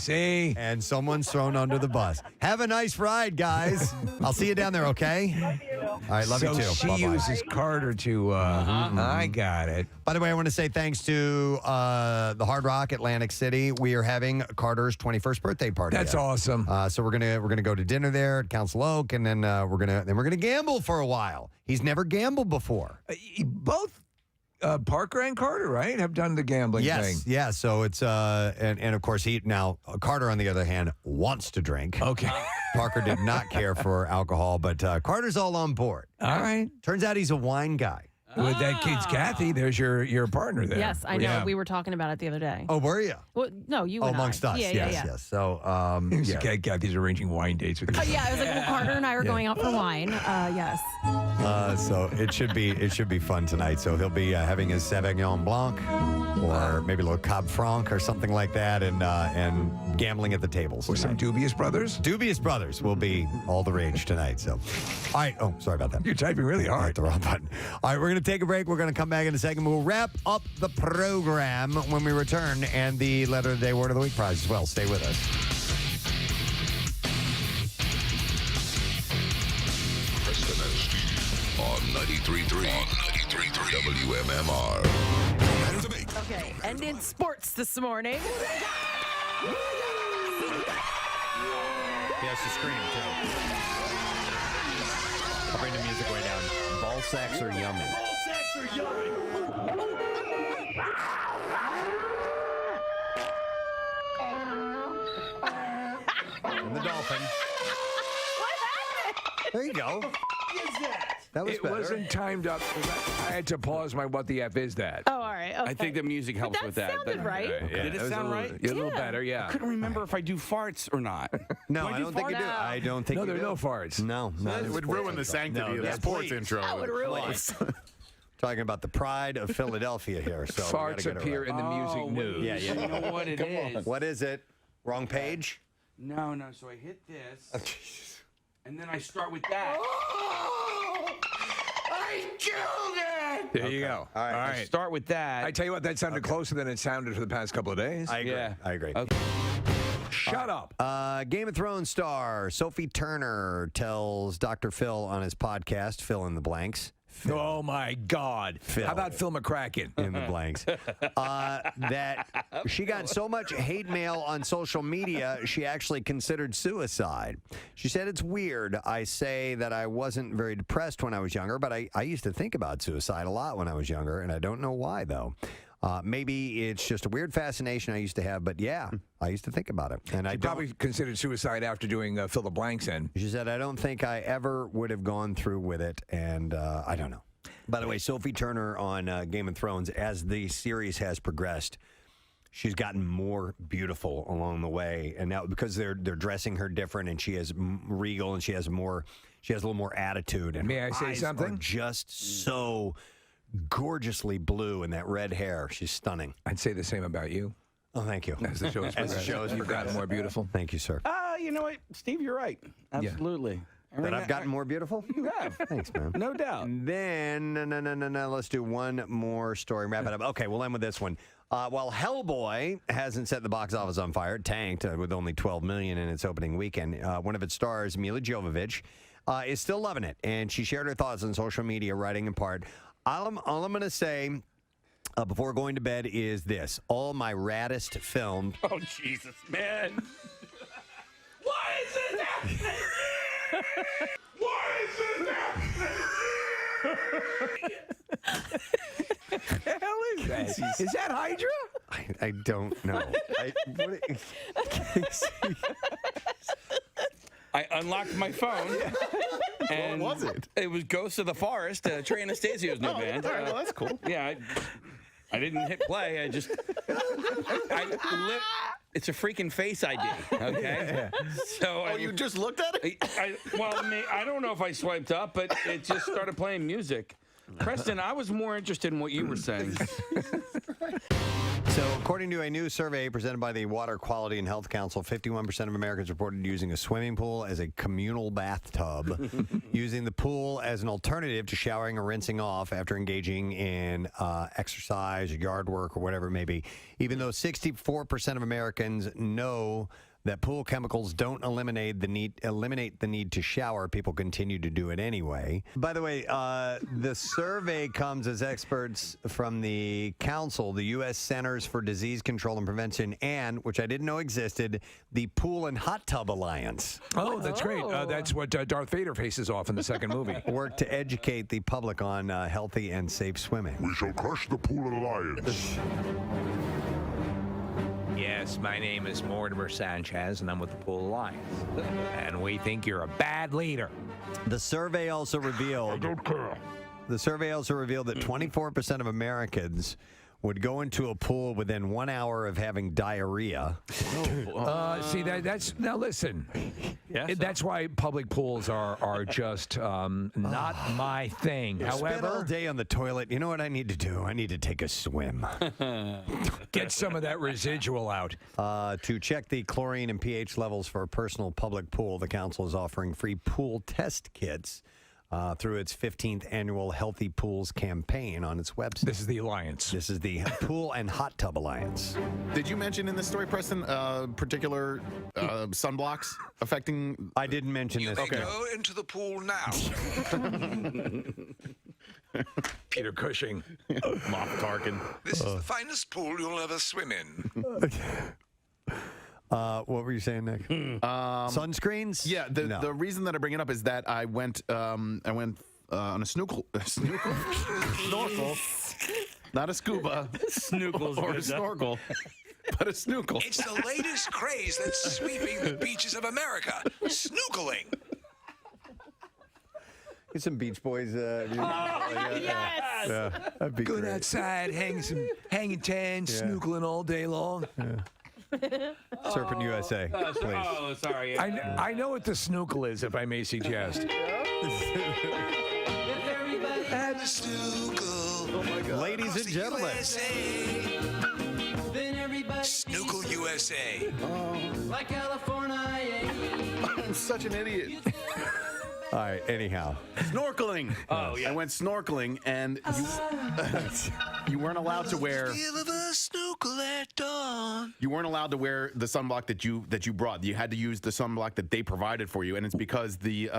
See. And someone's thrown under the bus. Have a nice ride, guys. I'll see you down there, okay? Love you. All right, love you too. She Bye-bye. uses Carter to. I got it. By the way, I want to say thanks to the Hard Rock Atlantic City. We are having Carter's 21st birthday party. That's there. awesome. So we're gonna go to dinner there at Council Oak, and then we're gonna gamble for a while. He's never gambled before. Both Parker and Carter, right, have done the gambling thing. Yeah. So it's and of course Carter on the other hand wants to drink. Okay. Parker did not care for alcohol, but Carter's all on board. All right. Turns out he's a wine guy. With that kid's Kathy, there's your partner there. Yes, I know. Yeah. We were talking about it the other day. Oh, were you? Well, no, you and amongst I. us. Yeah, yes. So Kathy's arranging wine dates with you. Yeah, I was like, well, Carter and I are going out for wine. Yes. So it should be fun tonight. So he'll be having his Sauvignon Blanc, or maybe a little Cab Franc or something like that, and gambling at the tables. Or some Dubious Brothers. Dubious Brothers will be all the rage tonight. So, all right. Oh, sorry about that. You're typing really I hit hard. the wrong button. All right, we're going to take a break. We're going to come back in a second. We'll wrap up the program when we return, and the Letter of the Day, Word of the Week prize as well. Stay with us. Preston and Steve on 93.3 WMMR. Okay, and in sports this morning. He has to scream, too. I'll bring the music way down. Ball sacks are yummy. And the dolphin. What happened? There you go. What is that? That was It better. wasn't timed up. I had to pause my what the F is that. Oh, all right. Okay. I think the music helps But with that that. sounded right. Yeah, Did it was sound a little, right? A little better, yeah. I couldn't remember if I do farts or not. No, Do I don't think you do. farts? I don't think No, you there are do. no farts. No, not It in would sports ruin the intro. sanctity No, of the that's sports please. intro. That would ruin it. Talking about the pride of Philadelphia here. So we gotta Farts get it appear right. in the music news. Yeah. You know what it is? What is it? Wrong page? No. So I hit this, and then I start with that. I killed it! There you go. All right. I start with that. I tell you what, that sounded closer than it sounded for the past couple of days. I agree. Yeah. I agree. Okay. Shut up. Game of Thrones star Sophie Turner tells Dr. Phil on his podcast, Fill in the Blanks. Oh, my God. Phil. How about Phil McCracken? In the blanks. That she got so much hate mail on social media, she actually considered suicide. She said, it's weird. I say that I wasn't very depressed when I was younger, but I used to think about suicide a lot when I was younger, and I don't know why, though. Maybe it's just a weird fascination I used to have, but yeah, I used to think about it. And I probably considered suicide after doing Fill the Blanks in. She said, I don't think I ever would have gone through with it, and I don't know. By the way, Sophie Turner on Game of Thrones, as the series has progressed, she's gotten more beautiful along the way, and now because they're dressing her different, and she has regal, and she has a little more attitude. And May her I say eyes something? are just so gorgeously blue, and that red hair, she's stunning. I'd say the same about you. Oh, thank you. As the show's progressed, you've gotten more beautiful. Thank you, sir. You know what, Steve, you're right. Absolutely. That I've gotten more beautiful? You have. Thanks, man. No doubt. Then, no. Let's do one more story. Wrap it up. Okay, we'll end with this one. While Hellboy hasn't set the box office on fire, it tanked with only $12 million in its opening weekend. One of its stars, Mila Jovovich, is still loving it, and she shared her thoughts on social media, writing in part, all I'm going to say before going to bed is this. All my raddest filmed... Oh, Jesus, man. Why is it happening? Why is it happening? What the hell is that? Is that Hydra? I don't know. I unlocked my phone. And what was it? It was Ghosts of the Forest, Trey Anastasio's new band. All right, well, that's cool. Yeah, I didn't hit play. It's a freaking Face ID, okay? So you just looked at it? I don't know if I swiped up, but it just started playing music. Preston, I was more interested in what you were saying. So, according to a new survey presented by the Water Quality and Health Council, 51% of Americans reported using a swimming pool as a communal bathtub, using the pool as an alternative to showering or rinsing off after engaging in exercise or yard work or whatever it may be. Even though 64% of Americans know that pool chemicals don't eliminate the need to shower, people continue to do it anyway. By the way, the survey comes as experts from the council, the U.S. Centers for Disease Control and Prevention, and, which I didn't know existed, the Pool and Hot Tub Alliance. Oh, that's great. That's what Darth Vader faces off in the second movie. Work to educate the public on healthy and safe swimming. We shall crush the Pool Alliance. Yes, my name is Mortimer Sanchez, and I'm with the Pool Alliance. And we think you're a bad leader. The survey also revealed. I don't care. The survey also revealed that 24% of Americans would go into a pool within 1 hour of having diarrhea. See, that's now listen. Yes, that's why public pools are just not my thing. Spend all However, day on the toilet. You know what I need to do? I need to take a swim. get some of that residual out. To check the chlorine and pH levels for a personal public pool, the council is offering free pool test kits through its 15th annual Healthy Pools campaign on its website. This is the Alliance. This is the Pool and Hot Tub Alliance. Did you mention in this story, Preston, particular sunblocks affecting? I didn't mention this. Okay. Go into the pool now. Peter Cushing. Moff Tarkin. This is the finest pool you'll ever swim in. What were you saying, Nick? Sunscreens? Yeah, the reason that I bring it up is that I went on a snorkel, not a scuba, Snookle's or a good, snorkel, but a snookle. It's the latest craze that's sweeping the beaches of America. Snookling. Get some Beach Boys. Yes. Yeah, that'd be Good great. outside, hanging tan, snookling all day long. Surfing USA, please. Oh, sorry. I know what the snookle is, if I may suggest. And the snookle. Oh my God. Ladies and gentlemen. Snookle USA. Like California. I'm such an idiot. All right, anyhow. Snorkeling. Oh, yeah. I went snorkeling, and you weren't allowed to wear. Feel of a snookle at dawn. You weren't allowed to wear the sunblock that you brought. You had to use the sunblock that they provided for you, and it's because the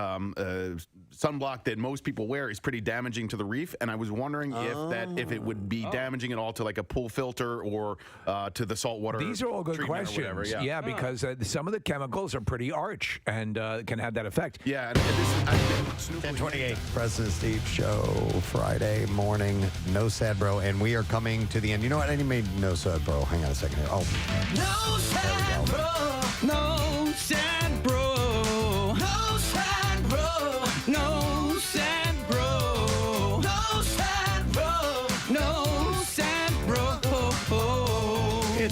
sunblock that most people wear is pretty damaging to the reef. And I was wondering if it would be damaging at all to like a pool filter or to the saltwater. These are all good questions. Whatever, yeah. Because some of the chemicals are pretty arch and can have that effect. Yeah, and this I've been snooping. 10:28, President Steve Show, Friday morning. No sad bro, and we are coming to the end. You know what? I didn't make no sad bro. Hang on a second here. Oh, No sad bro. No sad bro. No sad bro. No sad bro. No sad bro. No sad bro.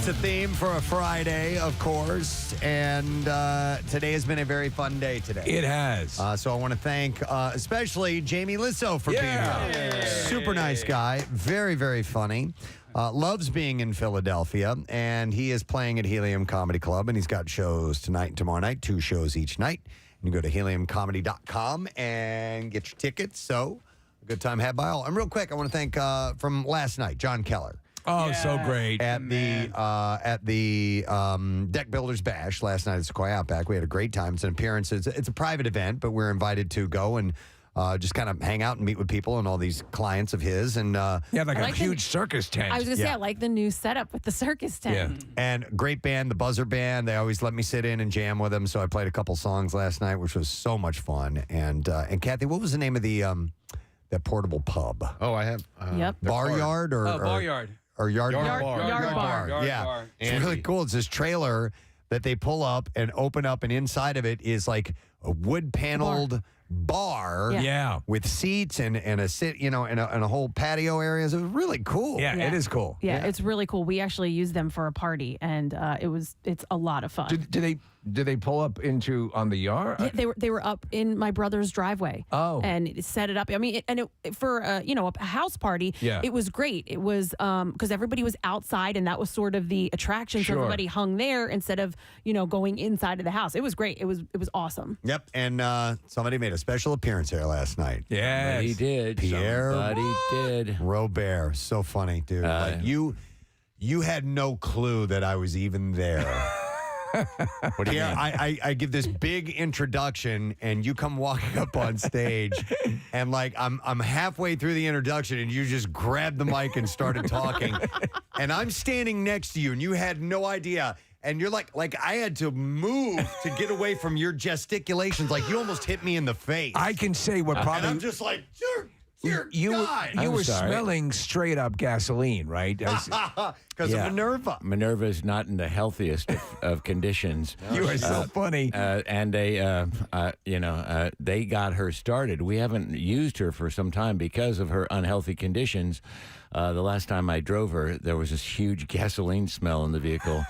it's a theme for a Friday, of course, and today has been a very fun day today. It has. So I want to thank especially Jamie Lissow for being here. Super nice guy. Very, very funny. Loves being in Philadelphia, and he is playing at Helium Comedy Club, and he's got shows tonight and tomorrow night, 2 shows each night. You can go to heliumcomedy.com and get your tickets. So a good time had by all. And real quick, I want to thank from last night, John Keller. Oh, so great. At the Deck Builders Bash last night at Sequoia Outback. We had a great time. It's an appearance. It's a private event, but we're invited to go and just kind of hang out and meet with people and all these clients of his. And like a huge circus tent. I was going to say, I like the new setup with the circus tent. And great band, the Buzzer Band. They always let me sit in and jam with them. So I played a couple songs last night, which was so much fun. And Kathy, what was the name of that portable pub? Oh, I have. Bar Yard or Bar Yard. Or Yard Bar. Yard Bar. Yeah. Bar. It's really cool. It's this trailer that they pull up and open up, and inside of it is like a wood-paneled bar. Yeah. With seats and a and a whole patio areas. It was really cool. Yeah, it is cool. Yeah, it's really cool. We actually used them for a party, and it's a lot of fun. Did they pull up on the yard? Yeah, they were up in my brother's driveway. Oh. And it set it up. I mean, for a house party, it was great. It was because everybody was outside, and that was sort of the attraction. Sure. So everybody hung there instead of going inside of the house. It was great. It was awesome. Yep, and somebody made a special appearance here last night. Yes. He did. Pierre Somebody did. Robert. So funny, dude. Like you had no clue that I was even there. What do you mean? I give this big introduction, and you come walking up on stage, and like I'm halfway through the introduction, and you just grabbed the mic and started talking, and I'm standing next to you, and you had no idea. And you're like I had to move to get away from your gesticulations. Like you almost hit me in the face. I can say what probably. And I'm just like, you were smelling straight up gasoline, right? Because of Minerva. Minerva is not in the healthiest of conditions. You are so funny. And they got her started. We haven't used her for some time because of her unhealthy conditions. The last time I drove her, there was this huge gasoline smell in the vehicle.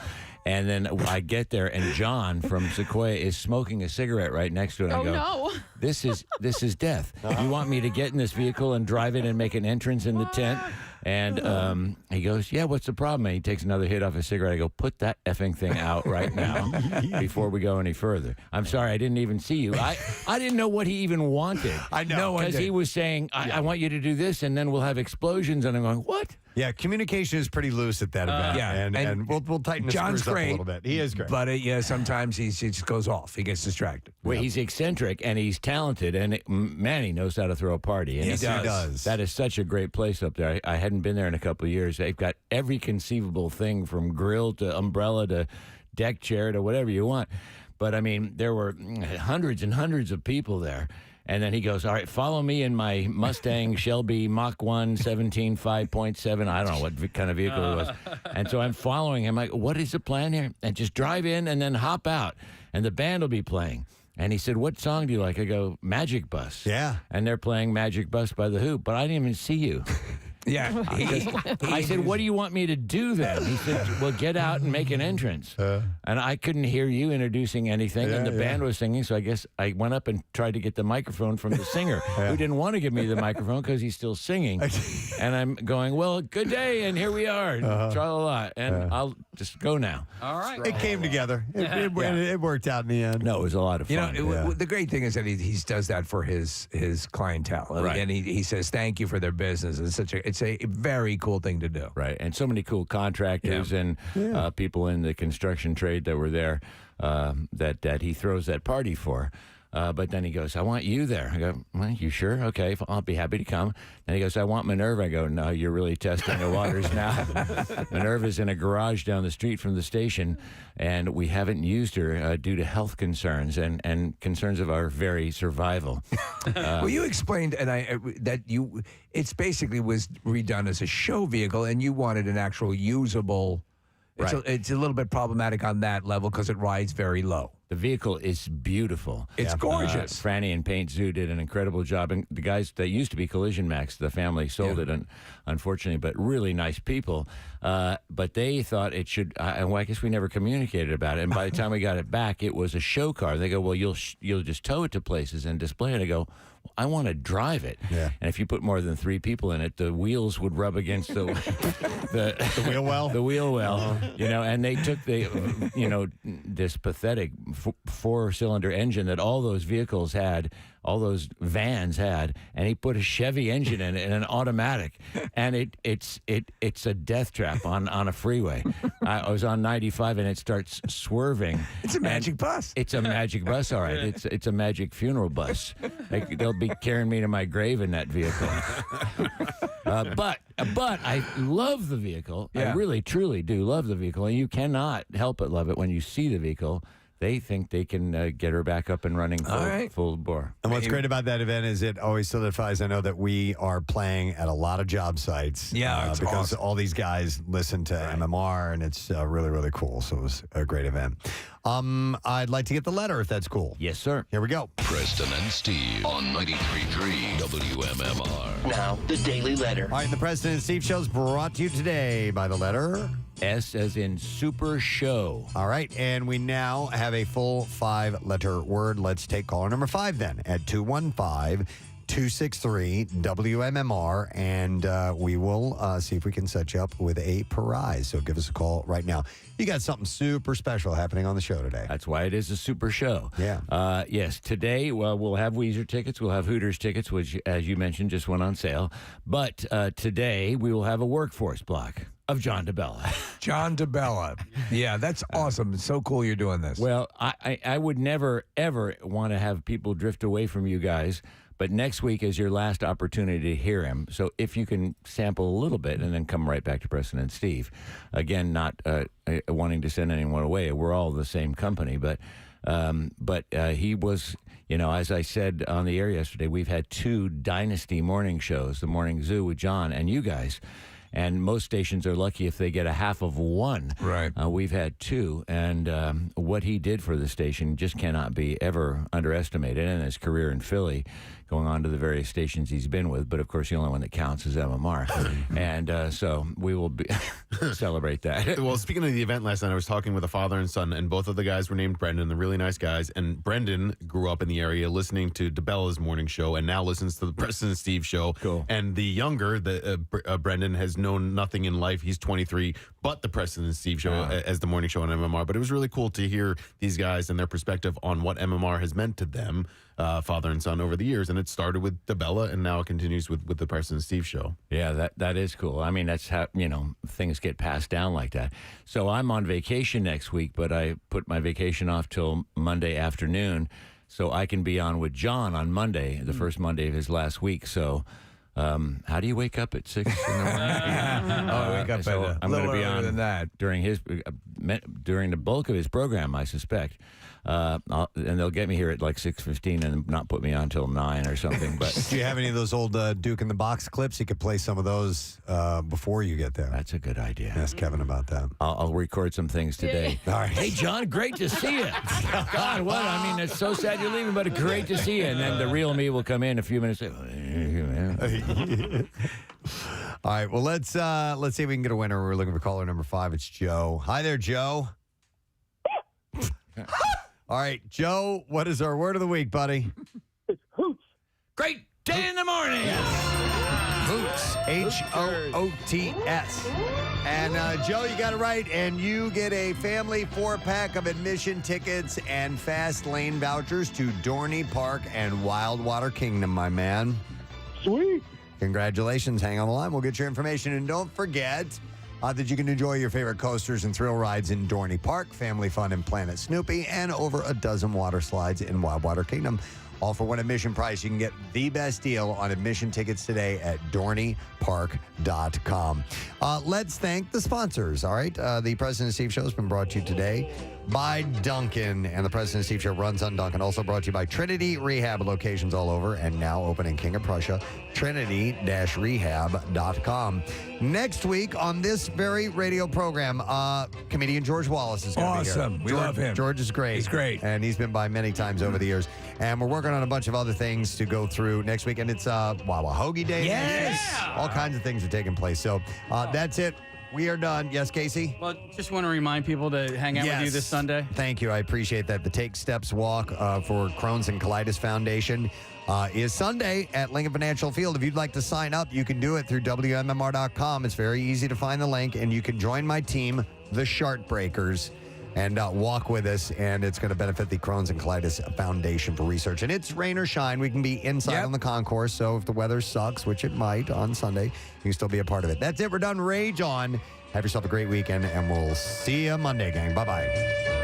And then I get there, and John from Sequoia is smoking a cigarette right next to it. I go, no. This is death. You want me to get in this vehicle and drive it and make an entrance in the tent? And he goes, yeah, what's the problem? And he takes another hit off his cigarette. I go, put that effing thing out right now before we go any further. I'm sorry, I didn't even see you. I didn't know what he even wanted. I know. Because he was saying, I want you to do this, and then we'll have explosions. And I'm going, what? Yeah, communication is pretty loose at that event. And we'll tighten the John's screws up great, a little bit. He is great. But sometimes he just goes off. He gets distracted. Well, he's eccentric and he's talented, and man, he knows how to throw a party. And He does. That is such a great place up there. I hadn't been there in a couple of years. They've got every conceivable thing from grill to umbrella to deck chair to whatever you want. But, I mean, there were hundreds and hundreds of people there. And then he goes, all right, follow me in my Mustang Shelby Mach 1 17 5.7. I don't know what kind of vehicle it was. And so I'm following him. Like, what is the plan here? And just drive in and then hop out. And the band will be playing. And he said, what song do you like? I go, Magic Bus. Yeah. And they're playing Magic Bus by The Who. But I didn't even see you. Yeah. I said, what do you want me to do then? He said, well, get out and make an entrance. And I couldn't hear you introducing anything, and the band was singing, so I guess I went up and tried to get the microphone from the singer, who didn't want to give me the microphone because he's still singing. And I'm going, well, good day, and here we are. Tra-la-la. And I'll just go now. All right. It came together. It worked out in the end. No, it was a lot of fun. The great thing is that he does that for his clientele. Right. And he says thank you for their business. It's a very cool thing to do. Right. And so many cool contractors and people in the construction trade that were there that he throws that party for. But then he goes, I want you there. I go, well, you sure? Okay, I'll be happy to come. Then he goes, I want Minerva. I go, no, you're really testing the waters now. Minerva's in a garage down the street from the station, and we haven't used her due to health concerns and concerns of our very survival. Well, you explained it's basically was redone as a show vehicle, and you wanted an actual usable. It's a little bit problematic on that level because it rides very low. The vehicle is beautiful. It's gorgeous. Franny and Paint Zoo did an incredible job. And the guys that used to be Collision Max, the family sold it, unfortunately, but really nice people. But they thought it should, well, I guess we never communicated about it. And by the time we got it back, it was a show car. They go, well, you'll just tow it to places and display it. I go, well, I want to drive it. Yeah. And if you put more than 3 people in it, the wheels would rub against the wheel well. The wheel well, and they took this pathetic 4-cylinder engine that all those vehicles had, all those vans had, and he put a Chevy engine in it and an automatic, and it's a death trap on a freeway. I was on 95 and it starts swerving. It's a magic bus. It's a magic bus, all right. It's a magic funeral bus. They'll be carrying me to my grave in that vehicle. But I love the vehicle. I really, truly do love the vehicle, and you cannot help but love it when you see the vehicle. they think they can get her back up and running full bore. And what's great about that event is it always solidifies. I know that we are playing at a lot of job sites. Yeah, it's because awesome. all these guys listen to MMR, and it's really, really cool. So it was a great event. I'd like to get the letter if that's cool. Yes, sir. Here we go. Preston and Steve on 93.3 WMMR. Now, the Daily Letter. All right, the Preston and Steve Show is brought to you today by the letter S as in Super Show. All right, and we now have a full 5-letter word. Let's take caller number 5 then at 215-263-WMMR, and we will see if we can set you up with a prize. So give us a call right now. You got something super special happening on the show today. That's why it is a super show. Yeah. Yes, today, we'll have Weezer tickets. We'll have Hooters tickets, which, as you mentioned, just went on sale. But today, we will have a workforce block of John DeBella. John DeBella. Yeah, that's awesome. It's so cool you're doing this. Well, I would never, ever want to have people drift away from you guys, but next week is your last opportunity to hear him. So if you can sample a little bit and then come right back to Preston and Steve. Again, not wanting to send anyone away. We're all the same company, but he was... You know, as I said on the air yesterday, we've had 2 Dynasty morning shows, the Morning Zoo with John and you guys. And most stations are lucky if they get a half of one. Right. We've had 2. And what he did for the station just cannot be ever underestimated. And his career in Philly, going on to the various stations he's been with. But, of course, the only one that counts is MMR. And so we will celebrate that. Well, speaking of the event last night, I was talking with a father and son, and both of the guys were named Brendan. They're really nice guys. And Brendan grew up in the area listening to DeBella's morning show and now listens to the Preston and Steve show. Cool. And the younger, Brendan, has known nothing in life. He's 23, but the Preston and Steve show as the morning show on MMR. But it was really cool to hear these guys and their perspective on what MMR has meant to them, father and son, over the years. And it started with DeBella, and now it continues with the Preston and Steve show. Yeah, that is cool. I mean, that's how, things get passed down like that. So I'm on vacation next week, but I put my vacation off till Monday afternoon so I can be on with John on Monday, the first Monday of his last week. So how do you wake up at 6 in the morning? I wake up so at I'm going to be on than that. during the bulk of his program, I suspect. And they'll get me here at like 6:15 and not put me on till 9 or something. But do you have any of those old Duke in the Box clips? You could play some of those before you get there. That's a good idea. Ask Kevin about that. I'll record some things today. All right. Hey, John, great to see you. God, what? I mean, it's so sad you're leaving, but great to see you. And then the real me will come in a few minutes. All right. Well, let's see if we can get a winner. We're looking for caller number 5. It's Joe. Hi there, Joe. All right, Joe, what is our word of the week, buddy? It's hoots. Great day in the morning. Hoots. H-O-O-T-S. And, Joe, you got it right. And you get a family 4-pack of admission tickets and fast lane vouchers to Dorney Park and Wildwater Kingdom, my man. Sweet. Congratulations. Hang on the line. We'll get your information. And don't forget that you can enjoy your favorite coasters and thrill rides in Dorney Park, family fun in Planet Snoopy, and over a dozen water slides in Wildwater Kingdom. All for one admission price. You can get the best deal on admission tickets today at DorneyPark.com. Let's thank the sponsors, all right? The Preston and Steve Show has been brought to you today by Duncan, and the Preston and Steve Show runs on Duncan. Also brought to you by Trinity Rehab, locations all over, and now open in King of Prussia, trinity-rehab.com. Next week on this very radio program, comedian George Wallace is going to be here. Awesome. We love him. George is great. He's great. And he's been by many times over the years. And we're working on a bunch of other things to go through next week. And it's Hoagie Day. Yes. All kinds of things are taking place. So that's it. We are done. Yes, Casey? Well, just want to remind people to hang out with you this Sunday. Thank you. I appreciate that. The Take Steps Walk for Crohn's and Colitis Foundation is Sunday at Lincoln Financial Field. If you'd like to sign up, you can do it through WMMR.com. It's very easy to find the link, and you can join my team, the Shart Breakers, and walk with us, and it's going to benefit the Crohn's and Colitis Foundation for research. And it's rain or shine. We can be inside on the concourse, so if the weather sucks, which it might on Sunday, you can still be a part of it. That's it. We're done. Rage on. Have yourself a great weekend, and we'll see you Monday, gang. Bye-bye.